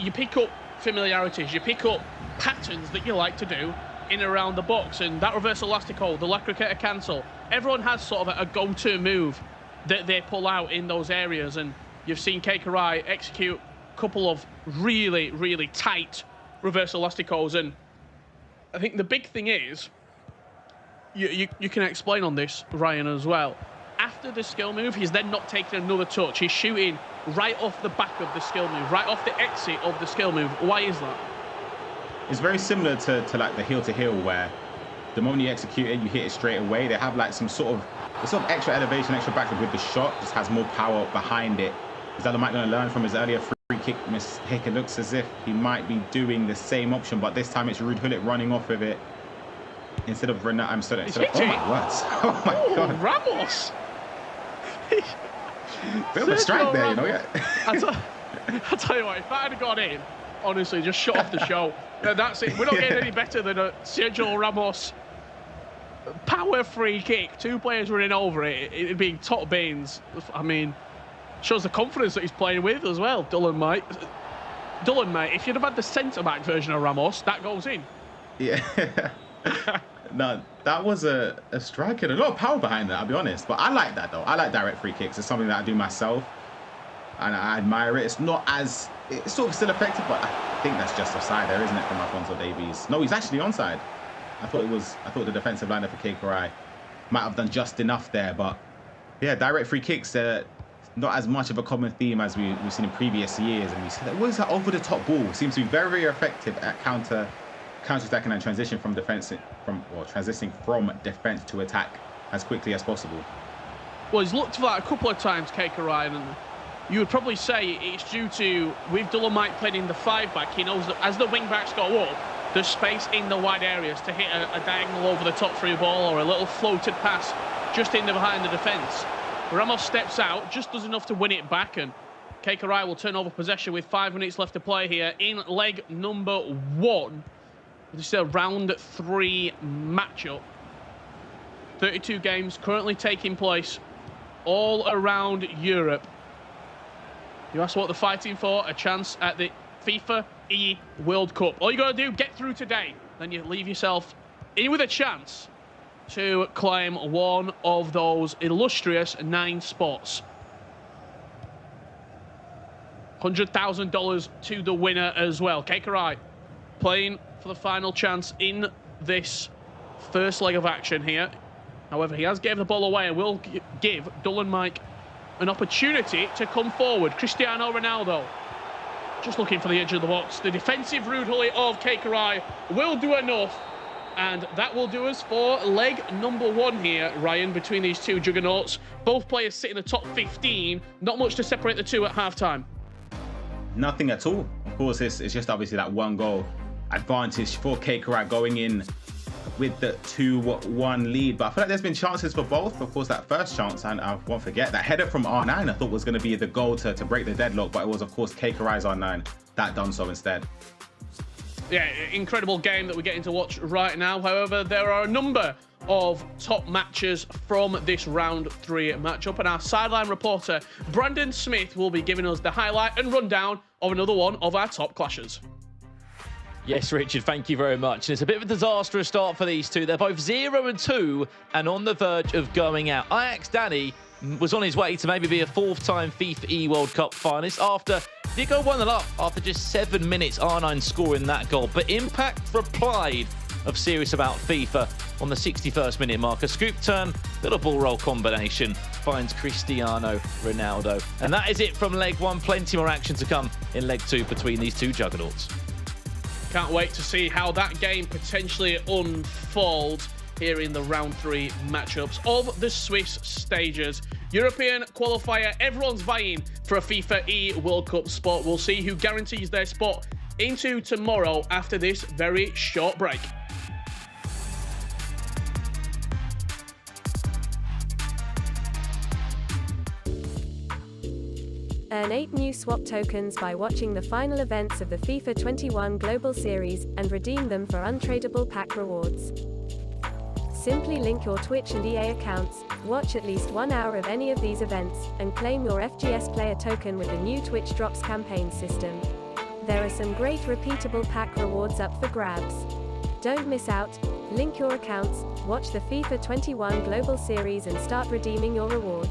You pick up familiarities. You pick up patterns that you like to do in and around the box, and that reverse elastic hold, the Lacricator cancel, everyone has sort of a go-to move that they pull out in those areas, and you've seen Keikarai execute a couple of really, really tight reverse elastic holds, and I think the big thing is, you can explain on this, Ryan, as well. After the skill move, he's then not taking another touch. He's shooting right off the back of the skill move, right off the exit of the skill move. Why is that? It's very similar to like the heel to heel, where the moment you execute it, you hit it straight away. They have like some sort of extra elevation, extra backflip with the shot. Just has more power behind it. Is Dolomite going to learn from his earlier free kick mistake? It looks as if he might be doing the same option, but this time it's Ruud Gullit running off with it instead of Renat. I'm sorry. Oh my words! Oh my God! Ramos. Bit of a strike there, you know. Yeah. I tell you what, if that had gone in, honestly, just shut off the show. That's it. We're not getting any better than a Sergio Ramos power free kick. 2 players running over it. It being top beans. I mean, shows the confidence that he's playing with as well. Dullen, mate. If you'd have had the centre-back version of Ramos, that goes in. Yeah. No, that was a strike and a lot of power behind that, I'll be honest. But I like that, though. I like direct free kicks. It's something that I do myself, and I admire it. It's not as... It's sort of still effective, but I think that's just offside there, isn't it, from Alphonso Davies? No, he's actually onside. I thought the defensive liner for Keikarai might have done just enough there, but yeah, direct free kicks are not as much of a common theme as we've seen in previous years, and we see that always that over-the-top ball seems to be very, very effective at counter-attacking and transitioning from defense to attack as quickly as possible. Well, he's looked for that a couple of times, Keikarai, and you would probably say it's due to, with Dolomite playing in the 5-back, he knows that as the wing-backs go up, there's space in the wide areas to hit a diagonal over the top through ball or a little floated pass just in the behind the defence. Ramos steps out, just does enough to win it back, and Keikarai will turn over possession with 5 minutes left to play here in leg number 1. This is a round 3 matchup. 32 games currently taking place all around Europe. You ask what they're fighting for? A chance at the FIFAe World Cup. All you got to do, get through today. Then you leave yourself in with a chance to claim one of those illustrious 9 spots. $100,000 to the winner as well. Keikarai playing for the final chance in this first leg of action here. However, he has given the ball away and will give Dullen Mike an opportunity to come forward. Cristiano Ronaldo just looking for the edge of the box. The defensive Ruud Gullit of Keikarai will do enough, and that will do us for leg number 1 here, Ryan, between these 2 juggernauts. Both players sit in the top 15. Not much to separate the 2 at half-time. Nothing at all. Of course, it's just obviously that 1 goal advantage for Keikarai going in with the 2-1 lead. But I feel like there's been chances for both. Of course, that first chance, and I won't forget, that header from R9 I thought was going to be the goal to break the deadlock, but it was, of course, Keikarai's R9 that done so instead. Yeah, incredible game that we're getting to watch right now. However, there are a number of top matches from this round 3 matchup, and our sideline reporter, Brandon Smith, will be giving us the highlight and rundown of another one of our top clashes. Yes, Richard, thank you very much. And it's a bit of a disastrous start for these 2. They're both 0-2 and on the verge of going out. Ajax Danny was on his way to maybe be a 4th-time FIFAe World Cup finalist after he go 1-0 up after just 7 minutes. R9 scoring that goal. But Impact replied of serious about FIFA on the 61st minute mark. A scoop turn, little ball roll combination finds Cristiano Ronaldo. And that is it from leg 1. Plenty more action to come in leg 2 between these 2 juggernauts. Can't wait to see how that game potentially unfolds here in the round 3 matchups of the Swiss stages. European qualifier, everyone's vying for a FIFAe World Cup spot. We'll see who guarantees their spot into tomorrow after this very short break. Earn 8 new swap tokens by watching the final events of the FIFA 21 Global Series and redeem them for untradeable pack rewards. Simply link your Twitch and EA accounts, watch at least 1 hour of any of these events, and claim your FGS player token with the new Twitch Drops campaign system. There are some great repeatable pack rewards up for grabs. Don't miss out. Link your accounts, watch the FIFA 21 Global Series and start redeeming your rewards.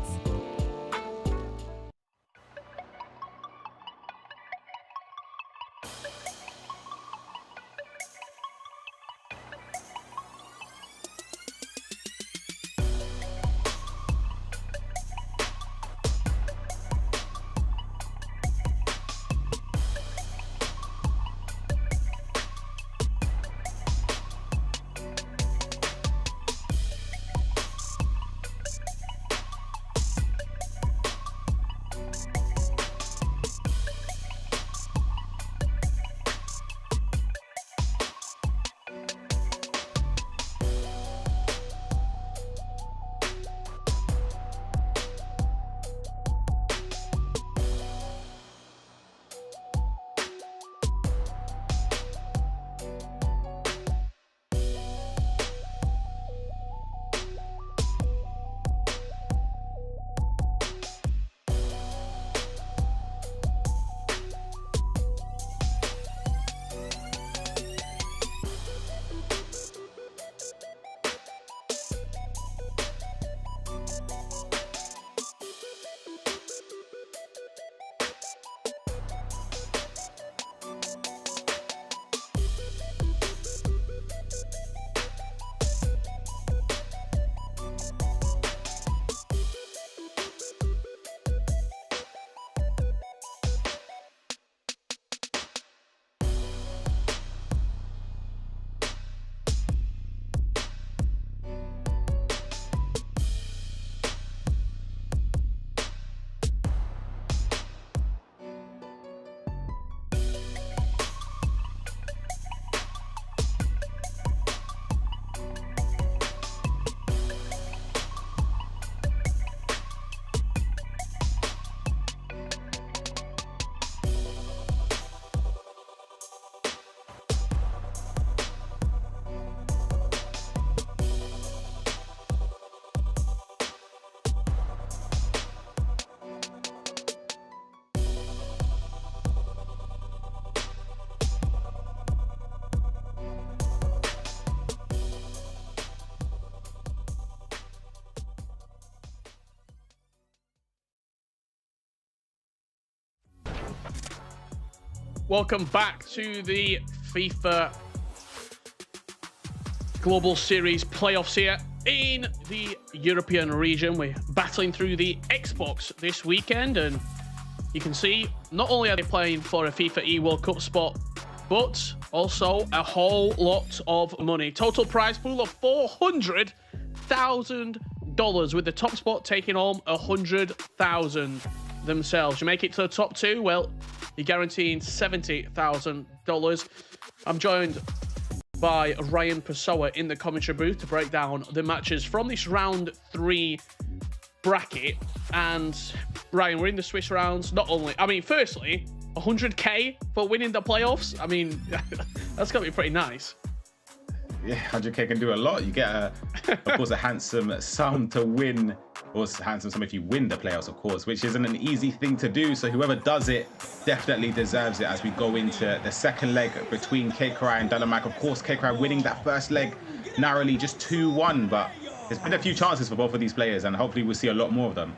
Welcome back to the FIFA Global Series playoffs here in the European region. We're battling through the Xbox this weekend, and you can see not only are they playing for a FIFAe World Cup spot, but also a whole lot of money. Total prize pool of $400,000, with the top spot taking home $100,000 themselves. You make it to the top two, well, you're guaranteeing $70,000. I'm joined by Ryan Pessoa in the commentary booth to break down the matches from this round 3 bracket. And Ryan, we're in the Swiss rounds. Not only, I mean, firstly, 100k for winning the playoffs. I mean, that's gonna be pretty nice. Yeah, 100k can do a lot. You get, of course, a handsome sum to win, or handsome sum if you win the playoffs, of course, which isn't an easy thing to do. So whoever does it definitely deserves it as we go into the second leg between KCRI and Dynamite. Of course, KCRI winning that first leg narrowly, just 2-1, but there's been a few chances for both of these players, and hopefully we'll see a lot more of them.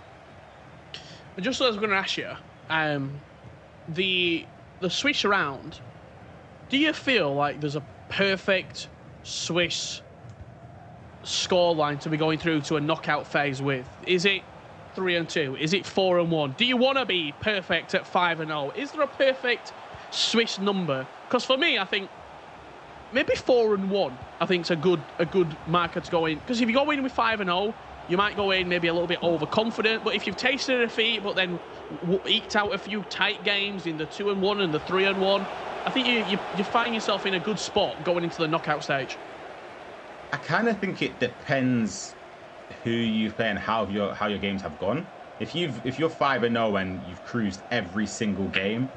But just as I was going to ask you, the Swiss round, do you feel like there's a perfect Swiss scoreline to be going through to a knockout phase with? Is it 3-2? Is it 4-1? Do you want to be perfect at 5-0? Is there a perfect Swiss number? Because for me, I think maybe 4-1. I think is a good marker to go in. Because if you go in with 5-0, you might go in maybe a little bit overconfident. But if you've tasted a defeat, but then eked out a few tight games in the 2-1 and the 3-1, I think you find yourself in a good spot going into the knockout stage. I kind of think it depends who you play and how your games have gone. If you're 5-0 and you've cruised every single game,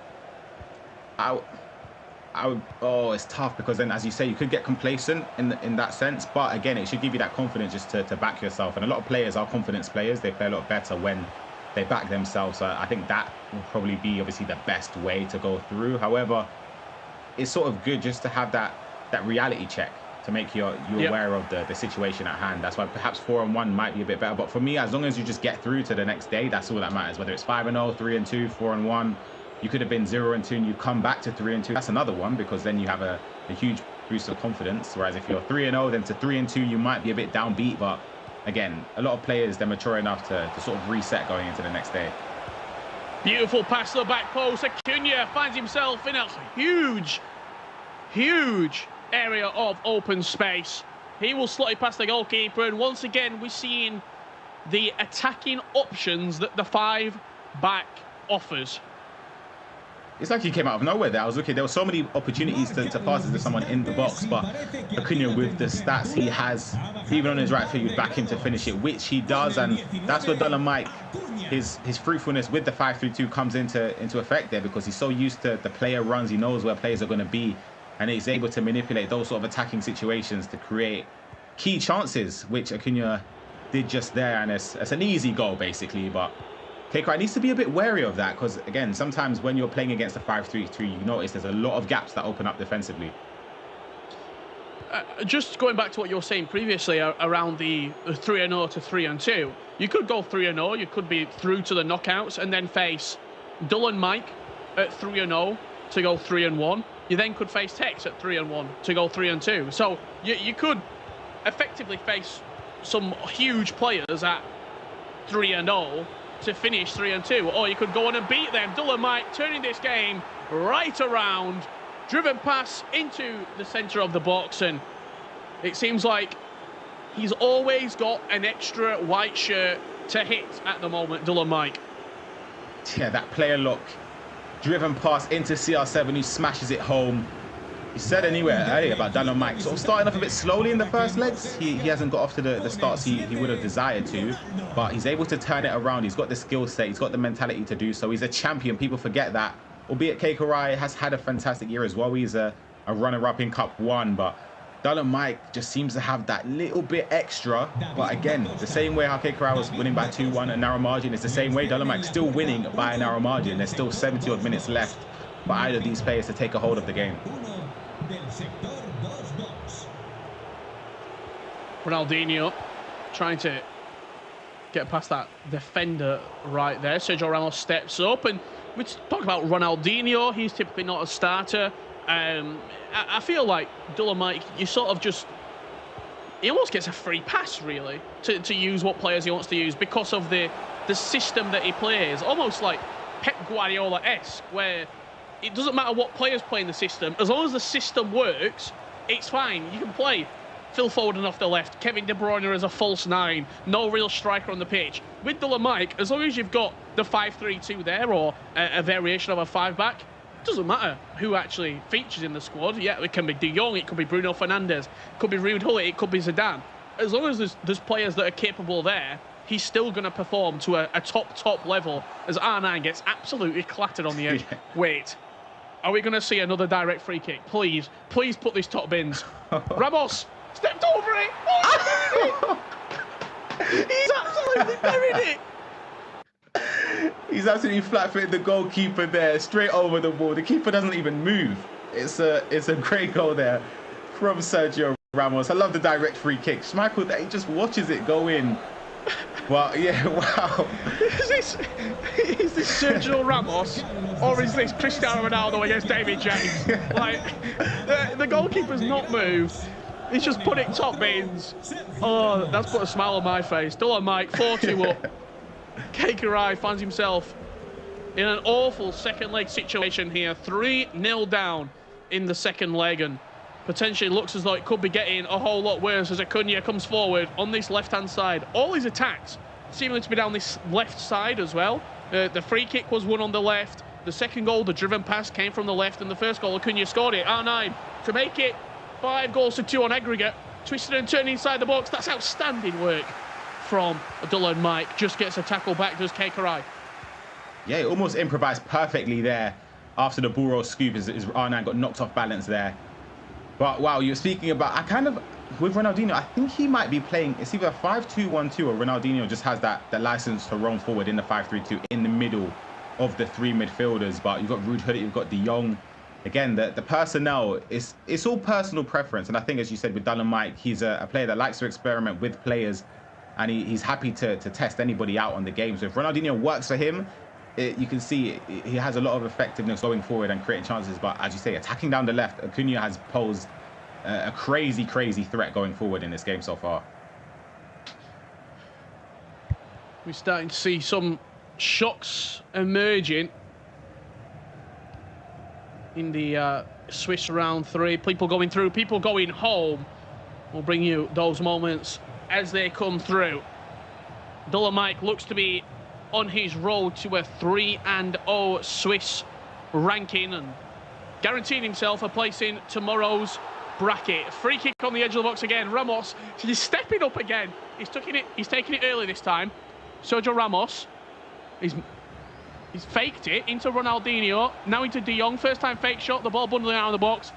it's tough, because then, as you say, you could get complacent in that sense. But again, it should give you that confidence just to back yourself. And a lot of players are confidence players. They play a lot better when they back themselves. So I think that will probably be obviously the best way to go through. However, it's sort of good just to have that reality check. to make you aware of the situation at hand. That's why perhaps 4-1 might be a bit better. But for me, as long as you just get through to the next day, that's all that matters. Whether it's 5-0, 3-2, 4-1, you could have been 0-2 and you come back to 3-2. That's another one, because then you have a huge boost of confidence. Whereas if you're 3-0, then to 3-2, you might be a bit downbeat. But again, a lot of players, they're mature enough to sort of reset going into the next day. Beautiful pass to the back post. Acuna finds himself in a huge area of open space. He will slot it past the goalkeeper, and once again we're seeing the attacking options that the 5-back offers. It's like he came out of nowhere there. I was looking, there were so many opportunities to pass it to someone in the box, but Acuna, with the stats he has, even on his right foot, you'd back him to finish it, which he does, and that's where Dollar Mike, his fruitfulness with the 5-3-2 comes into effect there, because he's so used to the player runs, he knows where players are going to be, and he's able to manipulate those sort of attacking situations to create key chances, which Acuna did just there, and it's an easy goal basically, but KCry needs to be a bit wary of that, because again, sometimes when you're playing against a 5-3-3, you notice there's a lot of gaps that open up defensively. Just going back to what you were saying previously around the 3-0 to 3-2, you could go 3-0, you could be through to the knockouts and then face Dull and Mike at 3-0 to go 3-1. You then could face Tex at 3-1 to go 3-2. So you could effectively face some huge players at 3-0 to finish 3-2, or you could go on and beat them. Dull and Mike turning this game right around. Driven pass into the centre of the box, and it seems like he's always got an extra white shirt to hit at the moment, Dull and Mike. Yeah, that player look. Driven pass into CR7, who smashes it home. He said anywhere earlier about Dull and Mike sort of starting off a bit slowly in the first legs. He hasn't got off to the starts he would have desired to, but he's able to turn it around. He's got the skill set, he's got the mentality to do so. He's a champion, people forget that. Albeit KCry has had a fantastic year as well. He's a runner-up in Cup 1, but Dull and Mike just seems to have that little bit extra. But again, the same way how KCry was winning by 2-1 a narrow margin, it's the same way Dull and Mike still winning by a narrow margin. There's still 70-odd minutes left for either of these players to take a hold of the game. Ronaldinho trying to get past that defender right there. Sergio Ramos steps up, and we talk about Ronaldinho. He's typically not a starter. I feel like Dull and Mike, you sort of just, he almost gets a free pass really to use what players he wants to use because of the system that he plays, almost like Pep Guardiola-esque, where it doesn't matter what players play in the system, as long as the system works, it's fine. You can play Phil Foden off the left, Kevin De Bruyne as a false 9, no real striker on the pitch. With Dull and Mike, as long as you've got the 5-3-2 there, or a variation of a 5-back, it doesn't matter who actually features in the squad. Yeah, it can be De Jong, it could be Bruno Fernandes, it could be Ruud Gullit, it could be Zidane. As long as there's players that are capable there, he's still going to perform to a top level as R9 gets absolutely clattered on the edge. Wait, are we going to see another direct free kick? Please put this top bins. Ramos stepped over it. Oh, he's absolutely buried it. He's absolutely flat-footed the goalkeeper there, straight over the ball. The keeper doesn't even move. It's a great goal there from Sergio Ramos. I love the direct free kick. Schmeichel, he just watches it go in. Well, yeah, wow. Is this Sergio Ramos, or is this Cristiano Ronaldo against David James? Like, the goalkeeper's not moved. He's just put it top bins. Oh, that's put a smile on my face. Still on Mike, 4-2 up. KCry finds himself in an awful second leg situation here. 3-0 down in the second leg, and potentially looks as though it could be getting a whole lot worse as Acuna comes forward on this left-hand side. All his attacks seemingly to be down this left side as well. The free kick was won on the left. The second goal, the driven pass, came from the left, and the first goal, Acuna scored it. R9 to make it 5-2 on aggregate. Twisted and turning inside the box. That's outstanding work from Dull and Mike. Just gets a tackle back, does KCry. Yeah, he almost improvised perfectly there after the ball roll scoop. His R9 got knocked off balance there. But wow, you're speaking about, with Ronaldinho, I think he might be playing, it's either 5-2-1-2 or Ronaldinho just has that license to roam forward in the 5-3-2 in the middle of the three midfielders. But you've got Ruud Gullit, you've got De Jong, again, the personnel, it's all personal preference. And I think, as you said, with Dylan Mike, he's a player that likes to experiment with players, and he's happy to test anybody out on the game. So if Ronaldinho works for him, you can see he has a lot of effectiveness going forward and creating chances. But as you say, attacking down the left, Acuna has posed a crazy threat going forward in this game so far. We're starting to see some shocks emerging in the Swiss round 3. People going through, people going home. We'll bring you those moments as they come through. Dylan Mike looks to be on his road to a 3-0 Swiss ranking and guaranteeing himself a place in tomorrow's bracket. Free kick on the edge of the box again. Ramos, he's stepping up again. He's taking it early this time. Sergio Ramos, he's faked it into Ronaldinho, now into De Jong. First time fake shot, the ball bundling out of the box.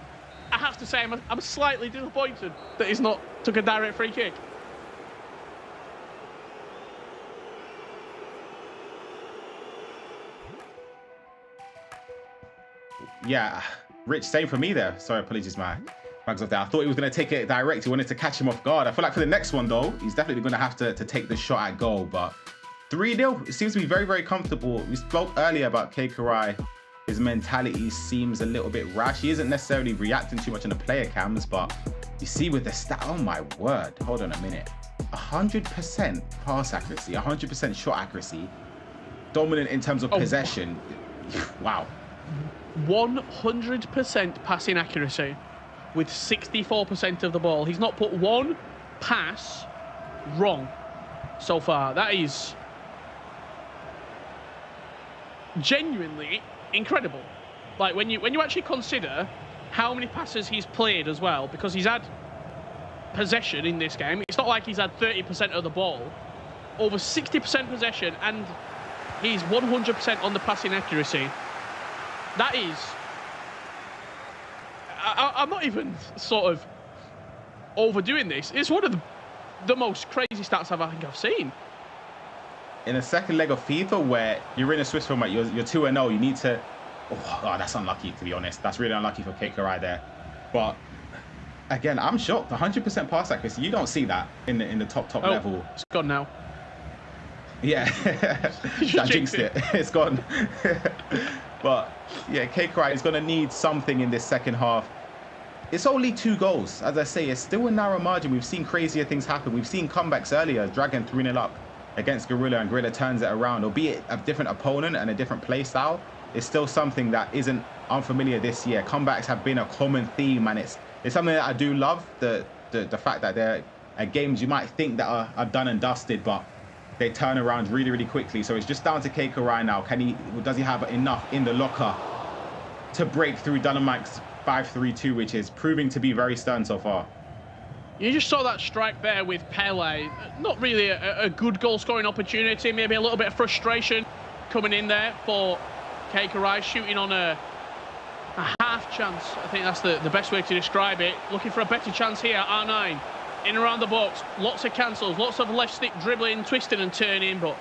I have to say, I'm slightly disappointed that he's not took a direct free kick. Yeah, Rich, same for me there. Sorry, apologies, my bags off there. I thought he was going to take it direct. He wanted to catch him off guard. I feel like for the next one, though, he's definitely going to have to take the shot at goal. But 3-0, it seems to be very comfortable. We spoke earlier about Kei Karai. His mentality seems a little bit rash. He isn't necessarily reacting too much in the player cams, but you see with the stat, oh my word, hold on a minute. 100% pass accuracy, 100% shot accuracy, dominant in terms of possession. Wow. 100% passing accuracy with 64% of the ball. He's not put one pass wrong so far. That is genuinely incredible. Like when you actually consider how many passes he's played as well, because he's had possession in this game. It's not like he's had 30% of the ball. Over 60% possession, and he's 100% on the passing accuracy. That is... I'm not even sort of overdoing this. It's one of the most crazy stats I think I've seen. In a second leg of FIFA where you're in a Swiss format, you're 2-0, you need to... Oh, that's unlucky, to be honest. That's really unlucky for Kei Karai there. But again, I'm shocked. 100% pass accuracy. You don't see that in the top level. It's gone now. Yeah, that jinxed it. It's gone. But yeah, Kei Karai is going to need something in this second half. It's only 2 goals. As I say, it's still a narrow margin. We've seen crazier things happen. We've seen comebacks earlier. Dragon 3-0 up against Gorilla, and Gorilla turns it around. Albeit a different opponent and a different play style, it's still something that isn't unfamiliar this year. Comebacks have been a common theme, and it's something that I do love. The fact that they're games you might think that are done and dusted, but they turn around really quickly. So it's just down to Kei Karai now. Does he have enough in the locker to break through Dynamite's 5-3-2, which is proving to be very stern so far? You just saw that strike there with Pele. Not really a good goal-scoring opportunity. Maybe a little bit of frustration coming in there for Kei Karai, shooting on a half chance. I think that's the best way to describe it. Looking for a better chance here, R9. In around the box, lots of cancels, lots of left stick dribbling, twisting and turning, but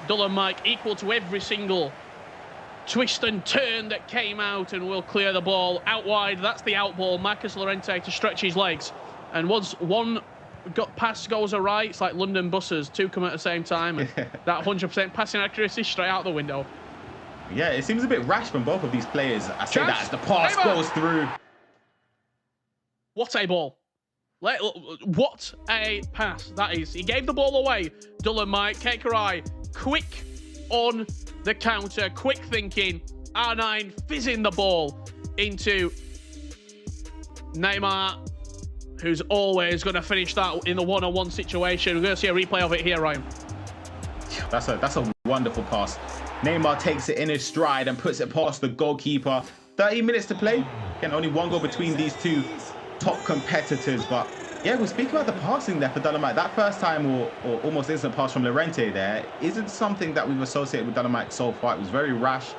Dylan Mike equal to every single twist and turn that came out and will clear the ball out wide. That's the out ball. Marcus Llorente to stretch his legs. And once one pass goes awry, it's like London buses, 2 come at the same time, and that 100% passing accuracy straight out the window. Yeah, it seems a bit rash from both of these players. I say that as the pass goes through. What a ball. What a pass that is. He gave the ball away. Dylan Mike, Kei Karai, quick on the counter, quick thinking. R9 fizzing the ball into Neymar, who's always going to finish that in the one-on-one situation. We're going to see a replay of it here, Ryan. That's a wonderful pass. Neymar takes it in his stride and puts it past the goalkeeper. 30 minutes to play. Again, only 1 goal between these two top competitors. But yeah, we're speaking about the passing there for Dynamite. That first time or almost instant pass from Llorente there isn't something that we've associated with Dynamite so far. It was very rash.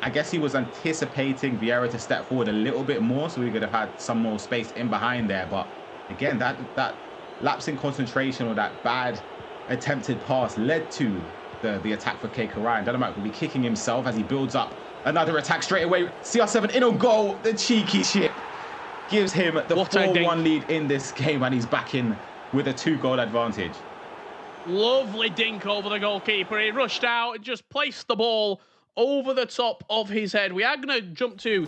I guess he was anticipating Vieira to step forward a little bit more, so we could have had some more space in behind there. But again, that lapse in concentration or that bad attempted pass led to the attack for K Karai. And Dynamite will be kicking himself as he builds up another attack straight away. CR7 in on goal. The cheeky chip gives him the 4-1 lead in this game, and he's back in with a 2-goal advantage. Lovely dink over the goalkeeper. He rushed out and just placed the ball over the top of his head. We are going to jump to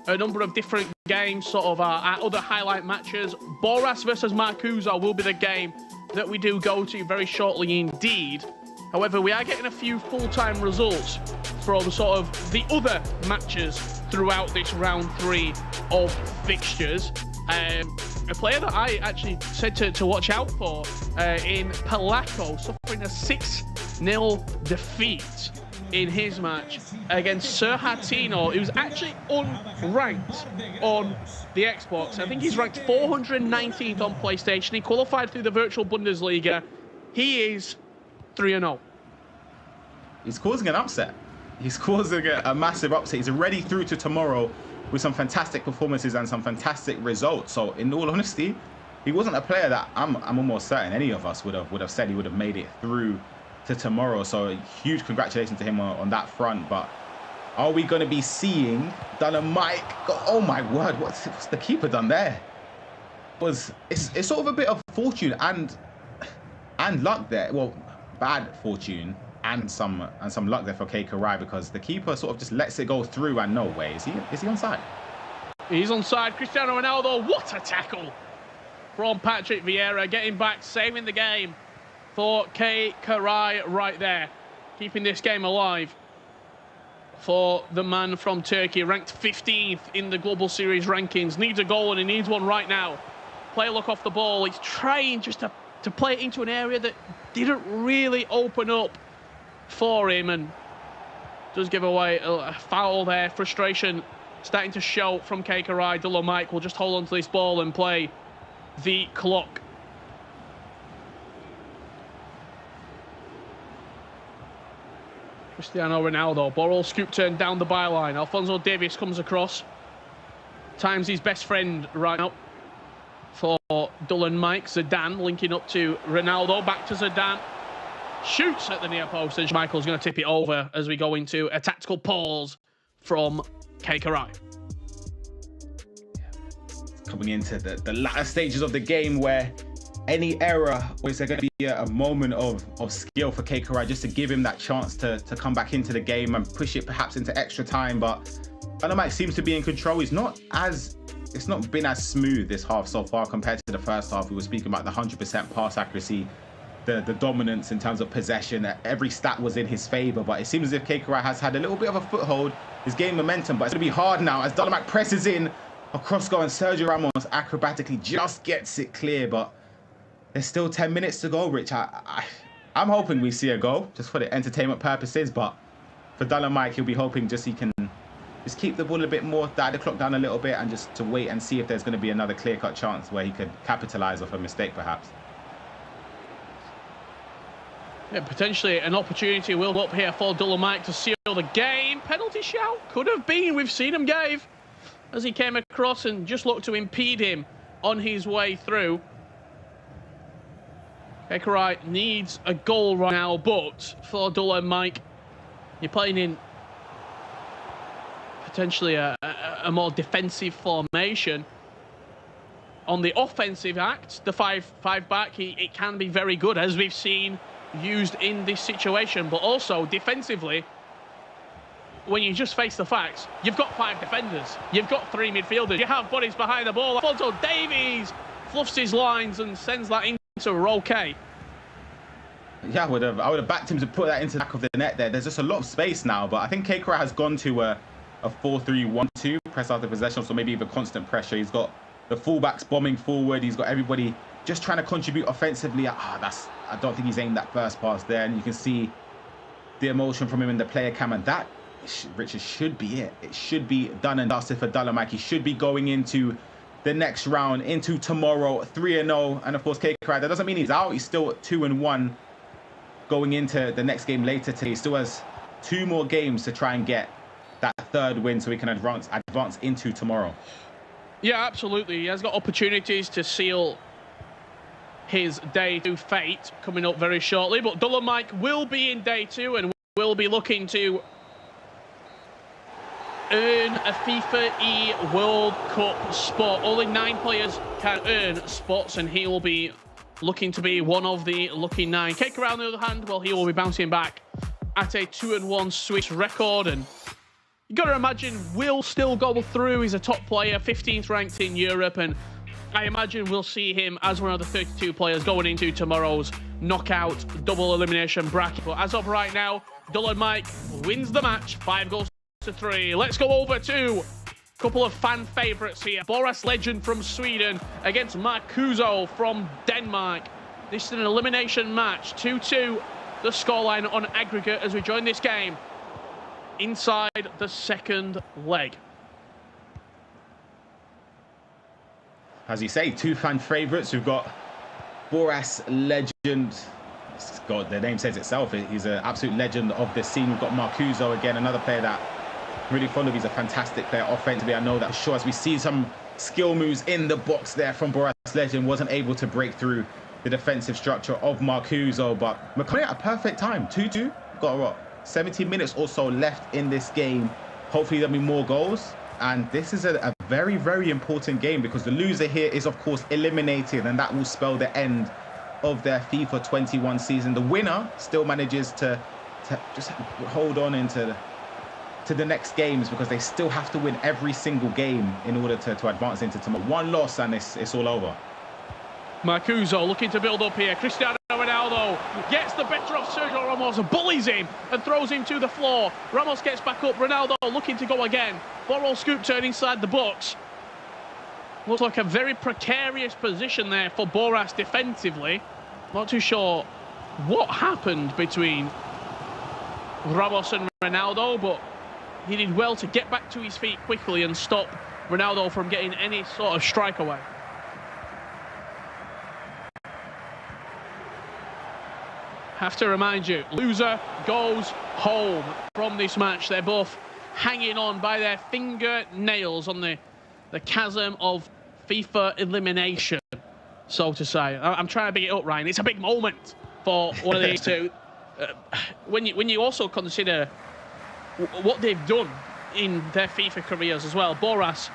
a number of different games, sort of our other highlight matches. Boras versus Marcusa will be the game that we do go to very shortly indeed. However, we are getting a few full-time results from sort of the other matches throughout this round 3 of fixtures. A player that I actually said to watch out for in Palaco, suffering a 6-0 defeat in his match against Serhatino. He was actually unranked on the Xbox. I think he's ranked 419th on PlayStation. He qualified through the virtual Bundesliga. He is 3-0. He's causing an upset. He's causing a massive upset. He's already through to tomorrow with some fantastic performances and some fantastic results. So in all honesty, he wasn't a player that I'm almost certain any of us would have said he would have made it through to tomorrow. So huge congratulations to him on that front. But are we going to be seeing Dynamite? Oh my word, what's the keeper done there? It's sort of a bit of fortune and luck there. Well, bad fortune and some luck there for K Karai, because the keeper sort of just lets it go through, and no way. Is he onside? He's onside. Cristiano Ronaldo, what a tackle from Patrick Vieira, getting back, saving the game for K Karai right there, keeping this game alive for the man from Turkey, ranked 15th in the Global Series rankings. Needs a goal, and he needs one right now. Player look off the ball. He's trying just to play it into an area that didn't really open up for him, and does give away a foul there. Frustration starting to show from K Karai. Dynamite will just hold on to this ball and play the clock. Cristiano Ronaldo, Borrell scoop turn down the byline. Alphonso Davies comes across. Times his best friend right now for Dynamite. Zidane linking up to Ronaldo, back to Zidane. Shoots at the near post, and Schmeichel's going to tip it over as we go into a tactical pause from K Karai. Coming into the latter stages of the game, where any error, or is there going to be a moment of skill for K Karai just to give him that chance to come back into the game and push it perhaps into extra time? But Dynamite seems to be in control. It's not been as smooth this half so far compared to the first half. We were speaking about the 100% pass accuracy, the dominance in terms of possession. Every stat was in his favor, but it seems as if K Karai has had a little bit of a foothold. He's gained momentum, but it's going to be hard now as Dynamite presses in. A cross goal, and Sergio Ramos acrobatically just gets it clear, but there's still 10 minutes to go, Rich. I'm hoping we see a goal just for the entertainment purposes, but for Dynamite, he'll be hoping he can just keep the ball a bit more, dial the clock down a little bit, and just to wait and see if there's going to be another clear-cut chance where he could capitalize off a mistake, perhaps. Yeah, potentially an opportunity will go up here for Dynamite to seal the game. Penalty shout could have been. We've seen him, Gabe, as he came across and just looked to impede him on his way through. K Karai needs a goal right now, but for Dynamite, you're playing in potentially a more defensive formation. On the offensive act, the 5 back, it can be very good, as we've seen used in this situation, but also defensively, when you just face the facts, you've got 5 defenders, you've got 3 midfielders, you have bodies behind the ball. Alphonso Davies fluffs his lines and sends that into roll K. Yeah, I would have backed him to put that into the back of the net there. There's just a lot of space now, but I think K Karai has gone to a 4-3-1-2, press after possession, so maybe even constant pressure. He's got the fullbacks bombing forward. He's got everybody just trying to contribute offensively. I don't think he's aimed that first pass there, and you can see the emotion from him in the player cam, and that, Richard, should be it. It should be done and dusted for Dynamite. He should be going into the next round, into tomorrow, 3-0, and of course K Karai, that doesn't mean he's out. He's still 2-1 going into the next game later today. He still has 2 more games to try and get that 3rd win so he can advance into tomorrow. Yeah, absolutely. He has got opportunities to seal his day 2 fate coming up very shortly. But Dull and Mike will be in day 2 and will be looking to earn a FIFAe World Cup spot. Only 9 players can earn spots, and he will be looking to be one of the lucky 9. Keker, on the other hand, well, he will be bouncing back at a 2-1 Swiss record, and you got to imagine will still go through. He's a top player, 15th ranked in Europe, and I imagine we'll see him as one of the 32 players going into tomorrow's knockout double elimination bracket. But as of right now, Dull and Mike wins the match, 5-3. Let's go over to a couple of fan favourites here. Boras legend from Sweden against Marcuso from Denmark. This is an elimination match, 2-2. The scoreline on aggregate as we join this game inside the second leg. As you say, 2 fan favourites. We've got Boras legend. God, the name says itself. He's an absolute legend of the scene. We've got Marcuso again, another player that I'm really fond of. He's a fantastic player offensively. I know that for sure. As we see some skill moves in the box there from Boras legend, wasn't able to break through the defensive structure of Marcuso, but we're coming at a perfect time. 2-2. Got what, 17 minutes or so left in this game. Hopefully there'll be more goals. And this is a very, very important game because the loser here is, of course, eliminated, and that will spell the end of their FIFA 21 season. The winner still manages to just hold on into the next games because they still have to win every single game in order to advance into tomorrow. One loss and it's all over. Marcuso looking to build up here. Cristiano Ronaldo gets the better of Sergio Ramos, bullies him and throws him to the floor. Ramos gets back up. Ronaldo looking to go again. Borrow scoop turn inside the box. Looks like a very precarious position there for Boras defensively. Not too sure what happened between Ramos and Ronaldo, but he did well to get back to his feet quickly and stop Ronaldo from getting any sort of strike away. Have to remind you, loser goes home from this match. They're both hanging on by their fingernails on the chasm of FIFA elimination, so to say. I'm trying to big it up, Ryan. It's a big moment for one of these two. When you also consider what they've done in their FIFA careers as well. Boras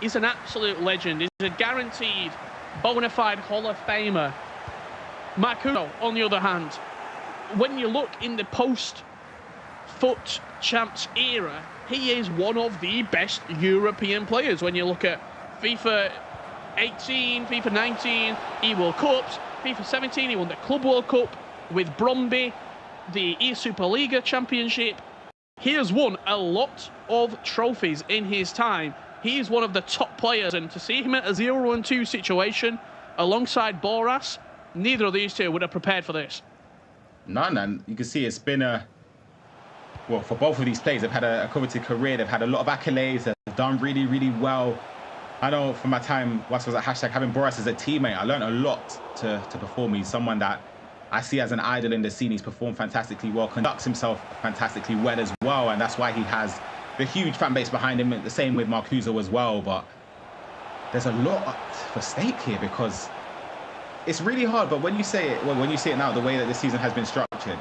is an absolute legend. He's a guaranteed bona fide Hall of Famer. Marcuso, on the other hand, when you look in the post-FUT champs era, he is one of the best European players. When you look at FIFA 18, FIFA 19, he World Cups, FIFA 17, he won the Club World Cup with Brøndby, the E-Superliga Championship. He has won a lot of trophies in his time. He is one of the top players, and to see him at a 0-2 situation alongside Boras, neither of these two would have prepared for this. None, and you can see it's been well, for both of these players, they've had a coveted career. They've had a lot of accolades. They've done really, really well. I know from my time whilst I was at Hashtag, having Boras as a teammate, I learned a lot to perform. He's someone that I see as an idol in the scene. He's performed fantastically well, conducts himself fantastically well as well, and that's why he has the huge fan base behind him. The same with Marcuso as well, but there's a lot for stake here because it's really hard. But when you say it, well, when you see it now, the way that this season has been structured,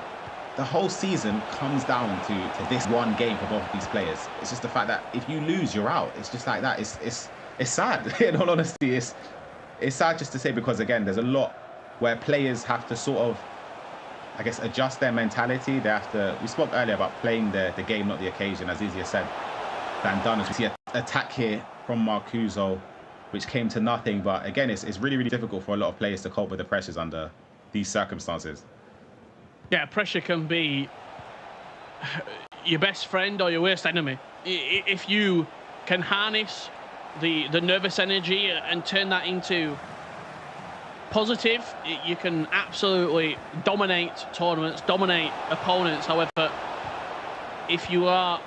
the whole season comes down to this one game for both of these players. It's just the fact that if you lose, you're out. It's just like that. It's sad. In all honesty, it's sad just to say, because again, there's a lot where players have to sort of, I guess, adjust their mentality. They have to. We spoke earlier about playing the game, not the occasion. As easier said than done. As we see an attack here from Marcuso, which came to nothing. But again, it's really, really difficult for a lot of players to cope with the pressures under these circumstances. Yeah, pressure can be your best friend or your worst enemy. If you can harness the nervous energy and turn that into positive, you can absolutely dominate tournaments, dominate opponents. However, if you are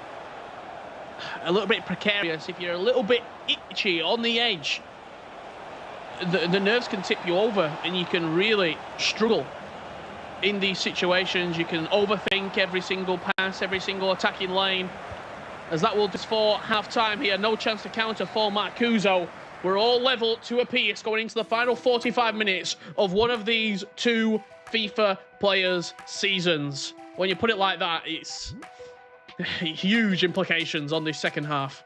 a little bit precarious, if you're a little bit itchy on the edge, the nerves can tip you over and you can really struggle in these situations. You can overthink every single pass, every single attacking lane, as that will just for half-time here. No chance to counter for Marcuso. We're all level to a piece going into the final 45 minutes of one of these two FIFA players' seasons. When you put it like that, it's huge implications on this second half.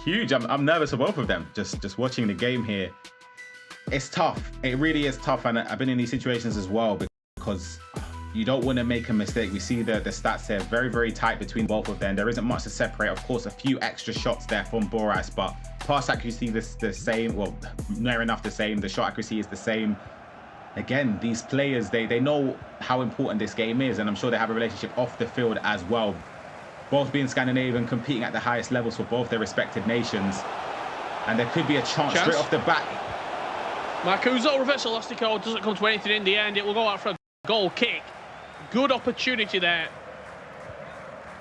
Huge. I'm nervous for both of them. Just watching the game here. It's tough. It really is tough. And I've been in these situations as well because you don't want to make a mistake. We see the stats there very, very tight between both of them. There isn't much to separate. Of course, a few extra shots there from Boras, but pass accuracy is the same. Well, near enough the same. The shot accuracy is the same. Again, these players, they know how important this game is, and I'm sure they have a relationship off the field as well. Both being Scandinavian, competing at the highest levels for both their respective nations. And there could be a chance straight off the bat. Marcuso, reverse elastico, doesn't come to anything in the end. It will go out for a goal kick. Good opportunity there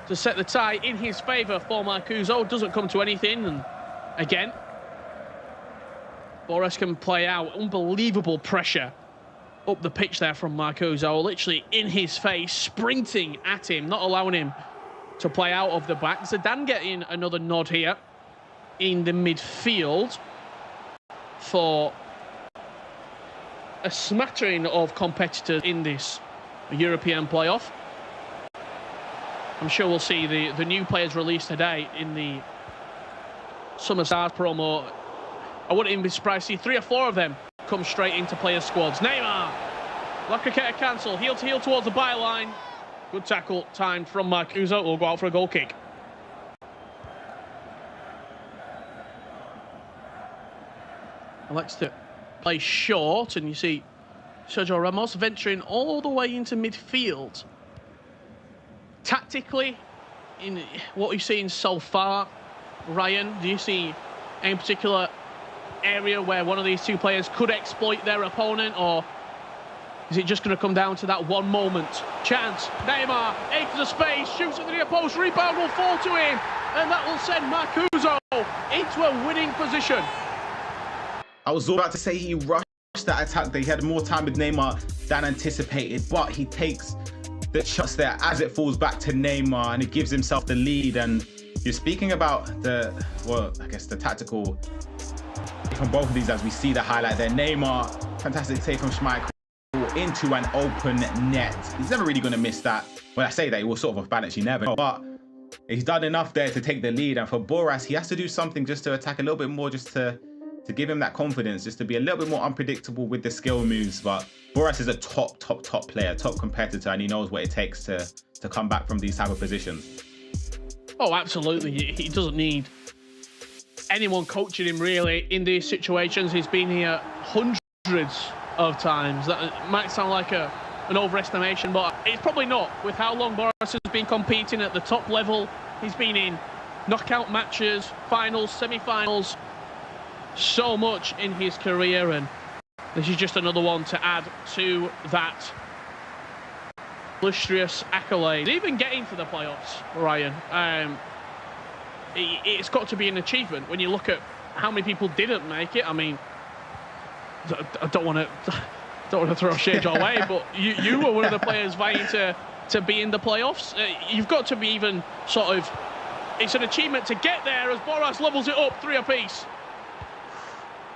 to set the tie in his favour for Marcuso. Doesn't come to anything, and again, Boras can play out. Unbelievable pressure up the pitch there from Marcuso, literally in his face, sprinting at him, not allowing him to play out of the back. Zidane getting another nod here in the midfield for a smattering of competitors in this European playoff. I'm sure we'll see the new players released today in the Summer Stars promo. I wouldn't even be surprised to see 3 or 4 of them come straight into player squads. Neymar, La Croqueta cancel, heel to heel towards the byline. Good tackle time from Marcuso. Will go out for a goal kick. Likes to play short, and you see Sergio Ramos venturing all the way into midfield. Tactically, in what we've seen so far, Ryan, do you see any particular area where one of these two players could exploit their opponent, or is it just going to come down to that one moment? Chance, Neymar, into the space, shoots at the near post, rebound will fall to him, and that will send Marcuso into a winning position. I was about to say he rushed that attack. They had more time with Neymar than anticipated, but he takes the shots there as it falls back to Neymar, and he gives himself the lead. And you're speaking about I guess the tactical from both of these as we see the highlight there. Neymar, fantastic save from Schmeichel into an open net. He's never really going to miss that. When I say that, he will sort of balance, you never know. But he's done enough there to take the lead. And for Boras, he has to do something just to attack a little bit more, just to give him that confidence, just to be a little bit more unpredictable with the skill moves. But Boras is a top player, top competitor, and he knows what it takes to come back from these type of positions. Oh, absolutely. He doesn't need anyone coaching him, really, in these situations. He's been here hundreds of times. That might sound like an overestimation, but it's probably not. With how long Boras has been competing at the top level, he's been in knockout matches, finals, semi-finals, so much in his career, and this is just another one to add to that illustrious accolade. Even getting to the playoffs, Ryan, it's got to be an achievement when you look at how many people didn't make it. I mean, I don't want to throw shade your way, but you were one of the players vying to be in the playoffs. You've got to be even sort of, it's an achievement to get there as Boras levels it up 3 apiece.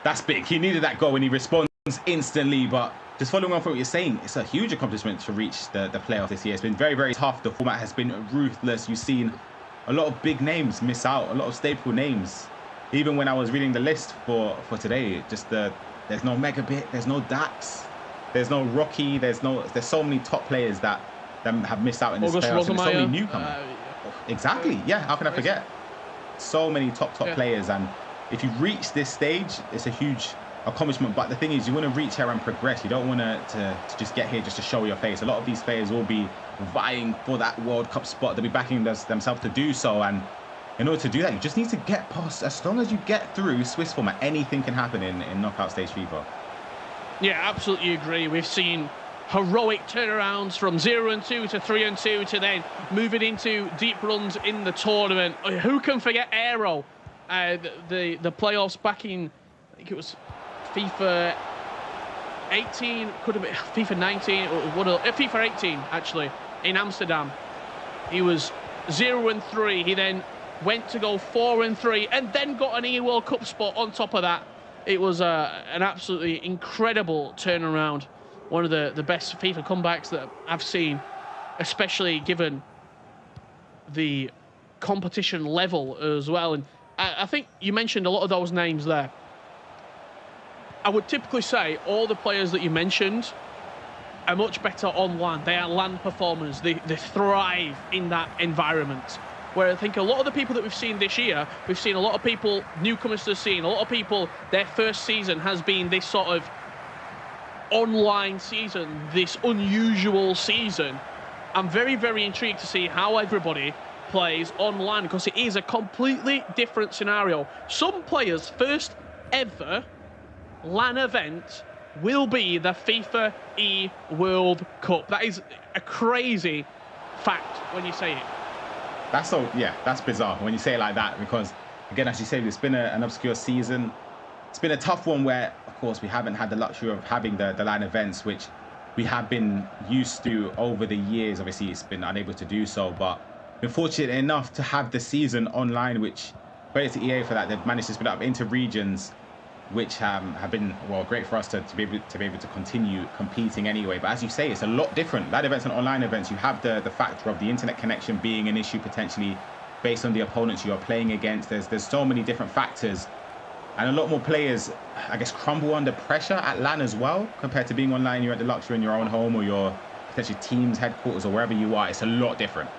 That's big. He needed that goal and he responds instantly. But just following on from what you're saying, it's a huge accomplishment to reach the playoff this year. It's been very, very tough. The format has been ruthless. You've seen a lot of big names miss out, a lot of staple names. Even when I was reading the list for today, just there's no Megabit, there's no Dax, there's no Rocky, there's so many top players that have missed out in this playoff. And so many newcomers. Exactly. Yeah. How can I forget? So many top players, and if you reach this stage, it's a huge accomplishment. But the thing is, you want to reach here and progress. You don't want to just get here just to show your face. A lot of these players will be vying for that World Cup spot. They'll be backing themselves to do so. And in order to do that, you just need to get past. As long as you get through Swiss format, anything can happen in knockout stage FIFA. Yeah, absolutely agree. We've seen heroic turnarounds from 0-2 to 3-2 to then moving into deep runs in the tournament. Who can forget Aero? The playoffs back in, I think it was FIFA 18, could have been FIFA 19, or FIFA 18 actually, in Amsterdam. He was 0-3. He then went to go 4-3, and then got an E World Cup spot on top of that. It was an absolutely incredible turnaround. One of the best FIFA comebacks that I've seen, especially given the competition level as well. And I think you mentioned a lot of those names there. I would typically say all the players that you mentioned are much better on LAN. They are LAN performers. They thrive in that environment. Where I think a lot of the people that we've seen this year, we've seen a lot of people, newcomers to the scene, a lot of people, their first season has been this sort of online season, this unusual season. I'm very, very intrigued to see how everybody plays online, because it is a completely different scenario. Some players' first ever LAN event will be the FIFAe World Cup. That is a crazy fact when you say it. That's bizarre when you say it like that, because again, as you say, it's been an obscure season. It's been a tough one where, of course, we haven't had the luxury of having the LAN events, which we have been used to over the years. Obviously, it's been unable to do so, but been fortunate enough to have the season online, which credit to EA for that. They've managed to split up into regions, which have been, well, great for us to be able to continue competing anyway. But as you say, it's a lot different. LAN events and online events, you have the factor of the internet connection being an issue potentially based on the opponents you are playing against. There's so many different factors, and a lot more players, I guess, crumble under pressure at LAN as well, compared to being online. You're at the luxury in your own home or your potentially team's headquarters or wherever you are. It's a lot different.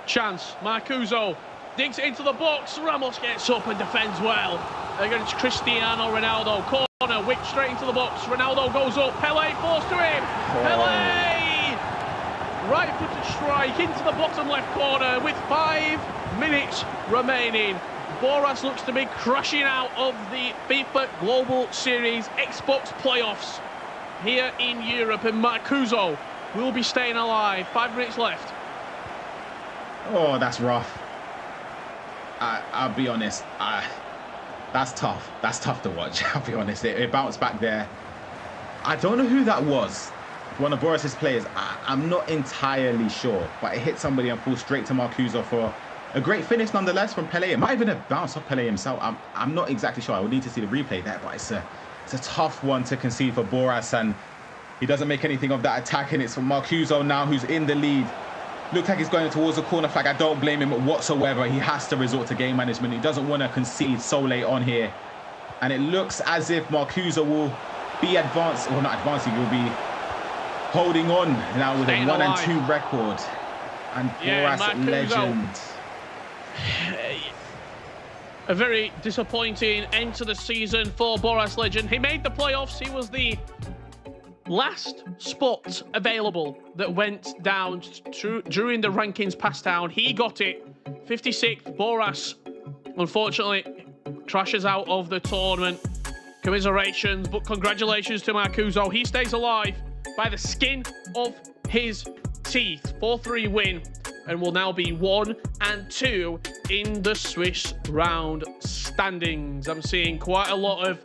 Chance, Marcuso digs into the box. Ramos gets up and defends well against Cristiano Ronaldo. Corner, whipped straight into the box. Ronaldo goes up. Pele forced to him. Pele! Right-footed strike into the bottom left corner with 5 minutes remaining. Boras looks to be crashing out of the FIFA Global Series Xbox playoffs here in Europe, and Marcuso will be staying alive. 5 minutes left. Oh, that's rough. I'll be honest. That's tough. That's tough to watch. I'll be honest. It bounced back there. I don't know who that was. One of Boris's players. I'm not entirely sure, but it hit somebody and pulled straight to Marcuso for a great finish nonetheless from Pele. It might even have bounced off Pele himself. I'm not exactly sure. I would need to see the replay there, but it's a tough one to concede for Boras, and he doesn't make anything of that attack, and it's for Marcuso now, who's in the lead. Looks like he's going towards the corner flag. I don't blame him whatsoever. He has to resort to game management. He doesn't want to concede so late on here. And it looks as if Marcuso will be advanced, or not advancing, he will be holding on now with a 1-2 record. And Boras, legend. A very disappointing end to the season for Boras Legend. He made the playoffs. He was the last spot available that went down during the rankings passed down. He got it. 56th. Boras, unfortunately, crashes out of the tournament. Commiserations, but congratulations to Marcuso. He stays alive by the skin of his teeth. 4-3 win, and will now be 1-2 in the Swiss round standings. I'm seeing quite a lot of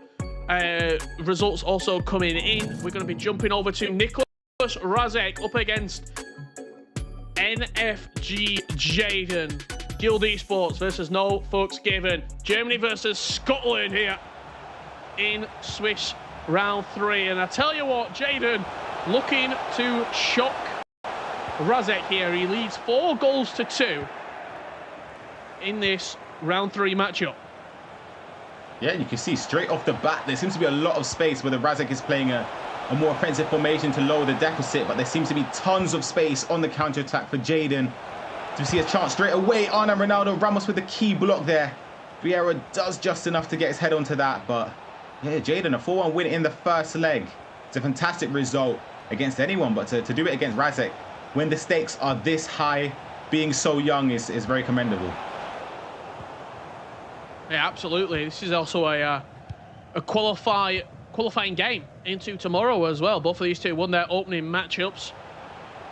results also coming in. We're going to be jumping over to Nicholas Razek up against NFG Jaden. Guild Esports versus No Fucks Given. Germany versus Scotland here in Swiss round 3. And I tell you what, Jaden looking to shock Razek here. He leads 4-2 in this round 3 matchup. Yeah, you can see straight off the bat, there seems to be a lot of space where the Razek is playing a more offensive formation to lower the deficit, but there seems to be tons of space on the counter-attack for Jaden. To see a chance straight away on Ronaldo. Ramos with the key block there. Vieira does just enough to get his head onto that, but yeah, Jaden, a 4-1 win in the first leg. It's a fantastic result against anyone, but to do it against Razek when the stakes are this high, being so young is very commendable. Yeah, absolutely. This is also a qualifying game into tomorrow as well. Both of these two won their opening matchups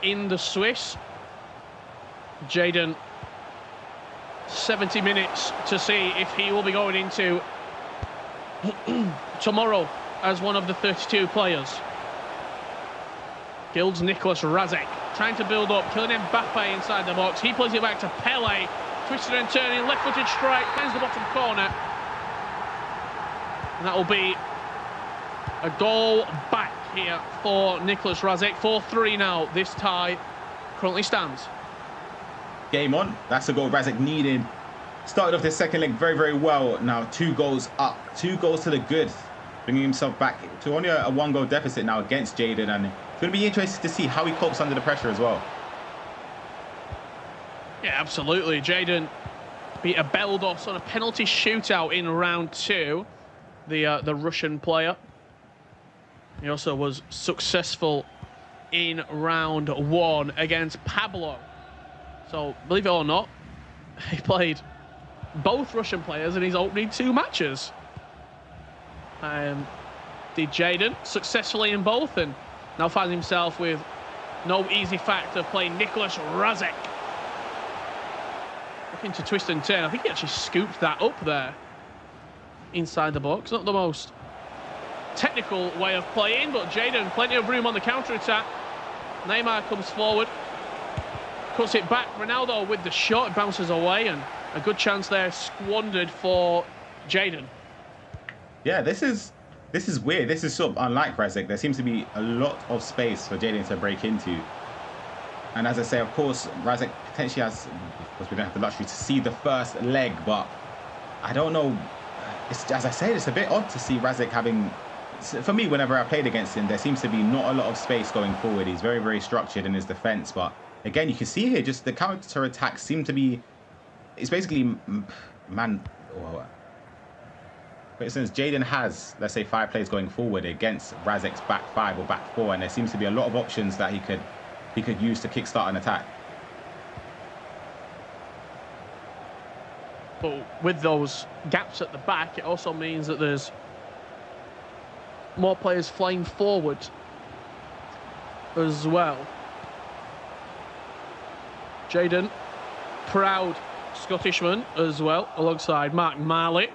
in the Swiss. Jaden, 70 minutes to see if he will be going into tomorrow as one of the 32 players. Guild's Nicholas Razek trying to build up, killing Mbappe inside the box. He plays it back to Pele. Twisting and turning, left-footed strike, finds the bottom corner. And that will be a goal back here for Nicholas Razek. 4-3 now. This tie currently stands. Game on. That's the goal Razek needed. Started off the second leg very, very well. Now 2 goals up. 2 goals to the good. Bringing himself back to only a 1-goal deficit now against Jaden. And it's going to be interesting to see how he copes under the pressure as well. Yeah, absolutely. Jaden beat a Beldos on a penalty shootout in round 2. The Russian player. He also was successful in round 1 against Pablo. So, believe it or not, he played both Russian players in his opening 2 matches. Did Jaden successfully in both, and now finds himself with no easy fact of playing Nicholas Razek. Looking to twist and turn. I think he actually scooped that up there inside the box. Not the most technical way of playing, but Jaden, plenty of room on the counter-attack. Neymar comes forward, cuts it back. Ronaldo with the shot, it bounces away, and a good chance there squandered for Jaden. Yeah, this is weird. This is sort of unlike Razek. There seems to be a lot of space for Jaden to break into. And as I say, of course, Razek potentially has, of course, we don't have the luxury to see the first leg, but I don't know. It's, as I said, it's a bit odd to see Razek having, for me, whenever I played against him, there seems to be not a lot of space going forward. He's very, very structured in his defense. But again, you can see here, just the counter attacks seem to be, it's basically for instance, Jaden has, let's say, 5 plays going forward against Razek's back 5 or back 4, and there seems to be a lot of options that he could use to kickstart an attack. But with those gaps at the back, it also means that there's more players flying forward as well. Jaden, proud Scottishman as well, alongside Mark Marley,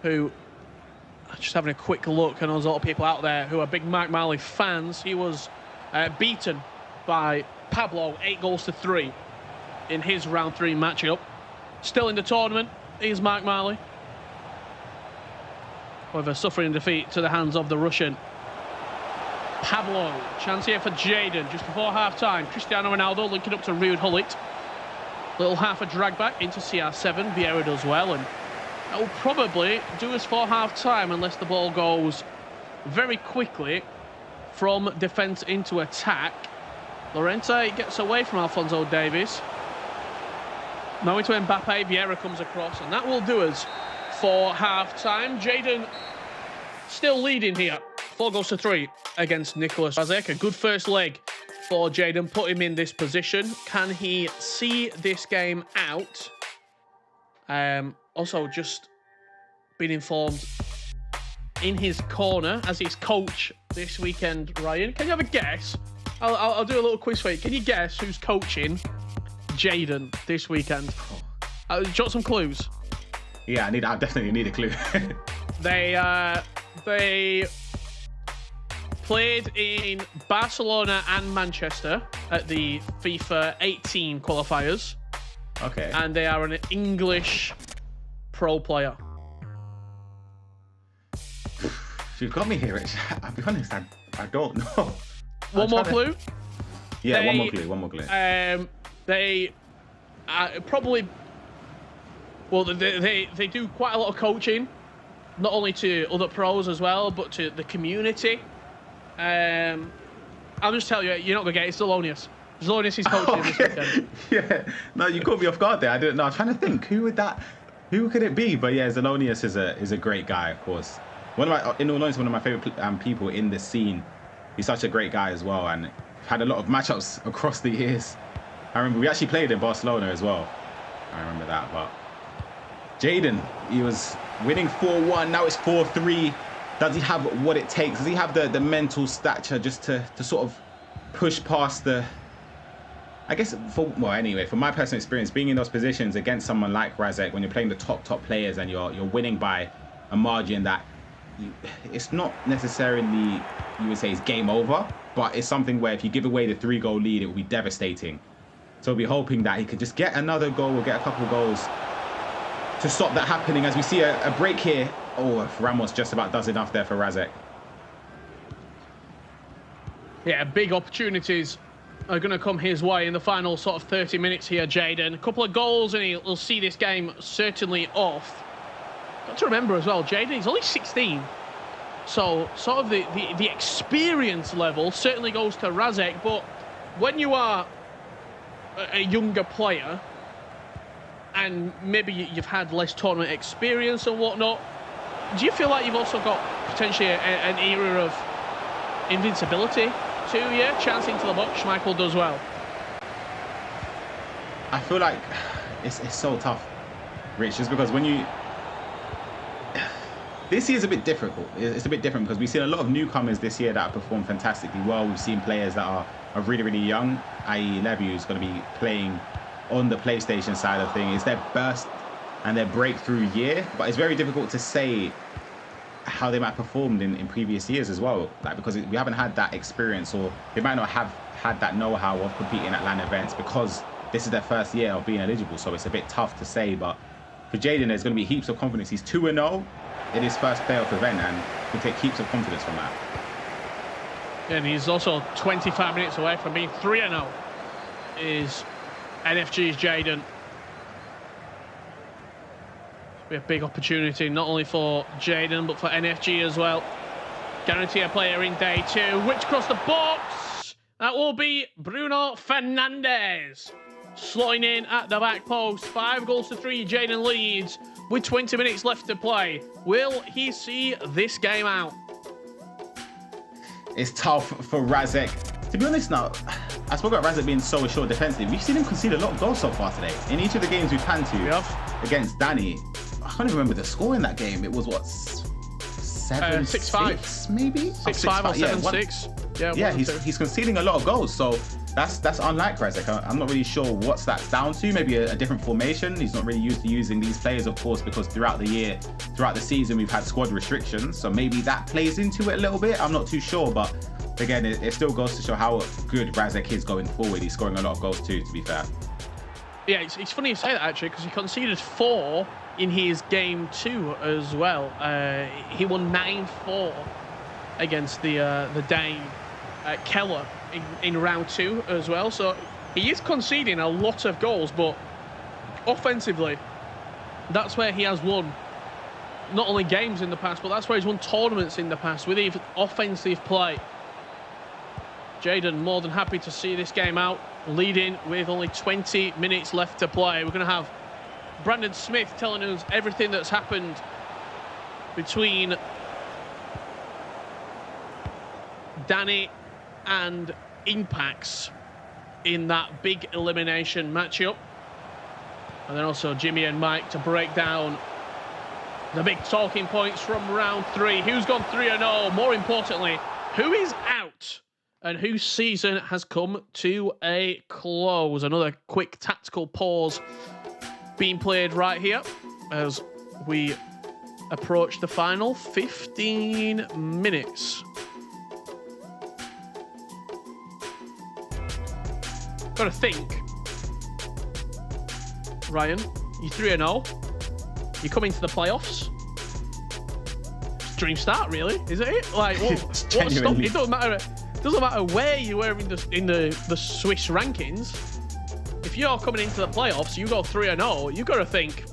who, just having a quick look, and there's a lot of people out there who are big Mark Marley fans. He was beaten by Pablo 8-3 in his round 3 matchup. Still in the tournament is Mark Marley. However, suffering defeat to the hands of the Russian. Pablo, chance here for Jaden just before half-time. Cristiano Ronaldo linking up to Ruud Gullit. Little half a drag back into CR7. Vieira does well, and that will probably do us for half-time unless the ball goes very quickly from defence into attack. Llorente gets away from Alphonso Davies. Now into Mbappe, Vieira comes across, and that will do us for half-time. Jaden still leading here, 4-3 against Nicholas Razek. A good first leg for Jaden, put him in this position. Can he see this game out? Also, just been informed in his corner as his coach this weekend, Ryan. Can you have a guess? I'll do a little quiz for you. Can you guess who's coaching Jaden this weekend? Jot some clues. Yeah, I definitely need a clue. They played in Barcelona and Manchester at the FIFA 18 qualifiers. Okay. And they are an English pro player. You've got me here, Rich. I'll be honest, I don't know. One more clue? Yeah, one more clue. They probably... Well, they do quite a lot of coaching, not only to other pros as well, but to the community. I'll just tell you, you're not going to get it. It's Zelonius. Zelonius is coaching this weekend. Yeah. No, you caught me off guard there. I didn't know. I was trying to think, who could it be? But yeah, Zelonius is a great guy, of course. In all honesty, one of my favorite people in the scene. He's such a great guy as well, and had a lot of matchups across the years. I remember we actually played in Barcelona as well. I remember that. But Jaden, he was winning 4-1. Now it's 4-3. Does he have what it takes? Does he have the mental stature just to sort of push past the... I guess, from my personal experience, being in those positions against someone like Razek, when you're playing the top players and you're winning by a margin that it's not necessarily, you would say, it's game over, but it's something where if you give away the 3-goal lead, it will be devastating. So we'll be hoping that he could just get another goal or get a couple of goals to stop that happening. As we see a break here. Oh, Ramos just about does enough there for Razek. Yeah, big opportunities are going to come his way in the final sort of 30 minutes here, Jaden. A couple of goals and he'll see this game certainly off. Got to remember as well, Jaden, he's only 16. So sort of the experience level certainly goes to Razek, but when you are a younger player and maybe you've had less tournament experience and whatnot, do you feel like you've also got potentially an era of invincibility to you? Chancing to the box, Schmeichel does well. I feel like it's so tough, Rich, just because when you... This year's a bit difficult. It's a bit different because we've seen a lot of newcomers this year that have performed fantastically well. We've seen players that are really, really young, i.e. Levy, who's going to be playing on the PlayStation side of things. It's their burst and their breakthrough year, but it's very difficult to say how they might have performed in previous years as well, like, because we haven't had that experience, or they might not have had that know-how of competing at LAN events because this is their first year of being eligible. So it's a bit tough to say, but for Jaden, there's going to be heaps of confidence. He's 2-0 in his first playoff event and can take heaps of confidence from that. And he's also 25 minutes away from being 3-0 is NFG's Jaden. Be a big opportunity not only for Jaden but for NFG as well. Guarantee a player in day 2. Which across the box? That will be Bruno Fernandes. Slotting in at the back post. 5-3. Jaden leads with 20 minutes left to play. Will he see this game out? It's tough for Razek. To be honest now, I spoke about Razek being so assured defensively. We've seen him concede a lot of goals so far today. In each of the games we've panned to against Danny, I can't even remember the score in that game. It was what, 7-6 maybe? 6-5 or 7-6. Yeah, he's conceding a lot of goals. So that's unlike Razek. I'm not really sure what that's down to. Maybe a different formation. He's not really used to using these players, of course, because throughout the season, we've had squad restrictions. So maybe that plays into it a little bit. I'm not too sure, but again, it still goes to show how good Razek is going forward. He's scoring a lot of goals too, to be fair. Yeah, it's funny you say that actually, because he conceded 4 in his game 2 as well. He won 9-4 against the Dane Keller in round 2 as well. So he is conceding a lot of goals, but offensively, that's where he has won not only games in the past, but that's where he's won tournaments in the past with even offensive play. Jaden more than happy to see this game out, leading with only 20 minutes left to play. We're going to have Brandon Smith telling us everything that's happened between Danny and Impacts in that big elimination matchup. And then also Jimmy and Mike to break down the big talking points from round 3. Who's gone 3-0? More importantly, who is out? And whose season has come to a close? Another quick tactical pause being played right here as we approach the final 15 minutes. Got to think, Ryan, you're 3-0. You come into the playoffs. Dream start, really, isn't it? Like, what stop? It doesn't matter. Doesn't matter where you were in the Swiss rankings. If you're coming into the playoffs, you go 3-0. You got to think,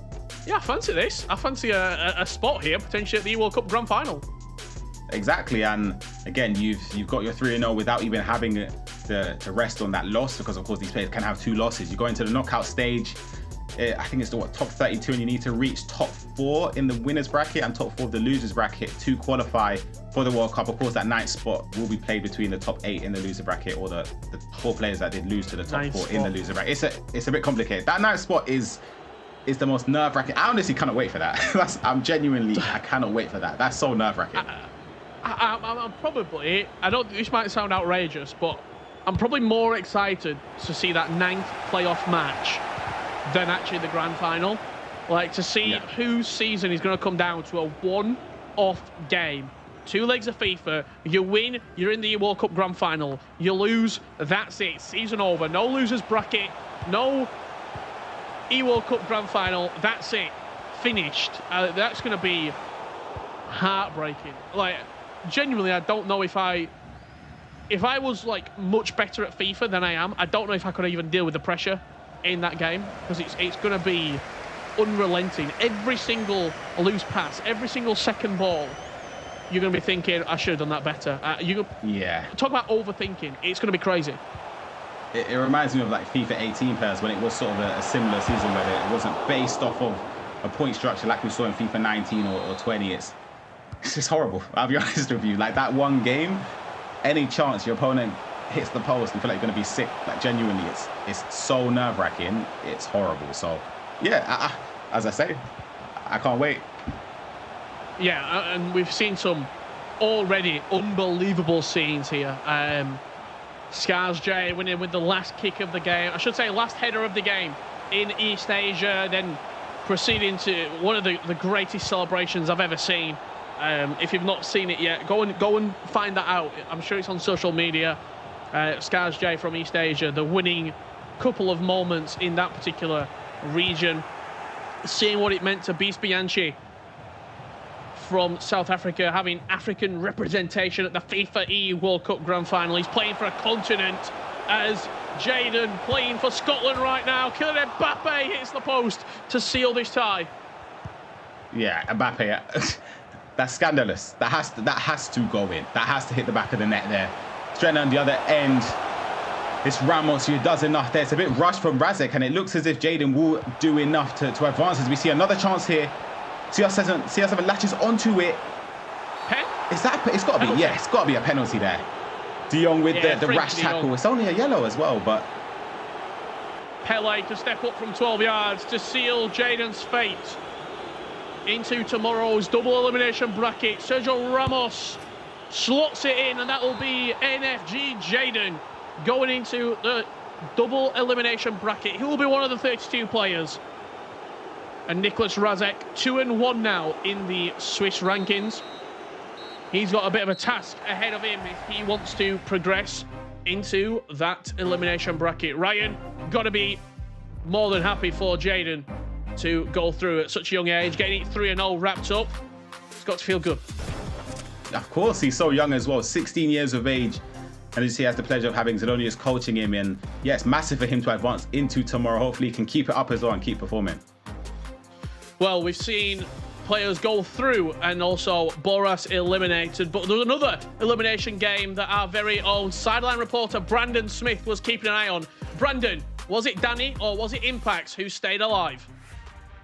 yeah, I fancy this. I fancy a spot here, potentially at the World Cup Grand Final. Exactly, and again, you've got your 3-0 without even having to rest on that loss, because of course these players can have 2 losses. You go into the knockout stage. I think it's the top 32, and you need to reach top 4 in the winners bracket and top 4 of the losers bracket to qualify for the World Cup. Of course, that 9th spot will be played between the top 8 in the loser bracket, or the 4 players that did lose to the top 4 in the loser bracket. It's a bit complicated. That 9th spot is the most nerve-wracking. I honestly cannot wait for that. I cannot wait for that. That's so nerve-wracking. I'm probably, this might sound outrageous, but I'm probably more excited to see that 9th playoff match than actually the grand final. Like, to see whose season is going to come down to a one-off game. 2 legs of FIFA. You win, you're in the World Cup grand final. You lose, that's it. Season over. No losers bracket, No E-World Cup Grand Final. That's it. Finished. That's going to be heartbreaking. Like, genuinely, I don't know if I was like much better at FIFA than I am, I don't know if I could even deal with the pressure in that game, because it's going to be unrelenting. Every single loose pass, every single second ball, you're going to be thinking, I should have done that better. Yeah. Talk about overthinking. It's going to be crazy. It reminds me of like FIFA 18 players when it was sort of a similar season where it wasn't based off of a point structure like we saw in FIFA 19 or 20. It's just horrible. I'll be honest with you. Like that one game, any chance your opponent hits the post and feel like you're going to be sick, like genuinely, it's so nerve-wracking. It's horrible. So yeah, as I say, I can't wait. Yeah, and we've seen some already unbelievable scenes here. Scars J winning with the last kick of the game. I should say last header of the game in East Asia, then proceeding to one of the greatest celebrations I've ever seen. If you've not seen it yet, go and find that out. I'm sure it's on social media. Scars J from East Asia, the winning couple of moments in that particular region. Seeing what it meant to Beast Bianchi from South Africa, having African representation at the FIFAe World Cup Grand Final. He's playing for a continent, as Jaden playing for Scotland right now. Kylian Mbappe hits the post to seal this tie. Yeah, Mbappe. That's scandalous. That has to go in. That has to hit the back of the net there. Straight on the other end, it's Ramos who does enough there. It's a bit rushed from Razek, and it looks as if Jaden will do enough to advance as we see another chance here. CR7 latches onto it. Pen? Is that? It's got to be. Yeah, it's got to be a penalty there. De Jong with the rash tackle. It's only a yellow as well, but Pele to step up from 12 yards to seal Jaden's fate into tomorrow's double elimination bracket. Sergio Ramos slots it in, and that will be NFG Jaden going into the double elimination bracket. He will be one of the 32 players. And Nicholas Razek, 2-1 now in the Swiss rankings. He's got a bit of a task ahead of him if he wants to progress into that elimination bracket. Ryan, got to be more than happy for Jaden to go through at such a young age, getting it 3-0 wrapped up. It's got to feel good. Of course, he's so young as well, 16 years of age. And as he has the pleasure of having Zelonius coaching him. And yeah, it's massive for him to advance into tomorrow. Hopefully he can keep it up as well and keep performing. Well, we've seen players go through and also Boras eliminated, but there's another elimination game that our very own sideline reporter Brandon Smith was keeping an eye on. Brandon, was it Danny or was it Impact who stayed alive?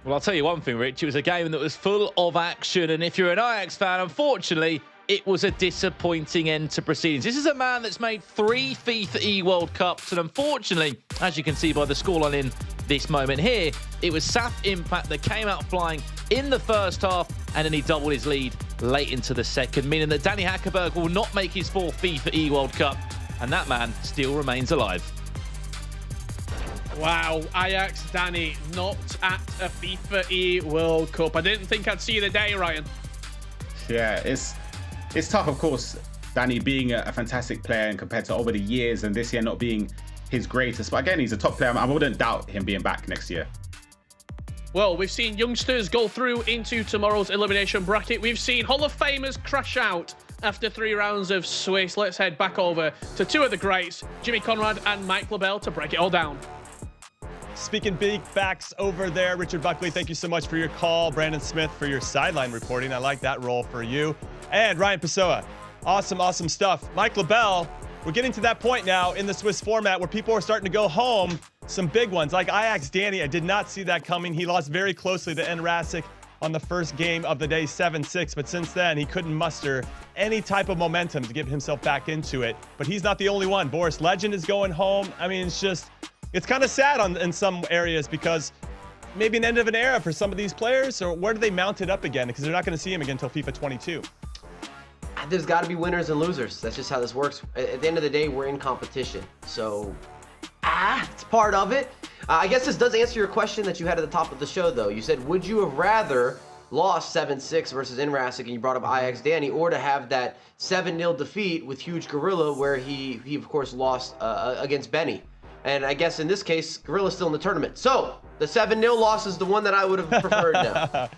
Well, I'll tell you one thing, Rich. It was a game that was full of action, and if you're an Ajax fan, unfortunately, it was a disappointing end to proceedings. This is a man that's made 3 FIFAe World Cups, and unfortunately, as you can see by the scoreline in this moment here, it was SAF Impact that came out flying in the first half, and then he doubled his lead late into the second, meaning that Danny Hackerberg will not make his 4th FIFAe World Cup, and that man still remains alive. Wow, Ajax Danny not at a FIFAe World Cup. I didn't think I'd see the day, Ryan. Yeah, it's tough, of course, Danny being a fantastic player and compared to over the years, and this year not being his greatest. But again, he's a top player. I wouldn't doubt him being back next year. Well, we've seen youngsters go through into tomorrow's elimination bracket. We've seen Hall of Famers crash out after 3 rounds of Swiss. Let's head back over to 2 of the greats, Jimmy Conrad and Mike LaBelle, to break it all down. Speaking big facts over there, Richard Buckley, thank you so much for your call. Brandon Smith for your sideline reporting. I like that role for you. And Ryan Pessoa, awesome stuff. Mike LaBelle, we're getting to that point now in the Swiss format where people are starting to go home. Some big ones like Ajax Danny. I did not see that coming. He lost very closely to Rasek on the first game of the day, 7-6. But since then, he couldn't muster any type of momentum to get himself back into it. But he's not the only one. Boris Legend is going home. I mean, it's kind of sad in some areas because maybe an end of an era for some of these players, or where do they mount it up again? Because they're not going to see him again until FIFA 22. There's got to be winners and losers. That's just how this works. At the end of the day, we're in competition. So, it's part of it. I guess this does answer your question that you had at the top of the show, though. You said, would you have rather lost 7-6 versus Rasek, and you brought up Ajax Danny, or to have that 7-0 defeat with Huge Gorilla where he of course, lost against Benny? And I guess in this case, Gorilla's still in the tournament. So the 7-0 loss is the one that I would have preferred now.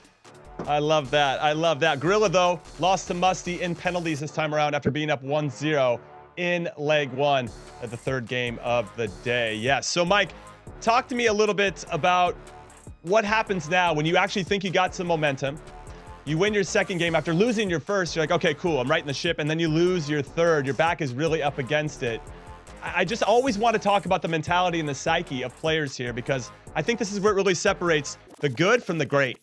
I love that. I love that. Gorilla, though, lost to Musty in penalties this time around after being up 1-0 in leg one at the third game of the day. Yes. So, Mike, talk to me a little bit about what happens now when you actually think you got some momentum. You win your second game after losing your first. You're like, okay, cool, I'm right in the ship. And then you lose your third. Your back is really up against it. I just always want to talk about the mentality and the psyche of players here, because I think this is where it really separates the good from the great.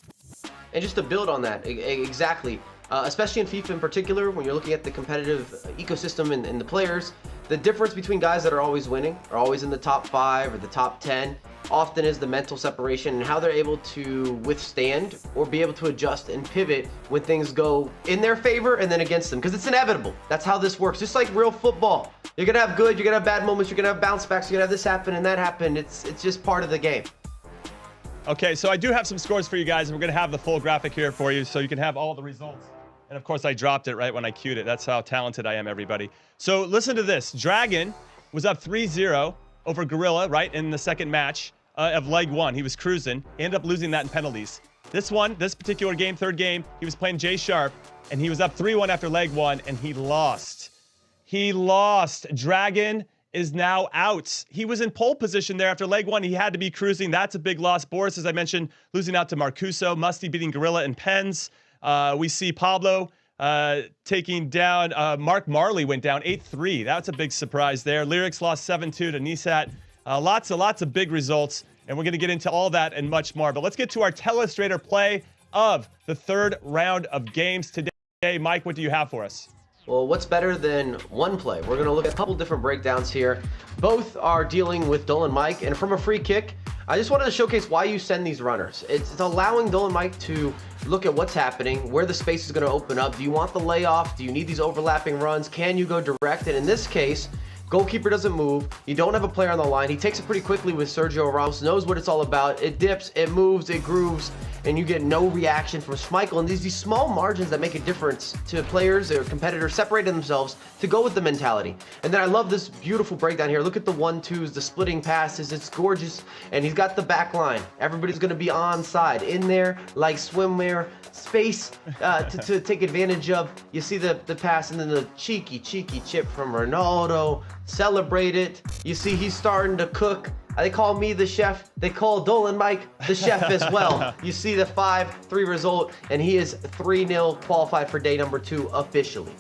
And just to build on that, exactly, especially in FIFA in particular, when you're looking at the competitive ecosystem and the players, the difference between guys that are always winning, are always in the top 5 or the top 10, often is the mental separation and how they're able to withstand or be able to adjust and pivot when things go in their favor and then against them, because it's inevitable. That's how this works. Just like real football. You're going to have good, you're going to have bad moments, you're going to have bounce backs, you're going to have this happen and that happen. It's just part of the game. Okay, so I do have some scores for you guys, and we're going to have the full graphic here for you so you can have all the results. And of course, I dropped it right when I queued it. That's how talented I am, everybody. So listen to this. Dragon was up 3-0 over Gorilla, right, in the second match of leg one. He was cruising. He ended up losing that in penalties. This particular game, third game, he was playing Jay Sharp, and he was up 3-1 after leg one, and he lost. He lost. Dragon is now out. He was in pole position there after leg one. He had to be cruising. That's a big loss. Boris, as I mentioned, losing out to Marcuso. Musty beating Gorilla in pens. We see Pablo taking down, Mark Marley went down 8-3. That's a big surprise there. Lyrics lost 7-2 to Nisat. Lots of big results, and we're going to get into all that and much more. But let's get to our Telestrator play of the third round of games today. Mike, what do you have for us? Well, what's better than one play? We're going to look at a couple different breakdowns here. Both are dealing with Dolan Mike, and from a free kick, I just wanted to showcase why you send these runners. It's allowing Dolan Mike to look at what's happening, where the space is going to open up. Do you want the layoff? Do you need these overlapping runs? Can you go direct? And in this case, goalkeeper doesn't move. You don't have a player on the line. He takes it pretty quickly with Sergio Ramos, knows what it's all about. It dips, it moves, it grooves, and you get no reaction from Schmeichel. And these small margins that make a difference to players or competitors separating themselves to go with the mentality. And then I love this beautiful breakdown here. Look at the 1-2s, the splitting passes. It's gorgeous. And he's got the back line. Everybody's going to be onside, in there, like swimwear, space to take advantage of. You see the pass and then the cheeky chip from Ronaldo. Celebrate it. You see he's starting to cook. They call me the chef. They call Dolan Mike the chef as well. You see the 5-3 result, and he is 3-0 qualified for day number 2 officially.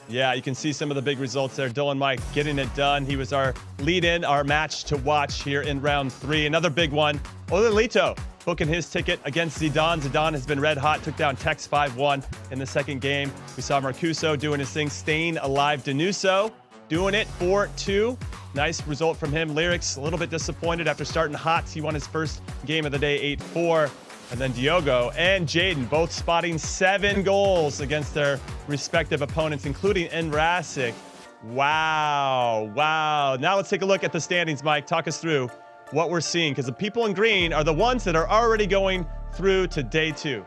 Yeah, you can see some of the big results there. Dolan Mike getting it done. He was our lead-in, our match to watch here in round 3. Another big one, Olelito booking his ticket against Zidane. Zidane has been red hot, took down Tex 5-1 in the second game. We saw Marcuso doing his thing, staying alive. Danuso doing it 4-2. Nice result from him. Lyrics a little bit disappointed after starting hot. He won his first game of the day 8-4. And then Diogo and Jaden both spotting 7 goals against their respective opponents, including Enrasic. Wow. Now let's take a look at the standings, Mike. Talk us through what we're seeing, because the people in green are the ones that are already going through to day 2.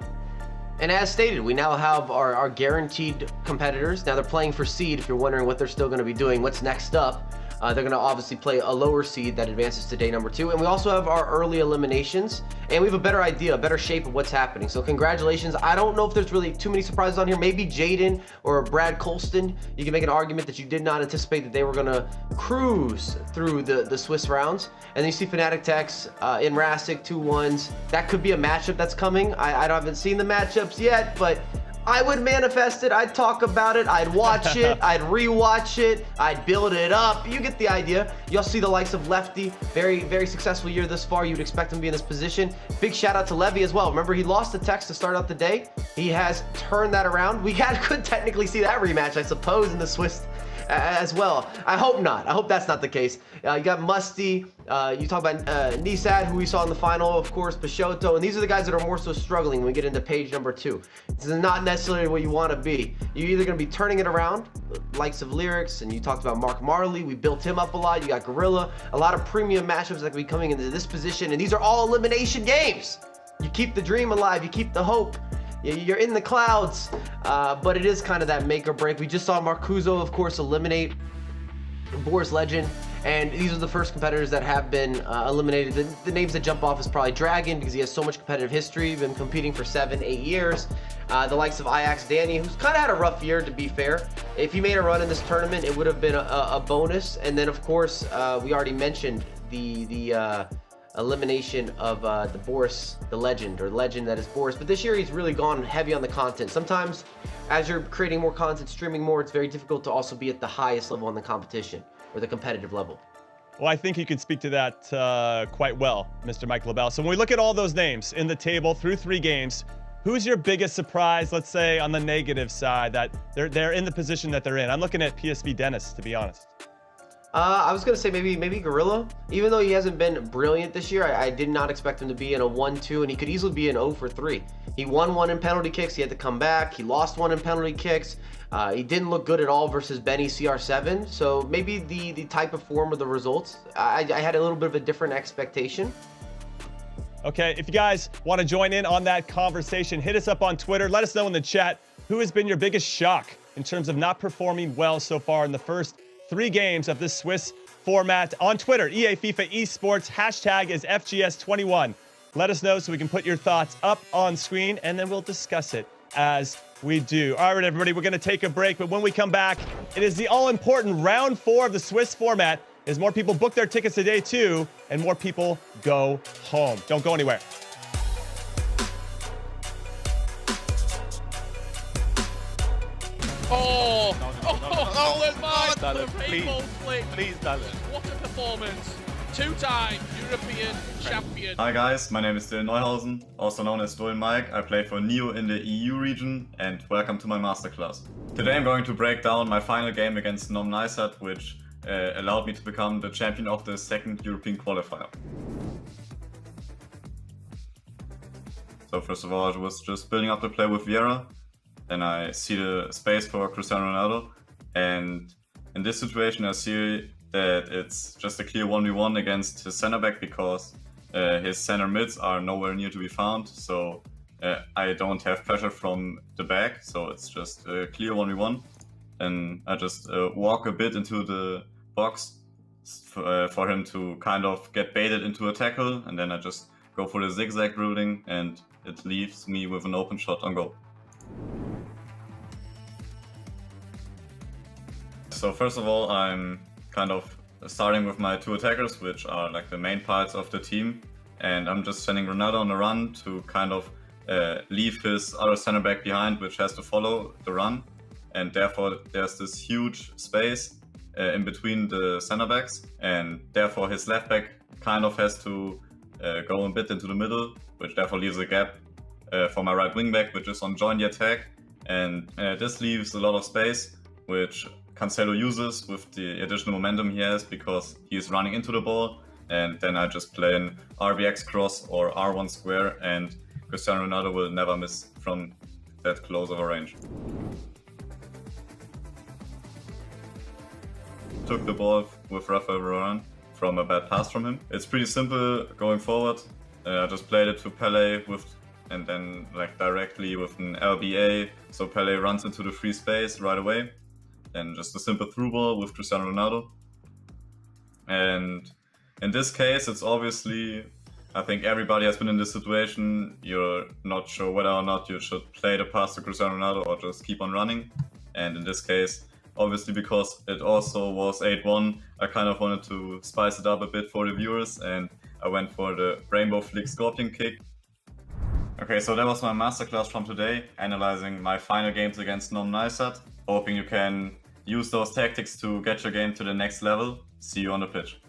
And as stated, we now have our guaranteed competitors. Now they're playing for seed. If you're wondering what they're still going to be doing, what's next up, they're going to obviously play a lower seed that advances to day number 2. And we also have our early eliminations, and we have a better idea, a better shape of what's happening. So congratulations. I don't know if there's really too many surprises on here. Maybe Jaden or Brad Colston. You can make an argument that you did not anticipate that they were going to cruise through the Swiss rounds. And then you see Fnatic Tex, in Rastic, 2-1s. That could be a matchup that's coming. I haven't seen the matchups yet, but I would manifest it. I'd talk about it. I'd watch it. I'd rewatch it. I'd build it up. You get the idea. You'll see the likes of Lefty. Very, very successful year thus far. You'd expect him to be in this position. Big shout out to Levy as well. Remember, he lost to Tex to start out the day. He has turned that around. We could technically see that rematch, I suppose, in the Swiss as well. I hope not. I hope that's not the case. You got Musty. You talk about Nisad, who we saw in the final, of course, Peixoto, and these are the guys that are more so struggling when we get into page number 2. This is not necessarily where you want to be. You're either going to be turning it around, likes of Lyrics, and you talked about Mark Marley. We built him up a lot. You got Gorilla. A lot of premium matchups that could be coming into this position, and these are all elimination games. You keep the dream alive. You keep the hope. You're in the clouds, but it is kind of that make or break. We just saw Marcuso, of course, eliminate Boris Legend, And these are the first competitors that have been eliminated. The names that jump off is probably Dragon, because he has so much competitive history, been competing for 7-8 years. The likes of Ajax Danny, who's kind of had a rough year, to be fair. If he made a run in this tournament, it would have been a bonus. And then, of course, we already mentioned the elimination of the Boris, the legend that is Boris. But this year he's really gone heavy on the content. Sometimes as you're creating more content, streaming more, it's very difficult to also be at the highest level in the competition or the competitive level. Well, I think you could speak to that quite well, Mr. Mike LaBelle. So when we look at all those names in the table through 3 games, who's your biggest surprise, let's say, on the negative side, that they're in the position that they're in? I'm looking at PSV Dennis, to be honest. I was going to say maybe Gorilla. Even though he hasn't been brilliant this year, I did not expect him to be in a 1-2, and he could easily be an 0 for 3. He won 1 in penalty kicks. He had to come back. He lost 1 in penalty kicks. He didn't look good at all versus Benny CR7. So maybe the type of form of the results, I had a little bit of a different expectation. Okay, if you guys want to join in on that conversation, hit us up on Twitter. Let us know in the chat who has been your biggest shock in terms of not performing well so far in the first 3 games of this Swiss format. On Twitter, EA FIFA Esports, hashtag is FGS21. Let us know so we can put your thoughts up on screen, and then we'll discuss it as we do. All right, everybody, we're going to take a break, but when we come back, it is the all-important round 4 of the Swiss format as more people book their tickets to day 2 and more people go home. Don't go anywhere. Please, Dallas. What a performance. 2-time European champion. Hi guys, my name is Dylan Neuhausen, also known as Stolen Mike. I play for Neo in the EU region, and welcome to my masterclass. Today I'm going to break down my final game against Nom Neisat, which allowed me to become the champion of the 2nd European qualifier. So first of all, I was just building up the play with Vieira. Then I see the space for Cristiano Ronaldo, and in this situation I see that it's just a clear 1v1 against his center back, because his center mids are nowhere near to be found. So I don't have pressure from the back, so it's just a clear 1v1. And I just walk a bit into the box for him to kind of get baited into a tackle, and then I just go for the zigzag dribbling, and it leaves me with an open shot on goal. So first of all, I'm kind of starting with my 2 attackers, which are like the main parts of the team, and I'm just sending Ronaldo on a run to kind of leave his other center back behind, which has to follow the run, and therefore there's this huge space in between the center backs, and therefore his left back kind of has to go a bit into the middle, which therefore leaves a gap for my right wing back, which is on join the attack, and this leaves a lot of space, which Cancelo uses with the additional momentum he has, because he's running into the ball, and then I just play an RBX cross or R1 square, and Cristiano Ronaldo will never miss from that close of a range. Took the ball with Rafael Varane from a bad pass from him. It's pretty simple going forward. I just played it to Pele and then like directly with an LBA, so Pele runs into the free space right away. And just a simple through ball with Cristiano Ronaldo. And in this case, it's obviously, I think everybody has been in this situation. You're not sure whether or not you should play the pass to Cristiano Ronaldo or just keep on running. And in this case, obviously because it also was 8-1, I kind of wanted to spice it up a bit for the viewers, and I went for the Rainbow Flick Scorpion Kick. Okay, so that was my masterclass from today, analyzing my final games against Nom Neisat. Hoping you can use those tactics to get your game to the next level. See you on the pitch.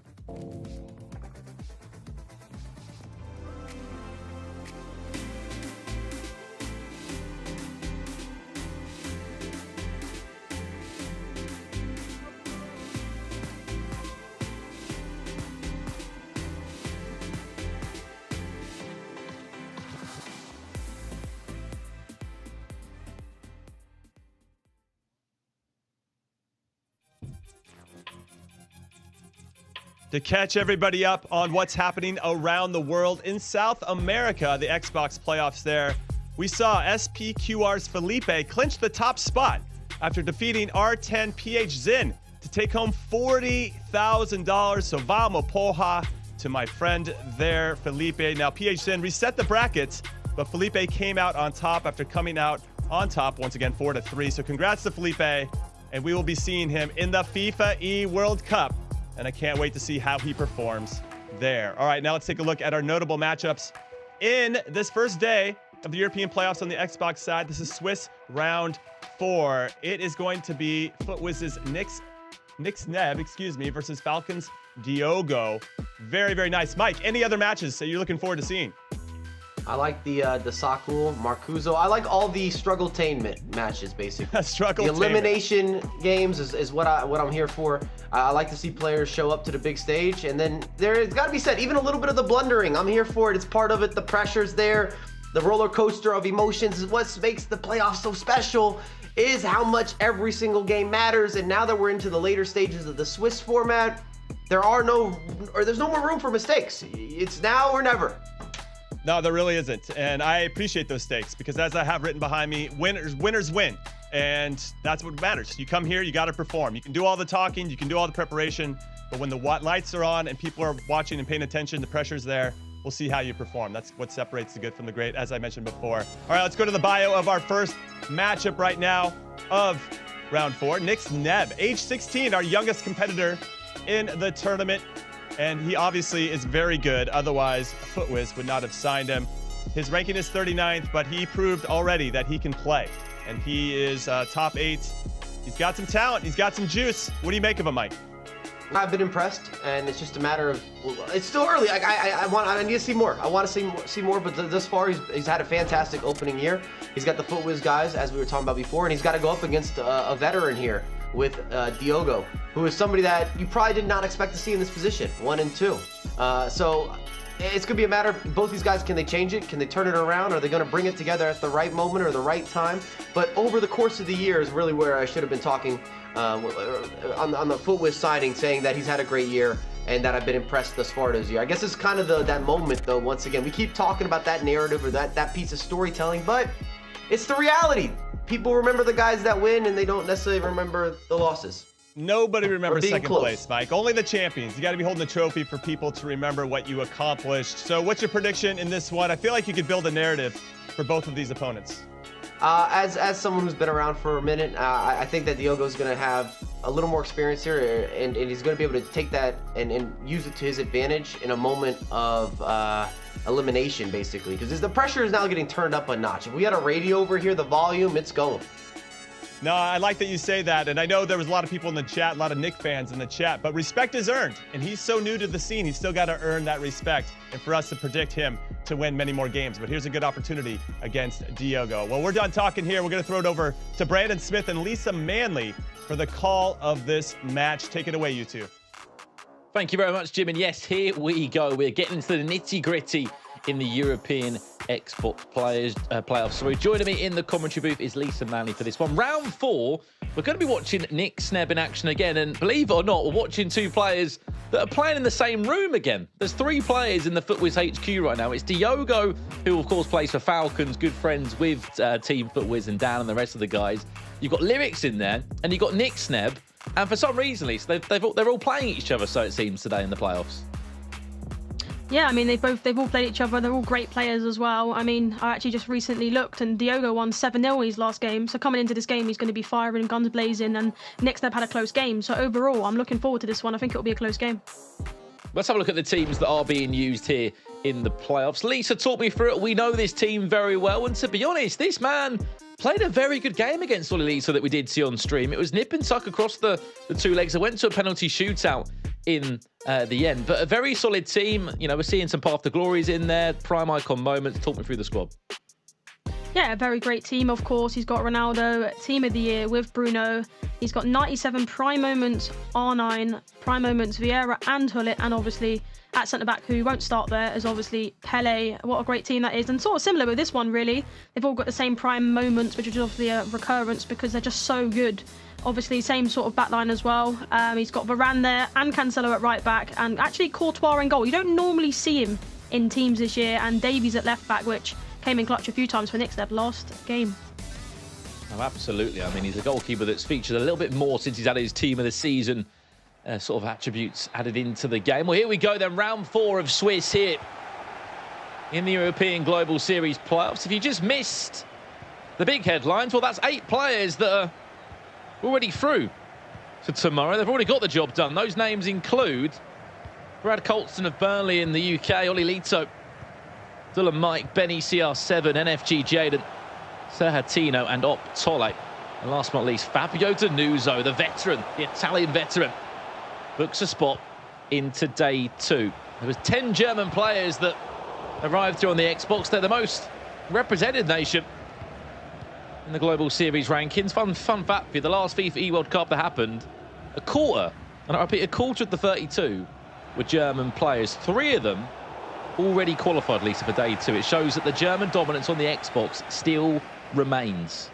To catch everybody up on what's happening around the world in South America, the Xbox playoffs there, we saw SPQR's Felipe clinch the top spot after defeating R10 PH Zin to take home $40,000. So vamos porra to my friend there, Felipe. Now, PHN reset the brackets, but Felipe came out on top after coming out on top once again, 4-3. So congrats to Felipe, and we will be seeing him in the FIFAe World Cup, and I can't wait to see how he performs there. All right, now let's take a look at our notable matchups in this first day of the European playoffs on the Xbox side. This is Swiss round 4. It is going to be FUTWIZ's Nick's Neb, versus Falcons Diogo. Very, very nice. Mike, any other matches that you're looking forward to seeing? I like the Sakul, Marcuso. I like all the struggle-tainment matches, basically. The elimination games is what I'm here for. I like to see players show up to the big stage, and then it's got to be said, even a little bit of the blundering. I'm here for it. It's part of it. The pressure's there. The roller coaster of emotions is what makes the playoffs so special, is how much every single game matters. And now that we're into the later stages of the Swiss format, there's no more room for mistakes. It's now or never. No, there really isn't. And I appreciate those stakes because, as I have written behind me, winners win. And that's what matters. You come here, you got to perform. You can do all the talking, you can do all the preparation, but when the lights are on and people are watching and paying attention, the pressure's there, we'll see how you perform. That's what separates the good from the great, as I mentioned before. All right, let's go to the bio of our first matchup right now of round 4. Nick's Neb, age 16, our youngest competitor in the tournament. And he obviously is very good. Otherwise, FUTWIZ would not have signed him. His ranking is 39th, but he proved already that he can play. And he is top 8. He's got some talent. He's got some juice. What do you make of him, Mike? I've been impressed, and it's just a matter of, it's still early. I need to see more. I want to see more, but thus far he's had a fantastic opening year. He's got the FUTWIZ guys, as we were talking about before, and he's got to go up against a veteran here with Diogo, who is somebody that you probably did not expect to see in this position, 1 and 2. So it's gonna be a matter of both these guys. Can they change it? Can they turn it around? Are they gonna bring it together at the right moment or the right time? But over the course of the year is really where I should have been talking on the FUTWIZ signing, saying that he's had a great year and that I've been impressed thus far this year. I guess it's kind of that moment, though. Once again, we keep talking about that narrative or that piece of storytelling, but it's the reality. People remember the guys that win, and they don't necessarily remember the losses. Nobody remembers second place, Mike. Only the champions. You got to be holding the trophy for people to remember what you accomplished. So what's your prediction in this one? I feel like you could build a narrative for both of these opponents. As someone who's been around for a minute, I think that Diogo's going to have a little more experience here, and he's going to be able to take that and use it to his advantage in a moment of elimination, basically, because the pressure is now getting turned up a notch. If we had a radio over here, the volume, it's going. No, I like that you say that, and I know there was a lot of people in the chat, a lot of Nick fans in the chat, but respect is earned, and he's so new to the scene, he's still got to earn that respect, and for us to predict him to win many more games. But here's a good opportunity against Diogo. Well, we're done talking here. We're going to throw it over to Brandon Smith and Lisa Manley for the call of this match. Take it away, you two. Thank you very much, Jim. And yes, here we go. We're getting into the nitty-gritty in the European Xbox playoffs. So joining me in the commentary booth is Lisa Manley for this one. Round 4, we're going to be watching Nick Sneb in action again. And believe it or not, we're watching 2 players that are playing in the same room again. There's 3 players in the FUTWIZ HQ right now. It's Diogo, who of course plays for Falcons, good friends with Team FUTWIZ and Dan and the rest of the guys. You've got Lyrics in there, and you've got Nick Sneb. And for some reason, Lisa, they're all playing each other, so it seems, today in the playoffs. Yeah, I mean, they've all played each other. They're all great players as well. I mean, I actually just recently looked, and Diogo won 7-0 his last game. So coming into this game, he's going to be firing, guns blazing, and Nick Sneb had a close game. So overall, I'm looking forward to this one. I think it'll be a close game. Let's have a look at the teams that are being used here in the playoffs. Lisa, talk me through it. We know this team very well, and to be honest, this man played a very good game against Olilito that we did see on stream. It was nip and tuck across the 2 legs. It went to a penalty shootout in the end, but a very solid team. You know, we're seeing some Path to Glories in there, prime icon moments. Talk me through the squad. Yeah, a very great team, of course. He's got Ronaldo, Team of the Year with Bruno. He's got 97 prime moments, R9, prime moments, Vieira and Hullet, and obviously at centre-back, who won't start there, is obviously Pele. What a great team that is. And sort of similar with this one, really. They've all got the same prime moments, which is obviously a recurrence because they're just so good. Obviously, same sort of backline as well. He's got Varane there and Cancelo at right back, and actually Courtois in goal. You don't normally see him in teams this year, and Davies at left back, which came in clutch a few times for Nick Sneb last game. Oh, absolutely. I mean, he's a goalkeeper that's featured a little bit more since he's had his team of the season sort of attributes added into the game. Well, here we go then, round 4 of Swiss here in the European Global Series playoffs. If you just missed the big headlines, well, that's 8 players that are already through to tomorrow. They've already got the job done. Those names include Brad Colston of Burnley in the UK, Oli Lito, Dylan Mike, Benny CR7, NFG Jaden, Serhatino and Op Tolle. And last but not least, Fabio Danuzzo, the veteran, the Italian veteran, books a spot into day 2. There was 10 German players that arrived here on the Xbox. They're the most represented nation in the Global Series rankings. Fun fact for you, the last FIFAe World Cup that happened, a quarter of the 32 were German players. 3 of them already qualified, Lisa, for day 2. It shows that the German dominance on the Xbox still remains.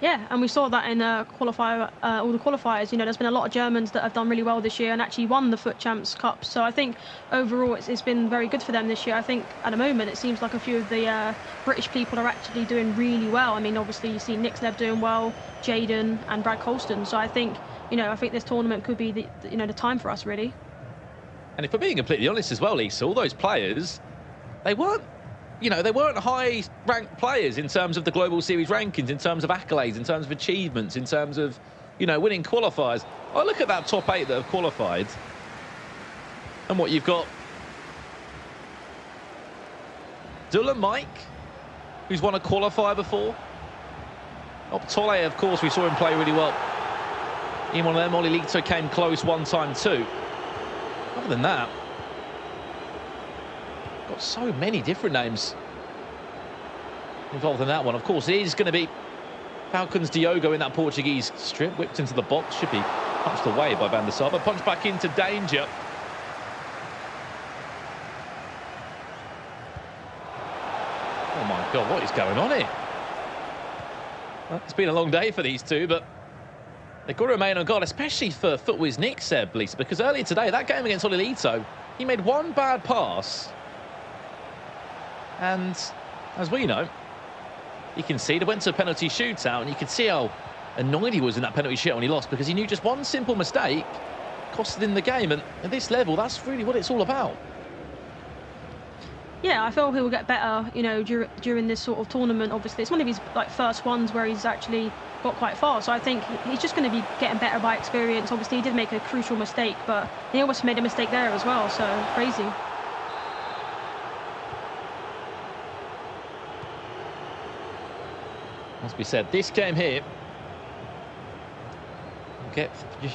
Yeah, and we saw that in all the qualifiers. You know, there's been a lot of Germans that have done really well this year and actually won the FUT Champs Cup. So I think overall it's been very good for them this year. I think at the moment it seems like a few of the British people are actually doing really well. I mean, obviously you see Nixlev doing well, Jaden and Brad Colston. So I think, you know, this tournament could be the time for us, really. And if we're being completely honest as well, Lisa, all those players, they weren't high-ranked players in terms of the Global Series rankings, in terms of accolades, in terms of achievements, in terms of, you know, winning qualifiers. I look at that top 8 that have qualified, and what you've got: Dylan Mike, who's won a qualifier before. Op Tolle, of course, we saw him play really well in one of them. Oli Lito came close one time too. Other than that, got so many different names involved in that one. Of course, it is going to be Falcons Diogo in that Portuguese strip, whipped into the box, should be punched away by Van der Sar, but punched back into danger. Oh my God, what is going on here? Well, it's been a long day for these two, but they've got to remain on guard, especially for Footwiz Nick, Seb, Lisa, because earlier today, that game against Oli Lito, he made one bad pass. And as we know, you can see they went to a penalty shootout, and you could see how annoyed he was in that penalty shootout when he lost, because he knew just one simple mistake costed him the game. And at this level, that's really what it's all about. Yeah, I feel he will get better, you know, during this sort of tournament. Obviously, it's one of his first ones where he's actually got quite far. So I think he's just going to be getting better by experience. Obviously, he did make a crucial mistake, but he almost made a mistake there as well. So crazy. As we said, this game here will get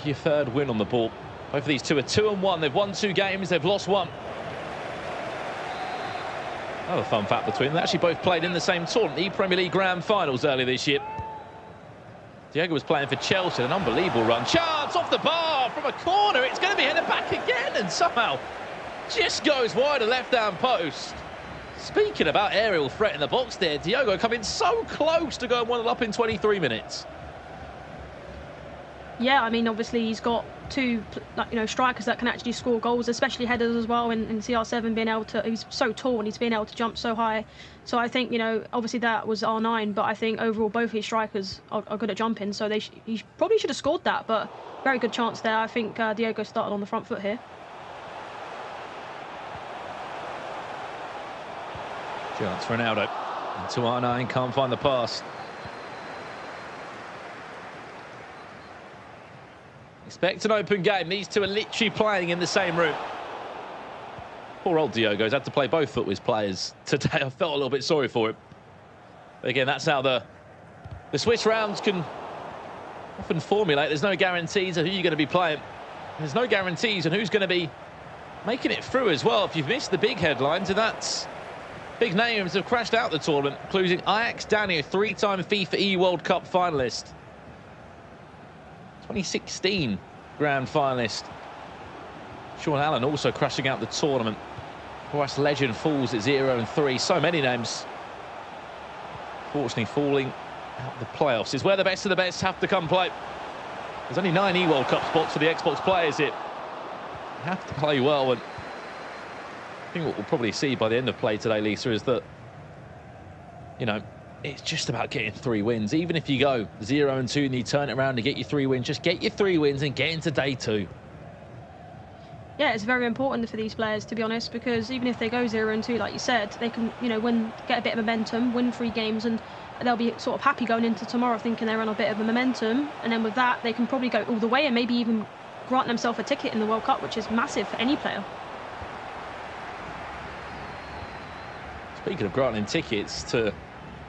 your 3rd win on the board. Both of these two are 2-1. They've won 2 games, they've lost 1. Another fun fact between them, they actually both played in the same tournament, the Premier League Grand Finals earlier this year. Diogo was playing for Chelsea, an unbelievable run. Chance off the bar from a corner, it's going to be headed back again, and somehow just goes wide of left-hand post. Speaking about aerial threat in the box there, Diogo coming so close to going 1-up in 23 minutes. Yeah, I mean, obviously he's got 2, strikers that can actually score goals, especially headers as well. And CR7 being able to, he's so tall and he's being able to jump so high. So I think, you know, obviously that was R9, but I think overall both his strikers are good at jumping. So he probably should have scored that, but very good chance there. I think Diogo started on the front foot here. Chance for Ronaldo. To R9, can't find the pass. Expect an open game. These two are literally playing in the same room. Poor old Diogo's had to play both Footwiz players today. I felt a little bit sorry for him. But again, that's how the Swiss rounds can often formulate. There's no guarantees of who you're going to be playing. There's no guarantees on who's going to be making it through as well. If you've missed the big headlines, and that's big names have crashed out the tournament, including Ajax Danny, a 3-time FIFAe World Cup finalist. 2016 grand finalist. Sean Allen also crashing out the tournament. Forest legend falls at 0-3. So many names, fortunately, falling out the playoffs. Is where the best of the best have to come play. There's only 9 World Cup spots for the Xbox players here. You have to play well, and I think what we'll probably see by the end of play today, Lisa, is that, you know, it's just about getting 3 wins. Even if you go 0-2 and you turn it around to get your 3 wins, just get your 3 wins and get into day 2. Yeah, it's very important for these players, to be honest, because even if they go 0-2, like you said, they can, you know, get a bit of momentum, win 3 games, and they'll be sort of happy going into tomorrow thinking they're on a bit of a momentum. And then with that, they can probably go all the way and maybe even grant themselves a ticket in the World Cup, which is massive for any player. Speaking of granting tickets to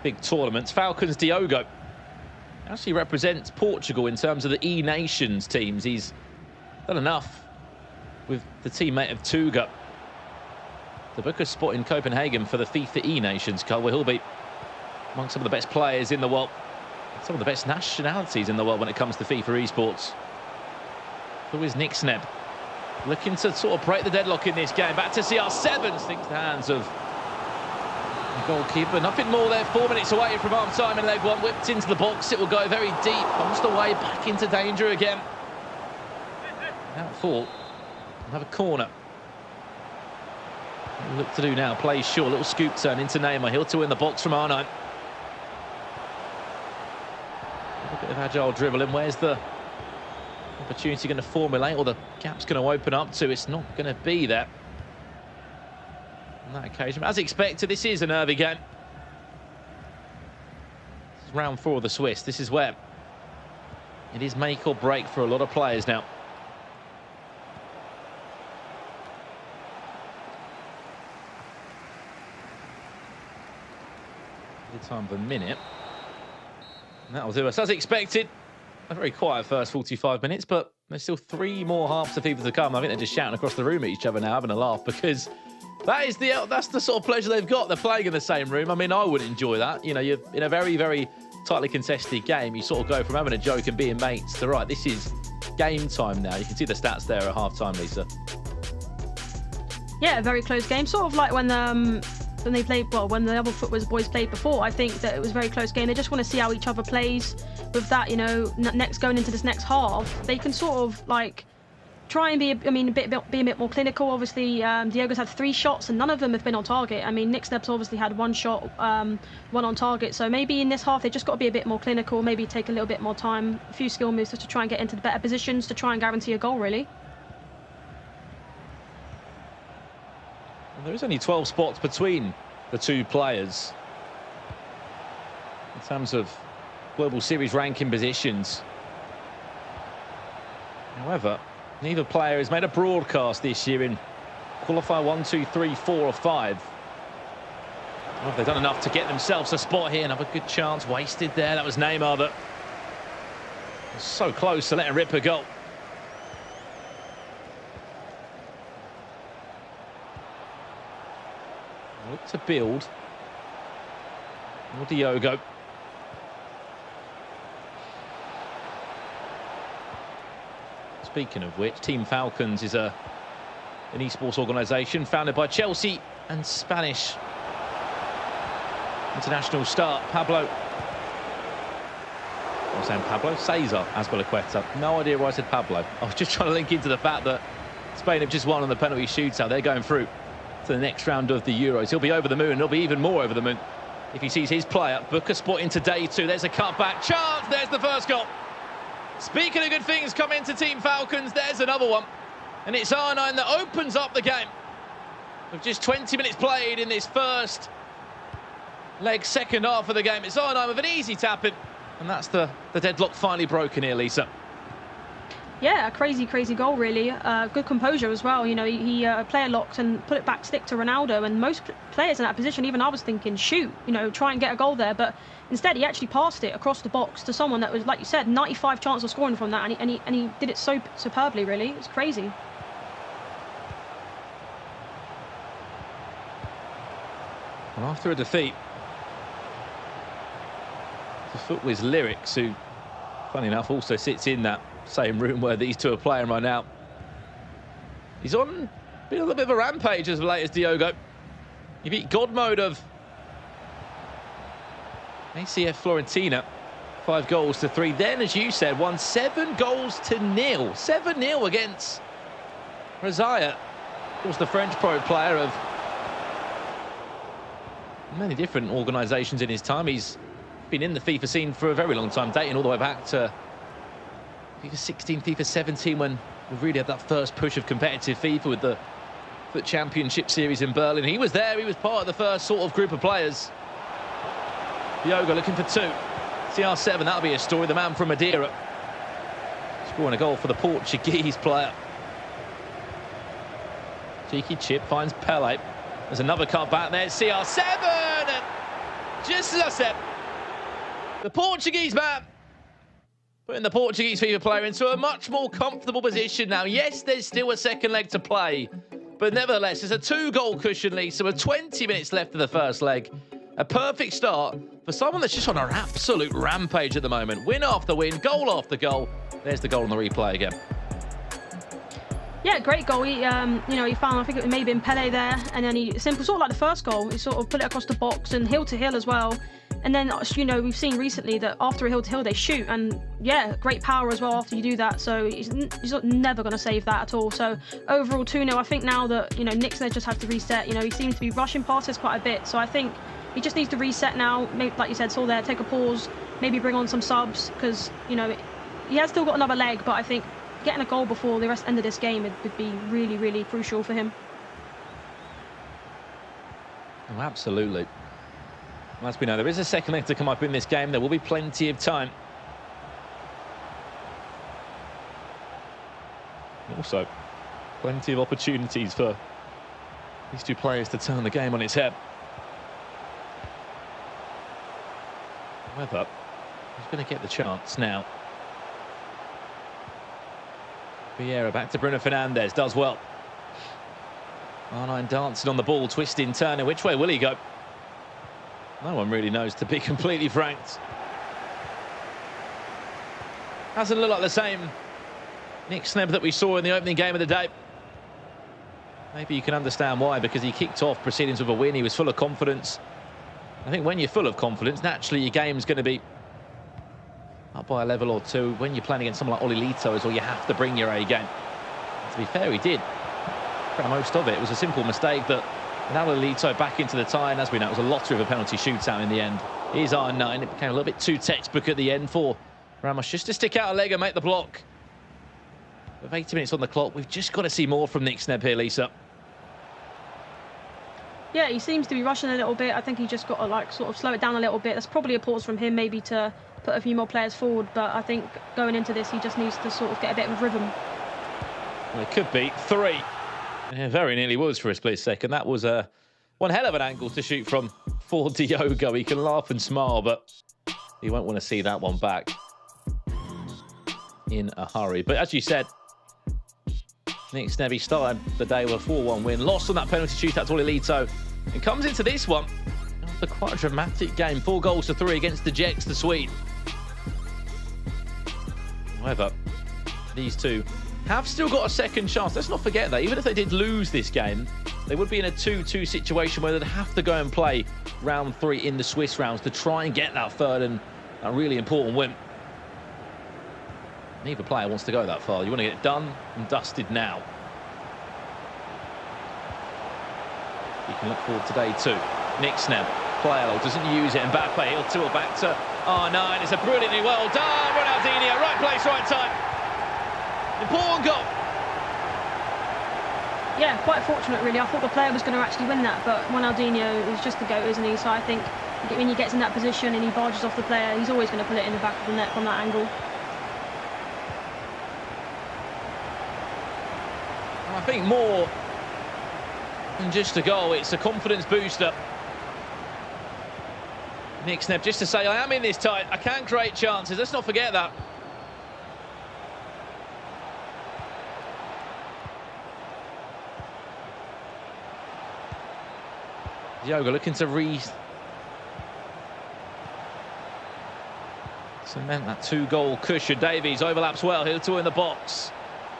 big tournaments, Falcons Diogo actually represents Portugal in terms of the E-Nations teams. He's done enough with the teammate of Tuga to book a spot in Copenhagen for the FIFA E-Nations Cup, where he'll be among some of the best players in the world, some of the best nationalities in the world when it comes to FIFA esports. Who is Nick Sneb? Looking to sort of break the deadlock in this game. Back to CR7, stinks the hands of the goalkeeper. Nothing more there, 4 minutes away from half-time in leg 1. Whipped into the box, it will go very deep. Punched away, back into danger again. Out full. Another corner. What we look to do now, plays short, little scoop turn into Neymar. He'll to in the box from Arnhem. A bit of agile dribbling. Where's the opportunity going to formulate, or the gap's going to open up to? It's not going to be there on that occasion. But as expected, this is a nervy game. This is round 4 of the Swiss. This is where it is make or break for a lot of players now. Time of a minute. And that'll do us as expected. A very quiet first 45 minutes, but there's still 3 more halves of FIFA to come. I think they're just shouting across the room at each other now, having a laugh, because that's the sort of pleasure they've got. They're playing in the same room. I mean, I would enjoy that. You know, you're in a very, very tightly contested game. You sort of go from having a joke and being mates to, right, this is game time now. You can see the stats there at half-time, Lisa. Yeah, a very close game. Sort of like when they played, well, when the other boys played before. I think that it was a very close game. They just want to see how each other plays. With that, you know, going into this next half, they can sort of like try and be a bit more clinical. Obviously, Diogo's had 3 shots and none of them have been on target. I mean, Nick Sneb's obviously had 1 shot, 1 on target. So maybe in this half they just got to be a bit more clinical. Maybe take a little bit more time, a few skill moves just to try and get into the better positions to try and guarantee a goal, really. There is only 12 spots between the 2 players in terms of Global Series ranking positions. However, neither player has made a broadcast this year in qualifier 1, 2, 3, 4 or 5. Well, they've done enough to get themselves a spot here. Another good chance wasted there. That was Neymar that was so close to letting rip a goal. Look to build. Diogo. Speaking of which, Team Falcons is an esports organisation founded by Chelsea and Spanish international star Pablo. I'm saying Pablo Cesar Azpilicueta. No idea why I said Pablo. I was just trying to link into the fact that Spain have just won on the penalty shootout. They're going through to the next round of the Euros. He'll be over the moon, and he'll be even more over the moon if he sees his player book a spot into day 2. There's a cutback chance. There's the first goal. Speaking of good things coming to Team Falcons, there's another one, and it's R9 that opens up the game with just 20 minutes played in this first leg, second half of the game. It's R9 with an easy tap-in, and that's the deadlock finally broken here, Lisa. Yeah, a crazy goal, really. Good composure as well. You know, he player locked and put it back stick to Ronaldo. And most players in that position, even I was thinking, shoot, you know, try and get a goal there. But instead, he actually passed it across the box to someone that was, like you said, 95 chance of scoring from that. And he did it so superbly, really. It's crazy. And after a defeat to Footwiz Lyrics, who, funny enough, also sits in that same room where these 2 are playing right now. He's on a little bit of a rampage as late as Diogo. He beat God mode of ACF Fiorentina, 5 goals to 3. Then, as you said, won 7 goals to 0. 7-0 against Razaya. Of course, the French pro player of many different organisations in his time. He's been in the FIFA scene for a very long time, dating all the way back to FIFA 16, FIFA 17, when we really had that first push of competitive FIFA with the Championship Series in Berlin. He was there, he was part of the first sort of group of players. Diogo looking for two. CR7, that'll be a story. The man from Madeira scoring a goal for the Portuguese player. Cheeky chip finds Pele. There's another cut back there. CR7! And just as I said, the Portuguese man putting the Portuguese FIFA player into a much more comfortable position now. Yes, there's still a second leg to play, but nevertheless, there's a 2-goal cushion lead, so with 20 minutes left of the first leg. A perfect start for someone that's just on an absolute rampage at the moment. Win after win, goal after goal. There's the goal on the replay again. Yeah, great goal. He, he found, I think it may have been Pele there, and then he sort of like the first goal. He sort of put it across the box and hill to hill as well. And then, we've seen recently that after a hill to hill, they shoot, and yeah, great power as well after you do that. So he's never going to save that at all. So overall 2-0. I think now that Nixner just has to reset. He seems to be rushing passes quite a bit. So I think he just needs to reset now. Maybe, like you said, Saul there, take a pause, maybe bring on some subs, because he has still got another leg, but I think getting a goal before the end of this game would be really, really crucial for him. Oh, absolutely. As we know, there is a second leg to come up in this game. There will be plenty of time. Also, plenty of opportunities for these two players to turn the game on its head. However, he's going to get the chance now. Vieira back to Bruno Fernandes, does well. R9 dancing on the ball, twisting, turning. Which way will he go? No one really knows, to be completely frank. Doesn't look like the same Nick Sneb that we saw in the opening game of the day. Maybe you can understand why, because he kicked off proceedings with a win. He was full of confidence. I think when you're full of confidence, naturally your game's going to be up by a level or two. When you're playing against someone like Oli Lito as well, you have to bring your A game. And to be fair, he did for most of it. It was a simple mistake that now Oli Lito back into the tie, and as we know, it was a lottery of a penalty shootout in the end. Here's R9. It became a little bit too textbook at the end for Ramos just to stick out a leg and make the block. With 80 minutes on the clock, we've just got to see more from Nick Sneb here, Lisa. Yeah, he seems to be rushing a little bit. I think he just got to sort of slow it down a little bit. That's probably a pause from him, maybe to put a few more players forward. But I think going into this, he just needs to sort of get a bit of rhythm. Well, it could be 3. It very nearly was for a split second. That was one hell of an angle to shoot from for Diogo. He can laugh and smile, but he won't want to see that one back in a hurry. But as you said, Nick Snebby started the day with a 4-1 win, lost on that penalty shootout to Olilito, and comes into this one after quite a dramatic game. 4 goals to 3 against the Jets, the Swede. However, these two have still got a second chance. Let's not forget that. Even if they did lose this game, they would be in a 2-2 situation where they'd have to go and play round 3 in the Swiss rounds to try and get that third and a really important win. Neither player wants to go that far. You want to get it done and dusted now. You can look forward today too. Nick Sneb, player doesn't use it. Mbappe, he'll tilt back to R9. It's a brilliantly well done. Ronaldinho, right place, right time. Important goal. Yeah, quite fortunate really. I thought the player was going to actually win that, but Ronaldinho is just the GOAT, isn't he? So I think when he gets in that position and he barges off the player, he's always going to put it in the back of the net from that angle. I think more than just a goal, it's a confidence booster. Nick Sneb just to say, I am in this tight, I can create chances. Let's not forget that. Diogo looking to cement that 2-goal cushion. Davies overlaps well, he'll two in the box.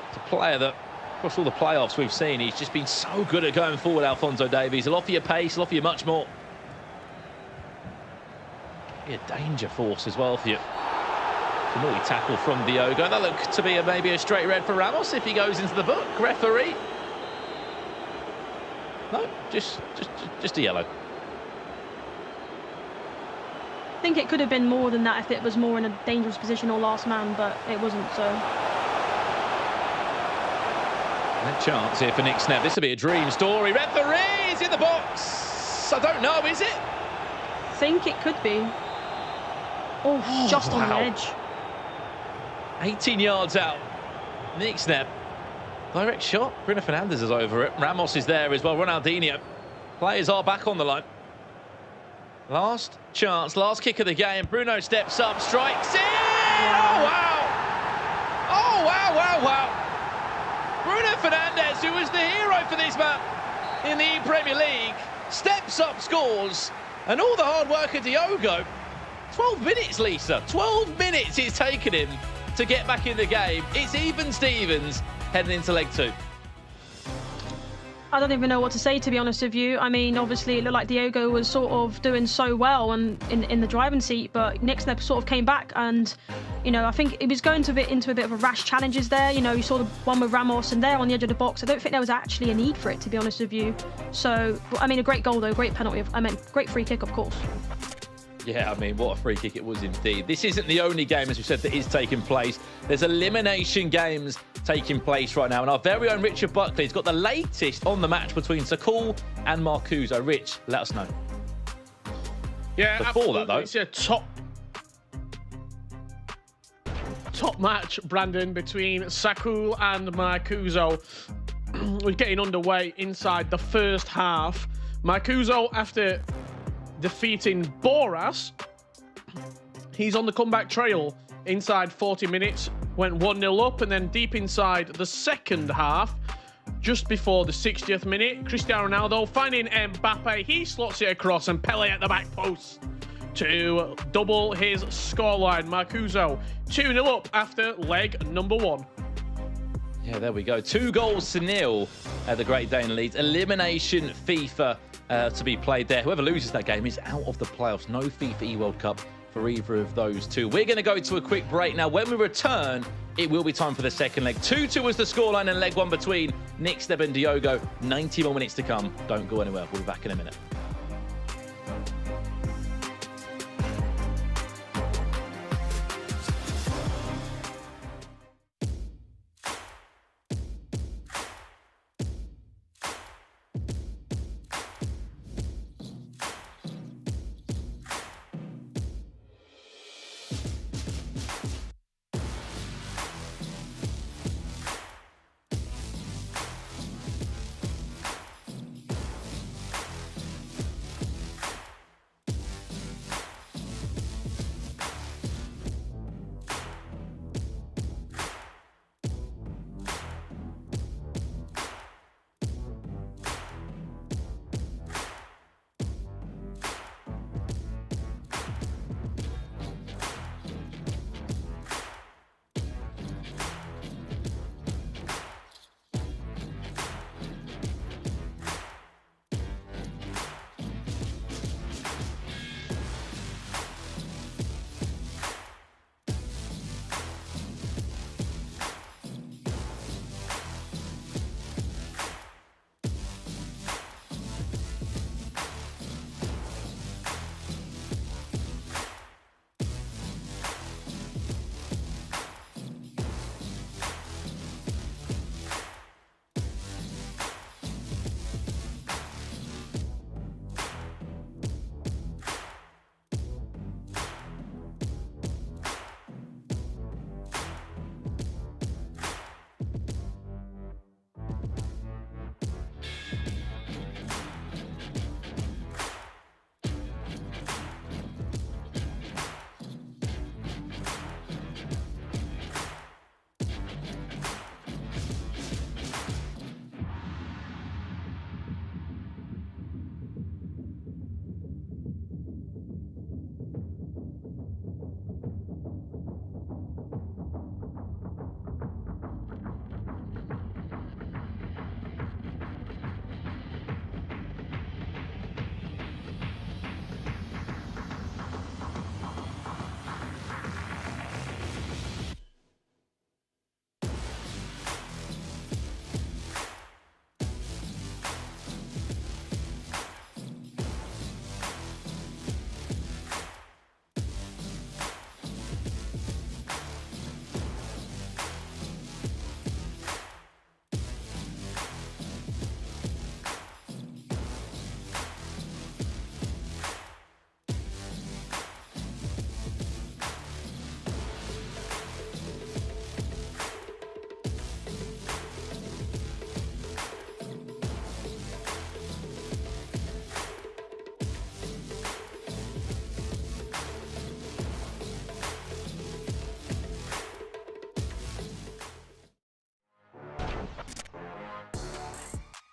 It's a player that across all the playoffs we've seen, he's just been so good at going forward, Alphonso Davies. He'll offer you pace, he'll offer you much more. Be a danger force as well for you. It's a naughty tackle from Diogo. That looked to be maybe a straight red for Ramos if he goes into the book. Referee. No, just a yellow. I think it could have been more than that if it was more in a dangerous position or last man, but it wasn't, so. A chance here for Nick Snap. This will be a dream story. Referee's in the box. I don't know, is it? I think it could be. Oh, just on the edge. 18 yards out. Nick Snap. Direct shot. Bruno Fernandes is over it. Ramos is there as well. Ronaldinho. Players are back on the line. Last chance, last kick of the game. Bruno steps up, strikes in. Oh, wow. Oh, wow, wow, wow. Bruno Fernandes, who was the hero for this man in the Premier League, steps up, scores. And all the hard work of Diogo. 12 minutes, Lisa. 12 minutes it's taken him to get back in the game. It's even Stevens heading into leg 2. I don't even know what to say, to be honest with you. I mean, obviously, it looked like Diogo was sort of doing so well and in the driving seat, but Nick Snap sort of came back and, you know, I think it was going into a bit of a rash challenges there. You know, you saw the one with Ramos and there on the edge of the box. I don't think there was actually a need for it, to be honest with you. So, I mean, a great goal, though, great penalty. Great free kick, of course. Yeah, I mean, what a free kick it was indeed. This isn't the only game, as we said, that is taking place. There's elimination games taking place right now. And our very own Richard Buckley's got the latest on the match between Sakul and Marcuso. Rich, let us know. Yeah, before that, though. It's a top match, Brandon, between Sakul and Marcuso. We're getting underway inside the first half. Marcuso, after defeating Boras, he's on the comeback trail inside 40 minutes, went 1-0 up, and then deep inside the second half, just before the 60th minute, Cristiano Ronaldo finding Mbappe, he slots it across, and Pele at the back post to double his scoreline. Marcuso 2-0 up after leg number 1. Yeah, there we go. 2-0 at the Great Dane Leeds. Elimination FIFA to be played there. Whoever loses that game is out of the playoffs. No FIFAe World Cup for either of those two. We're going to go to a quick break now. When we return, it will be time for the second leg. 2-2 was the scoreline and leg 1 between Nick Snap and Diogo. 90 more minutes to come. Don't go anywhere. We'll be back in a minute.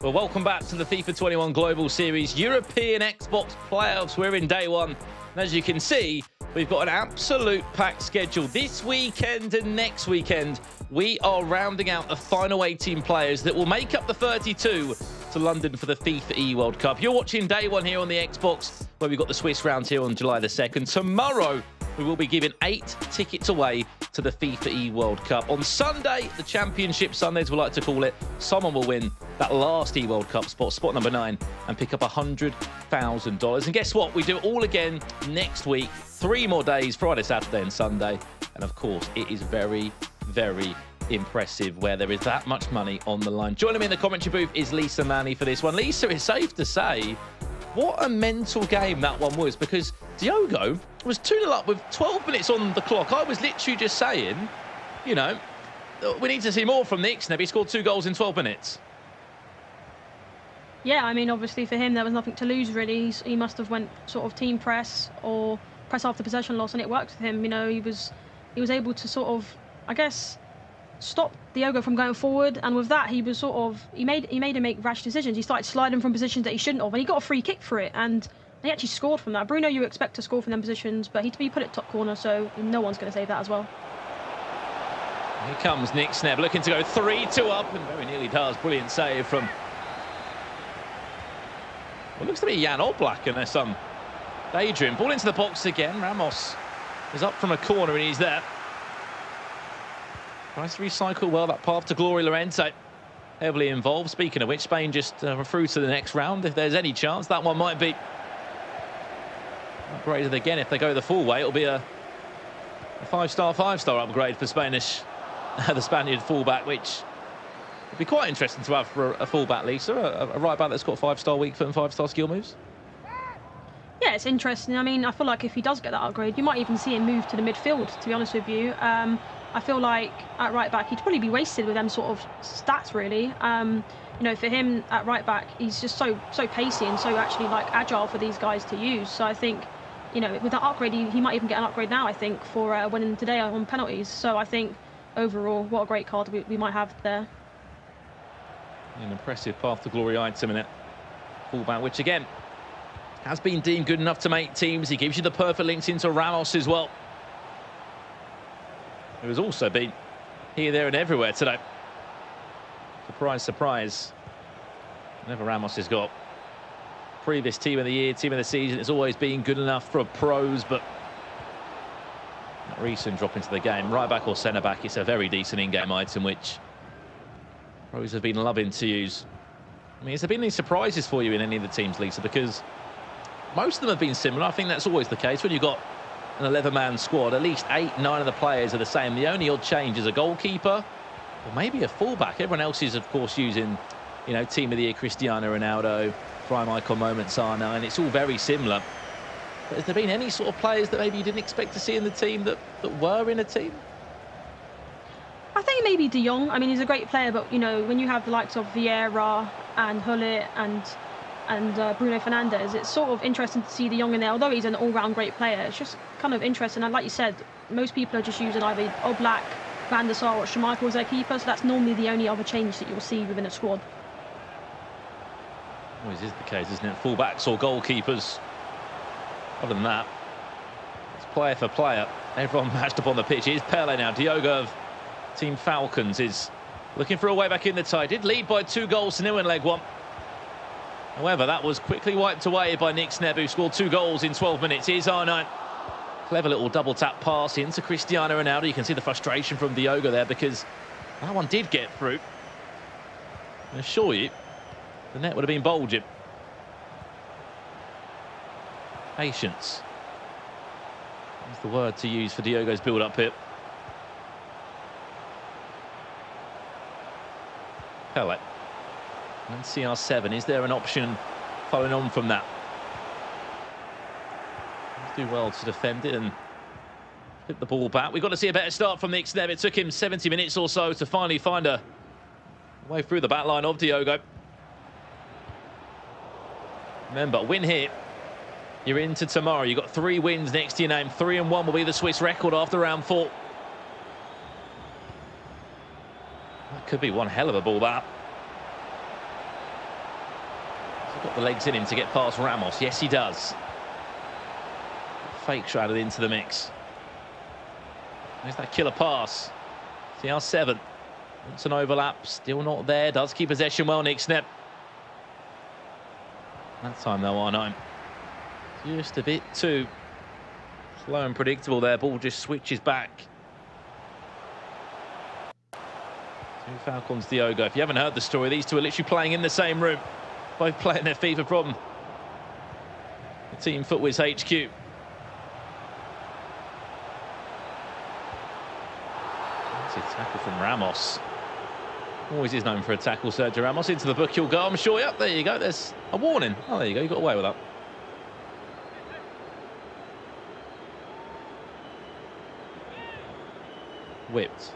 Well, welcome back to the FIFA 21 Global Series European Xbox Playoffs. We're in day one. And as you can see, we've got an absolute packed schedule this weekend and next weekend. We are rounding out the final 18 players that will make up the 32 to London for the FIFAe World Cup. You're watching day one here on the Xbox, where we've got the Swiss round here on July the 2nd. Tomorrow, we will be giving 8 tickets away to the FIFAe World Cup. On Sunday, the Championship Sundays we like to call it, someone will win that last E-World Cup spot number 9, and pick up $100,000. And guess what? We do it all again next week. 3 more days, Friday, Saturday and Sunday. And of course, it is very, very impressive where there is that much money on the line. Joining me in the commentary booth is Lisa Manny for this one. Lisa, it's safe to say, what a mental game that one was, because Diogo was 2-0 up with 12 minutes on the clock. I was literally just saying, you know, we need to see more from the Ixneb. He scored 2 goals in 12 minutes. Yeah, I mean, obviously for him, there was nothing to lose, really. He must have went sort of team press or press after possession loss, and it worked for him. You know, he was able to sort of, I guess, stop Diogo from going forward, and with that, he was sort of, he made him make rash decisions. He started sliding from positions that he shouldn't have, and he got a free kick for it, and he actually scored from that. Bruno, you expect to score from them positions, but he put it top corner, so no one's going to save that as well. Here comes Nick Sneb, looking to go 3-2 up, and very nearly does. Brilliant save from, well, looks to be Jan Oblak, and there's some daydream. Ball into the box again. Ramos is up from a corner, and he's there. Tries to recycle well that path to glory. Llorente heavily involved. Speaking of which, Spain just through to the next round. If there's any chance, that one might be upgraded again. If they go the full way, it'll be a 5-star upgrade for Spanish, the Spaniard fullback, which would be quite interesting to have for a fullback, Lisa, a right back that's got 5-star weak foot and 5-star skill moves. Yeah, it's interesting. I mean, I feel like if he does get that upgrade, you might even see him move to the midfield, to be honest with you. I feel like at right back, he'd probably be wasted with them sort of stats, really. You know, for him at right back, he's just so pacey and so actually like agile for these guys to use. So I think, you know, with that upgrade, he might even get an upgrade now, I think, for winning today on penalties. So I think overall, what a great card we might have there. An impressive path to glory item in it. Fullback, which again has been deemed good enough to make teams. He gives you the perfect links into Ramos as well, who has also been here, there and everywhere today. Surprise, surprise. Whenever Ramos has got previous team of the year, team of the season, it's always been good enough for pros, but not recent drop into the game. Right back or centre back, it's a very decent in-game item, which pros have been loving to use. I mean, has there been any surprises for you in any of the teams, Lisa? Because most of them have been similar. I think that's always the case when you've got an 11-man squad. At least 8, 9 of the players are the same. The only odd change is a goalkeeper or maybe a fullback. Everyone else is, of course, using, you know, team of the year Cristiano Ronaldo, prime icon moments Sana, and it's all very similar. But has there been any sort of players that maybe you didn't expect to see in the team that were in a team? I think maybe De Jong. I mean, he's a great player, but, you know, when you have the likes of Vieira and Gullit and Bruno Fernandes, it's sort of interesting to see De Jong in there. Although he's an all-round great player, it's just kind of interesting. And like you said, most people are just using either Oblak, Van der Sar or Schmeichel as their keeper, so that's normally the only other change that you'll see within a squad. Always is the case, isn't it? Fullbacks or goalkeepers. Other than that, it's player for player. Everyone matched up on the pitch. Here's Pele now. Diogo of Team Falcons is looking for a way back in the tie. Did lead by 2 goals to nil in leg 1. However, that was quickly wiped away by Nick Sneb, who scored 2 goals in 12 minutes. Here's R9. Clever little double-tap pass into Cristiano Ronaldo. You can see the frustration from Diogo there, because that one did get through. I assure you, the net would have been bulging. Patience is the word to use for Diogo's build-up here. Pele. And CR7, is there an option following on from that? Do well to defend it and hit the ball back. We've got to see a better start from the Ixneb. It took him 70 minutes or so to finally find a way through the back line of Diogo. Remember, win here, you're into tomorrow. You've got 3 wins next to your name. 3-1 will be the Swiss record after round 4. That could be one hell of a ball, that. Got the legs in him to get past Ramos. Yes, he does. Fake shrouded into the mix. There's that killer pass. CR7 wants an overlap. Still not there. Does keep possession well, Nick Snep. That time, though, R9. Just a bit too slow and predictable there. Ball just switches back. Two Falcons, Diogo. If you haven't heard the story, these two are literally playing in the same room. Both playing their FIFA from the Team Footwiz HQ. That's a tackle from Ramos. Always is known for a tackle, Sergio Ramos. Into the book he'll go, I'm sure. Yep, there you go. There's a warning. Oh, there you go. You got away with that. Whipped.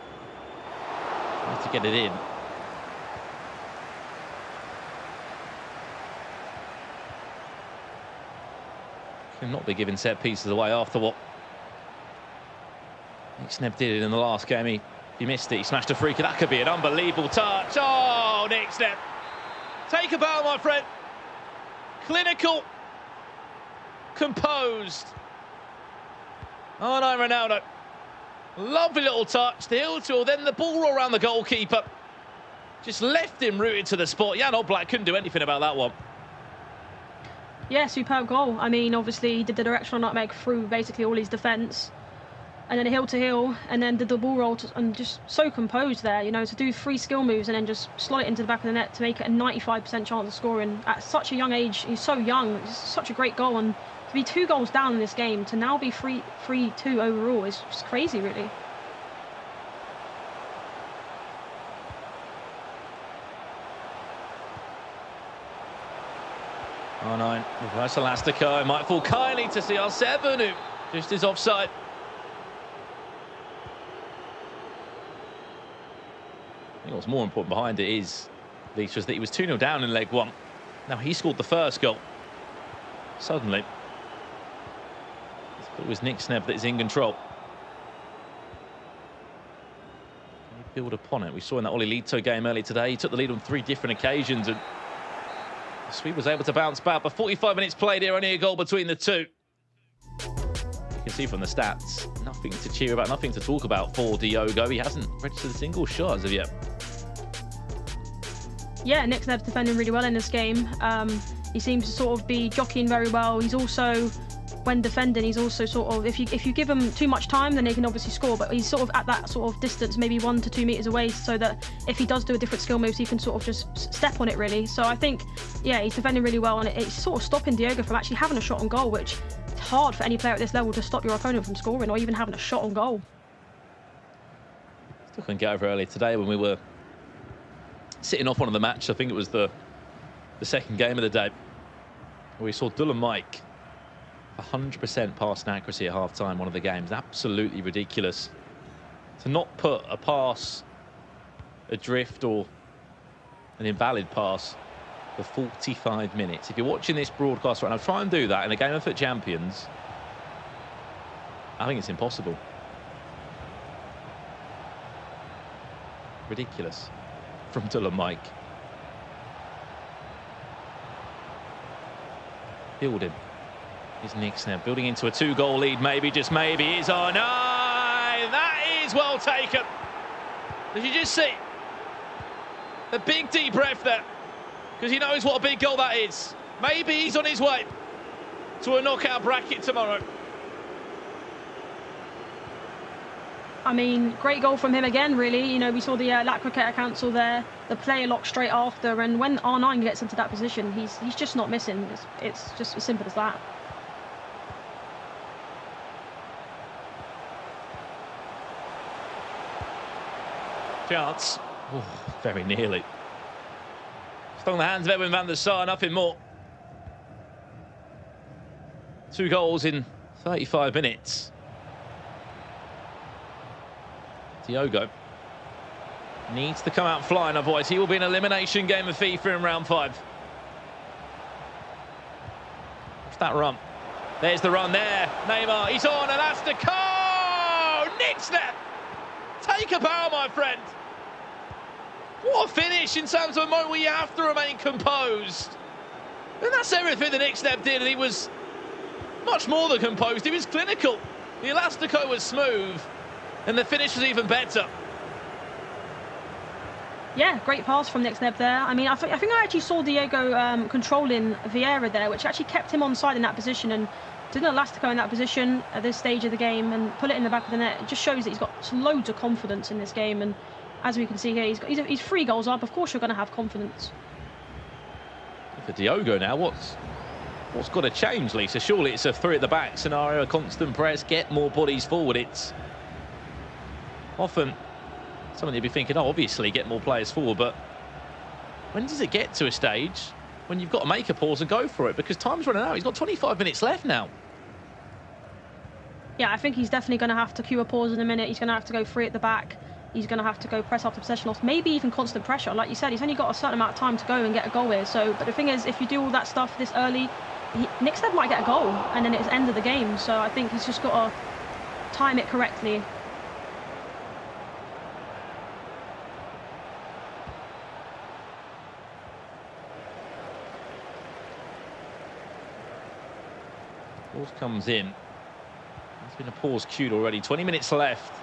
Tries to get it in. Cannot be giving set pieces away after what Nick Sneb did it in the last game. He missed it. He smashed a free kick. That could be an unbelievable touch. Oh, Nick Sneb. Take a bow, my friend. Clinical. Composed. Oh, no, Ronaldo. Lovely little touch. The heel tool, then the ball roll around the goalkeeper. Just left him rooted to the spot. Jan Oblak couldn't do anything about that one. Yeah, superb goal. I mean, obviously, he did the directional nutmeg through basically all his defence. And then a heel to heel, and then did the ball roll and just so composed there, you know, to do 3 skill moves and then just slot it into the back of the net to make it a 95% chance of scoring at such a young age. He's so young. It's such a great goal, and to be 2 goals down in this game to now be 3-2 overall is just crazy, really. Oh, 9. Reverse Elastico. Might fall kindly to CR7, who just is offside. I think what's more important behind it is was that he was 2-0 down in leg 1. Now he scored the first goal. Suddenly, it was Nick Sneb that is in control. Can he build upon it? We saw in that Olilito game earlier today, he took the lead on 3 different occasions, and the Swede was able to bounce back. But 45 minutes played here, only a goal between the two. You can see from the stats, nothing to cheer about, nothing to talk about for Diogo. He hasn't registered a single shot as of yet. Yeah, Nick Sneb's defending really well in this game. He seems to sort of be jockeying very well. He's also, when defending, he's also sort of, if you give him too much time, then he can obviously score, but he's sort of at that sort of distance, maybe 1 to 2 meters away, so that if he does do a different skill moves, he can sort of just step on it, really. So I think, yeah, he's defending really well, and it's sort of stopping Diogo from actually having a shot on goal, which it's hard for any player at this level to stop your opponent from scoring or even having a shot on goal. Still couldn't get over earlier today when we were sitting off one of the match. I think it was the second game of the day. We saw Dylan Mike 100% pass and accuracy at half-time, one of the games. Absolutely ridiculous to not put a pass adrift or an invalid pass for 45 minutes. If you're watching this broadcast right now, try and do that in a game of FUT Champions. I think it's impossible. Ridiculous from Dylan Mike. Building is Nick Sneb, building into a 2-goal lead, maybe, just maybe, is on. No, that is well taken. Did you just see a big deep breath there? Because he knows what a big goal that is. Maybe he's on his way to a knockout bracket tomorrow. I mean, great goal from him again, really. You know, we saw the La Croqueta cancel there, the player lock straight after, and when R9 gets into that position, he's just not missing. It's just as simple as that. Chance. Oh, very nearly. Stung the hands of Edwin van der Sar, nothing more. 2 goals in 35 minutes. Diogo needs to come out flying, otherwise he will be an elimination game of FIFA in round 5. What's that run? There's the run there. Neymar, he's on, and that's the goal! Nick Sneb! Take a bow, my friend. What a finish in terms of a moment where you have to remain composed. And that's everything the Nixneb did, and he was much more than composed. He was clinical. The Elastico was smooth, and the finish was even better. Yeah, great pass from Nixneb there. I mean, I think I actually saw Diego controlling Vieira there, which actually kept him onside in that position, and did an Elastico in that position at this stage of the game and put it in the back of the net. It just shows that he's got loads of confidence in this game, and as we can see here, he's 3 goals up. Of course you're going to have confidence. For Diogo now, what's got to change, Lisa? Surely it's a 3 at the back scenario, a constant press, get more bodies forward. It's often something you'd be thinking, oh, obviously get more players forward, but when does it get to a stage when you've got to make a pause and go for it? Because time's running out. He's got 25 minutes left now. Yeah, I think he's definitely going to have to cue a pause in a minute. He's going to have to go 3 at the back. He's going to have to go press after possession loss, maybe even constant pressure. Like you said, he's only got a certain amount of time to go and get a goal here. So, but the thing is, if you do all that stuff this early, Nixneb might get a goal, and then it's the end of the game. So I think he's just got to time it correctly. Pause comes in. There's been a pause queued already. 20 minutes left.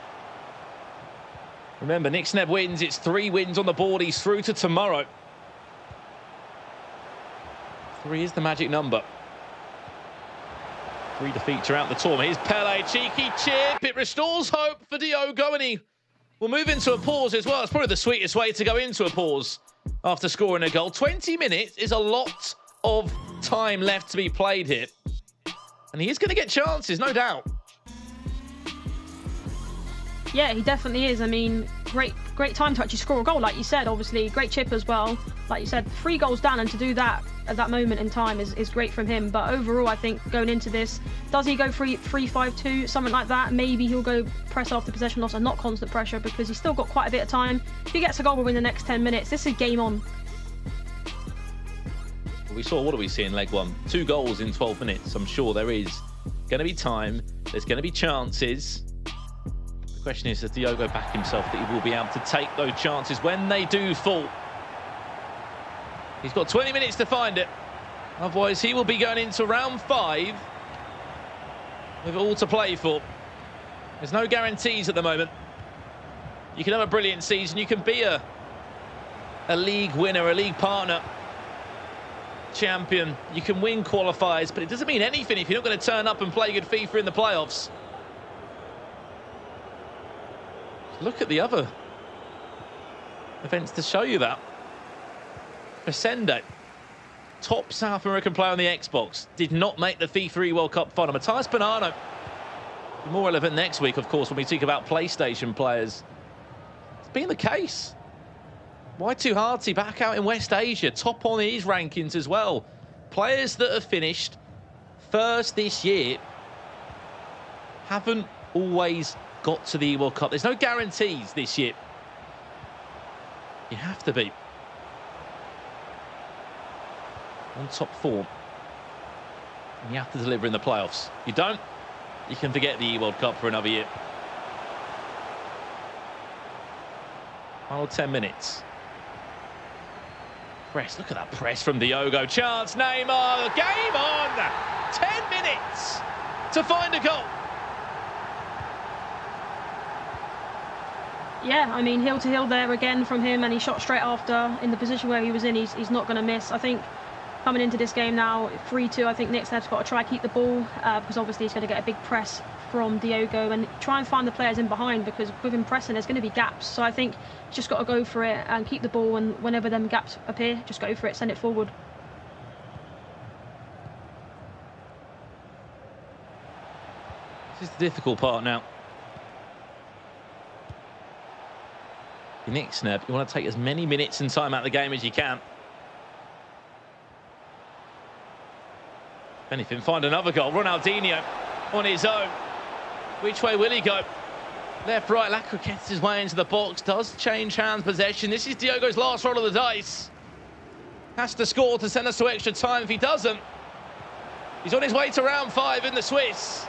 Remember, Nixneb wins. It's 3 wins on the board. He's through to tomorrow. 3 is the magic number. 3 defeats throughout the tournament. Here's Pele, cheeky chip. It restores hope for Diogo, and he will move into a pause as well. It's probably the sweetest way to go into a pause after scoring a goal. 20 minutes is a lot of time left to be played here. And he is going to get chances, no doubt. Yeah, he definitely is. I mean, great time to actually score a goal, like you said. Obviously, great chip as well. Like you said, 3 goals down, and to do that at that moment in time is great from him. But overall, I think going into this, does he go 3-5-2, something like that? Maybe he'll go press after possession loss and not constant pressure, because he's still got quite a bit of time. If he gets a goal within the next 10 minutes, this is game on. We saw, what do we see in leg 1? 2 goals in 12 minutes. I'm sure there is going to be time. There's going to be chances. The question is, does Diogo back himself that he will be able to take those chances when they do fall? He's got 20 minutes to find it. Otherwise, he will be going into round 5 with it all to play for. There's no guarantees at the moment. You can have a brilliant season. You can be a league winner, a league partner, champion. You can win qualifiers, but it doesn't mean anything if you're not going to turn up and play good FIFA in the playoffs. Look at the other events to show you that. Resende, top South American player on the Xbox, did not make the FIFAe World Cup final. Matthias Bonanno, more relevant next week, of course, when we speak about PlayStation players. It's been the case. Y2 Harty back out in West Asia, top on his rankings as well. Players that have finished first this year haven't always got to the World Cup. There's no guarantees this year. You have to be on top form, and you have to deliver in the playoffs. You don't, you can forget the World Cup for another year. Final 10 minutes. Press, look at that press from Diogo. Chance, Neymar, game on! 10 minutes to find a goal. Yeah, I mean, heel to heel there again from him, and he shot straight after in the position where he was in. He's not going to miss. I think coming into this game now, 3-2, I think Nixneb's got to try to keep the ball, because obviously he's going to get a big press from Diogo, and try and find the players in behind, because with him pressing, there's going to be gaps. So I think he's just got to go for it and keep the ball, and whenever them gaps appear, just go for it, send it forward. This is the difficult part now. Nixneb, you want to take as many minutes and time out of the game as you can. If anything, find another goal. Ronaldinho on his own. Which way will he go? Left, right, Lacroix gets his way into the box. Does change hands possession. This is Diogo's last roll of the dice. Has to score to send us to extra time. If he doesn't, he's on his way to round 5 in the Swiss.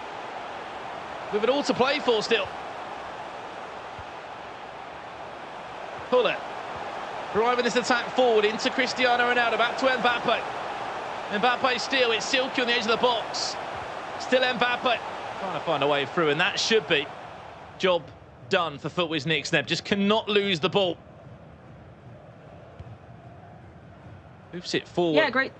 With it all to play for still. Pull it. Driving this attack forward into Cristiano Ronaldo. Back to Mbappe. Mbappe still, it's Silky on the edge of the box. Still Mbappe trying to find a way through, and that should be job done for FIFAe's Nixneb. Just cannot lose the ball. Moves it forward. Yeah, great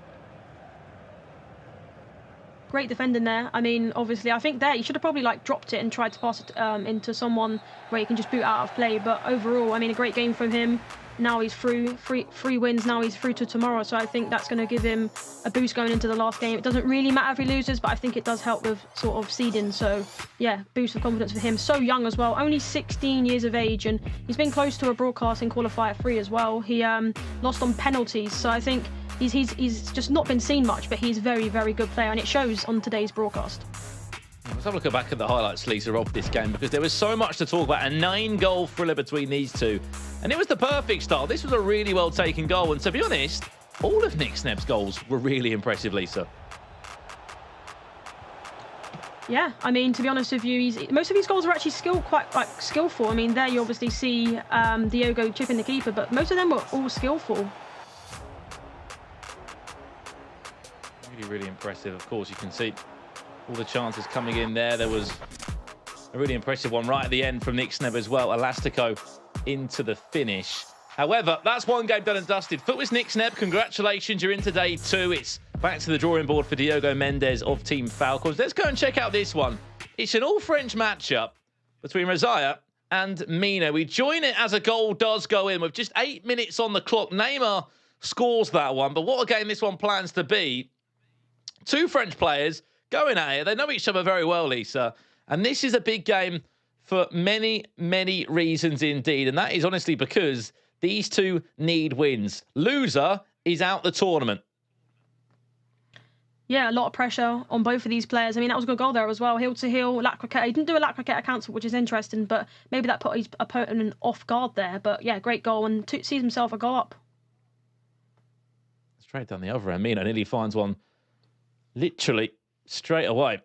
defending there. I mean, obviously, I think there he should have probably like dropped it and tried to pass it into someone where he can just boot out of play. But overall, I mean, a great game from him. Now he's through, three wins. Now he's through to tomorrow. So I think that's going to give him a boost going into the last game. It doesn't really matter if he loses, but I think it does help with sort of seeding. So yeah, boost of confidence for him. So young as well, only 16 years of age, and he's been close to a broadcasting qualifier 3 as well. He lost on penalties, so I think he's just not been seen much, but he's a very, very good player, and it shows on today's broadcast. Let's have a look back at the highlights, Lisa, of this game, because there was so much to talk about. A 9-goal thriller between these two. And it was the perfect start. This was a really well-taken goal. And to be honest, all of Nixneb's goals were really impressive, Lisa. Yeah, I mean, to be honest with you, most of his goals are actually quite skillful. I mean, there you obviously see Diogo chipping the keeper, but most of them were all skillful. Really, really impressive. Of course, you can see all the chances coming in there. There was a really impressive one right at the end from Nixneb as well. Elastico into the finish. However, that's one game done and dusted. FIFAe's Nixneb, congratulations. You're into day 2. It's back to the drawing board for Diogo Mendes of Team Falcons. Let's go and check out this one. It's an all-French matchup between Razaya and Mina. We join it as a goal does go in with just 8 minutes on the clock. Neymar scores that one, but what a game this one plans to be. 2 French players going at it. They know each other very well, Lisa. And this is a big game for many, many reasons indeed. And that is honestly because these two need wins. Loser is out the tournament. Yeah, a lot of pressure on both of these players. I mean, that was a good goal there as well. Heel to heel, La Croquette. He didn't do a La Croquette cancel, which is interesting, but maybe that put his opponent off guard there. But yeah, great goal, and sees himself a goal up. Straight down the other end. Mina nearly finds one literally straight away.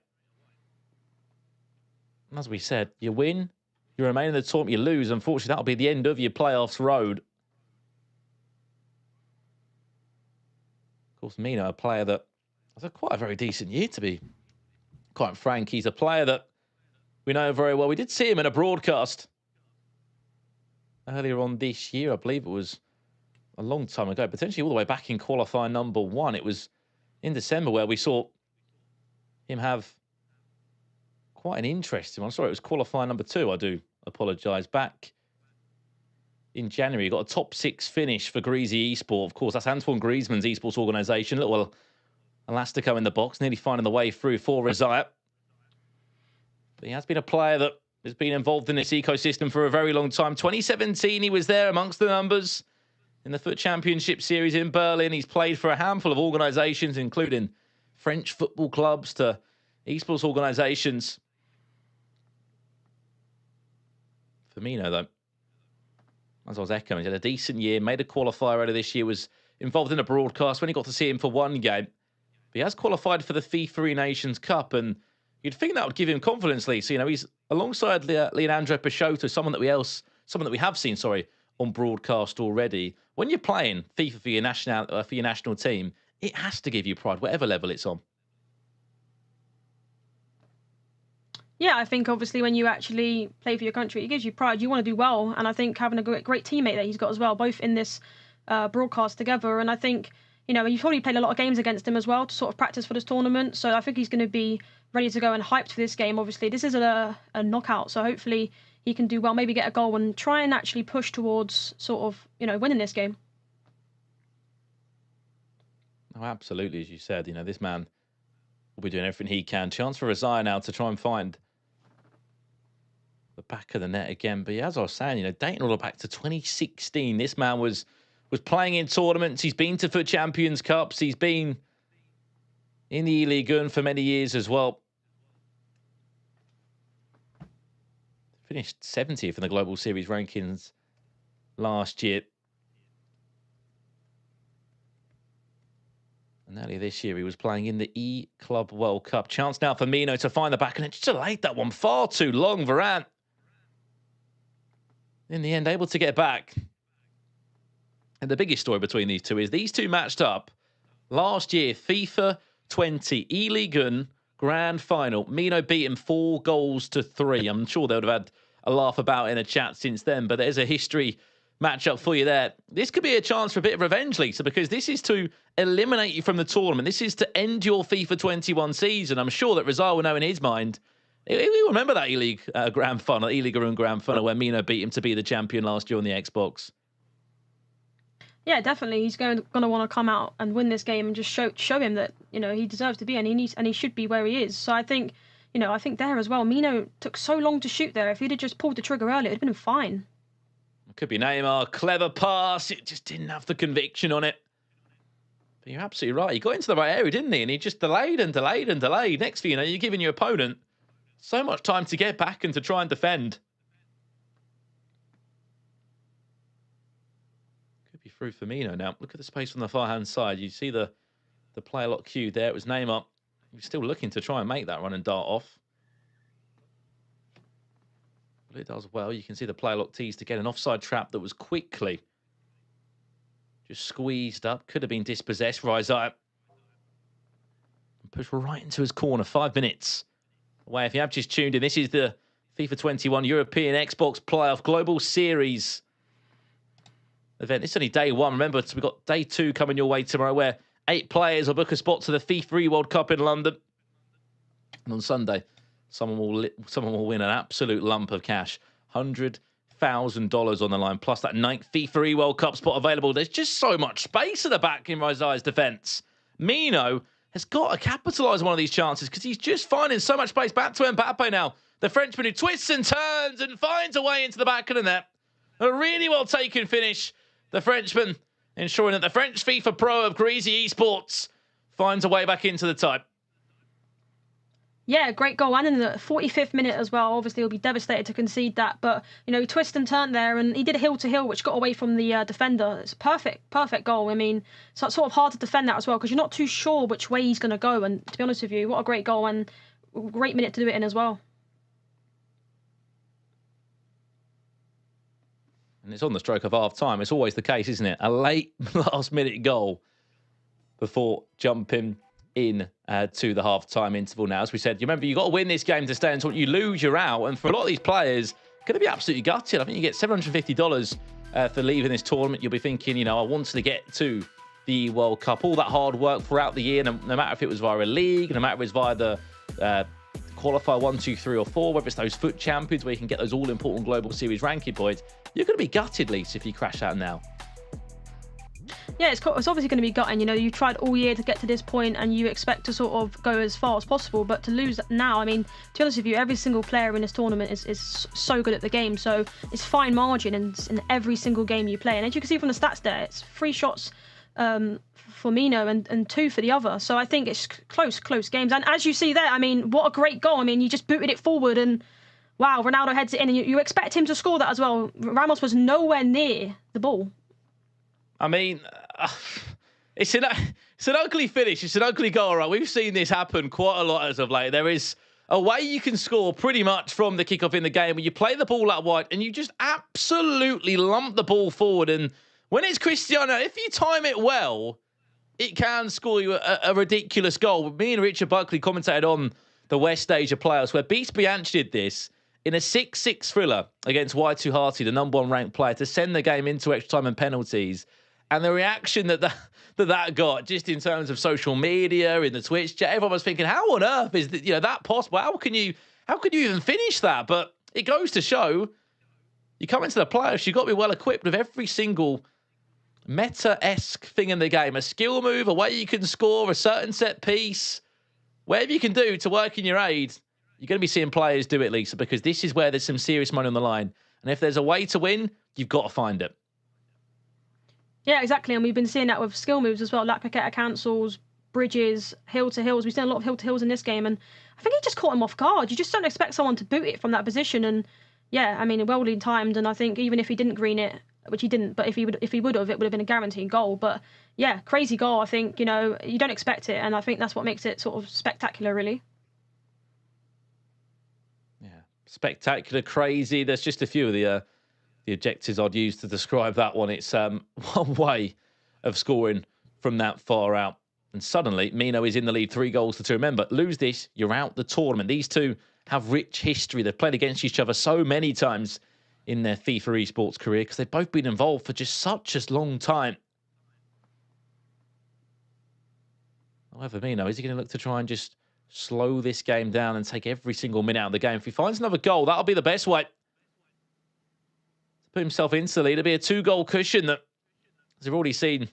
And as we said, you win, you remain in the tournament, you lose. Unfortunately, that'll be the end of your playoffs road. Of course, Mina, a player that has quite a very decent year, to be quite frank. He's a player that we know very well. We did see him in a broadcast earlier on this year. I believe it was a long time ago, potentially all the way back in qualifier number 1. It was in December where we saw him have quite an interesting one. Sorry, it was qualifier number 2. I do apologise. Back in January, he got a top 6 finish for Greasy Esport. Of course, that's Antoine Griezmann's esports organisation. Little Elastico in the box, nearly finding the way through for Razaya. But he has been a player that has been involved in this ecosystem for a very long time. 2017, he was there amongst the numbers in the FUT Championship Series in Berlin. He's played for a handful of organisations, including French football clubs to esports organisations. Firmino, though, as I was echoing, he had a decent year, made a qualifier earlier this year, was involved in a broadcast when he got to see him for one game. But he has qualified for the FIFA Nations Cup, and you'd think that would give him confidence, Lisa. You know, he's alongside Leandro Peixoto, someone that we have seen, on broadcast already. When you're playing FIFA for your national team, it has to give you pride, whatever level it's on. Yeah, I think obviously when you actually play for your country, it gives you pride. You want to do well, and I think having a great teammate that he's got as well, both in this broadcast together, and I think, you know, you've probably played a lot of games against him as well to sort of practice for this tournament, so I think he's going to be ready to go and hyped for this game. Obviously, this is a knockout, so hopefully he can do well, maybe get a goal and try and actually push towards sort of, you know, winning this game. Oh, absolutely, as you said, you know, this man will be doing everything he can. Chance for Razaya now to try and find the back of the net again. But yeah, as I was saying, you know, dating all the way back to 2016, this man was playing in tournaments. He's been to FUT Champions Cups. He's been in the E-League for many years as well. Finished 70th in the Global Series rankings last year. And earlier this year, he was playing in the E-Club World Cup. Chance now for Mino to find the back, and it just delayed that one far too long. Varane, in the end, able to get back. And the biggest story between these two is these two matched up Last year, FIFA 20 E-Ligue Grand Final. Mino beat him 4-3. I'm sure they would have had a laugh about it in a chat since then, but there's a history matchup for you there. This could be a chance for a bit of revenge, Lisa, because this is to eliminate you from the tournament. This is to end your FIFA 21 season. I'm sure that Rizal will know in his mind. He will remember that E-Ligue Grand Final, E-Ligue Grand Final, where Mino beat him to be the champion last year on the Xbox. Yeah, definitely. He's going to want to come out and win this game and just show him that, you know, he deserves to be and he should be where he is. So I think, you know, I think there as well, Mino took so long to shoot there. If he'd have just pulled the trigger earlier, it'd have been fine. Could be Neymar, clever pass. It just didn't have the conviction on it. But you're absolutely right. He got into the right area, didn't he? And he just delayed and delayed and delayed. Next thing you know, you're giving your opponent so much time to get back and to try and defend. Could be through Firmino now. Look at the space on the far-hand side. You see the player lock queue there. It was Neymar. He's still looking to try and make that run and dart off. But it does well. You can see the player lock tease to get an offside trap that was quickly just squeezed up. Could have been dispossessed. Rise up. Pushed right into his corner. 5 minutes away. If you have just tuned in, this is the FIFA 21 European Xbox Playoff Global Series event. It's only day one. Remember, we've got day 2 coming your way tomorrow, where 8 players will book a spot to the FIFAe World Cup in London. And on Sunday, someone will win an absolute lump of cash. $100,000 on the line, plus that 9th FIFAe World Cup spot available. There's just so much space at the back in Rizai's defence. Mino has got to capitalise on one of these chances because he's just finding so much space. Back to Mbappe now. The Frenchman who twists and turns and finds a way into the back of the net. A really well taken finish. The Frenchman ensuring that the French FIFA Pro of Greasy Esports finds a way back into the tie. Yeah, great goal. And in the 45th minute as well, obviously he'll be devastated to concede that. But, you know, he twist and turned there and he did a heel-to-heel, which got away from the defender. It's a perfect goal. I mean, so it's sort of hard to defend that as well because you're not too sure which way he's going to go. And to be honest with you, what a great goal and great minute to do it in as well. And it's on the stroke of half-time. It's always the case, isn't it? A late last-minute goal before jumping in to the half-time interval now. As we said, you remember, you've got to win this game to stay until you lose, you're out. And for a lot of these players, going to be absolutely gutted. I think you get $750 for leaving this tournament. You'll be thinking, you know, I wanted to get to the World Cup. All that hard work throughout the year, no matter if it was via a league, no matter if it was via the qualifier 1, 2, 3 or 4, whether it's those FUT champions where you can get those all-important global series ranking points, you're going to be gutted, Lisa, if you crash out now. Yeah, it's obviously going to be gutting. You know, you tried all year to get to this point and you expect to sort of go as far as possible, but to lose now, I mean, to be honest with you, every single player in this tournament is so good at the game, so it's fine margin in every single game you play. And as you can see from the stats there, it's 3 shots for Mino and 2 for the other. So I think it's close games. And as you see there, I mean, what a great goal. I mean, you just booted it forward and wow, Ronaldo heads it in and you expect him to score that as well. Ramos was nowhere near the ball. I mean, it's an ugly finish. It's an ugly goal, right? We've seen this happen quite a lot as of late. There is a way you can score pretty much from the kickoff in the game where you play the ball out wide and you just absolutely lump the ball forward. And when it's Cristiano, if you time it well, it can score you a ridiculous goal. Me and Richard Buckley commentated on the West Asia playoffs where Beast Bianchi did this in a 6-6 thriller against Y2 Harty, the number 1 ranked player, to send the game into extra time and penalties. And the reaction that got, just in terms of social media, in the Twitch chat, everyone was thinking, how on earth is that possible? How can you even finish that? But it goes to show, you come into the playoffs, you've got to be well equipped with every single meta-esque thing in the game. A skill move, a way you can score, a certain set piece, whatever you can do to work in your aid. You're going to be seeing players do it, Lisa, because this is where there's some serious money on the line. And if there's a way to win, you've got to find it. Yeah, exactly. And we've been seeing that with skill moves as well. Like Paqueta cancels, bridges, heel-to-heels. We've seen a lot of heel-to-heels in this game. And I think he just caught him off guard. You just don't expect someone to boot it from that position. And yeah, I mean, well timed. And I think even if he didn't green it, which he didn't, but if he would have, it would have been a guaranteed goal. But yeah, crazy goal. I think, you know, you don't expect it. And I think that's what makes it sort of spectacular, really. Yeah, spectacular, crazy. There's just a few of the adjectives I'd use to describe that one. It's one way of scoring from that far out. And suddenly, Mino is in the lead 3-2. Remember, lose this, you're out the tournament. These two have rich history. They've played against each other so many times in their FIFA esports career because they've both been involved for just such a long time. However, Mino, is he going to look to try and just slow this game down and take every single minute out of the game? If he finds another goal, that'll be the best way to put himself into the lead. It'll be a 2-goal cushion that, as we've already seen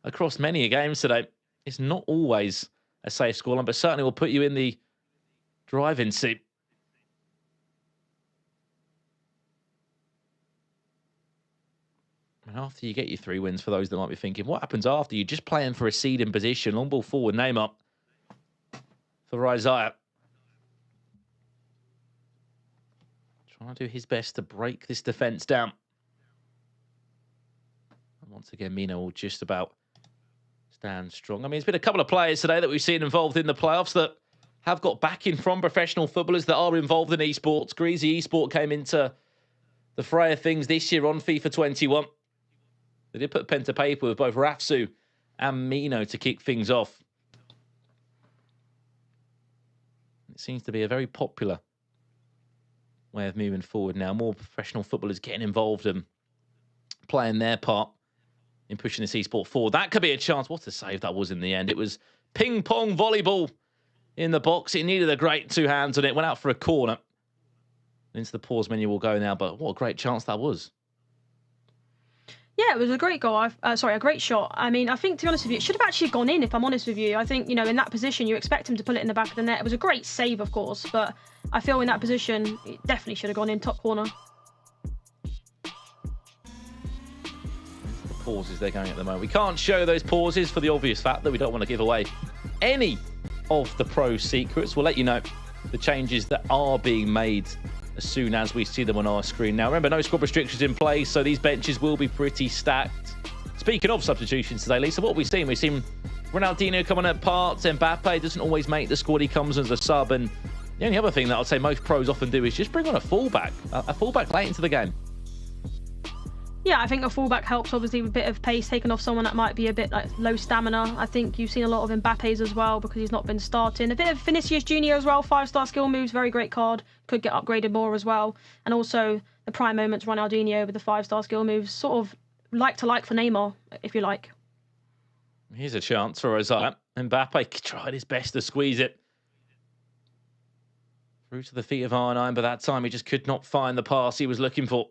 across many games today, it's not always a safe scoreline, but certainly will put you in the driving seat. And after you get your 3 wins, for those that might be thinking, what happens after? You're just playing for a seed in position. Long ball forward, Neymar for Isaiah. Trying to do his best to break this defence down. And once again, Mino will just about stand strong. I mean, it's been a couple of players today that we've seen involved in the playoffs that have got backing from professional footballers that are involved in esports. Greasy Esport came into the fray of things this year on FIFA 21. They did put pen to paper with both Rafsu and Mino to kick things off. It seems to be a very popular way of moving forward now. More professional footballers getting involved and playing their part in pushing this esport forward. That could be a chance. What a save that was in the end. It was ping-pong volleyball in the box. It needed a great 2 hands on it. Went out for a corner. Into the pause menu will go now, but what a great chance that was. Yeah, it was a great goal. A great shot. I mean, I think, to be honest with you, it should have actually gone in, if I'm honest with you. I think, in that position, you expect him to pull it in the back of the net. It was a great save, of course, but I feel in that position, it definitely should have gone in top corner. The pauses they're going at the moment. We can't show those pauses for the obvious fact that we don't want to give away any of the pro secrets. We'll let you know the changes that are being made as soon as we see them on our screen. Now, remember, no squad restrictions in place, so these benches will be pretty stacked. Speaking of substitutions today, Lisa, what have we seen? We've seen Ronaldinho coming at parts. Mbappe doesn't always make the squad. He comes as a sub. And the only other thing that I'd say most pros often do is just bring on a fullback late into the game. Yeah, I think a fullback helps, obviously, with a bit of pace, taking off someone that might be a bit low stamina. I think you've seen a lot of Mbappe's as well because he's not been starting. A bit of Vinicius Junior as well, 5-star skill moves, very great card. Could get upgraded more as well. And also the prime moments, Ronaldinho with the 5-star skill moves, sort of like to like for Neymar, if you like. Here's a chance for Isaiah. Mbappe tried his best to squeeze it through to the feet of R9, but that time he just could not find the pass he was looking for.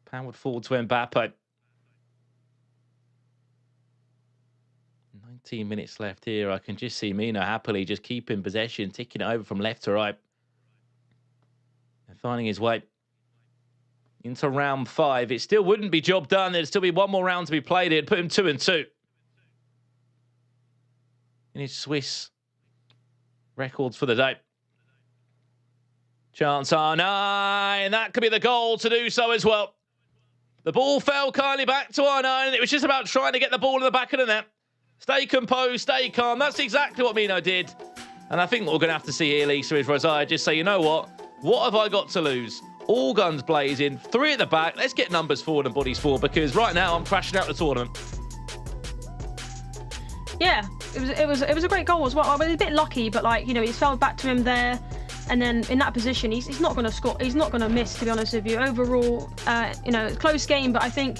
Powered forward to Mbappe. 19 minutes left here. I can just see Mino happily just keeping possession, ticking it over from left to right. And finding his way into round 5. It still wouldn't be job done. There'd still be one more round to be played. It'd put him 2-2. In his Swiss records for the day. Chance R9. And that could be the goal to do so as well. The ball fell kindly back to R9, and it was just about trying to get the ball in the back of the net. Stay composed, stay calm. That's exactly what Mino did. And I think what we're going to have to see here, Lisa, is Isaiah just say, you know what? What have I got to lose? All guns blazing, 3 at the back. Let's get numbers forward and bodies forward, because right now I'm crashing out the tournament. Yeah, it was a great goal as well. I was a bit lucky, but it fell back to him there. And then in that position, he's not going to score. He's not going to miss, to be honest with you. Overall, close game, but I think,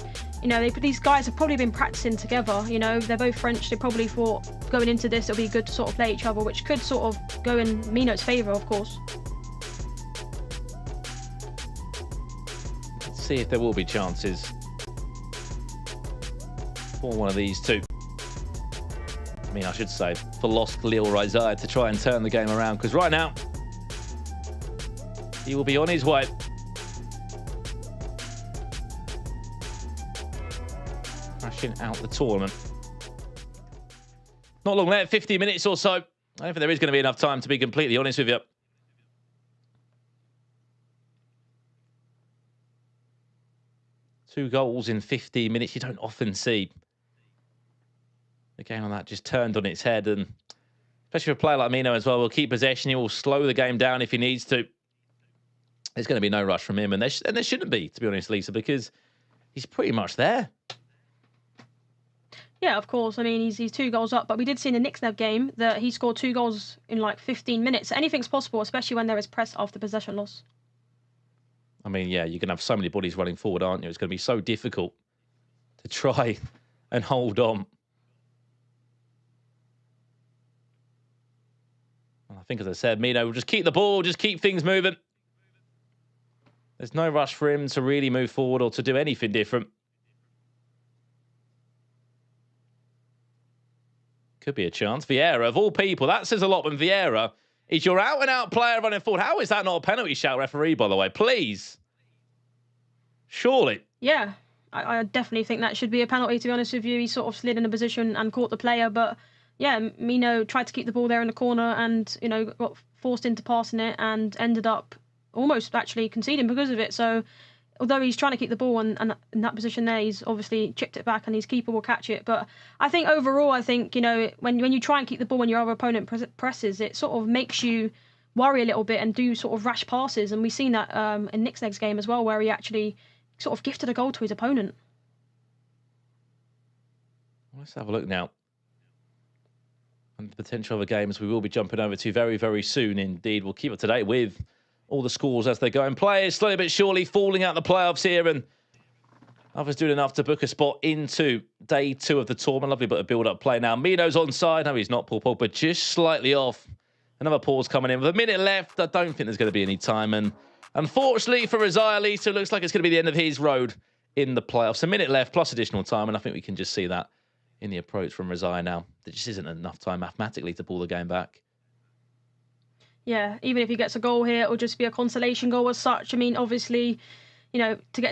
these guys have probably been practicing together. They're both French. They probably thought going into this, it'll be good to sort of play each other, which could sort of go in Mino's favour, of course. Let's see if there will be chances for one of these two. I should say, for lost Lil Isaiah to try and turn the game around, because right now, he will be on his way. Crashing out the tournament. Not long left, 50 minutes or so. I don't think there is going to be enough time, to be completely honest with you. Two goals in 50 minutes. You don't often see the game on that just turned on its head. And especially for a player like Mino as well, will keep possession. He will slow the game down if he needs to. There's going to be no rush from him, and there shouldn't be, to be honest, Lisa, because he's pretty much there. Yeah, of course. I mean, he's 2 goals up, but we did see in the Knicks game that he scored 2 goals in like 15 minutes. Anything's possible, especially when there is press after possession loss. I mean, yeah, you're going to have so many bodies running forward, aren't you? It's going to be so difficult to try and hold on. I think, as I said, Mino will just keep the ball, just keep things moving. There's no rush for him to really move forward or to do anything different. Could be a chance. Vieira, of all people, that says a lot when Vieira is your out-and-out player running forward. How is that not a penalty shout, referee, by the way? Please. Surely. Yeah, I definitely think that should be a penalty, to be honest with you. He sort of slid in a position and caught the player, but yeah, Mino tried to keep the ball there in the corner and, you know, got forced into passing it and ended up almost actually conceding because of it. So although he's trying to keep the ball and in that position there, he's obviously chipped it back and his keeper will catch it. But I think overall, I think, you know, when you try and keep the ball when your other opponent presses, it sort of makes you worry a little bit and do sort of rash passes. And we've seen that in Nick's next game as well, where he actually sort of gifted a goal to his opponent. Let's have a look now. And the potential other games we will be jumping over to very, very soon indeed. We'll keep up to date with all the scores as they go. And players slowly but surely falling out the playoffs here. And others doing enough to book a spot into day 2 of the tournament. Lovely bit of build-up play now. Mino's onside. No, he's not, Paul Pogba, just slightly off. Another pause coming in with a minute left. I don't think there's going to be any time. And unfortunately for Razia Lisa, it looks like it's going to be the end of his road in the playoffs. A minute left plus additional time. And I think we can just see that in the approach from Razia now. There just isn't enough time mathematically to pull the game back. Yeah, even if he gets a goal here, it'll just be a consolation goal as such. I mean, obviously, you know, to get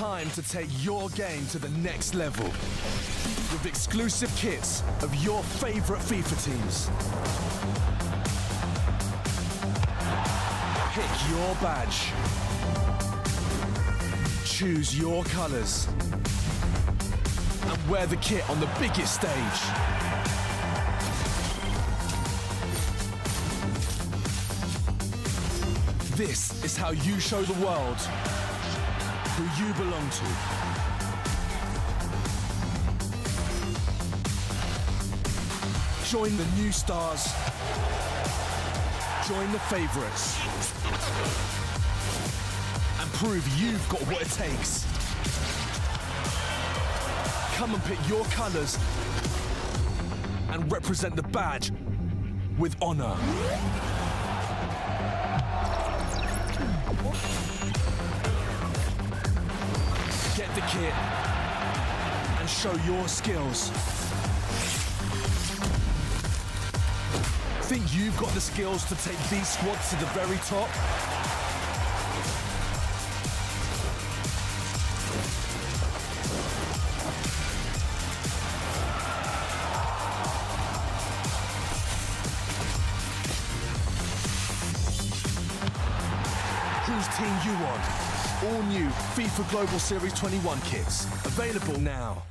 time to take your game to the next level with exclusive kits of your favorite FIFA teams. Pick your badge. Choose your colors. And wear the kit on the biggest stage. This is how you show the world who you belong to. Join the new stars. Join the favorites. And prove you've got what it takes. Come and pick your colors and represent the badge with honor. Get the kit and show your skills. Think you've got the skills to take these squads to the very top? Whose team you want? All new FIFA Global Series 21 kits. Available now.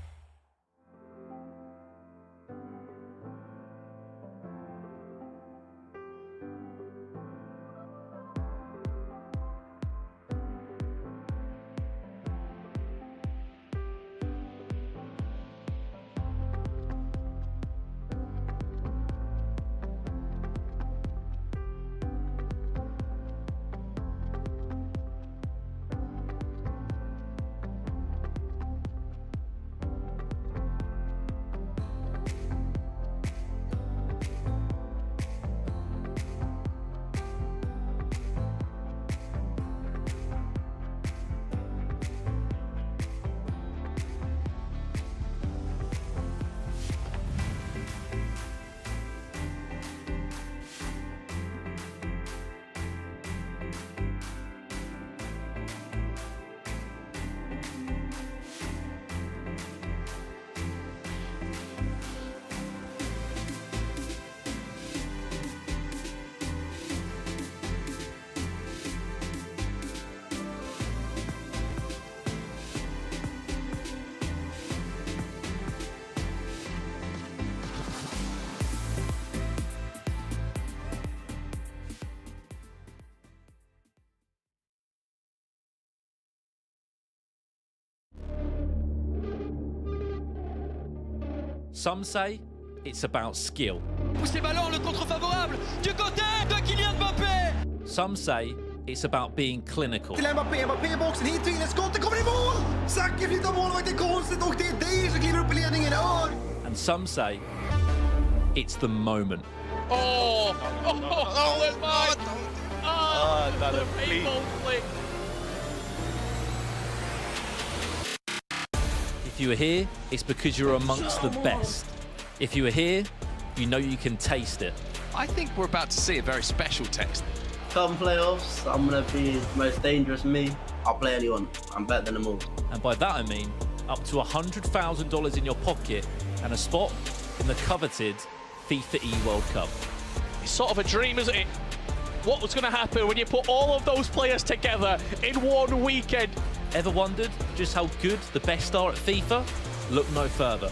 Some say it's about skill. Poussez ballon, le contre favorable du côté de Kylian Mbappé. Some say it's about being clinical. Till Mbappé i boxen, hit till skottet kommer i mål! Zacke flyttar målvakten konstigt och det är Deir som kliver upp i ledningen. And some say it's the moment. There's mine. Another the paintball flick. If you are here, it's because you're amongst the best. If you are here, you know you can taste it. I think we're about to see a very special test. Come playoffs, I'm gonna be the most dangerous me. I'll play anyone. I'm better than them all. And by that I mean up to $100,000 in your pocket and a spot in the coveted FIFAe World Cup. It's sort of a dream, isn't it? What was going to happen when you put all of those players together in one weekend? Ever wondered just how good the best are at FIFA? Look no further.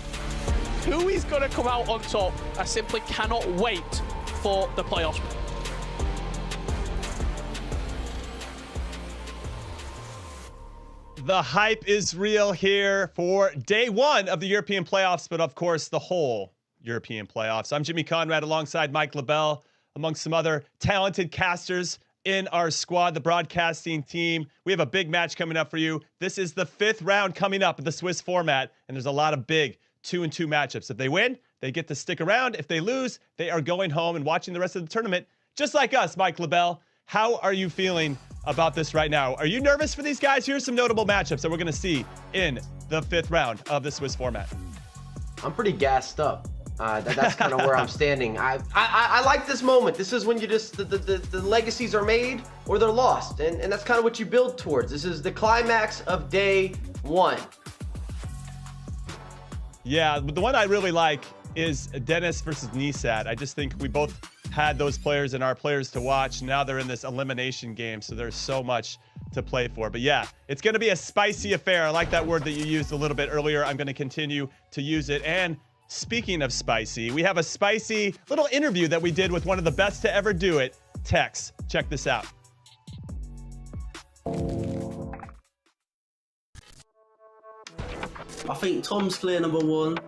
Who is going to come out on top? I simply cannot wait for the playoffs. The hype is real here for day one of the European playoffs, but of course the whole European playoffs. I'm Jimmy Conrad alongside Mike LaBelle, amongst some other talented casters in our squad, the broadcasting team. We have a big match coming up for you. This is the 5th round coming up in the Swiss format, and there's a lot of big 2-2 matchups. If they win, they get to stick around. If they lose, they are going home and watching the rest of the tournament, just like us, Mike LaBelle. How are you feeling about this right now? Are you nervous for these guys? Here's some notable matchups that we're going to see in the 5th round of the Swiss format. I'm pretty gassed up. That's kind of where I'm standing. I like this moment. This is when you just, the legacies are made or they're lost. And that's kind of what you build towards. This is the climax of day 1. Yeah, but the one I really like is Dennis versus Nisat. I just think we both had those players in our players to watch. Now they're in this elimination game, so there's so much to play for. But yeah, it's going to be a spicy affair. I like that word that you used a little bit earlier. I'm going to continue to use it. And speaking of spicy, we have a spicy little interview that we did with one of the best to ever do it, Tex. Check this out. I think Tom's clear number 1.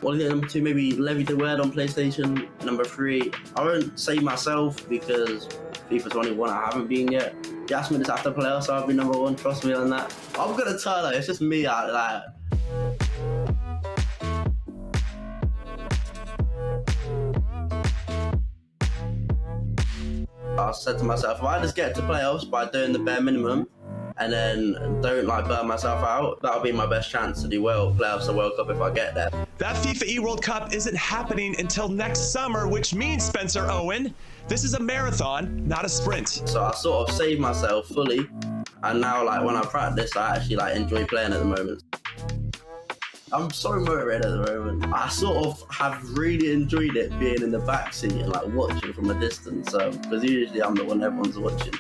What is it, number 2? Maybe Levy the Word on PlayStation. Number 3. I won't say myself because FIFA 21 I haven't been yet. You asked me this after playoffs, so I'll be number 1. Trust me on that. I'm gonna tell her, it's just me out like. I said to myself, if I just get to playoffs by doing the bare minimum and then don't like burn myself out, that'll be my best chance to do well, playoffs or World Cup if I get there. That FIFAe World Cup isn't happening until next summer, which means, Spencer Owen, this is a marathon, not a sprint. So I sort of saved myself fully, and now like when I practice, I actually like enjoy playing at the moment. I'm so motivated at the moment. I sort of have really enjoyed it being in the backseat and like watching from a distance, because usually I'm the one everyone's watching.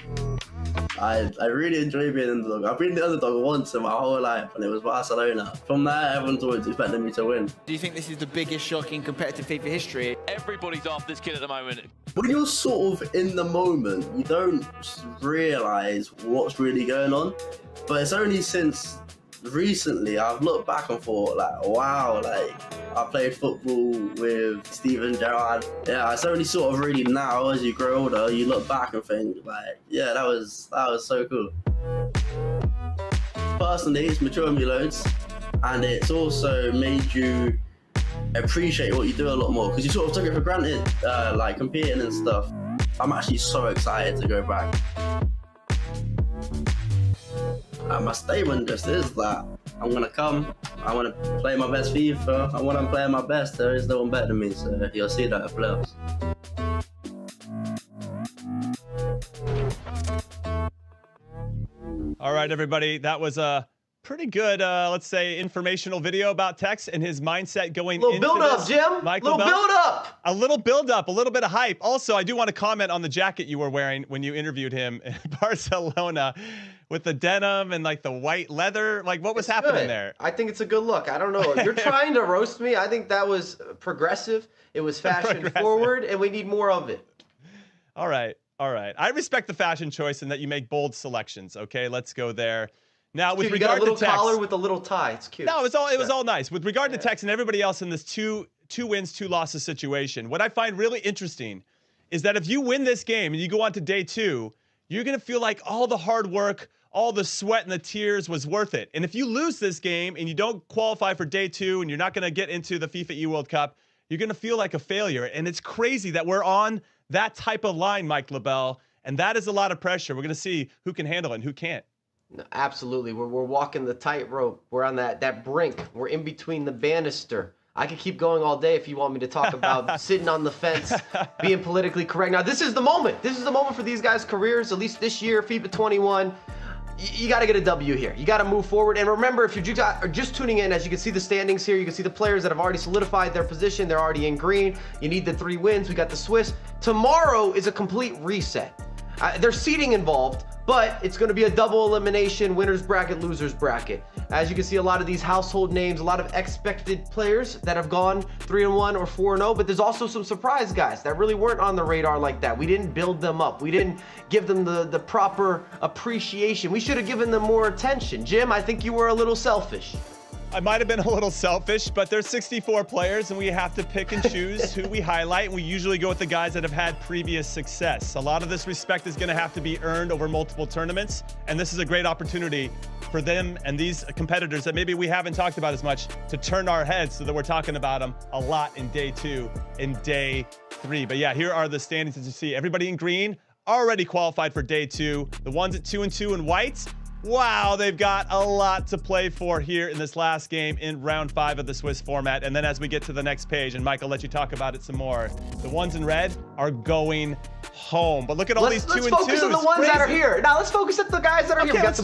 I really enjoy being an underdog. I've been the underdog once in my whole life, and it was Barcelona. From there, everyone's always expecting me to win. Do you think this is the biggest shock in competitive FIFA history? Everybody's after this kid at the moment. When you're sort of in the moment, you don't realise what's really going on. But it's only since recently I've looked back and thought like, wow, like I played football with Steven Gerrard. Yeah, it's only sort of really now as you grow older, you look back and think like, yeah, that was so cool. Personally, it's matured me loads, and it's also made you appreciate what you do a lot more because you sort of took it for granted, like competing and stuff. I'm actually so excited to go back. My statement just is that I'm gonna come, I want to play my best FIFA, I want to play my best, there is no one better than me, so you'll see that at playoffs. All right, everybody, that was a pretty good, let's say, informational video about Tex and his mindset going into this. Little build-up, Jim. Little build-up. A little build-up, a little bit of hype. Also, I do want to comment on the jacket you were wearing when you interviewed him in Barcelona with the denim and like the white leather. Like, what was happening there? I think it's a good look. I don't know. You're trying to roast me. I think that was progressive. It was fashion forward, and we need more of it. All right. All right. I respect the fashion choice and that you make bold selections. Okay, let's go there. Now, with regard to Tex, got a little collar with a little tie. It's cute. No, it was all nice. With regard to Tex and everybody else in this two wins, 2 losses situation, what I find really interesting is that if you win this game and you go on to day 2, you're going to feel like all the hard work, all the sweat and the tears was worth it. And if you lose this game and you don't qualify for day 2 and you're not going to get into the FIFAe World Cup, you're going to feel like a failure. And it's crazy that we're on that type of line, Mike LaBelle, and that is a lot of pressure. We're going to see who can handle it and who can't. No, absolutely. We're walking the tightrope. We're on that brink. We're in between the banister. I could keep going all day if you want me to talk about sitting on the fence, being politically correct. Now, this is the moment. This is the moment for these guys' careers, at least this year, FIFA 21. You got to get a W here. You got to move forward. And remember, if you're just tuning in, as you can see the standings here, you can see the players that have already solidified their position. They're already in green. You need the 3 wins. We got the Swiss. Tomorrow is a complete reset. There's seeding involved, but it's going to be a double elimination, winners bracket, losers bracket. As you can see, a lot of these household names, a lot of expected players that have gone 3-1 or 4-0, but there's also some surprise guys that really weren't on the radar like that. We didn't build them up. We didn't give them the proper appreciation. We should have given them more attention. Jim, I think you were a little selfish. I might have been a little selfish, but there's 64 players and we have to pick and choose who we highlight. And we usually go with the guys that have had previous success. A lot of this respect is going to have to be earned over multiple tournaments. And this is a great opportunity for them and these competitors that maybe we haven't talked about as much to turn our heads so that we're talking about them a lot in day 2 and day 3. But yeah, here are the standings as you see. Everybody in green already qualified for day 2. The ones at 2-2 in white. Wow, they've got a lot to play for here in this last game in round 5 of the Swiss format. And then as we get to the next page, and Mike, I'll let you talk about it some more, the ones in red are going home. But look at all these 2-2s. Let's focus on the ones that are here. Now let's focus on the guys that are here. We got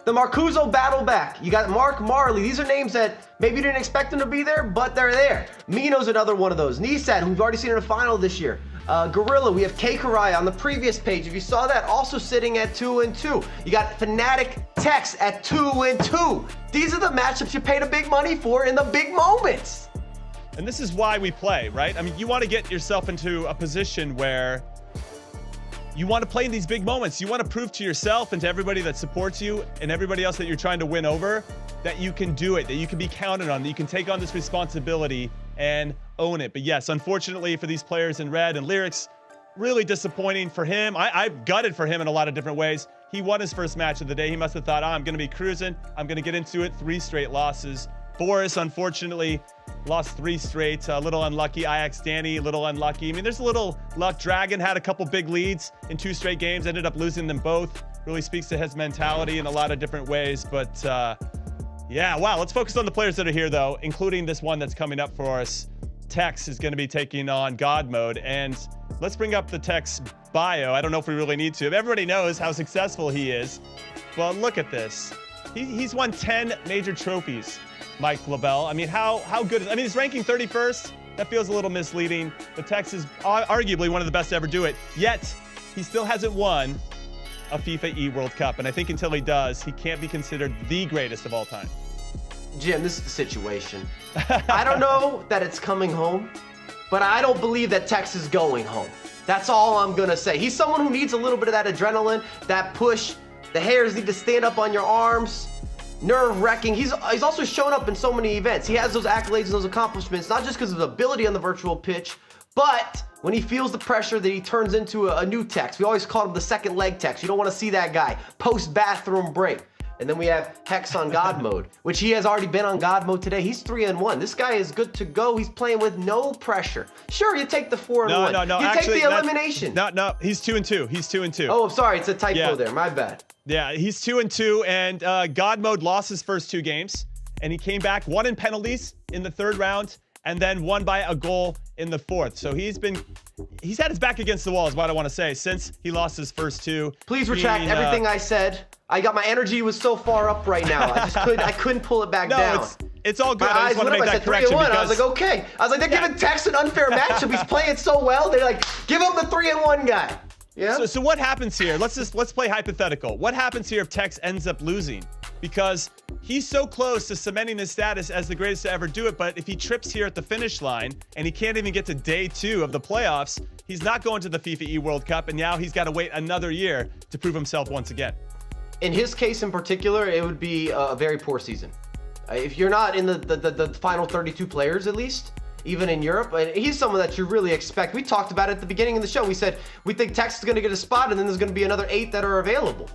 The Marcuso battle back. You got Mark Marley. These are names that maybe you didn't expect them to be there, but they're there. Mino's another one of those. Nissan, who we've already seen in a final this year. Gorilla, we have K Karai on the previous page. If you saw that, also sitting at 2-2. You got Fnatic Tex at 2-2. These are the matchups you paid a big money for in the big moments. And this is why we play, right? I mean, you want to get yourself into a position where you want to play in these big moments. You want to prove to yourself and to everybody that supports you and everybody else that you're trying to win over that you can do it, that you can be counted on, that you can take on this responsibility and own it. But yes, unfortunately for these players in red and Lyrics, really disappointing for him. I gutted for him in a lot of different ways. He won his first match of the day. He must have thought, I'm going to be cruising. I'm going to get into it. 3 straight losses. Boris, unfortunately, lost 3 straight. A little unlucky. Ajax Danny, a little unlucky. I mean, there's a little luck. Dragon had a couple big leads in 2 straight games. Ended up losing them both. Really speaks to his mentality in a lot of different ways. But yeah, wow. Let's focus on the players that are here, though, including this one that's coming up for us. Tex is going to be taking on God Mode. And let's bring up the Tex bio. I don't know if we really need to. Everybody knows how successful he is. But look at this. He's won 10 major trophies, Mike LaBelle. I mean, how good is... I mean, he's ranking 31st. That feels a little misleading. But Tex is arguably one of the best to ever do it. Yet, he still hasn't won a FIFAe World Cup. And I think until he does, he can't be considered the greatest of all time. Jim, this is the situation. I don't know that it's coming home, but I don't believe that Tex is going home. That's all I'm going to say. He's someone who needs a little bit of that adrenaline, that push. The hairs need to stand up on your arms. Nerve-wracking. He's also shown up in so many events. He has those accolades and those accomplishments, not just because of his ability on the virtual pitch, but when he feels the pressure that he turns into a new Tex. We always call him the second leg Tex. You don't want to see that guy post-bathroom break. And then we have Hex on God Mode, which he has already been on God Mode today. He's 3-1. This guy is good to go. He's playing with no pressure. Sure, you take the 4-1. No. You Actually, take the elimination. No. He's 2-2. He's 2-2. Oh, sorry. It's a typo there. My bad. Yeah, he's 2-2, and God Mode lost his first 2 games, and he came back, won in penalties in the 3rd round, and then won by a goal in the 4th. So he's had his back against the wall, is what I want to say, since he lost his first 2. Please retract everything I said. My energy was so far up right now. I couldn't pull it back down. It's all good. I just want to make that correction. I was like, okay. I was like, they're giving Tex an unfair matchup. He's playing so well. They're like, give him the 3-1 guy. Yeah. So what happens here? Let's play hypothetical. What happens here if Tex ends up losing? Because he's so close to cementing his status as the greatest to ever do it, but if he trips here at the finish line and he can't even get to day 2 of the playoffs, he's not going to the FIFAe World Cup, and now he's got to wait another year to prove himself once again. In his case in particular, it would be a very poor season. If you're not in the final 32 players, at least, even in Europe, and he's someone that you really expect. We talked about it at the beginning of the show. We said we think Tex is going to get a spot, and then there's going to be another 8 that are available.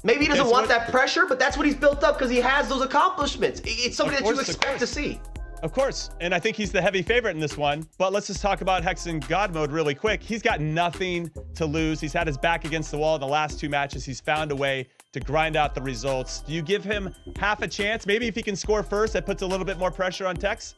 Maybe he doesn't want that pressure, but that's what he's built up because he has those accomplishments. It's something that you expect to see. Of course, and I think he's the heavy favorite in this one, but let's just talk about Hex in God Mode really quick. He's got nothing to lose. He's had his back against the wall in the last 2 matches. He's found a way to grind out the results. Do you give him half a chance? Maybe if he can score first, that puts a little bit more pressure on Tex?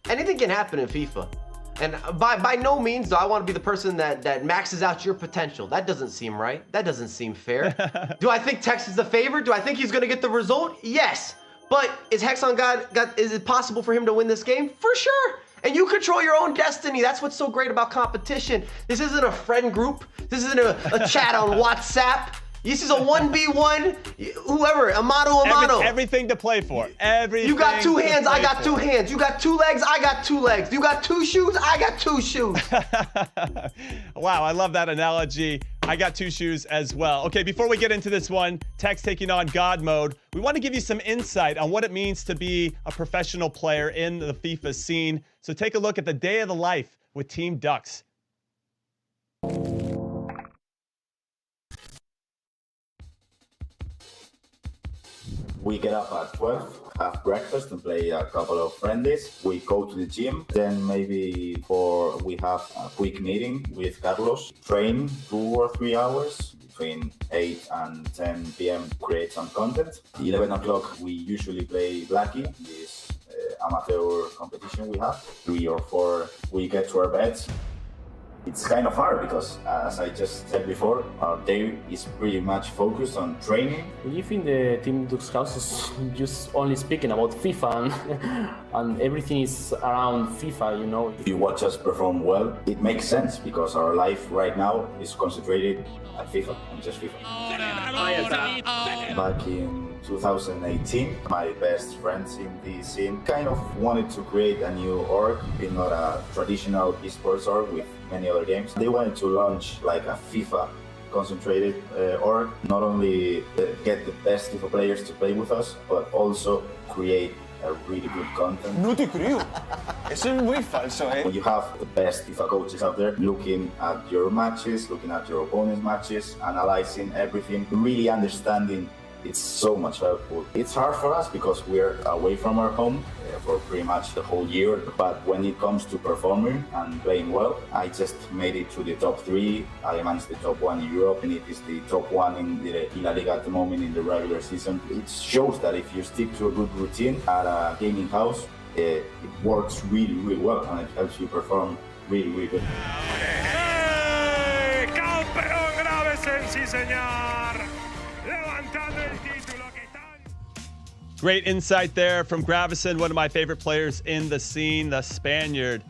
Anything can happen in FIFA. And by no means do I want to be the person that maxes out your potential. That doesn't seem right. That doesn't seem fair. Do I think Tex is the favorite? Do I think he's going to get the result? Yes. But is Hex on God, is it possible for him to win this game? For sure. And you control your own destiny. That's what's so great about competition. This isn't a friend group. This isn't a chat on WhatsApp. This is a 1v1, whoever, a mano a mano. Everything to play for. Everything. You got 2 hands, I got 2 hands. You got 2 legs, I got 2 legs. You got 2 shoes, I got 2 shoes. Wow, I love that analogy. I got 2 shoes as well. Okay, before we get into this one, Tex taking on God Mode, we want to give you some insight on what it means to be a professional player in the FIFA scene. So take a look at the day of the life with Team Ducks. We get up at 12, have breakfast and play a couple of friendlies. We go to the gym, then maybe we have a quick meeting with Carlos, train 2 or 3 hours between 8 and 10 p.m. to create some content. 11 o'clock we usually play Blackie, this amateur competition we have. 3 or 4 we get to our beds. It's kind of hard because, as I just said before, our day is pretty much focused on training. We live in the Team Dux house is just only speaking about FIFA and everything is around FIFA, you know. If you watch us perform well, it makes sense because our life right now is concentrated at FIFA and just FIFA. Back in 2018, my best friends in the scene kind of wanted to create a new org, being not a traditional esports org with many other games. They wanted to launch like a FIFA concentrated org, not only get the best FIFA players to play with us, but also create a really good content. No te creo. Eso es muy falso, eh. When you have the best FIFA coaches out there looking at your matches, looking at your opponent's matches, analyzing everything, really understanding, it's so much helpful. It's hard for us because we're away from our home for pretty much the whole year, but when it comes to performing and playing well, I just made it to the top 3. I managed the top 1 in Europe, and it is the top 1 in the La Liga at the moment in the regular season. It shows that if you stick to a good routine at a gaming house, it works really, really well, and it helps you perform really, really good. Campeón Gravesen, sí señor. Levantando el título que Great insight there from Gravesen, one of my favorite players in the scene, the Spaniard,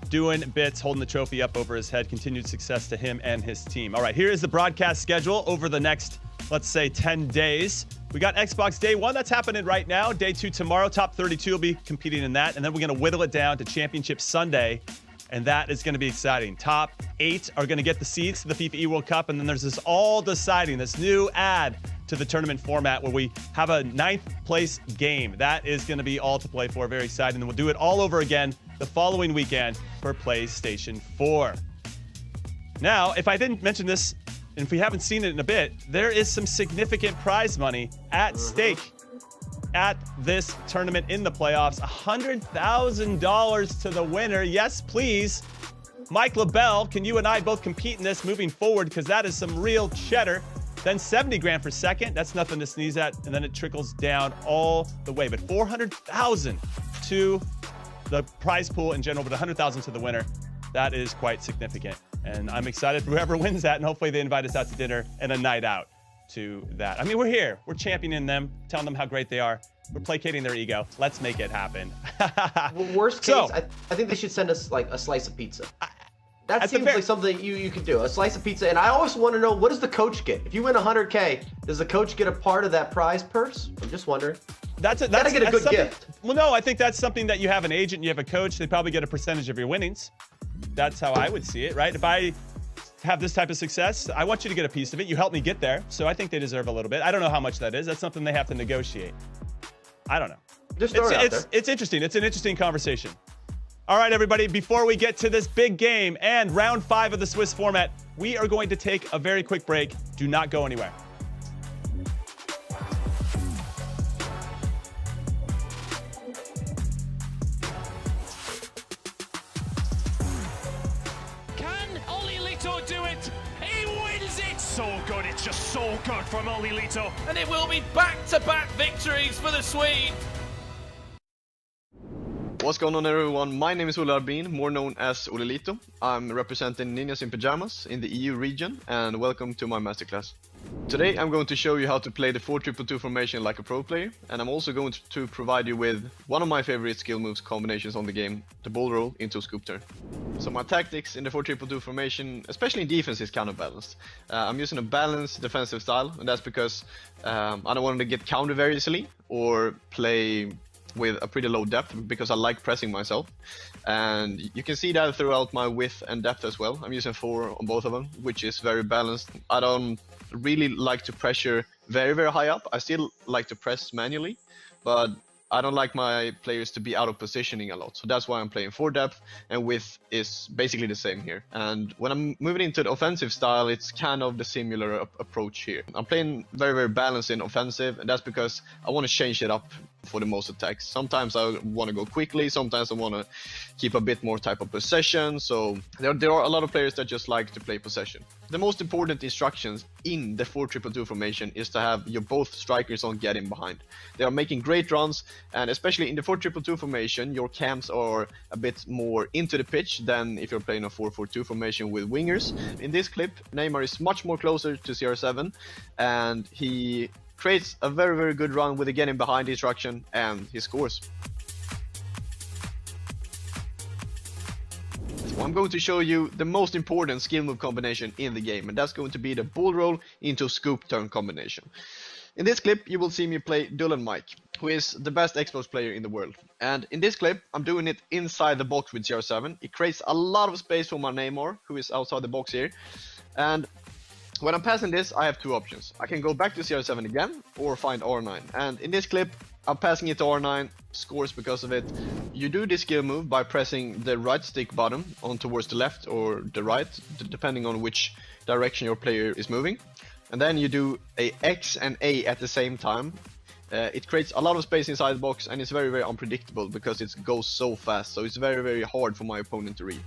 doing bits, holding the trophy up over his head. Continued success to him and his team. All right, here is the broadcast schedule over the next, let's say, 10 days. We got Xbox Day 1, that's happening right now. Day 2 tomorrow, top 32 will be competing in that. And then we're going to whittle it down to Championship Sunday. And that is going to be exciting. Top 8 are going to get the seeds to the FIFAe World Cup. And then there's this all-deciding, this new add to the tournament format where we have a 9th place game. That is going to be all to play for. Very exciting. And we'll do it all over again the following weekend for PlayStation 4. Now, if I didn't mention this, and if we haven't seen it in a bit, there is some significant prize money at stake at this tournament in the playoffs. $100,000 to the winner. Yes, please. Mike LaBelle, can you and I both compete in this moving forward? Because that is some real cheddar. Then 70 grand for second. That's nothing to sneeze at. And then it trickles down all the way. But 400,000 to the prize pool in general, but 100,000 to the winner. That is quite significant. And I'm excited for whoever wins that. And hopefully they invite us out to dinner and a night out to that. I mean, we're here. We're championing them, telling them how great they are. We're placating their ego. Let's make it happen. Well, worst case, I think they should send us like a slice of pizza. That seems like something you could do. A slice of pizza. And I always want to know, what does the coach get? If you win 100K, does the coach get a part of that prize purse? I'm just wondering. That's get a good gift. Well, no, I think that's something that you have an agent, you have a coach, they probably get a percentage of your winnings. That's how I would see it, right? If I have this type of success, I want you to get a piece of it. You helped me get there, so I think they deserve a little bit. I don't know how much that is. That's something they have to negotiate. I don't know. Just throw it out there. It's interesting. It's an interesting conversation. All right, everybody, before we get to this big game and round 5 of the Swiss format, we are going to take a very quick break. Do not go anywhere. do it. He wins it. So good. It's just so good from Oli Lito. And it will be back-to-back victories for the Swede. What's going on, everyone? My name is Olle Arbin, more known as Olelito. I'm representing Ninjas in Pyjamas in the EU region, and welcome to my masterclass. Today I'm going to show you how to play the 4-2-2 formation like a pro player, and I'm also going to provide you with one of my favorite skill moves combinations on the game, the ball roll into a scoop turn. So my tactics in the 4-2-2 formation, especially in defense, is kind of balanced. I'm using a balanced defensive style, and that's because I don't want to get countered very easily or play with a pretty low depth, because I like pressing myself, and you can see that throughout my width and depth as well. I'm using 4 on both of them, which is very balanced. I don't really like to pressure very high up. I still like to press manually, but I don't like my players to be out of positioning a lot, so that's why I'm playing 4 depth, and width is basically the same here. And when I'm moving into the offensive style, it's kind of the similar approach here. I'm playing very balanced in offensive, and that's because I want to change it up for the most attacks. Sometimes I want to go quickly, sometimes I want to keep a bit more type of possession. So there are a lot of players that just like to play possession. The most important instructions in the 4-2-2 formation is to have your both strikers on getting behind. They are making great runs, and especially in the 4-2-2 formation, your cams are a bit more into the pitch than if you're playing a 4-4-2 formation with wingers. In this clip, Neymar is much more closer to CR7, and he creates a very, very good run with the getting behind instruction, and he scores. So I'm going to show you the most important skill move combination in the game, and that's going to be the ball roll into scoop turn combination. In this clip, you will see me play Dylan Mike, who is the best Xbox player in the world. And in this clip, I'm doing it inside the box with CR7. It creates a lot of space for my Neymar, who is outside the box here. And when I'm passing this, I have two options. I can go back to CR7 again, or find R9. And in this clip, I'm passing it to R9, scores because of it. You do this skill move by pressing the right stick button on towards the left or the right, depending on which direction your player is moving. And then you do a X and A at the same time. It creates a lot of space inside the box, and it's very, very unpredictable because it goes so fast. So it's very, very hard for my opponent to read.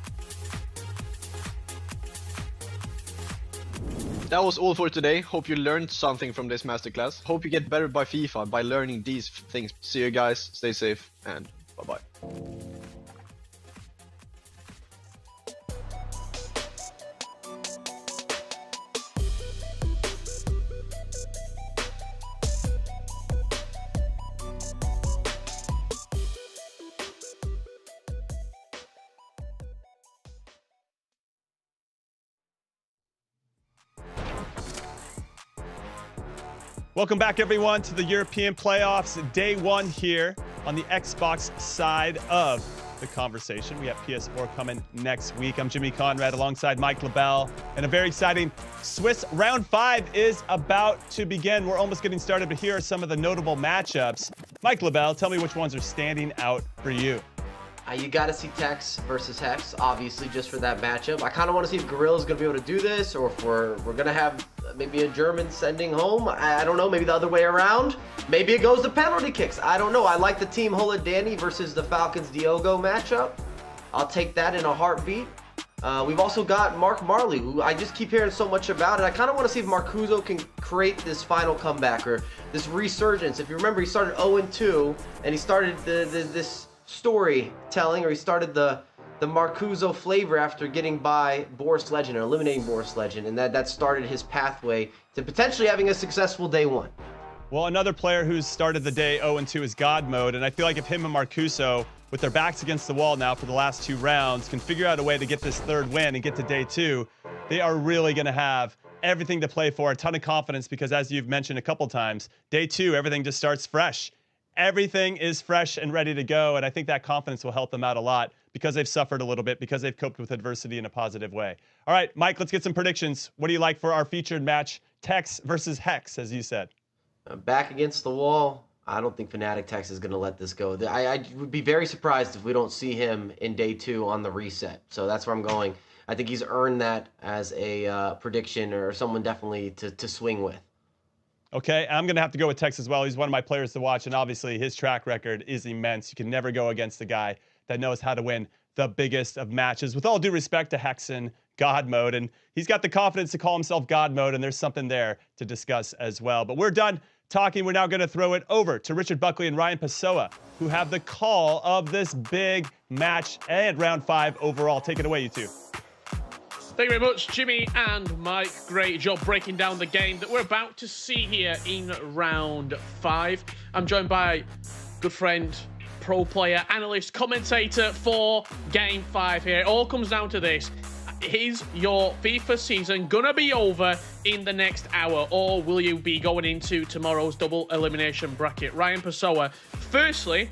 That was all for today. Hope you learned something from this masterclass. Hope you get better by FIFA by learning these things. See you guys, stay safe, and bye-bye. Welcome back, everyone, to the European playoffs. Day one here on the Xbox side of the conversation. We have PS4 coming next week. I'm Jimmy Conrad alongside Mike LaBelle, and a very exciting Swiss round 5 is about to begin. We're almost getting started, but here are some of the notable matchups. Mike LaBelle, tell me which ones are standing out for you. You got to see Tex versus Hex, obviously, just for that matchup. I kind of want to see if Gorilla's going to be able to do this, or if we're going to have maybe a German sending home. I don't know, maybe the other way around. Maybe it goes to penalty kicks. I don't know. I like the Team Hula Danny versus the Falcons Diogo matchup. I'll take that in a heartbeat. We've also got Mark Marley, who I just keep hearing so much about, and I kind of want to see if Marcuso can create this final comeback or this resurgence. If you remember, he started 0-2, and he started this storytelling, or he started the Marcuso flavor after getting by Boris Legend, or eliminating Boris Legend, and that started his pathway to potentially having a successful day one. Well, another player who's started the day 0-2 is God Mode, and I feel like if him and Marcuso, with their backs against the wall now for the last 2 rounds, can figure out a way to get this 3rd win and get to day 2, they are really going to have everything to play for, a ton of confidence, because as you've mentioned a couple times, day 2, everything just starts fresh. Everything is fresh and ready to go, and I think that confidence will help them out a lot because they've suffered a little bit, because they've coped with adversity in a positive way. All right, Mike, let's get some predictions. What do you like for our featured match, Tex versus Hex, as you said? Back against the wall. I don't think Fnatic Tex is going to let this go. I would be very surprised if we don't see him in day 2 on the reset. So that's where I'm going. I think he's earned that as a prediction, or someone definitely to swing with. Okay, I'm going to have to go with Tex as well. He's one of my players to watch, and obviously his track record is immense. You can never go against a guy that knows how to win the biggest of matches. With all due respect to Hexen, God Mode, and he's got the confidence to call himself God Mode, and there's something there to discuss as well. But we're done talking. We're now going to throw it over to Richard Buckley and Ryan Pessoa, who have the call of this big match and round 5 overall. Take it away, you two. Thank you very much, Jimmy and Mike. Great job breaking down the game that we're about to see here in round 5. I'm joined by good friend, pro player, analyst, commentator for game 5 here. It all comes down to this. Is your FIFA season gonna be over in the next hour, or will you be going into tomorrow's double elimination bracket? Ryan Pessoa, firstly,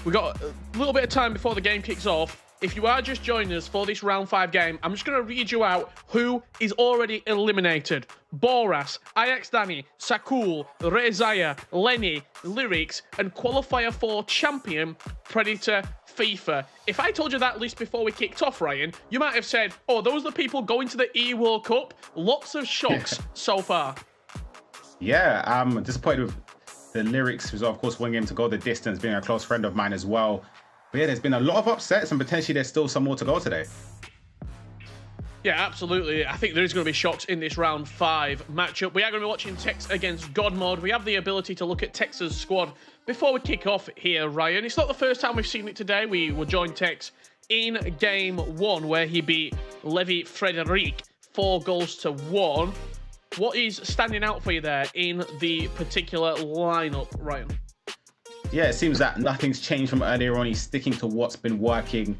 we got a little bit of time before the game kicks off. If you are just joining us for this round 5 game, I'm just going to read you out who is already eliminated. Boras, Ajax Danny, Sakul, Rezaya, Lenny, Lyrics, and qualifier 4 champion, Predator FIFA. If I told you that list before we kicked off, Ryan, you might have said, oh, those are the people going to the FIFAe World Cup. Lots of shocks so far. Yeah, I'm disappointed with the lyrics was, of course, wanting him to go the distance, being a close friend of mine as well. But yeah, there's been a lot of upsets, and potentially there's still some more to go today. Yeah, absolutely. I think there is going to be shocks in this round 5 matchup. We are going to be watching Tex against God Mode. We have the ability to look at Tex's squad before we kick off here, Ryan. It's not the first time we've seen it today. We will join Tex in game 1, where he beat Levi Frederic 4-1. What is standing out for you there in the particular lineup, Ryan? Yeah, it seems that nothing's changed from earlier on. He's sticking to what's been working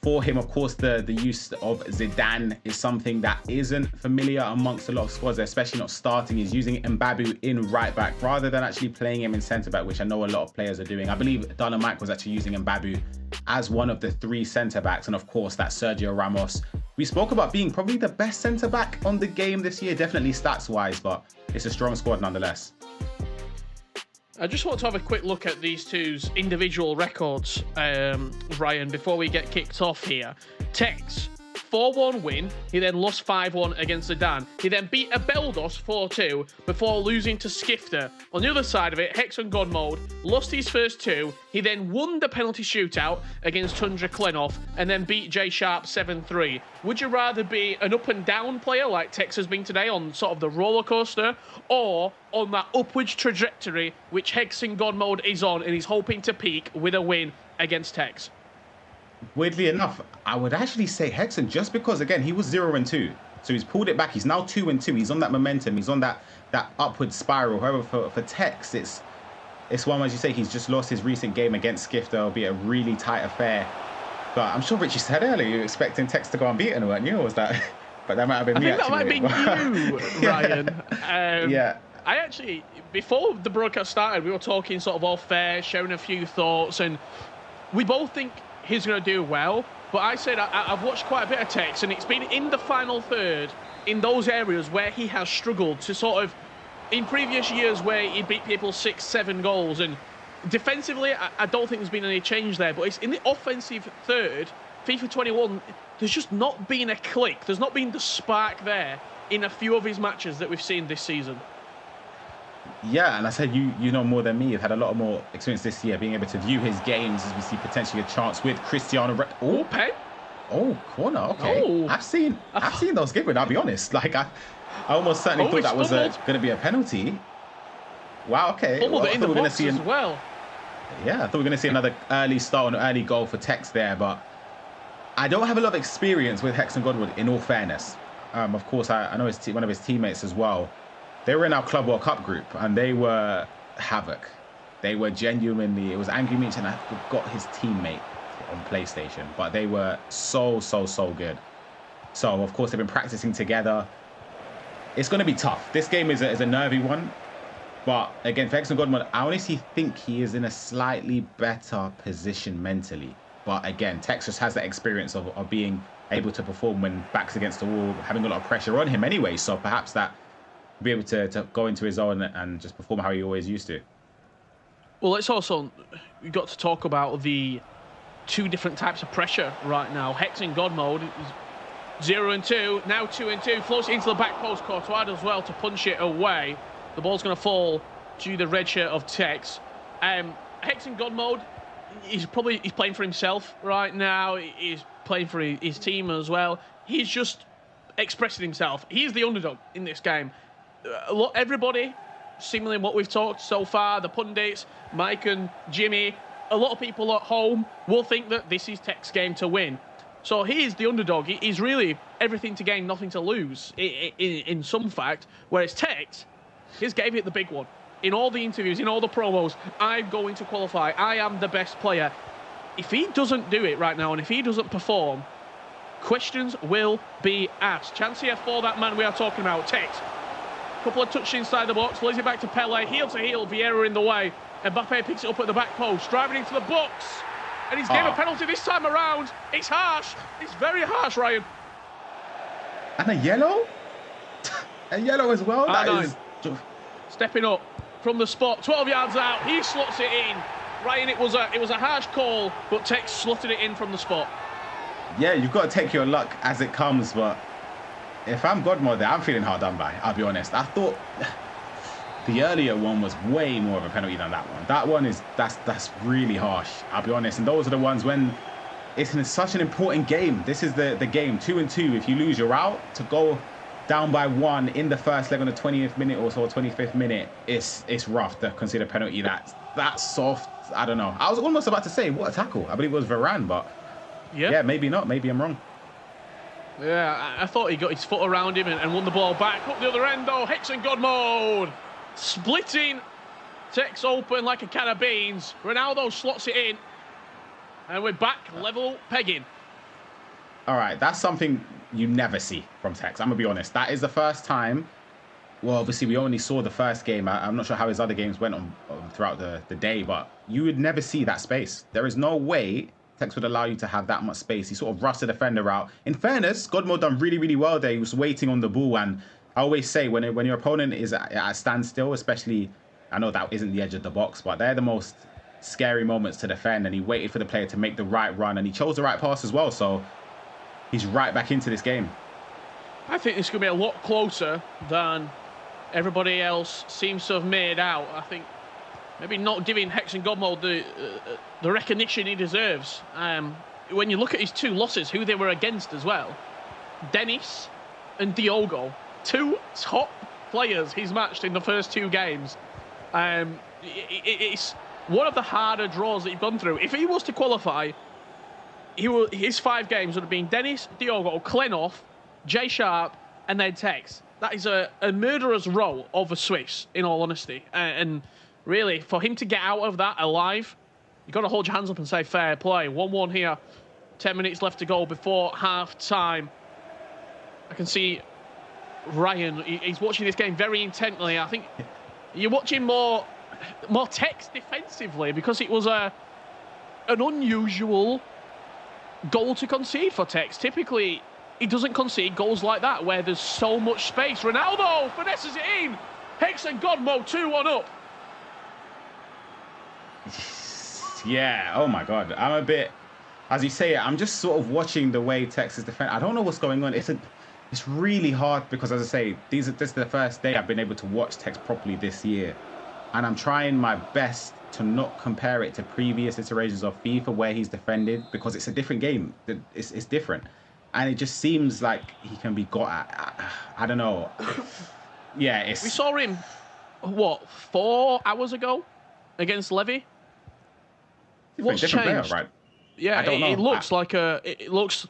for him. Of course, the use of Zidane is something that isn't familiar amongst a lot of squads, especially not starting. He's using Mbabu in right back rather than actually playing him in centre back, which I know a lot of players are doing. I believe Dana Mike was actually using Mbabu as one of the 3 centre backs, and of course that Sergio Ramos we spoke about being probably the best centre back on the game this year, definitely stats wise, but it's a strong squad nonetheless. I just want to have a quick look at these two's individual records, Ryan, before we get kicked off here. Tex, 4-1 win. He then lost 5-1 against Zidane. He then beat Abeldos 4-2 before losing to Skifter. On the other side of it, Hex and God Mode lost his first 2. He then won the penalty shootout against Tundra Klenov and then beat J Sharp 7-3. Would you rather be an up and down player like Tex has been today on sort of the roller coaster, or on that upwards trajectory which Hex and God Mode is on and he's hoping to peak with a win against Tex? Weirdly enough, I would actually say Hexen, just because, again, he was 0-2. So he's pulled it back. He's now 2-2. He's on that momentum. He's on that upward spiral. However, for Tex, it's one, as you say, he's just lost his recent game against Skifter, albeit a really tight affair. But I'm sure Richie said earlier, you were expecting Tex to go unbeaten, weren't you? Or was that... But that might have been me, actually. I think that might have been you, Ryan. Yeah. I actually, before the broadcast started, we were talking sort of all fair, sharing a few thoughts, and we both think he's going to do well. But I said I've watched quite a bit of Tex, and it's been in the final third, in those areas where he has struggled to sort of, in previous years where he'd beat people 6-7 goals, and defensively, I don't think there's been any change there, but it's in the offensive third, FIFA 21, there's just not been a click. There's not been the spark there in a few of his matches that we've seen this season. Yeah, and I said you know more than me. You've had a lot more experience this year, being able to view his games as we see potentially a chance with Cristiano. Oh, pen. Oh, corner. Okay, oh. I've seen those given. I'll be honest. Like I almost certainly thought that was going to be a penalty. Wow. Okay. Fumbled it in the box as well. Yeah, I thought we were going to see another early start, an early goal for Tex there, but I don't have a lot of experience with Hex and Godwood. In all fairness, of course, I know one of his teammates as well. They were in our Club World Cup group, and they were havoc. They were genuinely, it was Angry Meech, and I forgot his teammate on PlayStation, but they were so good. So, of course, they've been practicing together. It's going to be tough. This game is a nervy one, but again, for Hex and Godmode, I honestly think he is in a slightly better position mentally. But again, Tex just has that experience of being able to perform when back's against the wall, having a lot of pressure on him anyway, so perhaps that be able to go into his own and just perform how he always used to. Well, it's also, we've got to talk about the 2 different types of pressure right now. Hex in God Mode is 0-2, now 2-2, floats it into the back post. Courtois as well to punch it away. The ball's going to fall to the red shirt of Tex. Hex in God Mode, he's playing for himself right now. He's playing for his team as well. He's just expressing himself. He's the underdog in this game. Everybody, seemingly what we've talked so far, the pundits, Mike and Jimmy, a lot of people at home will think that this is Tech's game to win. So he is the underdog. He's really everything to gain, nothing to lose in some fact. Whereas Tex, he's gave it the big one. In all the interviews, in all the promos, I'm going to qualify. I am the best player. If he doesn't do it right now, and if he doesn't perform, questions will be asked. Chance here for that man we are talking about, Tex. Couple of touches inside the box, lays it back to Pele, heel to heel, Vieira in the way. Mbappe picks it up at the back post, driving into the box. And he's given a penalty this time around. It's harsh. It's very harsh, Ryan. And a yellow? A yellow as well? That is... Stepping up from the spot, 12 yards out, he slots it in. Ryan, it was a harsh call, but Tex slotted it in from the spot. Yeah, you've got to take your luck as it comes, but if I'm Godmother, I'm feeling hard done by, I'll be honest. I thought The earlier one was way more of a penalty than that one. That one is, that's really harsh, I'll be honest. And those are the ones when it's in such an important game. This is the game, 2-2. If you lose, you're out. To go down by 1 in the first leg on the 20th minute or so, 25th minute, it's rough to consider penalty. That's soft. I don't know. I was almost about to say, what a tackle. I believe it was Varane, but yeah, maybe not. Maybe I'm wrong. Yeah, I thought he got his foot around him and won the ball back. Up the other end, though, Hexen God mode. Splitting Tex open like a can of beans. Ronaldo slots it in. And we're back level pegging. All right, that's something you never see from Tex. I'm going to be honest. That is the first time. Well, obviously, we only saw the first game. I'm not sure how his other games went on throughout the day, but you would never see that space. There is no way Tex would allow you to have that much space. He sort of rushed the defender out. In fairness, Godmo done really, really well there. He was waiting on the ball, and I always say when your opponent is at a standstill, especially, I know that isn't the edge of the box, but they're the most scary moments to defend, and he waited for the player to make the right run, and he chose the right pass as well, so he's right back into this game. I think this could be a lot closer than everybody else seems to have made out. I think maybe not giving Hexen Godmode the recognition he deserves. When you look at his two losses, who they were against as well, Dennis and Diogo, two top players he's matched in the first 2 games. It's one of the harder draws that he's gone through. If he was to qualify, his 5 games would have been Dennis, Diogo, Klenov, Jay Sharp, and then Tex. That is a murderer's row of a Swiss, in all honesty. And really, for him to get out of that alive, you've got to hold your hands up and say fair play. 1-1 here. 10 minutes left to go before half-time. I can see Ryan, he's watching this game very intently. I think you're watching more Tex defensively, because it was an unusual goal to concede for Tex. Typically, he doesn't concede goals like that where there's so much space. Ronaldo finesses it in. Hexen Godmo 2-1 up. Yeah, oh my God. I'm a bit, as you say it, I'm just sort of watching the way Tex is defending. I don't know what's going on. It's really hard because, as I say, this is the first day I've been able to watch Tex properly this year. And I'm trying my best to not compare it to previous iterations of FIFA where he's defended, because it's a different game. It's different. And it just seems like he can be got at. I don't know. Yeah, We saw him, what, 4 hours ago against Levy? What's changed? Player, right? Yeah, I don't know. It looks like it looks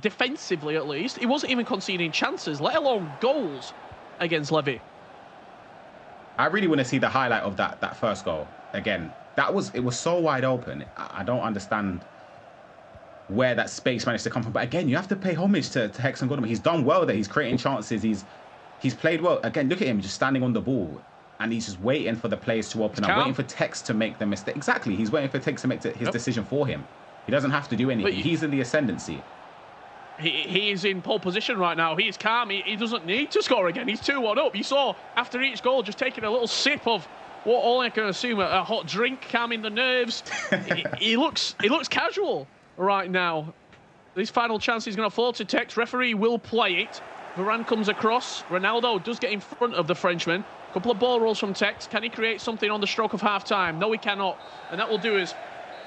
defensively, at least. He wasn't even conceding chances, let alone goals against Levy. I really want to see the highlight of that first goal again. It was so wide open. I don't understand where that space managed to come from. But again, you have to pay homage to Hexen Godmo. He's done well there. He's creating chances. He's played well. Again, look at him just standing on the ball, and he's just waiting for the players to open up, waiting for Tex to make the mistake. Exactly, he's waiting for Tex to make his decision for him. He doesn't have to do anything. He's in the ascendancy. He is in pole position right now. He's calm. He doesn't need to score again. He's 2-1 up. You saw after each goal just taking a little sip of what all I can assume a hot drink, calming the nerves. he looks casual right now. This final chance is going to fall to Tex. Referee will play it. Varane comes across. Ronaldo does get in front of the Frenchman. Couple of ball rolls from Tex. Can he create something on the stroke of half-time? No, he cannot. And that will do us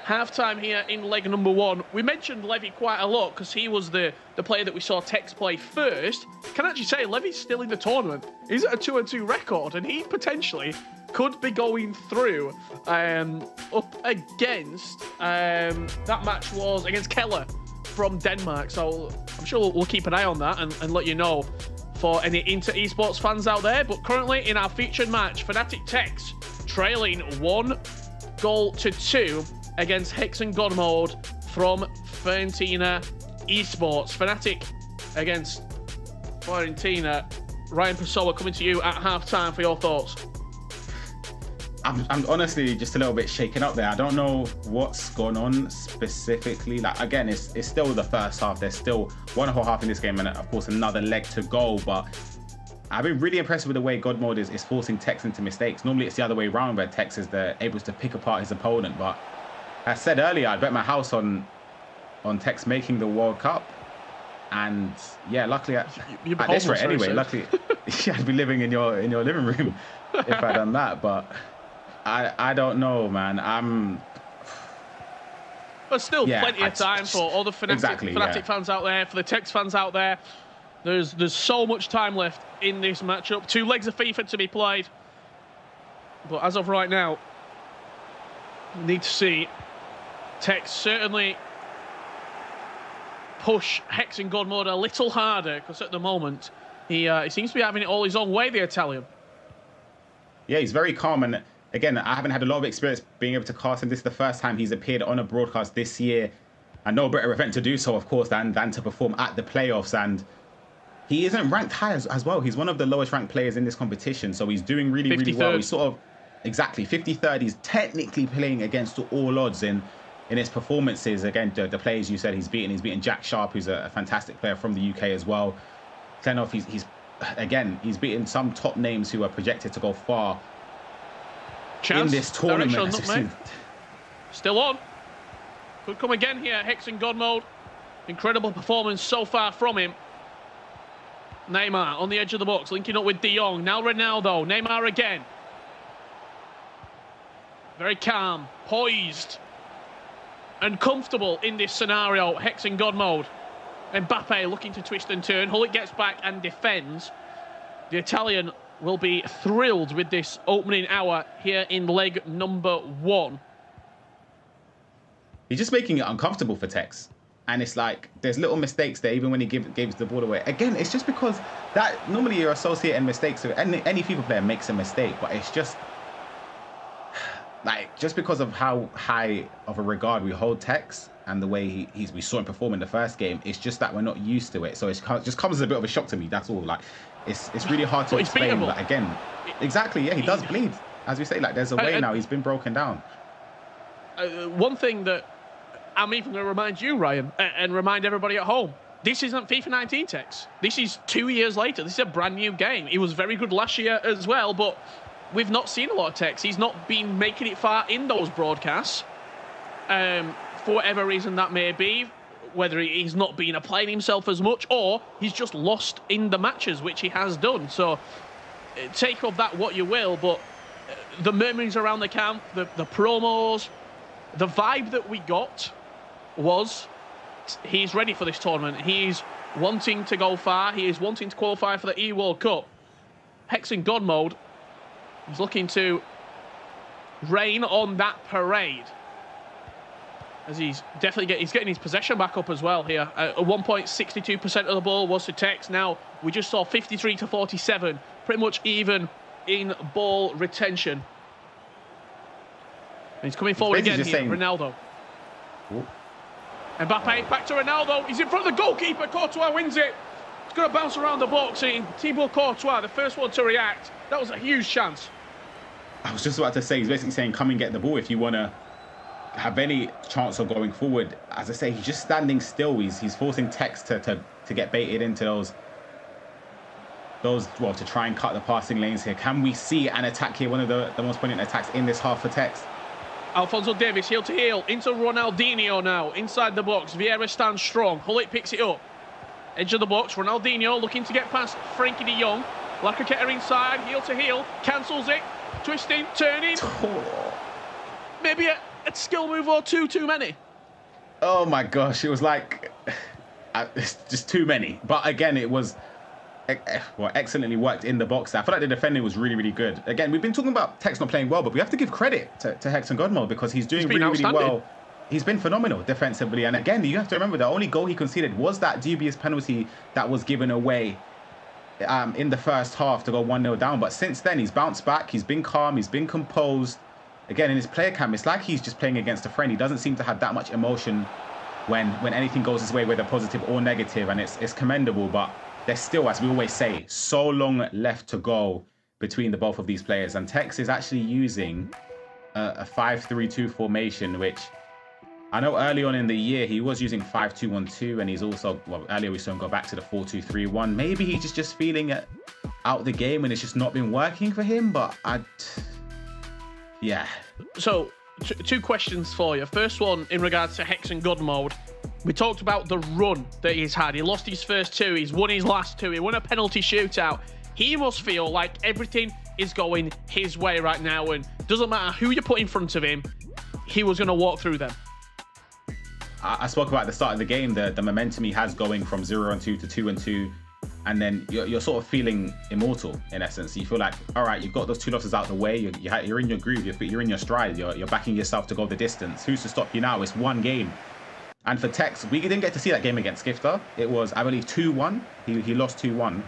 half-time here in leg number 1. We mentioned Levy quite a lot because he was the player that we saw Tex play first. Can I actually say Levy's still in the tournament. He's at a 2-2 record, and he potentially could be going through up against that match was against Keller from Denmark. So I'm sure we'll keep an eye on that and let you know for any Inter Esports fans out there. But currently in our featured match, Fnatic Tex trailing 1-2 against Hexen Godmode from Fiorentina Esports. Fnatic against Fiorentina. Ryan Pessoa, coming to you at half-time for your thoughts. I'm honestly just a little bit shaken up there. I don't know what's gone on specifically. Like, again, it's still the first half. There's still one whole half in this game, and of course another leg to go. But I've been really impressed with the way Godmode is forcing Tex into mistakes. Normally it's the other way around, where Tex is able to pick apart his opponent. But as I said earlier, I bet my house on Tex making the World Cup. And yeah, luckily at You'd be this rate homeless very anyway, soon. luckily yeah, I'd be living in your living room if I'd done that. But I don't know, man. But still, Yeah, plenty of time for all the fanatic fans out there, for the Tex fans out there. There's so much time left in this matchup. 2 legs of FIFA to be played. But as of right now, we need to see Tex certainly push Hex in God mode a little harder, because at the moment he seems to be having it all his own way, the Italian. Yeah, he's very calm, and again, I haven't had a lot of experience being able to cast him. This is the first time he's appeared on a broadcast this year, and no better event to do so, of course, than to perform at the playoffs. And he isn't ranked high as well. He's one of the lowest ranked players in this competition, so he's doing really, really well. He's sort of, exactly, 53rd. He's technically playing against all odds in his performances. Again, the players you said he's beaten Jack Sharp, who's a fantastic player from the UK as well. Klenov, he's beaten some top names who are projected to go far in this tournament. Still on. Could come again here, Hex in God mode. Incredible performance so far from him. Neymar on the edge of the box, linking up with De Jong. Now Ronaldo, Neymar again. Very calm, poised, and comfortable in this scenario. Hex in God mode. Mbappe looking to twist and turn. Hullet gets back and defends. The Italian will be thrilled with this opening hour here in leg number 1. He's just making it uncomfortable for Tex. And it's like, there's little mistakes there, even when he gives the ball away. Again, it's just because that normally you're associating mistakes with any FIFA player makes a mistake, but it's just like, just because of how high of a regard we hold Tex and the way we saw him perform in the first game, it's just that we're not used to it. So it just comes as a bit of a shock to me. That's all. Like, it's really hard to explain. But again, exactly, yeah, he does bleed. As we say, like, there's a way now. He's been broken down. One thing that I'm even going to remind you, Ryan, and remind everybody at home, this isn't FIFA 19 Tex. This is 2 years later. This is a brand new game. He was very good last year as well, but we've not seen a lot of Tex. He's not been making it far in those broadcasts. For whatever reason that may be, whether he's not been applying himself as much or he's just lost in the matches, which he has done. So take of that what you will, but the murmurings around the camp, the promos, the vibe that we got was he's ready for this tournament. He's wanting to go far. He is wanting to qualify for the FIFAe World Cup. Hex in God mode. He's looking to rain on that parade. As he's getting his possession back up as well here. At 1.62% of the ball was to Tex. Now we just saw 53 to 47, pretty much even in ball retention. And he's coming forward again here, Ronaldo. Ooh. Mbappe back to Ronaldo. He's in front of the goalkeeper. Courtois wins it. It's going to bounce around the box. Thibaut Courtois, the first one to react. That was a huge chance. I was just about to say, he's basically saying, come and get the ball if you want to have any chance of going forward. As I say, he's just standing still. He's forcing Tex to get baited into those, well, to try and cut the passing lanes here. Can we see an attack here? One of the most brilliant attacks in this half for Tex. Alphonso Davies, heel to heel, into Ronaldinho now, inside the box. Vieira stands strong. Hullet picks it up. Edge of the box, Ronaldinho looking to get past Frankie de Jong. Lacazette inside, heel to heel, cancels it, twisting, turning. Maybe a skill move or two too many. Oh my gosh, it was like it's just too many. But again, it was excellently worked in the box. I feel like the defending was really, really good. Again, we've been talking about Tex not playing well, but we have to give credit to Hex and Godmode because he's doing really well. He's been phenomenal defensively. And again, you have to remember the only goal he conceded was that dubious penalty that was given away in the first half to go 1-0 down. But since then, he's bounced back. He's been calm. He's been composed. Again, in his player cam, it's like he's just playing against a friend. He doesn't seem to have that much emotion when anything goes his way, whether positive or negative, and it's commendable. But there's still, as we always say, so long left to go between the both of these players. And Tex is actually using a 5-3-2 formation, which I know early on in the year he was using 5-2-1-2, and he's also, well, earlier we saw him go back to the 4-2-3-1. Maybe he's just feeling it out the game and it's just not been working for him, but yeah. So, two questions for you. First one in regards to Hex and God mode. We talked about the run that he's had. He lost his first 2. He's won his last 2. He won a penalty shootout. He must feel like everything is going his way right now, and doesn't matter who you put in front of him, he was going to walk through them. I spoke about at the start of the game, the momentum he has going from 0-2 to 2-2, and then you're sort of feeling immortal in essence. You feel like, all right, you've got those 2 losses out the way. You're in your groove. You're in your stride. You're backing yourself to go the distance. Who's to stop you now? It's one game. And for Tex, we didn't get to see that game against Skifter. It was, I believe, 2-1. He lost 2-1.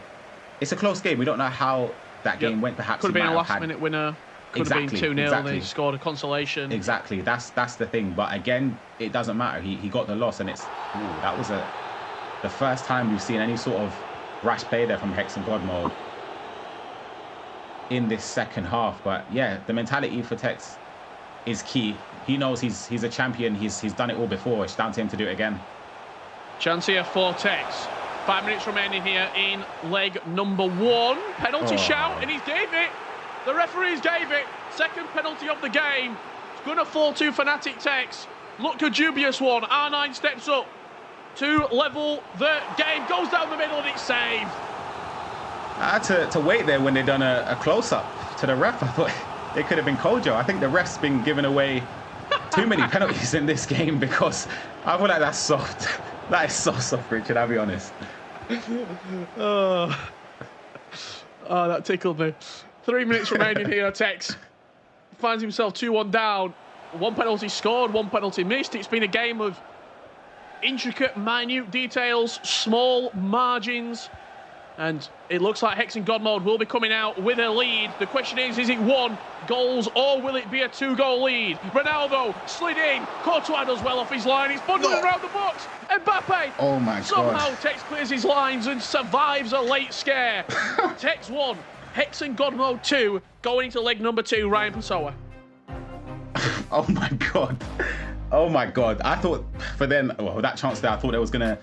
It's a close game. We don't know how that game went. Perhaps could have been a last-minute winner. Could have been 2-0. Exactly. They scored a consolation. Exactly. That's the thing. But again, it doesn't matter. He got the loss, and that was the first time we've seen any sort of rash play there from Hex and God Mode in this second half. But yeah, the mentality for Tex is key. He knows he's a champion. He's done it all before. It's down to him to do it again. Chance here for Tex. 5 minutes remaining here in leg number 1. Penalty shout, and he gave it. The referees gave it. Second penalty of the game. It's going to fall to Fnatic Tex. Look, a dubious one. R9 steps up to level the game. Goes down the middle, and it's saved. I had to wait there when they done a close-up to the ref. I thought it could have been Kojo. I think the ref's been giving away too many penalties in this game, because I feel like that's soft. That is so soft, Richard, I'll be honest. Oh, that tickled me. 3 minutes remaining here. Tex finds himself 2-1 down. 1 penalty scored, 1 penalty missed. It's been a game of intricate, minute details, small margins. And it looks like Hex and God Mode will be coming out with a lead. The question is it 1 goals or will it be a 2-goal lead? Ronaldo slid in. Courtois does well off his line. He's bundling around the box. Mbappe. Oh my God. Somehow Tex clears his lines and survives a late scare. Tex 1, Hex and God Mode 2, going into leg number 2, Ryan Pessoa. Oh my God. Oh my God. I thought for them, well, that chance there, I thought there was going to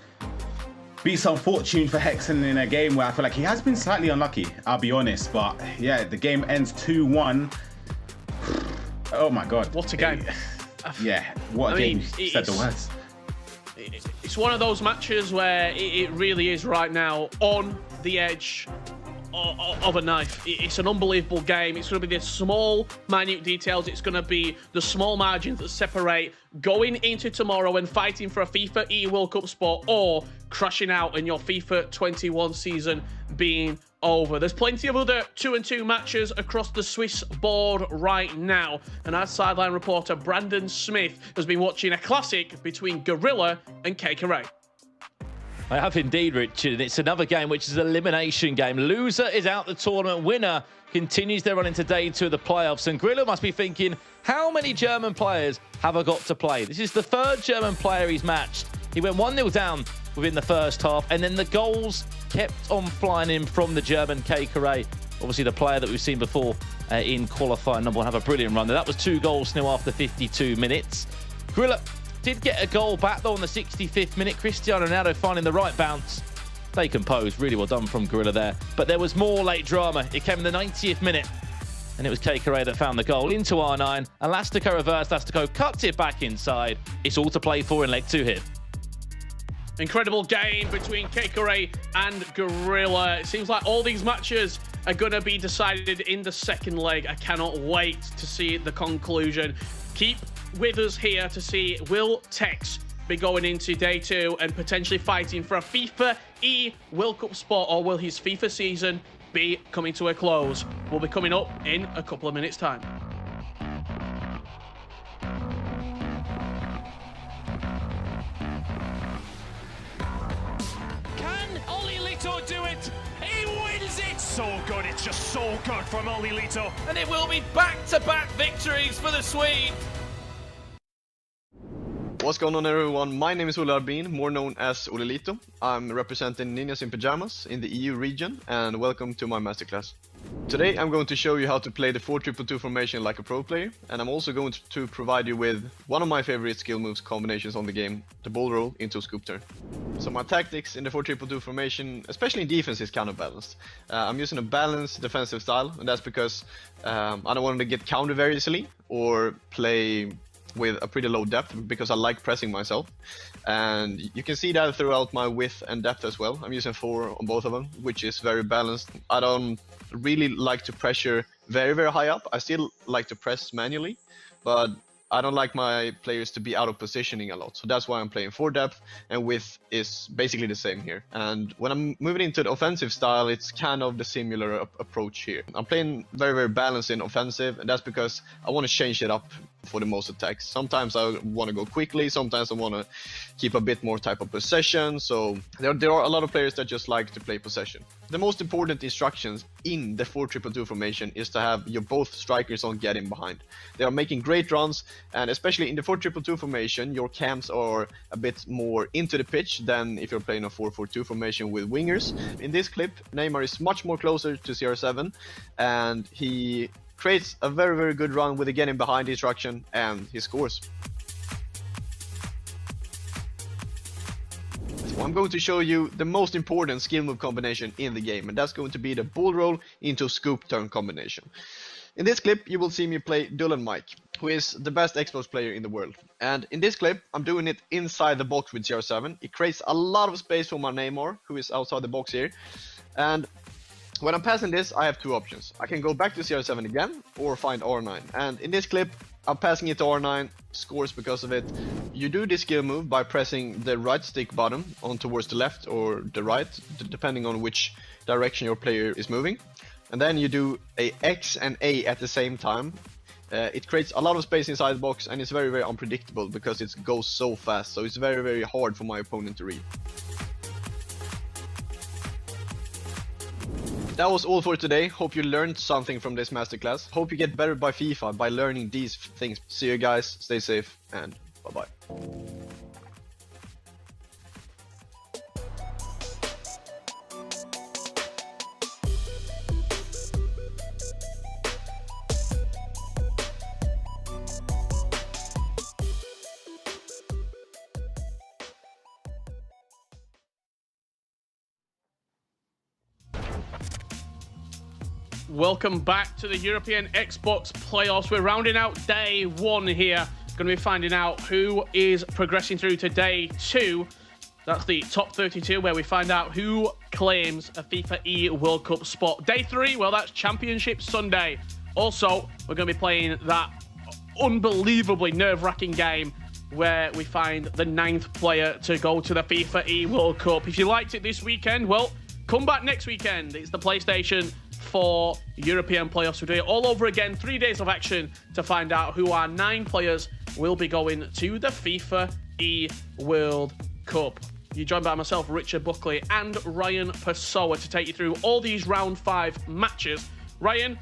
be some fortune for Hexen in a game where I feel like he has been slightly unlucky, I'll be honest. But yeah, the game ends 2-1. Oh my God. What a game. Yeah, what a game. You said the words. It's one of those matches where it really is right now on the edge of a knife. It's an unbelievable game. It's going to be the small, minute details. It's going to be the small margins that separate going into tomorrow and fighting for a FIFAe World Cup spot, or crashing out and your FIFA 21 season being over. There's plenty of other 2-2 matches across the Swiss board right now. And our sideline reporter Brandon Smith has been watching a classic between Gorilla and KKRA. I have indeed, Richard, and it's another game which is an elimination game. Loser is out the tournament. Winner continues their run into day 2 of the playoffs. And Gorilla must be thinking, how many German players have I got to play? This is the 3rd German player he's matched. He went 1-0 down within the first half, and then the goals kept on flying in from the German KKRA. Obviously, the player that we've seen before in qualifying number 1 have a brilliant run there. That was 2 goals now after 52 minutes. Gorilla did get a goal back though on the 65th minute. Cristiano Ronaldo finding the right bounce. They composed. Really well done from Gorilla there. But there was more late drama. It came in the 90th minute. And it was KKRA that found the goal into R9. Elastico reversed. Elastico cuts it back inside. It's all to play for in leg 2 here. Incredible game between KKRA and Gorilla. It seems like all these matches are going to be decided in the second leg. I cannot wait to see the conclusion. Keep with us here to see, will Tex be going into day 2 and potentially fighting for a FIFAe World Cup spot, or will his FIFA season be coming to a close? Will be coming up in a couple of minutes' time. Can Oli Lito do it? He wins it! So good, it's just so good from Oli Lito. And it will be back-to-back victories for the Swede. What's going on, everyone? My name is Olle Arbin, more known as Olelito. I'm representing Ninjas in Pyjamas in the EU region, and welcome to my masterclass. Today I'm going to show you how to play the 4-2-2 formation like a pro player, and I'm also going to provide you with one of my favorite skill moves combinations on the game, the ball roll into a scoop turn. So my tactics in the 4-2-2 formation, especially in defense, is counterbalanced. I'm using a balanced defensive style, and that's because I don't want to get countered very easily or play with a pretty low depth because I like pressing myself. And you can see that throughout my width and depth as well. I'm using 4 on both of them, which is very balanced. I don't really like to pressure very, very high up. I still like to press manually, but I don't like my players to be out of positioning a lot. So that's why I'm playing 4 depth, and width is basically the same here. And when I'm moving into the offensive style, it's kind of the similar approach here. I'm playing very, very balanced in offensive, and that's because I want to change it up for the most attacks. Sometimes I want to go quickly, sometimes I want to keep a bit more type of possession. So there are a lot of players that just like to play possession. The most important instructions in the 4-2-2 formation is to have your both strikers on getting behind. They are making great runs, and especially in the 4-2-2 formation, your cams are a bit more into the pitch than if you're playing a 4-4-2 formation with wingers. In this clip, Neymar is much more closer to CR7, and he creates a very, very good run with the getting behind instruction, and he scores. So I'm going to show you the most important skill move combination in the game, and that's going to be the bull roll into scoop turn combination. In this clip, you will see me play Dylan Mike, who is the best Xbox player in the world. And in this clip, I'm doing it inside the box with CR7. It creates a lot of space for my Neymar, who is outside the box here. And when I'm passing this, I have 2 options. I can go back to CR7 again, or find R9. And in this clip, I'm passing it to R9, scores because of it. You do this skill move by pressing the right stick button on towards the left or the right, depending on which direction your player is moving. And then you do a X and A at the same time. It creates a lot of space inside the box, and it's very, very unpredictable because it goes so fast. So it's very, very hard for my opponent to read. That was all for today. Hope you learned something from this masterclass. Hope you get better by FIFA by learning these things. See you guys, stay safe, and bye-bye. Welcome back to the European Xbox playoffs. We're rounding out day 1 here. Going to be finding out who is progressing through to day 2. That's the top 32, where we find out who claims a FIFAe World Cup spot. Day 3, well, that's Championship Sunday. Also, we're going to be playing that unbelievably nerve-wracking game where we find the 9th player to go to the FIFAe World Cup. If you liked it this weekend, well, come back next weekend. It's the PlayStation 4 European playoffs. We'll do it all over again. 3 days of action to find out who our 9 players will be going to the FIFAe World Cup. You're joined by myself, Richard Buckley, and Ryan Pessoa to take you through all these round 5 matches. Ryan,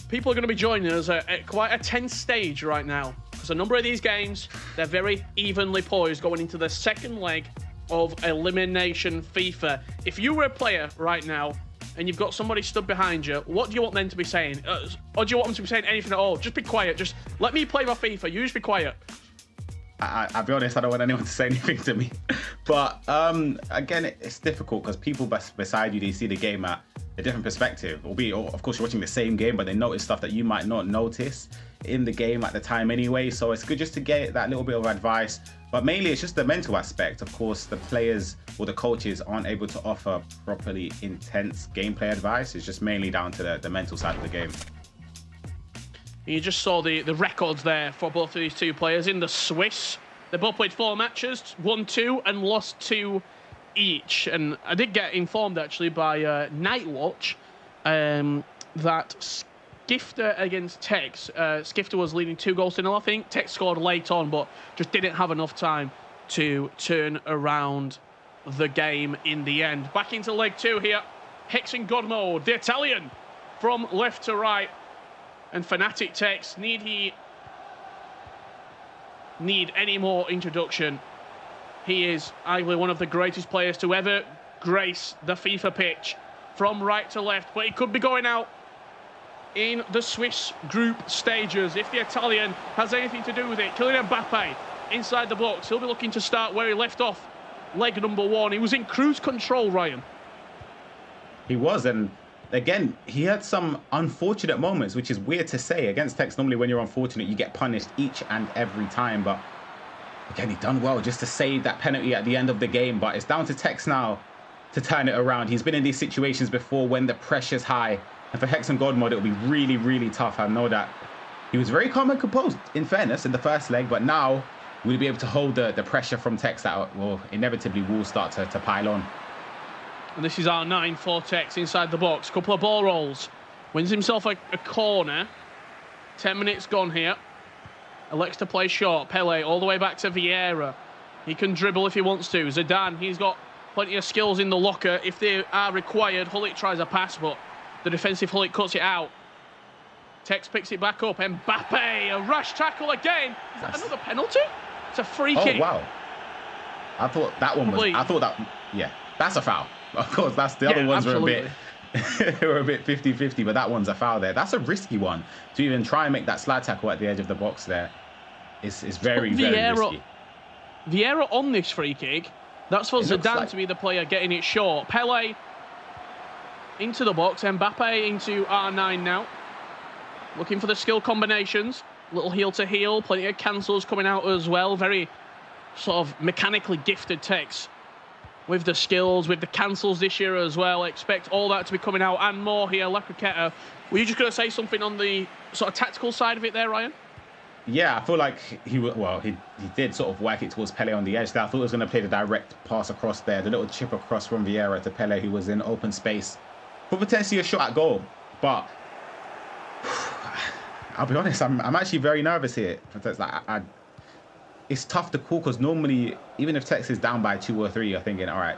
people are going to be joining us at quite a tense stage right now, because a number of these games, they're very evenly poised going into the second leg of Elimination FIFA. If you were a player right now and you've got somebody stood behind you, what do you want them to be saying? Or do you want them to be saying anything at all? Just be quiet. Just let me play my FIFA. You just be quiet. I'll be honest, I don't want anyone to say anything to me. But again, it's difficult because people beside you, they see the game at a different perspective. Albeit, of course, you're watching the same game, but they notice stuff that you might not notice in the game at the time anyway. So it's good just to get that little bit of advice. But mainly, it's just the mental aspect. Of course, the players or the coaches aren't able to offer properly intense gameplay advice. It's just mainly down to the mental side of the game. You just saw the records there for both of these 2 players in the Swiss. They both played 4 matches, won 2 and lost 2 each. And I did get informed actually by Nightwatch that Skifter against Tex, Skifter was leading 2-0, I think. Tex scored late on, but just didn't have enough time to turn around the game in the end. Back into leg 2 here. Hex in God mode, the Italian from left to right. And Fnatic Tex, need he need any more introduction? He is arguably one of the greatest players to ever grace the FIFA pitch from right to left, but he could be going out in the Swiss group stages if the Italian has anything to do with it. Kylian Mbappe inside the box. He'll be looking to start where he left off. Leg number 1. He was in cruise control, Ryan. He was, and again, he had some unfortunate moments, which is weird to say. Against Tex, normally when you're unfortunate, you get punished each and every time. But again, he done well just to save that penalty at the end of the game. But it's down to Tex now to turn it around. He's been in these situations before when the pressure's high. And for Hex and God Mode, it'll be really, really tough. I know that he was very calm and composed, in fairness, in the first leg. But now, will he be able to hold the pressure from Tex that will inevitably start to pile on? And this is R9 for Tex inside the box. Couple of ball rolls. Wins himself a corner. 10 minutes gone here. Elects to play short. Pele all the way back to Vieira. He can dribble if he wants to. Zidane, he's got plenty of skills in the locker if they are required. Hullet tries a pass, but the defensive Hullet cuts it out. Tex picks it back up. Mbappe, a rash tackle again. Is that another penalty? It's a free kick. Oh, wow. I thought that one was... I thought that... Yeah, that's a foul. Of course, that's the other ones absolutely. were a bit 50-50, but that one's a foul there. That's a risky one to even try and make that slide tackle at the edge of the box there. It's very, very risky. Vieira on this free kick. That's for Zidane to be the player getting it short. Pele into the box. Mbappe into R9 now. Looking for the skill combinations. Little heel to heel. Plenty of cancels coming out as well. Very sort of mechanically gifted Tex with the skills, with the cancels this year as well. Expect all that to be coming out and more here. La Croqueta, were you just going to say something on the sort of tactical side of it there, Ryan? Yeah, I feel like he did sort of work it towards Pele on the edge there. I thought he was going to play the direct pass across there, the little chip across from Vieira to Pele, who was in open space for potentially a shot at goal. But I'll be honest, I'm actually very nervous here. Like, it's tough to call because normally, even if Tex is down by 2 or 3, you're thinking, all right,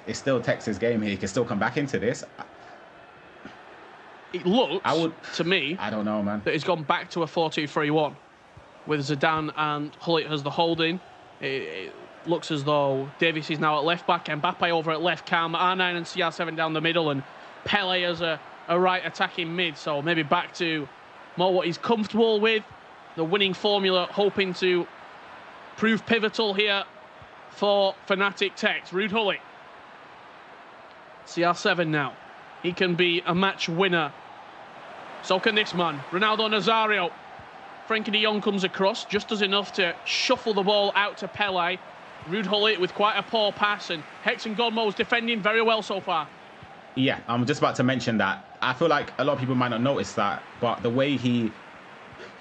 it's still Tex's game here. He can still come back into this. It looks, to me, I don't know, man, that he's gone back to a 4-2-3-1 with Zidane and Hullet as the holding. It looks as though Davies is now at left back, Mbappe over at left cam, R9 and CR7 down the middle, and Pele as a right attacking mid. So maybe back to more what he's comfortable with. The winning formula, hoping to prove pivotal here for Fnatic Tex. Ruud Hullet. CR7 now. He can be a match winner. So can this man. Ronaldo Nazario. Frenkie de Jong comes across, just does enough to shuffle the ball out to Pele. Ruud Hullet with quite a poor pass, and Hex and Godmo's defending very well so far. Yeah, I'm just about to mention that. I feel like a lot of people might not notice that, but the way he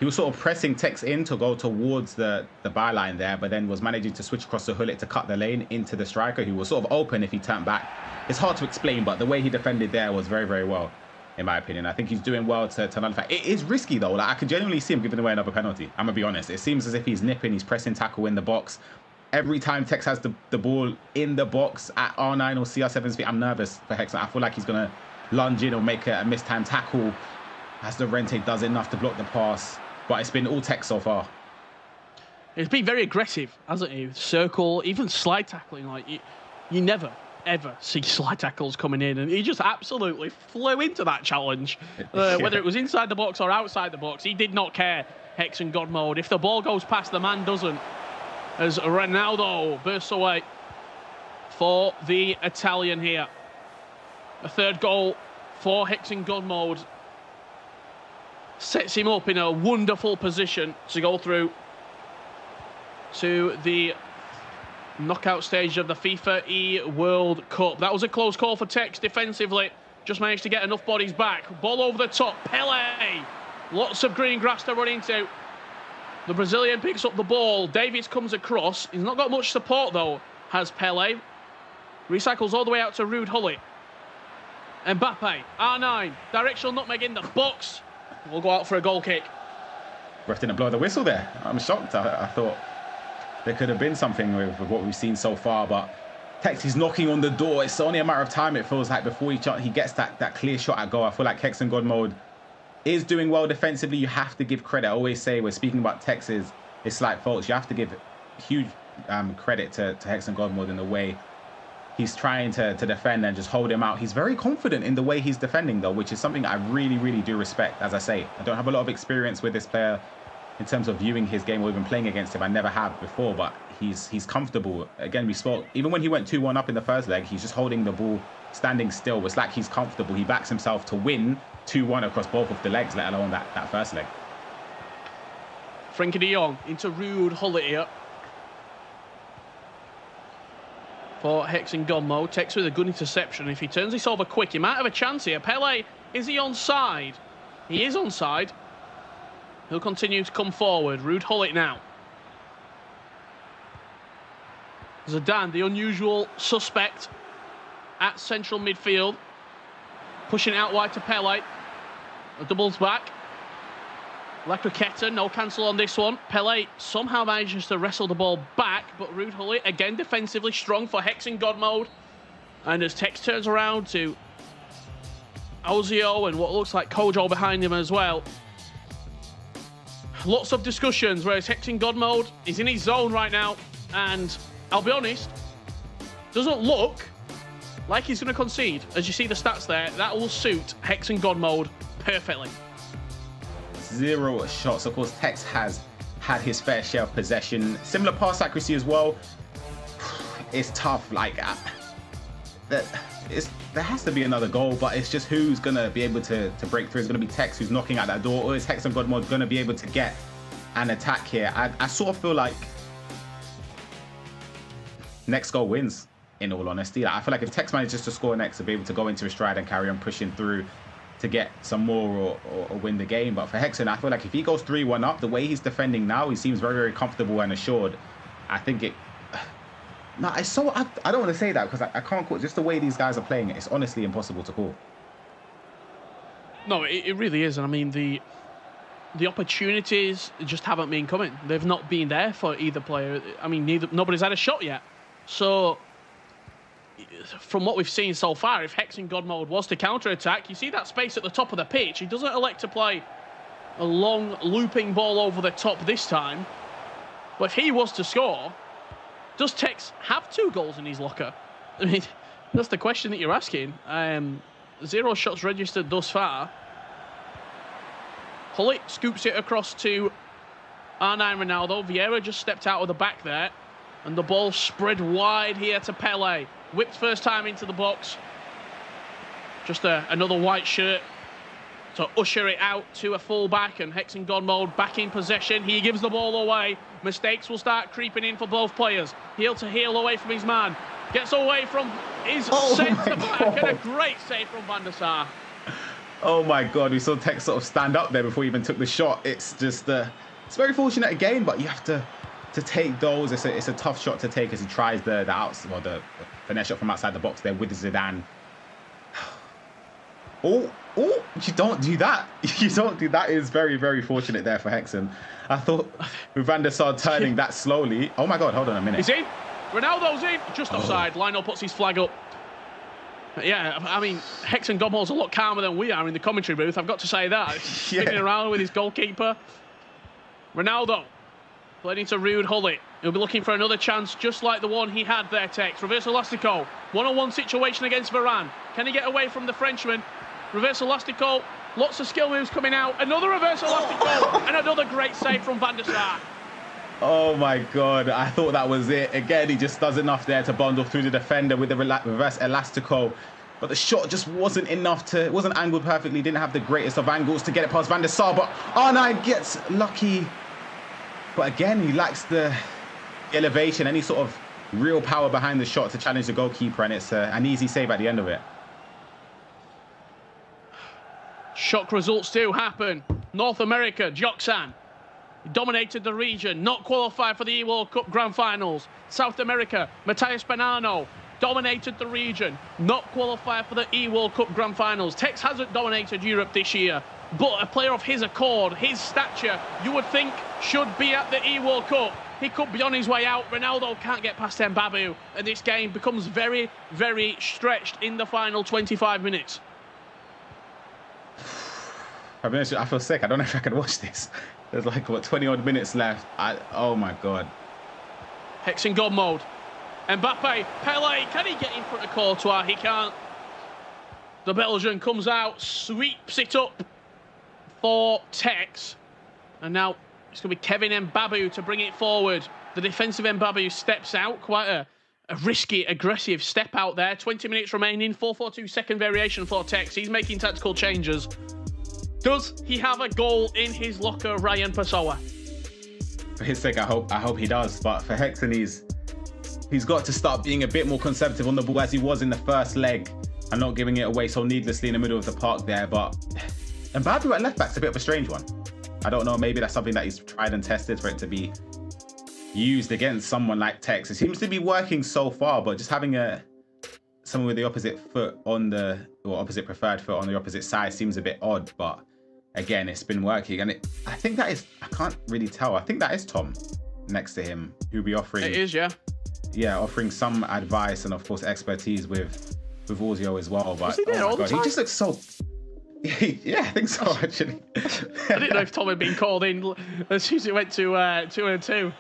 was sort of pressing Tex in to go towards the byline there, but then was managing to switch across to Hullet to cut the lane into the striker, who was sort of open if he turned back. It's hard to explain, but the way he defended there was very, very well, in my opinion. I think he's doing well to nullify. It is risky, though. Like, I could genuinely see him giving away another penalty. I'm going to be honest. It seems as if he's nipping, he's pressing tackle in the box. Every time Tex has the ball in the box at R9 or CR7's feet, I'm nervous for Hex. I feel like he's going to lunge in or make a mistimed tackle as Llorente does enough to block the pass. But it's been all Tex so far. It's been very aggressive, hasn't he? Circle, even slide tackling. Like you never, ever see slide tackles coming in. And he just absolutely flew into that challenge. Whether it was inside the box or outside the box, he did not care, Hex and God Mode. If the ball goes past, the man doesn't. As Ronaldo bursts away for the Italian here. A third goal for Hex and God Mode. Sets him up in a wonderful position to go through to the knockout stage of the FIFAe World Cup. That was a close call for Tex defensively. Just managed to get enough bodies back. Ball over the top. Pele. Lots of green grass to run into. The Brazilian picks up the ball. Davies comes across. He's not got much support, though, has Pele. Recycles all the way out to Ruud Hullet. Mbappe. R9. Directional nutmeg in the box. We'll go out for a goal kick. Ref didn't blow the whistle there. I'm shocked. I thought there could have been something with what we've seen so far, but Tex is knocking on the door. It's only a matter of time, it feels like, before he gets that clear shot at goal. I feel like Hex and God Mode is doing well defensively. You have to give credit. I always say, we're speaking about Tex's slight faults, you have to give huge credit to Hex and God Mode in the way he's trying to defend and just hold him out. He's very confident in the way he's defending, though, which is something I really, really do respect. As I say, I don't have a lot of experience with this player in terms of viewing his game or even playing against him. I never have before, but he's comfortable. Again, we spoke, even when he went 2-1 up in the first leg, he's just holding the ball, standing still. It's like he's comfortable. He backs himself to win 2-1 across both of the legs, let alone that first leg. Frenkie de Jong into Ruud Gullit here. For Hexengodmo, Tex with a good interception. If he turns this over quick, he might have a chance here. Pele, is he onside? He is onside. He'll continue to come forward. Ruud Gullit now. Zidane, the unusual suspect at central midfield. Pushing it out wide to Pele. A doubles back. La Croqueta, no cancel on this one. Pele somehow manages to wrestle the ball back, but Ruud Gullit, again defensively strong for Hexengodmo. And as Tex turns around to Ozio and what looks like Kojo behind him as well. Lots of discussions, whereas Hexengodmo is in his zone right now. And I'll be honest, doesn't look like he's going to concede. As you see the stats there, that will suit Hexengodmo perfectly. 0 shots. Of course, Tex has had his fair share of possession. Similar pass accuracy as well. It's tough. Like, there has to be another goal, but it's just who's going to be able to break through. It's going to be Tex who's knocking at that door, or is Hexengodmo going to be able to get an attack here? I sort of feel like next goal wins, in all honesty. I feel like if Tex manages to score next, to be able to go into his stride and carry on pushing through to get some more or win the game. But for Hexen, I feel like if he goes 3-1 up, the way he's defending now, he seems very, very comfortable and assured. I think it... No, I don't want to say that because I can't call... Just the way these guys are playing, it's honestly impossible to call. No, it really is. And I mean, the opportunities just haven't been coming. They've not been there for either player. I mean, nobody's had a shot yet. So, from what we've seen so far, if Hexengodmo was to counter-attack, you see that space at the top of the pitch. He doesn't elect to play a long looping ball over the top this time. But if he was to score, does Tex have 2 goals in his locker? I mean, that's the question that you're asking. 0 shots registered thus far. Gullit scoops it across to R9 Ronaldo. Vieira just stepped out of the back there. And the ball spread wide here to Pele. Whipped first time into the box. Just another white shirt to usher it out to a full-back, and Hexengodmo back in possession. He gives the ball away. Mistakes will start creeping in for both players. Heel to heel away from his man. Gets away from his centre-back, and a great save from Van der Sar. Oh my God, we saw Tex sort of stand up there before he even took the shot. It's just, it's very fortunate again, but you have to take those. It's a tough shot to take as he tries the finesse shot from outside the box there with Zidane. Oh, you don't do that. You don't do that. Is very, very fortunate there for Hexen. I thought with Van der Sar turning that slowly. Oh my God, hold on a minute. He's in. Ronaldo's in. Just offside. Lionel puts his flag up. Yeah, I mean, Hexengodmo's a lot calmer than we are in the commentary booth. I've got to say that. Spinning around with his goalkeeper. Ronaldo. Played into Ruud Gullit. He'll be looking for another chance just like the one he had there, Tex. Reverse Elastico. One-on-one situation against Varane. Can he get away from the Frenchman? Reverse Elastico. Lots of skill moves coming out. Another reverse Elastico. And another great save from Van der Sar. Oh my God, I thought that was it. Again, he just does enough there to bundle through the defender with the reverse Elastico. But the shot just wasn't enough to... It wasn't angled perfectly. Didn't have the greatest of angles to get it past Van der Sar. But R9 gets lucky. But again, he lacks the elevation, any sort of real power behind the shot to challenge the goalkeeper, and it's an easy save at the end of it. Shock results do happen. North America, Joxan. He dominated the region, not qualified for the World Cup Grand Finals. South America, Matías Benano. Dominated the region, not qualified for the World Cup Grand Finals. Tex hasn't dominated Europe this year. But a player of his accord, his stature, you would think should be at the World Cup. He could be on his way out. Ronaldo can't get past Mbabu. And this game becomes very, very stretched in the final 25 minutes. I'll be honest with you, I feel sick. I don't know if I can watch this. There's like, what, 20-odd minutes left. Oh my God. Hexengodmo. Mbappe, Pele, can he get in front of Courtois? He can't. The Belgian comes out, sweeps it up for Tex. And now it's going to be Kevin Mbabu to bring it forward. the defensive Mbabu steps out. Quite a risky, aggressive step out there. 20 minutes remaining. 4-4-2 second variation for Tex. He's making tactical changes. Does he have a goal in his locker, Ryan Pessoa? For his sake, I hope he does. But for Hexen, he's got to start being a bit more conservative on the ball as he was in the first leg and not giving it away so needlessly in the middle of the park there. But Mbabu at left back's a bit of a strange one. I don't know, maybe that's something that he's tried and tested for it to be used against someone like Tex. It seems to be working so far, but just having someone with the opposite foot on or opposite preferred foot on the opposite side seems a bit odd. But again, it's been working, and I think that is, I can't really tell. I think that is Tom next to him who'll be offering. It is, yeah. Yeah, offering some advice and of course expertise with Ozio as well. But was he there all the time? He just looks so. Yeah, I think so actually. I didn't know if Tom had been called in as soon as he went to 2-2.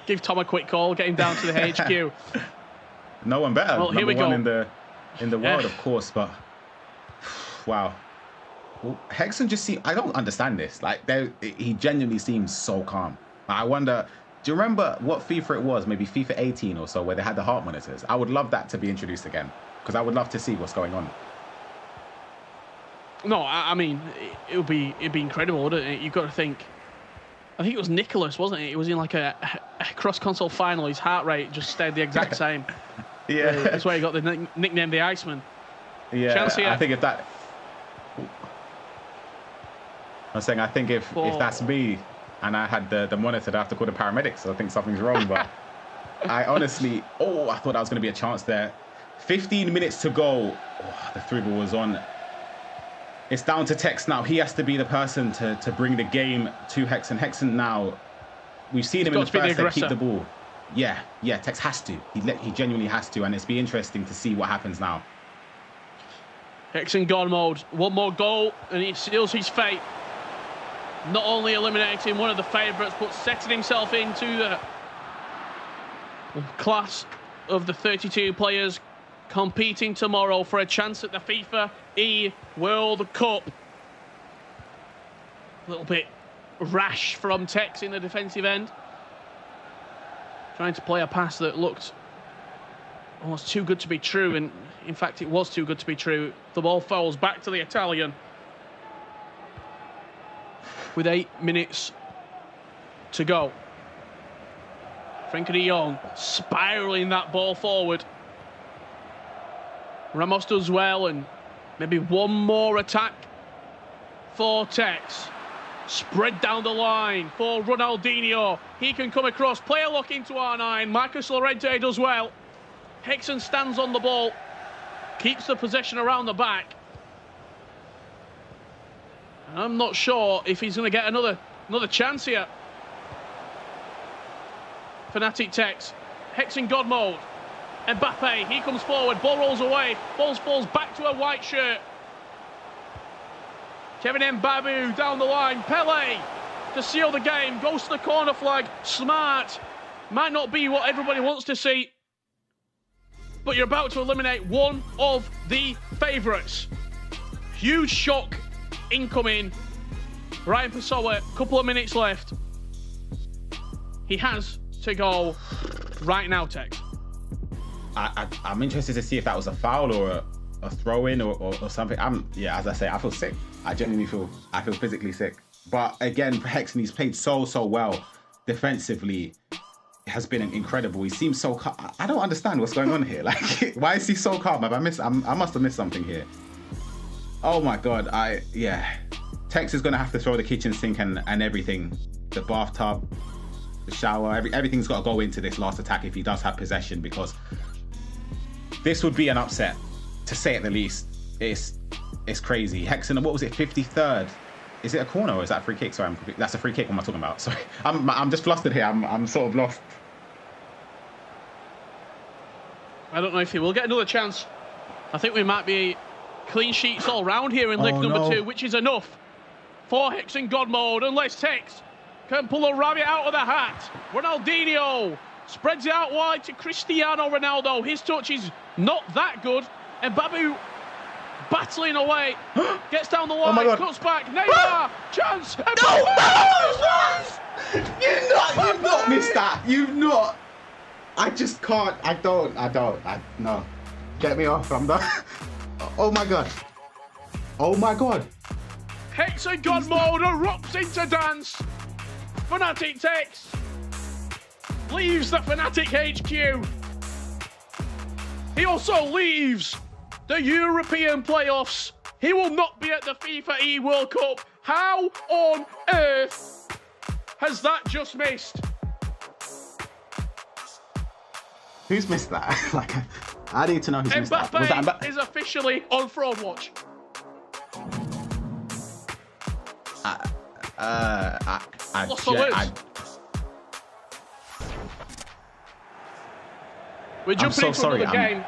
Give Tom a quick call, get him down to the HQ. No one better. Well, here we Number go. one in the world, of course. But wow, well, Hexen just I don't understand this. Like, he genuinely seems so calm. I wonder. Do you remember what FIFA it was? Maybe FIFA 18 or so, where they had the heart monitors. I would love that to be introduced again, because I would love to see what's going on. No, I mean, it'd be incredible, wouldn't it? You've got to think. I think it was Nicholas, wasn't it? It was in like a cross-console final. His heart rate just stayed the exact same. Yeah. That's why he got the nickname the Iceman. Yeah, Chance here. I think if that... I think if that's me and I had the monitor, I'd have to call the paramedics. I think something's wrong, but I honestly... I thought that was going to be a chance there. 15 minutes to go. The through ball was on. It's down to Tex now. He has to be the person to bring the game to Hexen. Hexen now, we've seen him in the first leg keep the ball. Yeah, Tex has to. He genuinely has to, and it's be interesting to see what happens now. Hexen God mode. One more goal, and he seals his fate. Not only eliminating one of the favourites, but setting himself into the class of the 32 players competing tomorrow for a chance at the FIFAe World Cup. A little bit rash from Tex in the defensive end. Trying to play a pass that looked almost too good to be true, and in fact it was too good to be true. The ball falls back to the Italian with 8 minutes to go. Frenkie de Jong spiralling that ball forward. Ramos does well, and maybe one more attack for Tex. Spread down the line for Ronaldinho. He can come across. Player lock into R9. Marcus Llorente does well. Hexen stands on the ball. Keeps the possession around the back. I'm not sure if he's going to get another chance here. Fanatic Tex. Hexen God mode. Mbappe, he comes forward, ball rolls away, ball falls back to a white shirt. Kevin Mbabu down the line, Pele to seal the game, goes to the corner flag, smart. Might not be what everybody wants to see, but you're about to eliminate one of the favourites. Huge shock incoming. Ryan Pessoa, couple of minutes left. He has to go right now, Tex. I'm interested to see if that was a foul or a throw-in or something. As I say, I feel sick. I genuinely feel physically sick. But again, for Hexen, he's played so well defensively. It has been incredible. He seems so calm. I don't understand what's going on here. Like, why is he so calm? I must have missed something here. Oh my God. Tex is gonna have to throw the kitchen sink and everything, the bathtub, the shower, everything's got to go into this last attack if he does have possession, because this would be an upset, to say at the least. It's crazy. Hexen, what was it, 53rd? Is it a corner or is that a free kick? Sorry, that's a free kick. What am I talking about? Sorry, I'm just flustered here. I'm sort of lost. I don't know if he will get another chance. I think we might be clean sheets all round here in leg number 2, which is enough for Hexen God mode, unless Tex can pull a rabbit out of the hat. Ronaldinho spreads it out wide to Cristiano Ronaldo. His touch is not that good. And Babu battling away. Gets down the Oh line, my God. cuts back. Neymar, chance. You've not missed that. You've not. I just can't. I don't. No. Get me off. I'm done. Oh my God. Oh my God. Hexagon mode erupts into dance. Fnatic takes. Leaves the Fnatic HQ. He also leaves the European playoffs. He will not be at the FIFAe World Cup. How on earth has that just missed? Who's missed that? Like, I need to know who's missed that. Was that Mbappe is officially on fraud watch. We're jumping into another game.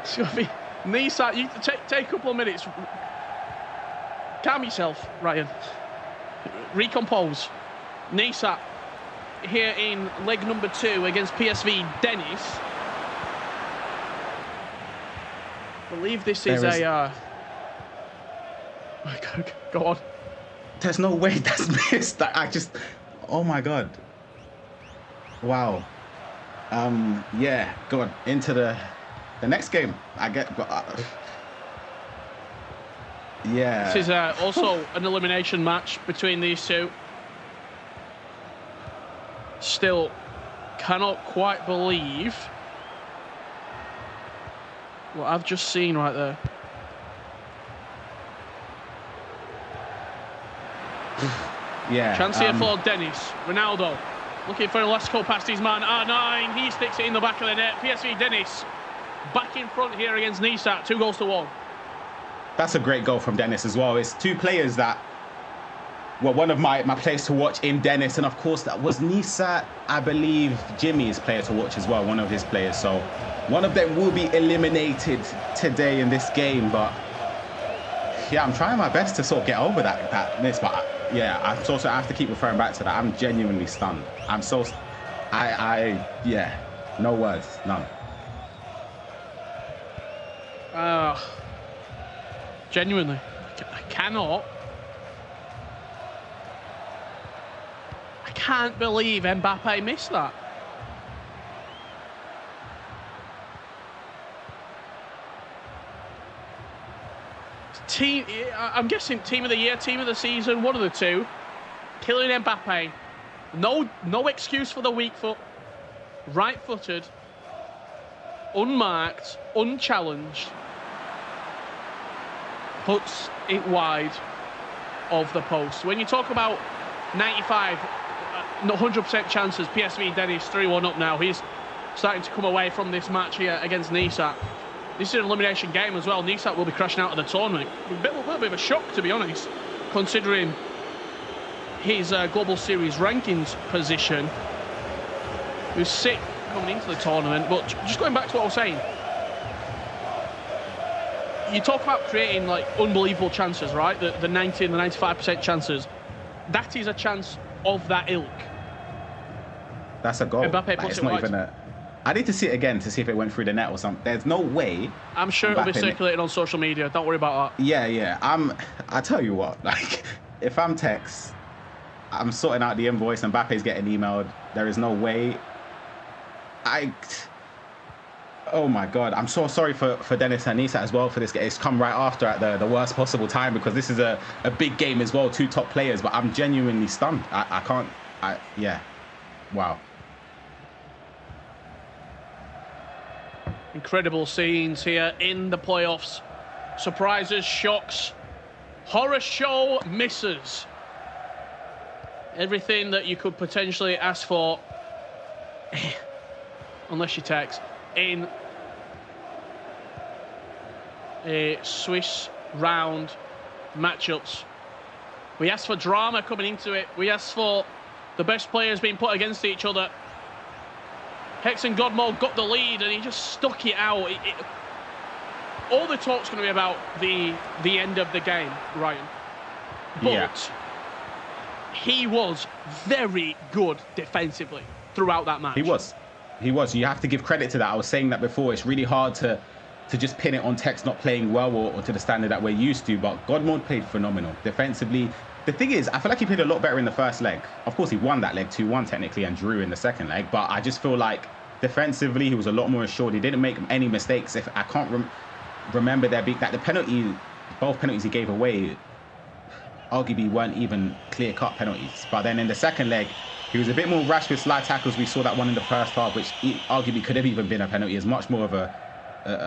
It's gonna be Nisa. You take a couple of minutes. Calm yourself, Ryan. Recompose. Nisa here in leg number 2 against PSV Dennis. I believe this is a. Go on. There's no way that's missed. I just. Oh my God. Wow. Yeah. Go on into the next game. I get. Yeah. This is also an elimination match between these two. Still cannot quite believe what I've just seen right there. Yeah. Chance here for Dennis. Ronaldo looking for a last call past his man. R9. He sticks it in the back of the net. PSV Dennis back in front here against Nisa. 2-1. That's a great goal from Dennis as well. It's two players that were one of my players to watch in Dennis. And of course, that was Nisa, I believe, Jimmy's player to watch as well, one of his players. So one of them will be eliminated today in this game. But yeah, I'm trying my best to sort of get over that miss. But yeah, I have to keep referring back to that. I'm genuinely stunned. I'm so, yeah, no words, none. Genuinely, I can't believe Mbappe missed that. Team, I'm guessing team of the year, team of the season, one of the two. Kylian Mbappe. No excuse for the weak foot. Right-footed, unmarked, unchallenged. Puts it wide of the post. When you talk about 95, 100% chances, PSV Dennis 3-1 up now. He's starting to come away from this match here against Nisa. This is an elimination game as well. Nisa will be crashing out of the tournament. A little bit of a shock, to be honest, considering his Global Series rankings position. He was sick coming into the tournament, but just going back to what I was saying, you talk about creating like unbelievable chances, right? The 90 and the 95% chances. That is a chance of that ilk. That's a goal. Mbappe puts it wide. I need to see it again to see if it went through the net or something. There's no way. I'm sure it'll be circulated on social media. Don't worry about that. Yeah. I tell you what, like, if I'm Tex, I'm sorting out the invoice and Mbappe's getting emailed. There is no way. Oh my God, I'm so sorry for Dennis and Nisa as well for this game. It's come right after at the worst possible time because this is a big game as well, two top players, but I'm genuinely stunned. Yeah, wow. Incredible scenes here in the playoffs. Surprises, shocks, horror show misses. Everything that you could potentially ask for, unless you text, in a Swiss round matchups. We asked for drama coming into it. We asked for the best players being put against each other. Hex and Godmo got the lead and he just stuck it out. All the talk's going to be about the end of the game, Ryan. But he was very good defensively throughout that match. He was. You have to give credit to that. I was saying that before. It's really hard to to just pin it on Tex not playing well or to the standard that we're used to. But God Mode played phenomenal defensively. The thing is, I feel like he played a lot better in the first leg. Of course, he won that leg 2-1 technically and drew in the second leg. But I just feel like defensively, he was a lot more assured. He didn't make any mistakes. If I can't remember there being that the penalty, both penalties he gave away, arguably weren't even clear-cut penalties. But then in the second leg, he was a bit more rash with slide tackles. We saw that one in the first half, which arguably could have even been a penalty. It's much more of a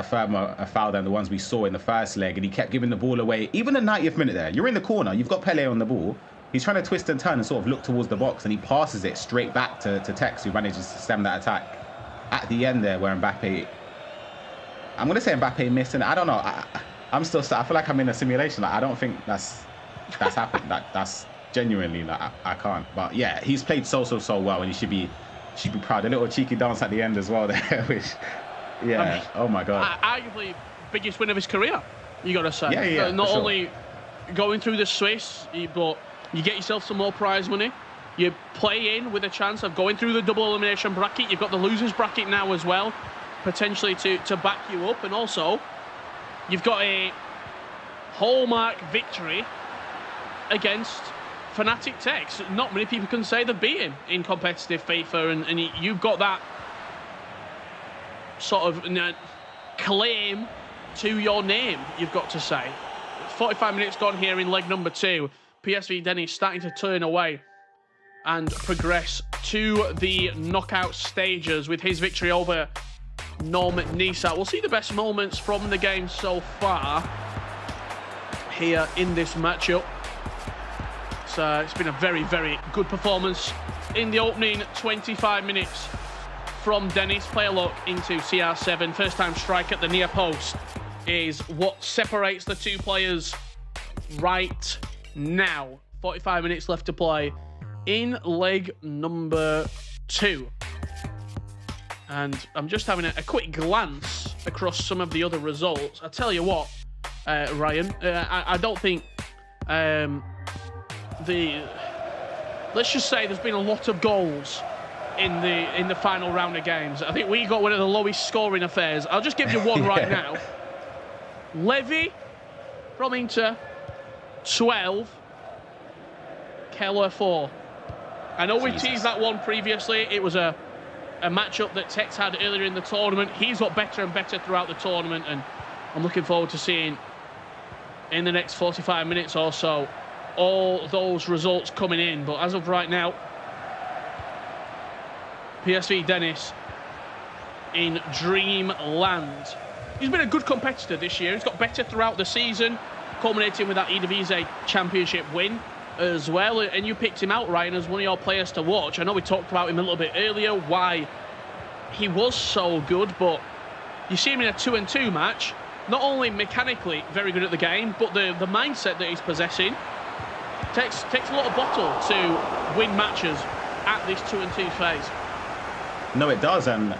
foul than the ones we saw in the first leg, and he kept giving the ball away. Even the 90th minute there, you're in the corner, you've got Pele on the ball, he's trying to twist and turn and sort of look towards the box, and he passes it straight back to Tex, who manages to stem that attack at the end there, where Mbappe, I'm going to say Mbappe missed, and I don't know, I feel like I'm in a simulation. Like, I don't think that's happened. That's genuinely, like, I can't. But yeah, he's played so well, and he should be proud. A little cheeky dance at the end as well there, which, yeah, I mean, oh my God. Arguably biggest win of his career, you got to say. Yeah, not only going through the Swiss, but you get yourself some more prize money. You play in with a chance of going through the double elimination bracket. You've got the losers bracket now as well, potentially to back you up. And also, you've got a hallmark victory against Fnatic Tex. Not many people can say they've beat him in competitive FIFA, and you've got that sort of claim to your name, you've got to say. 45 minutes gone here in leg number 2. PSV Dennis starting to turn away and progress to the knockout stages with his victory over Norm Nisa. We'll see the best moments from the game so far here in this matchup. So it's been a very, very good performance in the opening 25 minutes from Dennis. Play a look into CR7. First time strike at the near post is what separates the two players right now. 45 minutes left to play in leg number 2. And I'm just having a quick glance across some of the other results. I tell you what, Ryan, I don't think let's just say there's been a lot of goals in the final round of games. I think we got one of the lowest scoring affairs. I'll just give you one right now. Levy from Inter, 12. Keller, 4. I know we teased that one previously. It was a matchup that Tex had earlier in the tournament. He's got better and better throughout the tournament, and I'm looking forward to seeing in the next 45 minutes or so all those results coming in. But as of right now, PSV Dennis in dreamland. He's been a good competitor this year. He's got better throughout the season, culminating with that Eredivisie Championship win as well. And you picked him out, Ryan, as one of your players to watch. I know we talked about him a little bit earlier, why he was so good, but you see him in a 2-2 match, not only mechanically very good at the game, but the mindset that he's possessing takes a lot of bottle to win matches at this 2-2 phase. No, it does, and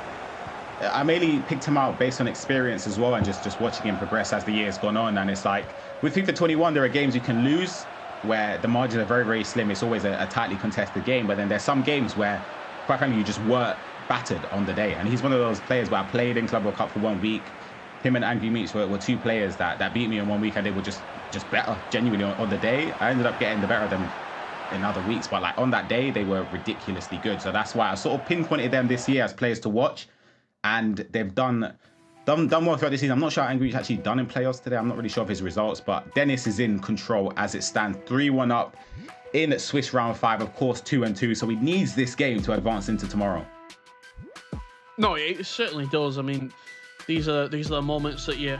I mainly picked him out based on experience as well, and just watching him progress as the year's gone on. And it's like, with FIFA 21, there are games you can lose where the margins are very, very slim. It's always a tightly contested game, but then there's some games where, quite frankly, you just were battered on the day. And he's one of those players where I played in Club World Cup for 1 week. Him and Angry Meats were 2 players that beat me in 1 week, and they were just better, genuinely, on the day. I ended up getting the better of them in other weeks, but like on that day, they were ridiculously good. So that's why I sort of pinpointed them this year as players to watch, and they've done well throughout this season. I'm not sure how Angry's actually done in playoffs today. I'm not really sure of his results, but Dennis is in control as it stands. 3-1 up in Swiss round 5, of course, 2-2. So he needs this game to advance into tomorrow. No, it certainly does. I mean, these are the moments that your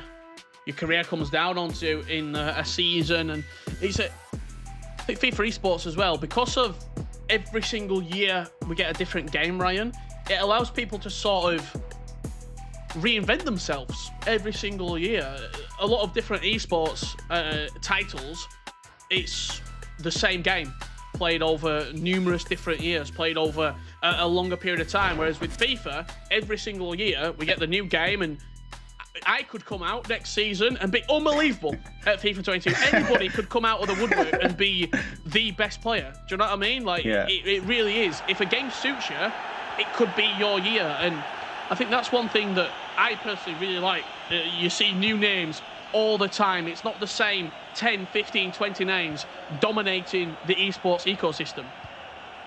career comes down onto in a season, and it's I think FIFA esports as well, because of every single year we get a different game, Ryan, it allows people to sort of reinvent themselves every single year. A lot of different esports titles, it's the same game played over numerous different years, played over a longer period of time, whereas with FIFA, every single year we get the new game, and I could come out next season and be unbelievable at FIFA 22. Anybody could come out of the woodwork and be the best player. Do you know what I mean? Like, yeah. it really is. If a game suits you, it could be your year. And I think that's one thing that I personally really like. You see new names all the time. It's not the same 10, 15, 20 names dominating the esports ecosystem.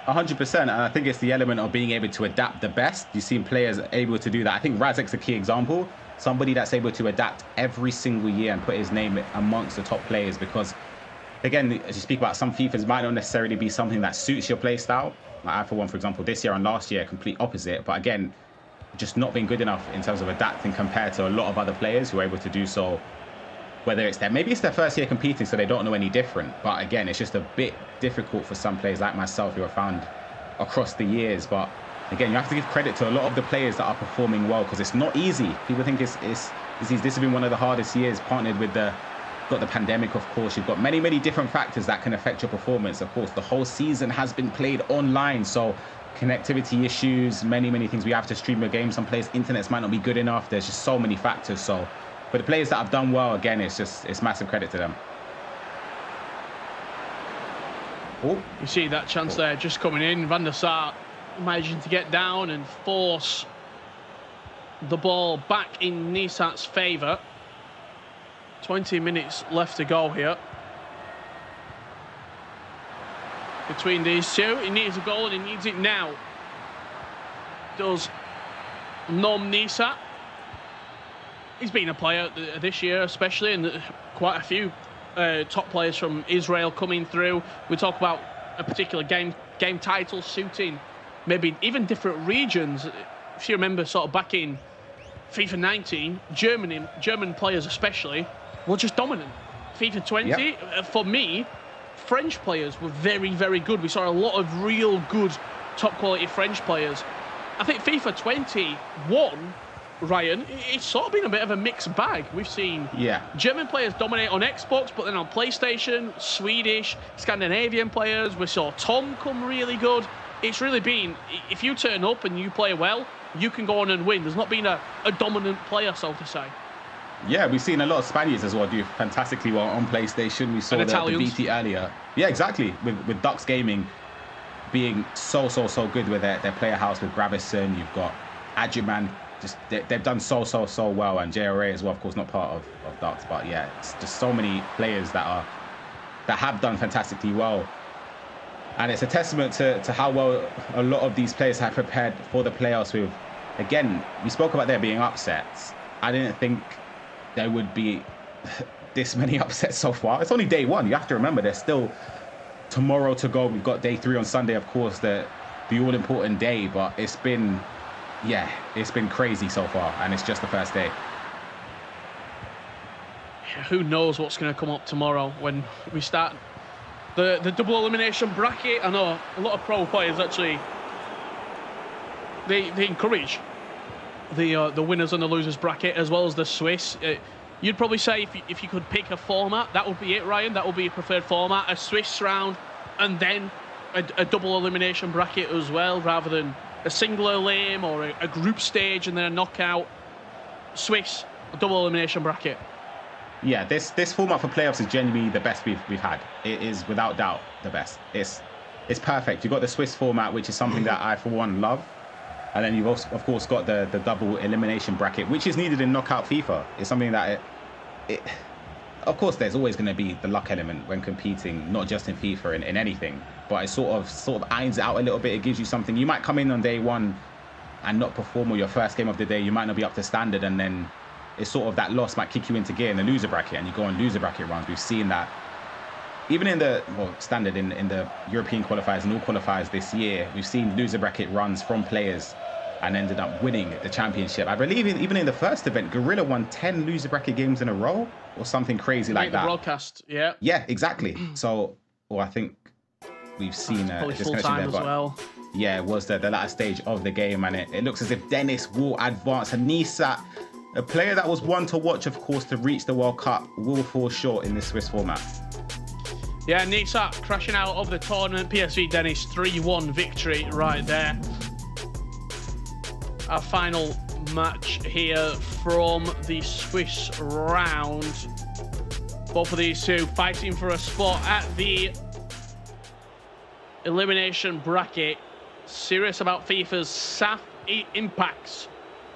100%, and I think it's the element of being able to adapt the best. You've seen players able to do that. I think Razek's a key example. Somebody that's able to adapt every single year and put his name amongst the top players, because, again, as you speak about, some FIFAs might not necessarily be something that suits your play style. Like I, for one, for example, this year and last year, complete opposite. But again, just not being good enough in terms of adapting compared to a lot of other players who are able to do so. Whether it's maybe it's their first year competing, so they don't know any different. But again, it's just a bit difficult for some players like myself who are found across the years. But again, you have to give credit to a lot of the players that are performing well, because it's not easy. People think it's easy. This has been one of the hardest years, partnered with got the pandemic, of course. You've got many, many different factors that can affect your performance. Of course, the whole season has been played online, so connectivity issues, many, many things. We have to stream a game. Some players' internets might not be good enough. There's just so many factors. So, but the players that have done well, again, it's massive credit to them. Oh, you see that chance there just coming in. Van der Sar managing to get down and force the ball back in Nisat's favour. 20 minutes left to go here between these two. He needs a goal and he needs it now. Does Nom Nisat. He's been a player this year, especially, and quite a few top players from Israel coming through. We talk about a particular game title suiting maybe even different regions. If you remember, sort of back in FIFA 19, German players especially were just dominant. FIFA 20, for me, French players were very, very good. We saw a lot of real good, top quality French players. I think FIFA 21, Ryan, it's sort of been a bit of a mixed bag. We've seen German players dominate on Xbox, but then on PlayStation, Swedish, Scandinavian players. We saw Tom come really good. It's really been, if you turn up and you play well, you can go on and win. There's not been a dominant player, so to say. Yeah, we've seen a lot of Spaniards as well do fantastically well on PlayStation. We saw the BT earlier. Yeah, exactly. With Dux Gaming being so good with their player house with Gravison. You've got Adjuman. Just they've done so well, and JRA as well, of course, not part of Dux, but yeah, it's just so many players that have done fantastically well. And it's a testament to how well a lot of these players have prepared for the playoffs. With, again, we spoke about there being upsets. I didn't think there would be this many upsets so far. It's only day one. You have to remember there's still tomorrow to go. We've got day 3 on Sunday, of course, the all-important day. But it's been crazy so far, and it's just the first day. Who knows what's going to come up tomorrow when we start the double elimination bracket. I know a lot of pro players actually they encourage the winners and the losers bracket as well as the Swiss. You'd probably say if you could pick a format, that would be it, Ryan. That would be your preferred format, a Swiss round and then a double elimination bracket as well, rather than a single elim or a group stage and then a knockout. Swiss, a double elimination bracket. Yeah, this format for playoffs is genuinely the best we've had. It is without doubt the best. It's perfect. You've got the Swiss format, which is something that I, for one, love. And then you've also, of course, got the double elimination bracket, which is needed in knockout FIFA. It's something that of course, there's always going to be the luck element when competing, not just in FIFA, in anything. But it sort of irons it out a little bit. It gives you something. You might come in on day one and not perform, or your first game of the day, you might not be up to standard, and then it's sort of that loss might kick you into gear in the loser bracket, and you go on loser bracket runs. We've seen that even in the standard in the European qualifiers and all qualifiers this year. We've seen loser bracket runs from players and ended up winning the championship. I believe even in the first event, Gorilla won 10 loser bracket games in a row or something crazy like that. The broadcast, yeah. Yeah, exactly. So, I think we've seen probably full time as well. Yeah, it was the latter stage of the game, and it looks as if Dennis will advance. And Nisat, a player that was one to watch, of course, to reach the World Cup, will fall short in this Swiss format. Yeah, Nisat crashing out of the tournament. PSV Dennis 3-1 victory right there. Our final match here from the Swiss round. Both of these two fighting for a spot at the elimination bracket. Serious about FIFA's SAF impacts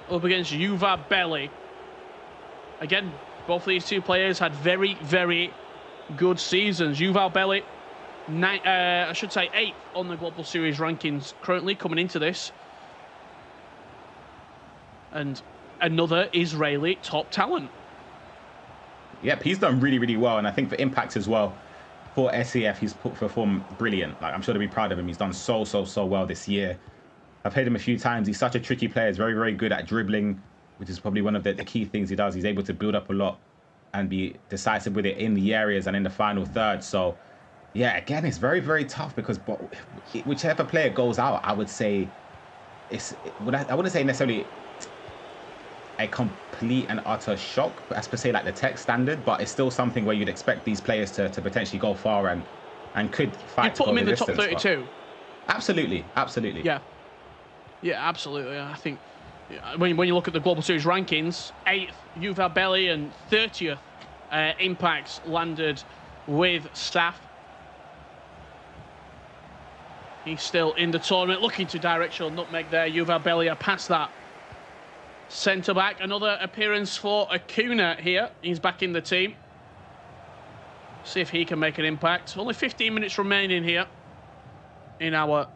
up against Juva Belli. Again, both of these two players had very, very good seasons. Juva Belli, I should say 8th on the Global Series rankings currently coming into this. And another Israeli top talent. Yep, he's done really, really well. And I think for Impact as well, for SEF, he's performed brilliant. Like, I'm sure they'll be proud of him. He's done so well this year. I've played him a few times. He's such a tricky player. He's very, very good at dribbling, which is probably one of the key things he does. He's able to build up a lot and be decisive with it in the areas and in the final third. So, yeah, again, it's very, very tough because whichever player goes out, I would say I wouldn't say necessarily a complete and utter shock, as per se, like the tech standard, but it's still something where you'd expect these players to potentially go far and could fight. You put them in the top 32. Absolutely. Yeah, absolutely. I think when you look at the Global Series rankings, 8th Juva Belli and 30th Impacts landed with Staff. He's still in the tournament, looking to directional nutmeg there. Juva Belli are past that. Centre back, another appearance for Acuna here. He's back in the team. See if he can make an impact. Only 15 minutes remaining here in our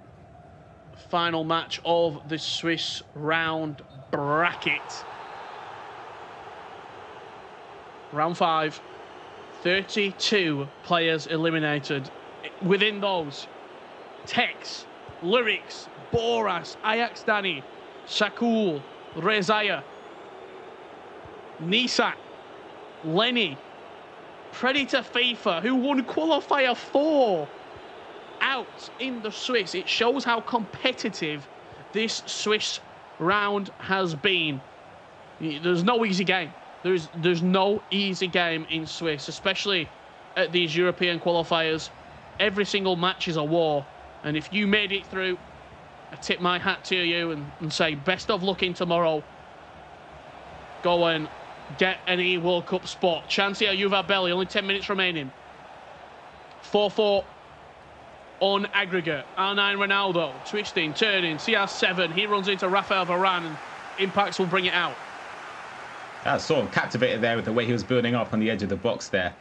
final match of the Swiss round bracket. Round 5. 32 players eliminated. Within those, Tex, Lyrics, Boras, Ajax Dani, Sakul, Rezaya, Nisak, Lenny, Predator FIFA, who won qualifier 4 out in the Swiss. It shows how competitive this Swiss round has been. There's no easy game. There's no easy game in Swiss, especially at these European qualifiers. Every single match is a war, and if you made it through, I tip my hat to you and say best of luck in tomorrow. Go and get an E World Cup spot. Chance here, Juva Belli, only 10 minutes remaining. 4-4 on aggregate. R9 Ronaldo, twisting, turning, CR7. He runs into Rafael Varane and Impacts will bring it out. That's sort of captivated there with the way he was building up on the edge of the box there.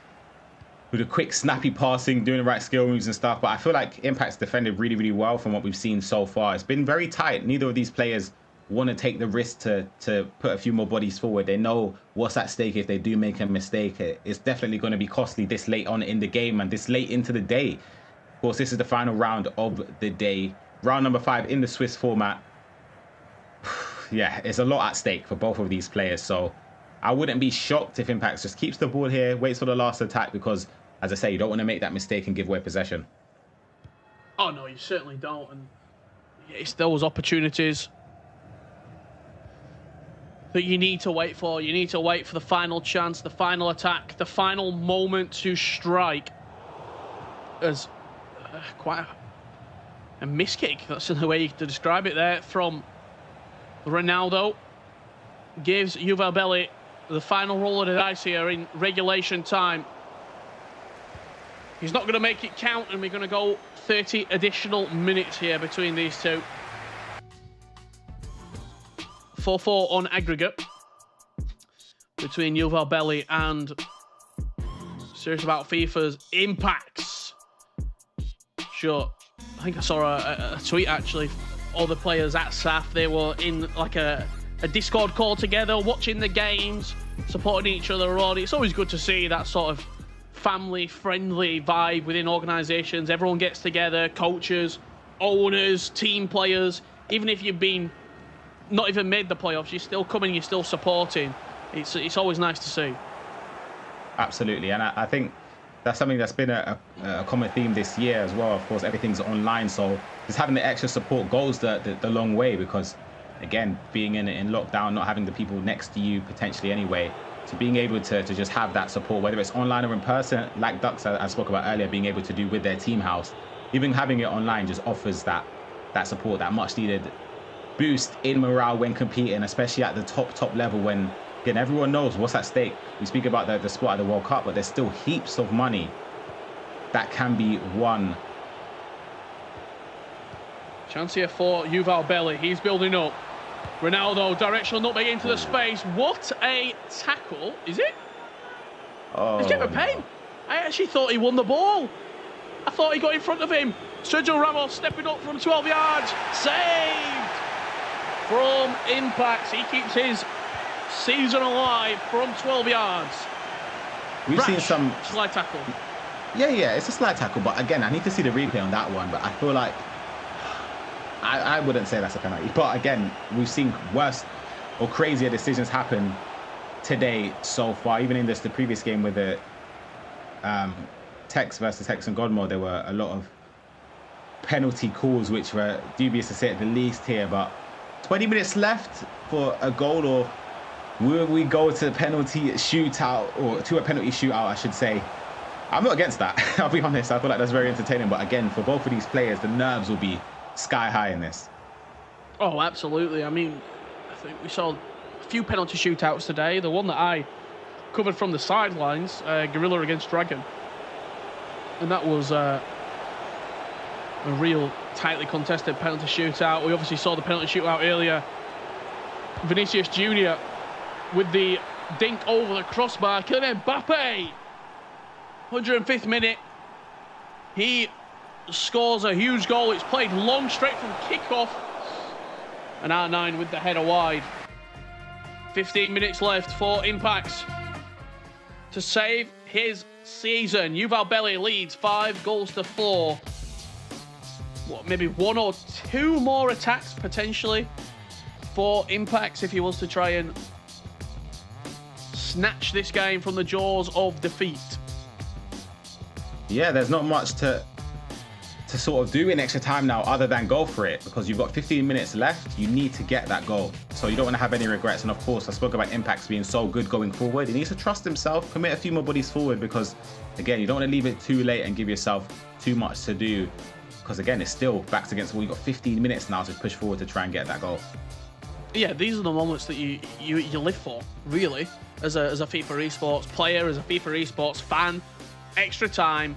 With a quick, snappy passing, doing the right skill moves and stuff. But I feel like Impact's defended really, really well from what we've seen so far. It's been very tight. Neither of these players want to take the risk to put a few more bodies forward. They know what's at stake if they do make a mistake. It's definitely going to be costly this late on in the game and this late into the day. Of course, this is the final round of the day. Round number 5 in the Swiss format. Yeah, it's a lot at stake for both of these players. So I wouldn't be shocked if Impact just keeps the ball here, waits for the last attack, because, as I say, you don't want to make that mistake and give away possession. Oh, no, you certainly don't. And it's those opportunities that you need to wait for. You need to wait for the final chance, the final attack, the final moment to strike. As quite a miss kick. That's the way you could describe it there from Ronaldo. Gives Juva Belli the final roll of the dice here in regulation time. He's not going to make it count, and we're going to go 30 additional minutes here between these two. 4-4 on aggregate between Juva Belli and Serious About FIFA's Impacts. Sure, I think I saw a tweet actually. All the players at SAF, they were in like a Discord call together, watching the games, supporting each other on. It's always good to see that sort of family-friendly vibe within organisations. Everyone gets together, coaches, owners, team players. Even if you've been not even made the playoffs, you're still coming, you're still supporting. It's always nice to see. Absolutely, and I think that's something that's been a common theme this year as well. Of course, everything's online, so just having the extra support goes the long way, because, again, being in lockdown, not having the people next to you potentially anyway, so being able to just have that support, whether it's online or in person, like Ducks I spoke about earlier, being able to do with their team house, even having it online just offers that support, that much needed boost in morale when competing, especially at the top level, when, again, everyone knows what's at stake. We speak about the spot at the World Cup, but there's still heaps of money that can be won. Chance here for Juva Belli. He's building up. Ronaldo, directional nutmeg into the space. What a tackle. Is it? Oh, It's getting a pain. I actually thought he won the ball. I thought he got in front of him. Sergio Ramos stepping up from 12 yards. Saved from impacts. He keeps his season alive from 12 yards. We've seen some slide tackle. Yeah, it's a slide tackle, but again, I need to see the replay on that one. But I feel like I wouldn't say that's a penalty. But again, we've seen worse or crazier decisions happen today so far. Even in the previous game with the Tex versus Tex and Godmore, there were a lot of penalty calls which were dubious to say at the least here. But 20 minutes left for a goal, or will we go to a penalty shootout, or to a penalty shootout, I should say. I'm not against that. I'll be honest. I feel like that's very entertaining. But again, for both of these players, the nerves will be sky high in this. Oh, absolutely. I mean, I think we saw a few penalty shootouts today. The one that I covered from the sidelines, Gorilla against Dragon. And that was a real tightly contested penalty shootout. We obviously saw the penalty shootout earlier. Vinicius Jr. with the dink over the crossbar. Kylian Mbappe, 105th minute. He scores a huge goal. It's played long straight from kickoff. And R9 with the header wide. 15 minutes left for Impacts to save his season. Yuval Belli leads 5-4. What, maybe one or two more attacks potentially for Impacts if he wants to try and snatch this game from the jaws of defeat. Yeah, there's not much to sort of do in extra time now other than go for it, because you've got 15 minutes left. You need to get that goal, so you don't want to have any regrets. And of course, I spoke about Impacts being so good going forward. He needs to trust himself, commit a few more bodies forward, because again, you don't want to leave it too late and give yourself too much to do, because again, it's still backs against the wall. You've got 15 minutes now to push forward to try and get that goal. Yeah, these are the moments that you live for, really, as a FIFA esports player, as a FIFA esports fan. Extra time.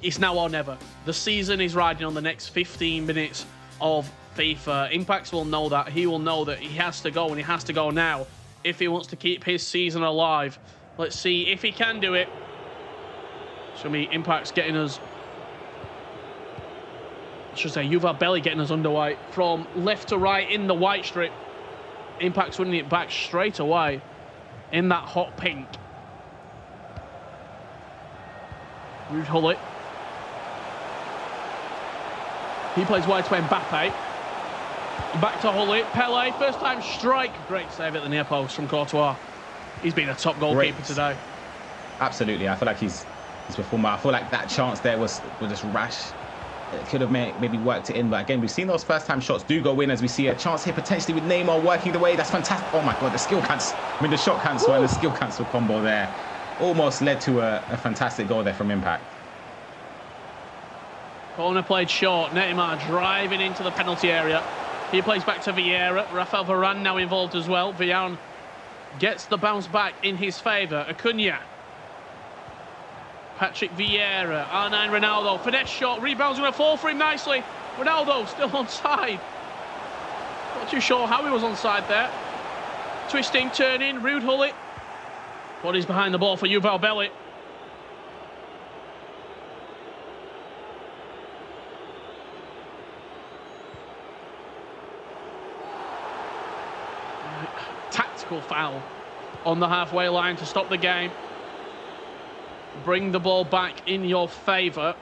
It's now or never. The season is riding on the next 15 minutes of FIFA. Impacts will know that. He will know that he has to go, and he has to go now if he wants to keep his season alive. Let's see if he can do it. It's going to be Impacts getting us, I should say, Yuval Belli getting us underway from left to right in the white strip. Impacts winning it back straight away in that hot pink. Rude Hullet. He plays wide to Mbappe. Back to Hullet. Pele, first time strike. Great save at the near post from Courtois. He's been a top goalkeeper today. Absolutely. I feel like he's performed. I feel like that chance there was just rash. It could have maybe worked it in, but again, we've seen those first time shots do go in, as we see a chance here potentially with Neymar working the way. That's fantastic. Oh my God, the skill cancel. I mean, the shot cancel and the skill cancel combo there almost led to a fantastic goal there from Impact. Corner played short. Neymar driving into the penalty area. He plays back to Vieira. Rafael Varane now involved as well. Varane gets the bounce back in his favour. Acuna. Patrick Vieira. R9 Ronaldo. Finesse shot. Rebound's going to fall for him nicely. Ronaldo still onside. Not too sure how he was onside there. Twisting, turning. Rude Hullet. Bodies behind the ball for Yuval Belli. Tactical foul on the halfway line to stop the game. Bring the ball back in your favour.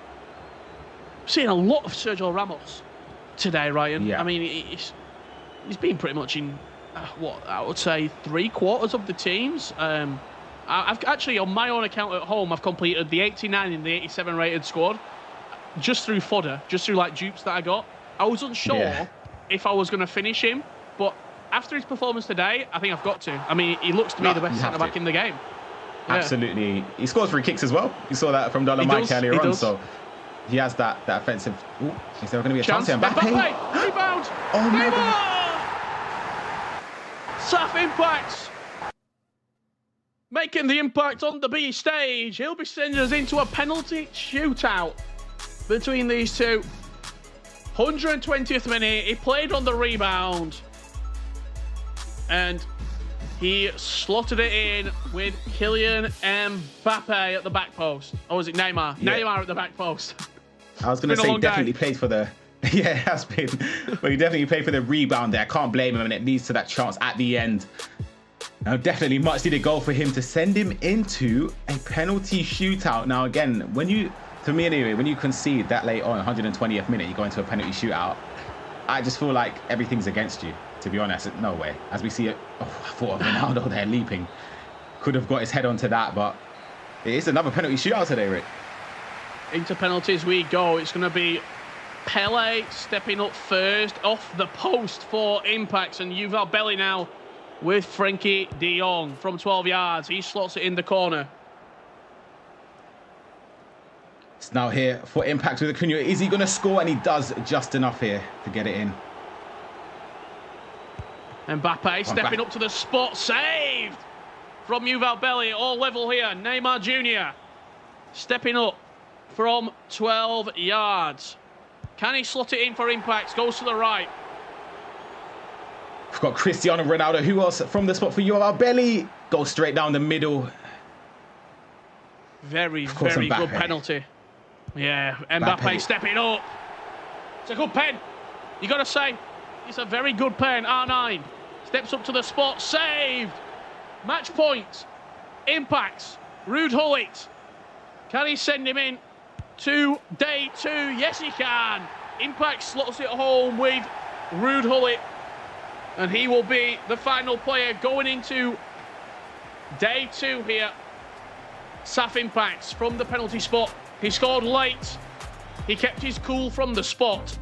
Seeing a lot of Sergio Ramos today, Ryan. Yeah. I mean, he's been pretty much in what I would say 3/4 of the teams. I've actually, on my own account at home, I've completed the 89 and the 87 rated squad just through fodder, just through like dupes that I got. I was unsure if I was going to finish him, but after his performance today, I think I've got to. I mean, he looks to me the best centre back in the game. Yeah. Absolutely. He scores free kicks as well. You saw that from Dolomite earlier on. So he has that offensive. Ooh, is there going to be a chance here? Mbappe! Rebound! Oh my God. Saf Impacts making the impact on the B stage. He'll be sending us into a penalty shootout between these two. 120th minute. He played on the rebound. and he slotted it in with Kylian Mbappe at the back post. Or was it Neymar? Yeah. Neymar at the back post. I was going to say he definitely played for the... Yeah, it has been. But he definitely played for the rebound there. I can't blame him, and it leads to that chance at the end. Now, definitely much needed goal for him to send him into a penalty shootout. Now, again, when you... For me anyway, when you concede that late on, 120th minute, you go into a penalty shootout, I just feel like everything's against you, to be honest. No way. As we see it, I thought of Ronaldo there leaping. Could have got his head onto that, but it is another penalty shootout today, Rick. Into penalties we go. It's going to be Pele stepping up first off the post for impacts, and Yuval Belly now with Frankie de Jong from 12 yards. He slots it in the corner. It's now here for impact with Acuna. Is he going to score? And he does just enough here to get it in. Mbappe stepping up to the spot. Saved from Yuval Belli. All level here. Neymar Jr. stepping up from 12 yards. Can he slot it in for impacts? Goes to the right. We've got Cristiano Ronaldo. Who else from the spot for Yuval Belli? Goes straight down the middle. Very good penalty. Yeah, Mbappe stepping up. It's a good pen. You got to say, it's a very good pen. R9 steps up to the spot. Saved. Match point. Impacts. Ruud Gullit. Can he send him in to day 2? Yes, he can. Impact slots it home with Ruud Gullit. And he will be the final player going into day 2 here. SAF Impacts from the penalty spot. He scored late. He kept his cool from the spot.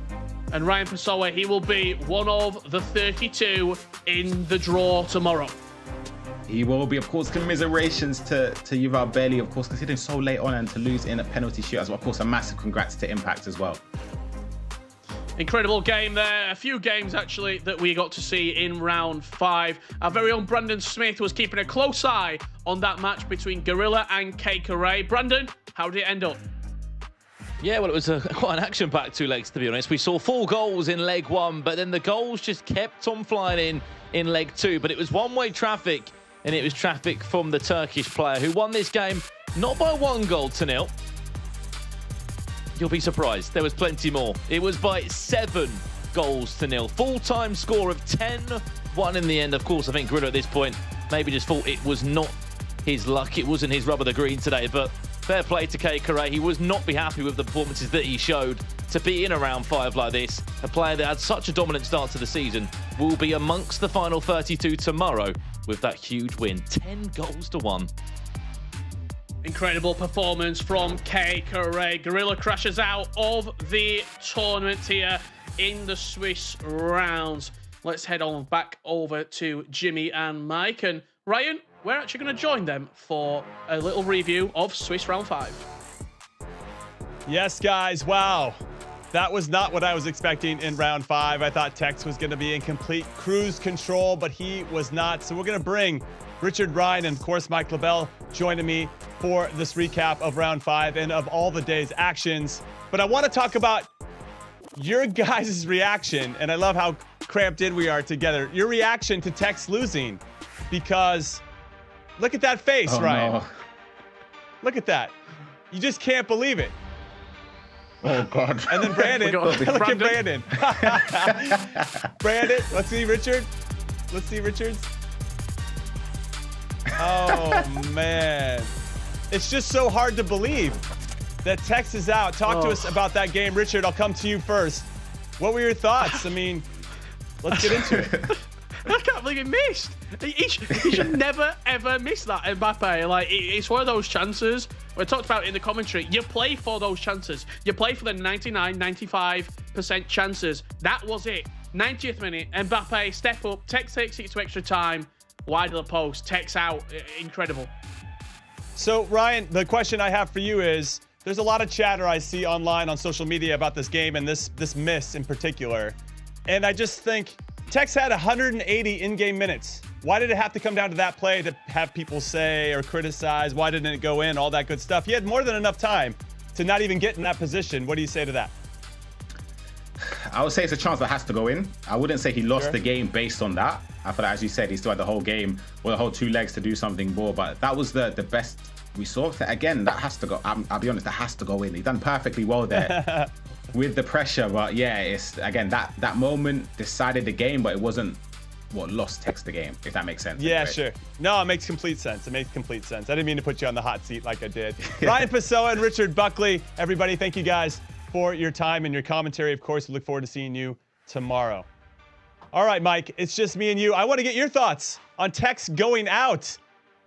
And Ryan Pessoa, he will be one of the 32 in the draw tomorrow. He will be, of course. Commiserations to Yuval Belli, of course, considering so late on and to lose in a penalty shoot as well. Of course, a massive congrats to Impact as well. Incredible game there. A few games, actually, that we got to see in round 5. Our very own Brandon Smith was keeping a close eye on that match between Gorilla and Kekere. Brandon, how did it end up? Yeah, well, it was quite an action-packed 2 legs, to be honest. We saw 4 goals in leg 1, but then the goals just kept on flying in leg 2. But it was one-way traffic, and it was traffic from the Turkish player who won this game not by 1-0. You'll be surprised. There was plenty more. It was by 7-0. Full-time score of 10-1 in the end. Of course, I think Gorilla at this point maybe just thought it was not his luck. It wasn't his rub of the green today, but fair play to Kekere. He was not be happy with the performances that he showed. To be in a round 5 like this, a player that had such a dominant start to the season will be amongst the final 32 tomorrow with that huge win. 10-1. Incredible performance from Kekere. Gorilla crashes out of the tournament here in the Swiss rounds. Let's head on back over to Jimmy and Mike. And Ryan, we're actually going to join them for a little review of Swiss round 5. Yes, guys. Wow. That was not what I was expecting in round 5. I thought Tex was going to be in complete cruise control, but he was not. So we're going to bring Richard Ryan and, of course, Mike LaBelle joining me for this recap of round 5 and of all the day's actions. But I want to talk about your guys' reaction, and I love how cramped in we are together. Your reaction to Tex losing, because look at that face, Ryan. No. Look at that. You just can't believe it. Oh, God. And then Brandon. Look at Brandon. Brandon, let's see Richard. Let's see Richard's. Oh, man. It's just so hard to believe that Tex is out. Talk to us about that game. Richard, I'll come to you first. What were your thoughts? I mean, let's get into it. I can't believe he missed. He should never, ever miss that, Mbappe. Like, it's one of those chances. We talked about it in the commentary. You play for those chances. You play for the 99, 95% chances. That was it. 90th minute, Mbappe, step up. Tex takes it to extra time. Wide of the post. Tex out. Incredible. So, Ryan, the question I have for you is, there's a lot of chatter I see online on social media about this game and this miss in particular. And I just think Tex had 180 in-game minutes. Why did it have to come down to that play to have people say or criticize? Why didn't it go in? All that good stuff. He had more than enough time to not even get in that position. What do you say to that? I would say it's a chance that has to go in. I wouldn't say he lost the game based on that. I feel like, as you said, he still had the whole game, or the whole 2 legs to do something more. But that was the best we saw. Again, that has to go. I'll be honest, that has to go in. He done perfectly well there with the pressure. But yeah, it's again that moment decided the game, but it wasn't what lost Tex the game, if that makes sense. Yeah, anyway. sure. No, it makes complete sense. It makes complete sense. I didn't mean to put you on the hot seat like I did. Ryan Pessoa and Richard Buckley, everybody, thank you guys for your time and your commentary. Of course, we look forward to seeing you tomorrow. All right, Mike, it's just me and you. I want to get your thoughts on Tex going out.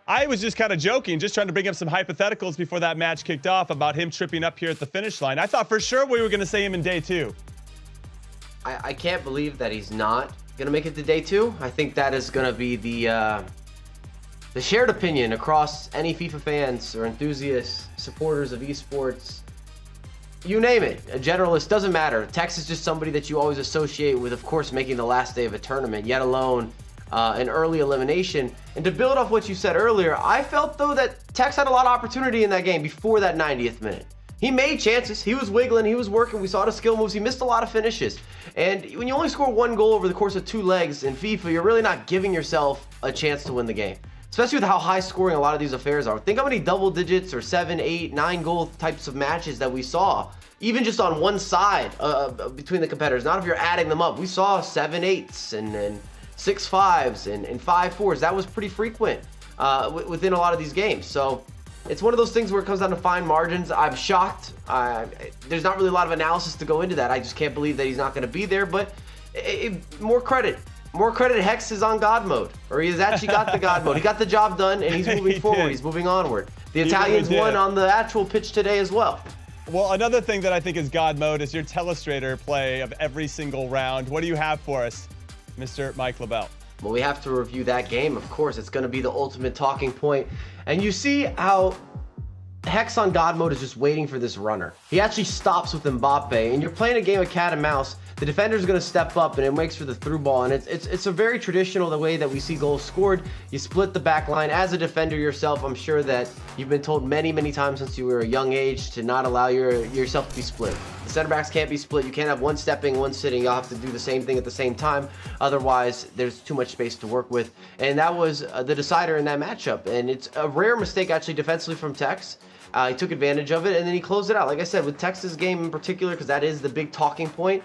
I was just kind of joking, just trying to bring up some hypotheticals before that match kicked off about him tripping up here at the finish line. I thought for sure we were going to see him in day 2. I can't believe that he's not going to make it to day 2. I think that is going to be the shared opinion across any FIFA fans or enthusiasts, supporters of esports, you name it. A generalist, doesn't matter. Tex is just somebody that you always associate with, of course, making the last day of a tournament, yet alone an early elimination. And to build off what you said earlier, I felt, though, that Tex had a lot of opportunity in that game before that 90th minute. He made chances. He was wiggling. He was working. We saw the skill moves. He missed a lot of finishes. And when you only score 1 goal over the course of 2 legs in FIFA, you're really not giving yourself a chance to win the game, especially with how high scoring a lot of these affairs are. Think how many double digits or 7, 8, 9 goal types of matches that we saw, even just on one side between the competitors. Not if you're adding them up. We saw 7 8s and 6 5s and 5 4s. That was pretty frequent within a lot of these games. So it's one of those things where it comes down to fine margins. I'm shocked. There's not really a lot of analysis to go into that. I just can't believe that he's not going to be there. But more credit. More credit. Hex is on God mode, or he has actually got the God mode. He got the job done, and he's moving forward. He's moving onward. The Italians won on the actual pitch today as well. Well, another thing that I think is God mode is your telestrator play of every single round. What do you have for us, Mr. Mike LaBelle? Well, we have to review that game, of course. It's going to be the ultimate talking point. And you see how Hex on God mode is just waiting for this runner. He actually stops with Mbappe, and you're playing a game of cat and mouse. The defender's going to step up, and it makes for the through ball. And it's a very traditional the way that we see goals scored. You split the back line. As a defender yourself, I'm sure that you've been told many, many times since you were a young age to not allow yourself to be split. The center backs can't be split. You can't have one stepping, one sitting. You'll have to do the same thing at the same time. Otherwise, there's too much space to work with. And that was the decider in that matchup. And it's a rare mistake, actually, defensively from Tex. He took advantage of it, and then he closed it out. Like I said, with Tex's game in particular, because that is the big talking point,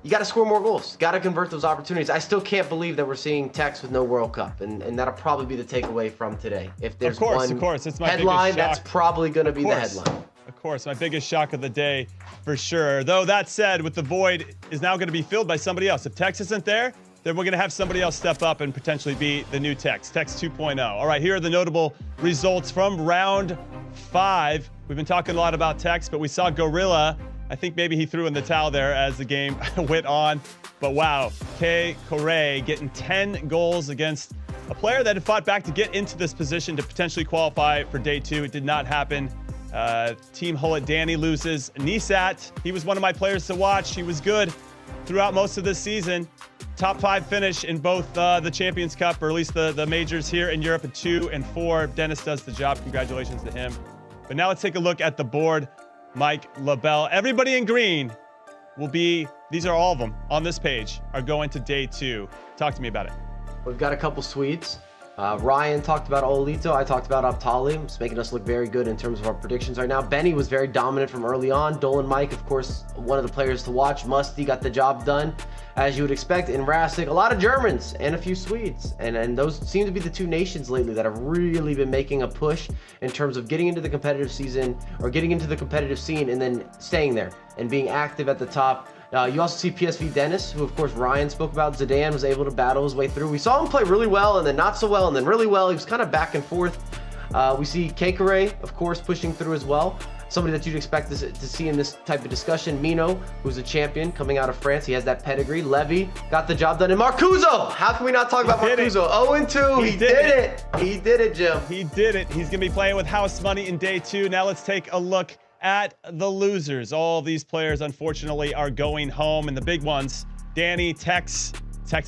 you got to score more goals. Got to convert those opportunities. I still can't believe that we're seeing Tex with no World Cup, and that'll probably be the takeaway from today. If there's one it's my headline, biggest shock. that's probably going to be the headline. Of course, my biggest shock of the day for sure. Though that said, with the void is now going to be filled by somebody else. If Tex isn't there, then we're going to have somebody else step up and potentially be the new Tex 2.0. All right, here are the notable results from round 5. We've been talking a lot about Tex, but we saw Gorilla. I think maybe he threw in the towel there as the game went on. But wow, K. Correa getting 10 goals against a player that had fought back to get into this position to potentially qualify for day 2. It did not happen. Team Hullet Danny loses. Nisat, he was one of my players to watch. He was good throughout most of this season. Top 5 finish in both the Champions Cup, or at least the majors here in Europe at 2 and 4. Dennis does the job. Congratulations to him. But now let's take a look at the board. Mike LaBelle. Everybody in green will be, these are all of them on this page, are going to day 2. Talk to me about it. We've got a couple Swedes. Ryan talked about Olito. I talked about Optali. It's making us look very good in terms of our predictions right now. Benny was very dominant from early on. Dolan Mike, of course, one of the players to watch. Musty got the job done, as you would expect. In Rastic, a lot of Germans and a few Swedes. And those seem to be the 2 nations lately that have really been making a push in terms of getting into the competitive season or getting into the competitive scene and then staying there and being active at the top. You also see PSV Dennis, who of course Ryan spoke about. Zidane was able to battle his way through. We saw him play really well and then not so well and then really well. He was kind of back and forth. We see Kekere, of course, pushing through as well. Somebody that you'd expect to see in this type of discussion. Mino, who's a champion coming out of France. He has that pedigree. Levy got the job done. And Marcuso! How can we not talk about Marcuso? 0-2. He did it. He did it, Jim. He did it. He's going to be playing with house money in day 2. Now let's take a look at the losers. All these players, unfortunately, are going home. And the big ones, Danny, Tex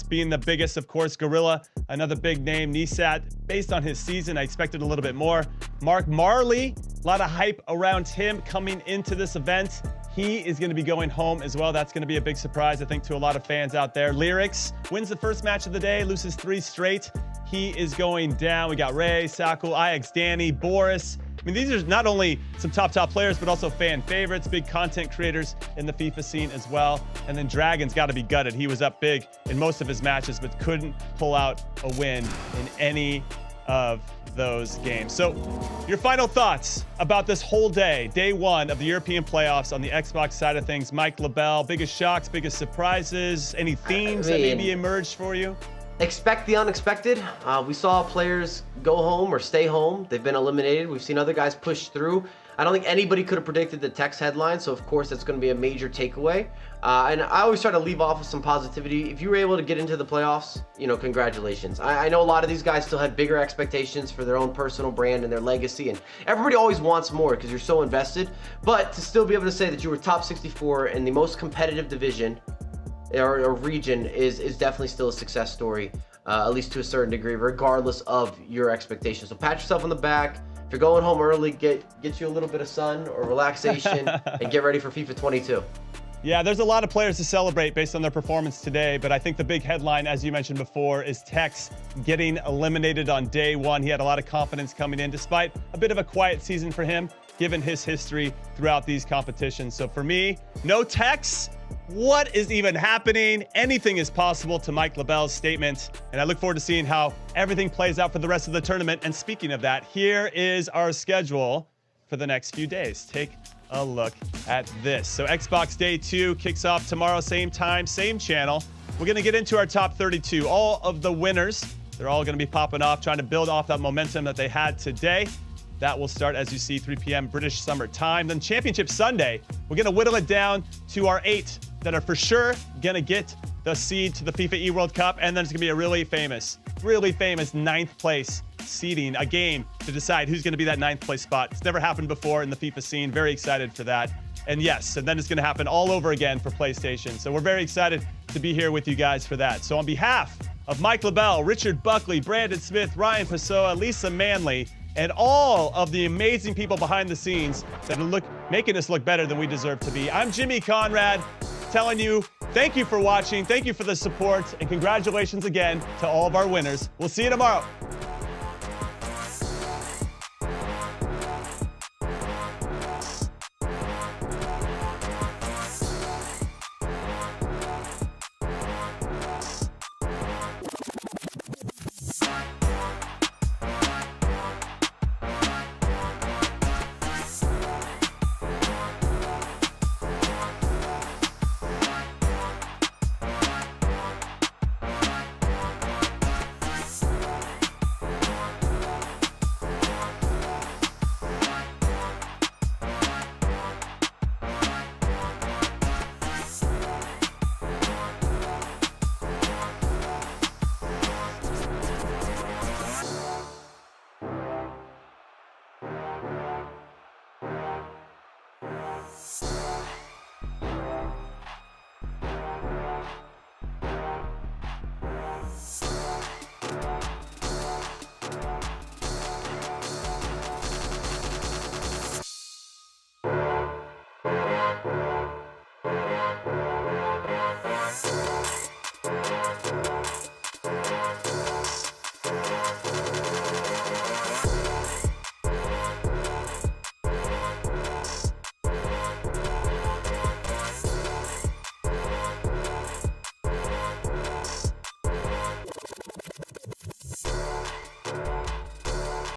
being the biggest, of course. Gorilla, another big name. Nisat, based on his season, I expected a little bit more. Mark Marley, a lot of hype around him coming into this event. He is going to be going home as well. That's going to be a big surprise, I think, to a lot of fans out there. Lyrics wins the first match of the day, loses 3 straight. He is going down. We got Ray, Sakul, IX, Danny, Boris. I mean, these are not only some top players, but also fan favorites, big content creators in the FIFA scene as well. And then Dragon's got to be gutted. He was up big in most of his matches, but couldn't pull out a win in any of those games. So your final thoughts about this whole day, day 1 of the European playoffs on the Xbox side of things. Mike LaBelle, biggest shocks, biggest surprises, any themes that maybe emerged for you? Expect the unexpected. We saw players go home or stay home. They've been eliminated. We've seen other guys push through. I don't think anybody could have predicted the text headline, so of course that's going to be a major takeaway. And I always try to leave off with some positivity. If you were able to get into the playoffs, congratulations. I know a lot of these guys still had bigger expectations for their own personal brand and their legacy, and everybody always wants more because you're so invested. But to still be able to say that you were top 64 in the most competitive division or region is definitely still a success story, at least to a certain degree, regardless of your expectations. So pat yourself on the back. If you're going home early, get you a little bit of sun or relaxation and get ready for FIFA 22. Yeah, there's a lot of players to celebrate based on their performance today, but I think the big headline, as you mentioned before, is Tex getting eliminated on day 1. He had a lot of confidence coming in, despite a bit of a quiet season for him, given his history throughout these competitions. So for me, no Tex. What is even happening? Anything is possible, to Mike LaBelle's statement. And I look forward to seeing how everything plays out for the rest of the tournament. And speaking of that, here is our schedule for the next few days. Take a look at this. So Xbox Day 2 kicks off tomorrow, same time, same channel. We're going to get into our top 32. All of the winners, they're all going to be popping off, trying to build off that momentum that they had today. That will start, as you see, 3 p.m. British Summer Time. Then Championship Sunday, we're going to whittle it down to our 8 that are for sure going to get the seed to the FIFAe World Cup. And then it's going to be a really famous 9th place seeding, a game to decide who's going to be that 9th place spot. It's never happened before in the FIFA scene. Very excited for that. And yes, and then it's going to happen all over again for PlayStation. So we're very excited to be here with you guys for that. So on behalf of Mike LaBelle, Richard Buckley, Brandon Smith, Ryan Pessoa, Lisa Manley, and all of the amazing people behind the scenes that are making us look better than we deserve to be, I'm Jimmy Conrad, telling you thank you for watching, thank you for the support, and congratulations again to all of our winners. We'll see you tomorrow.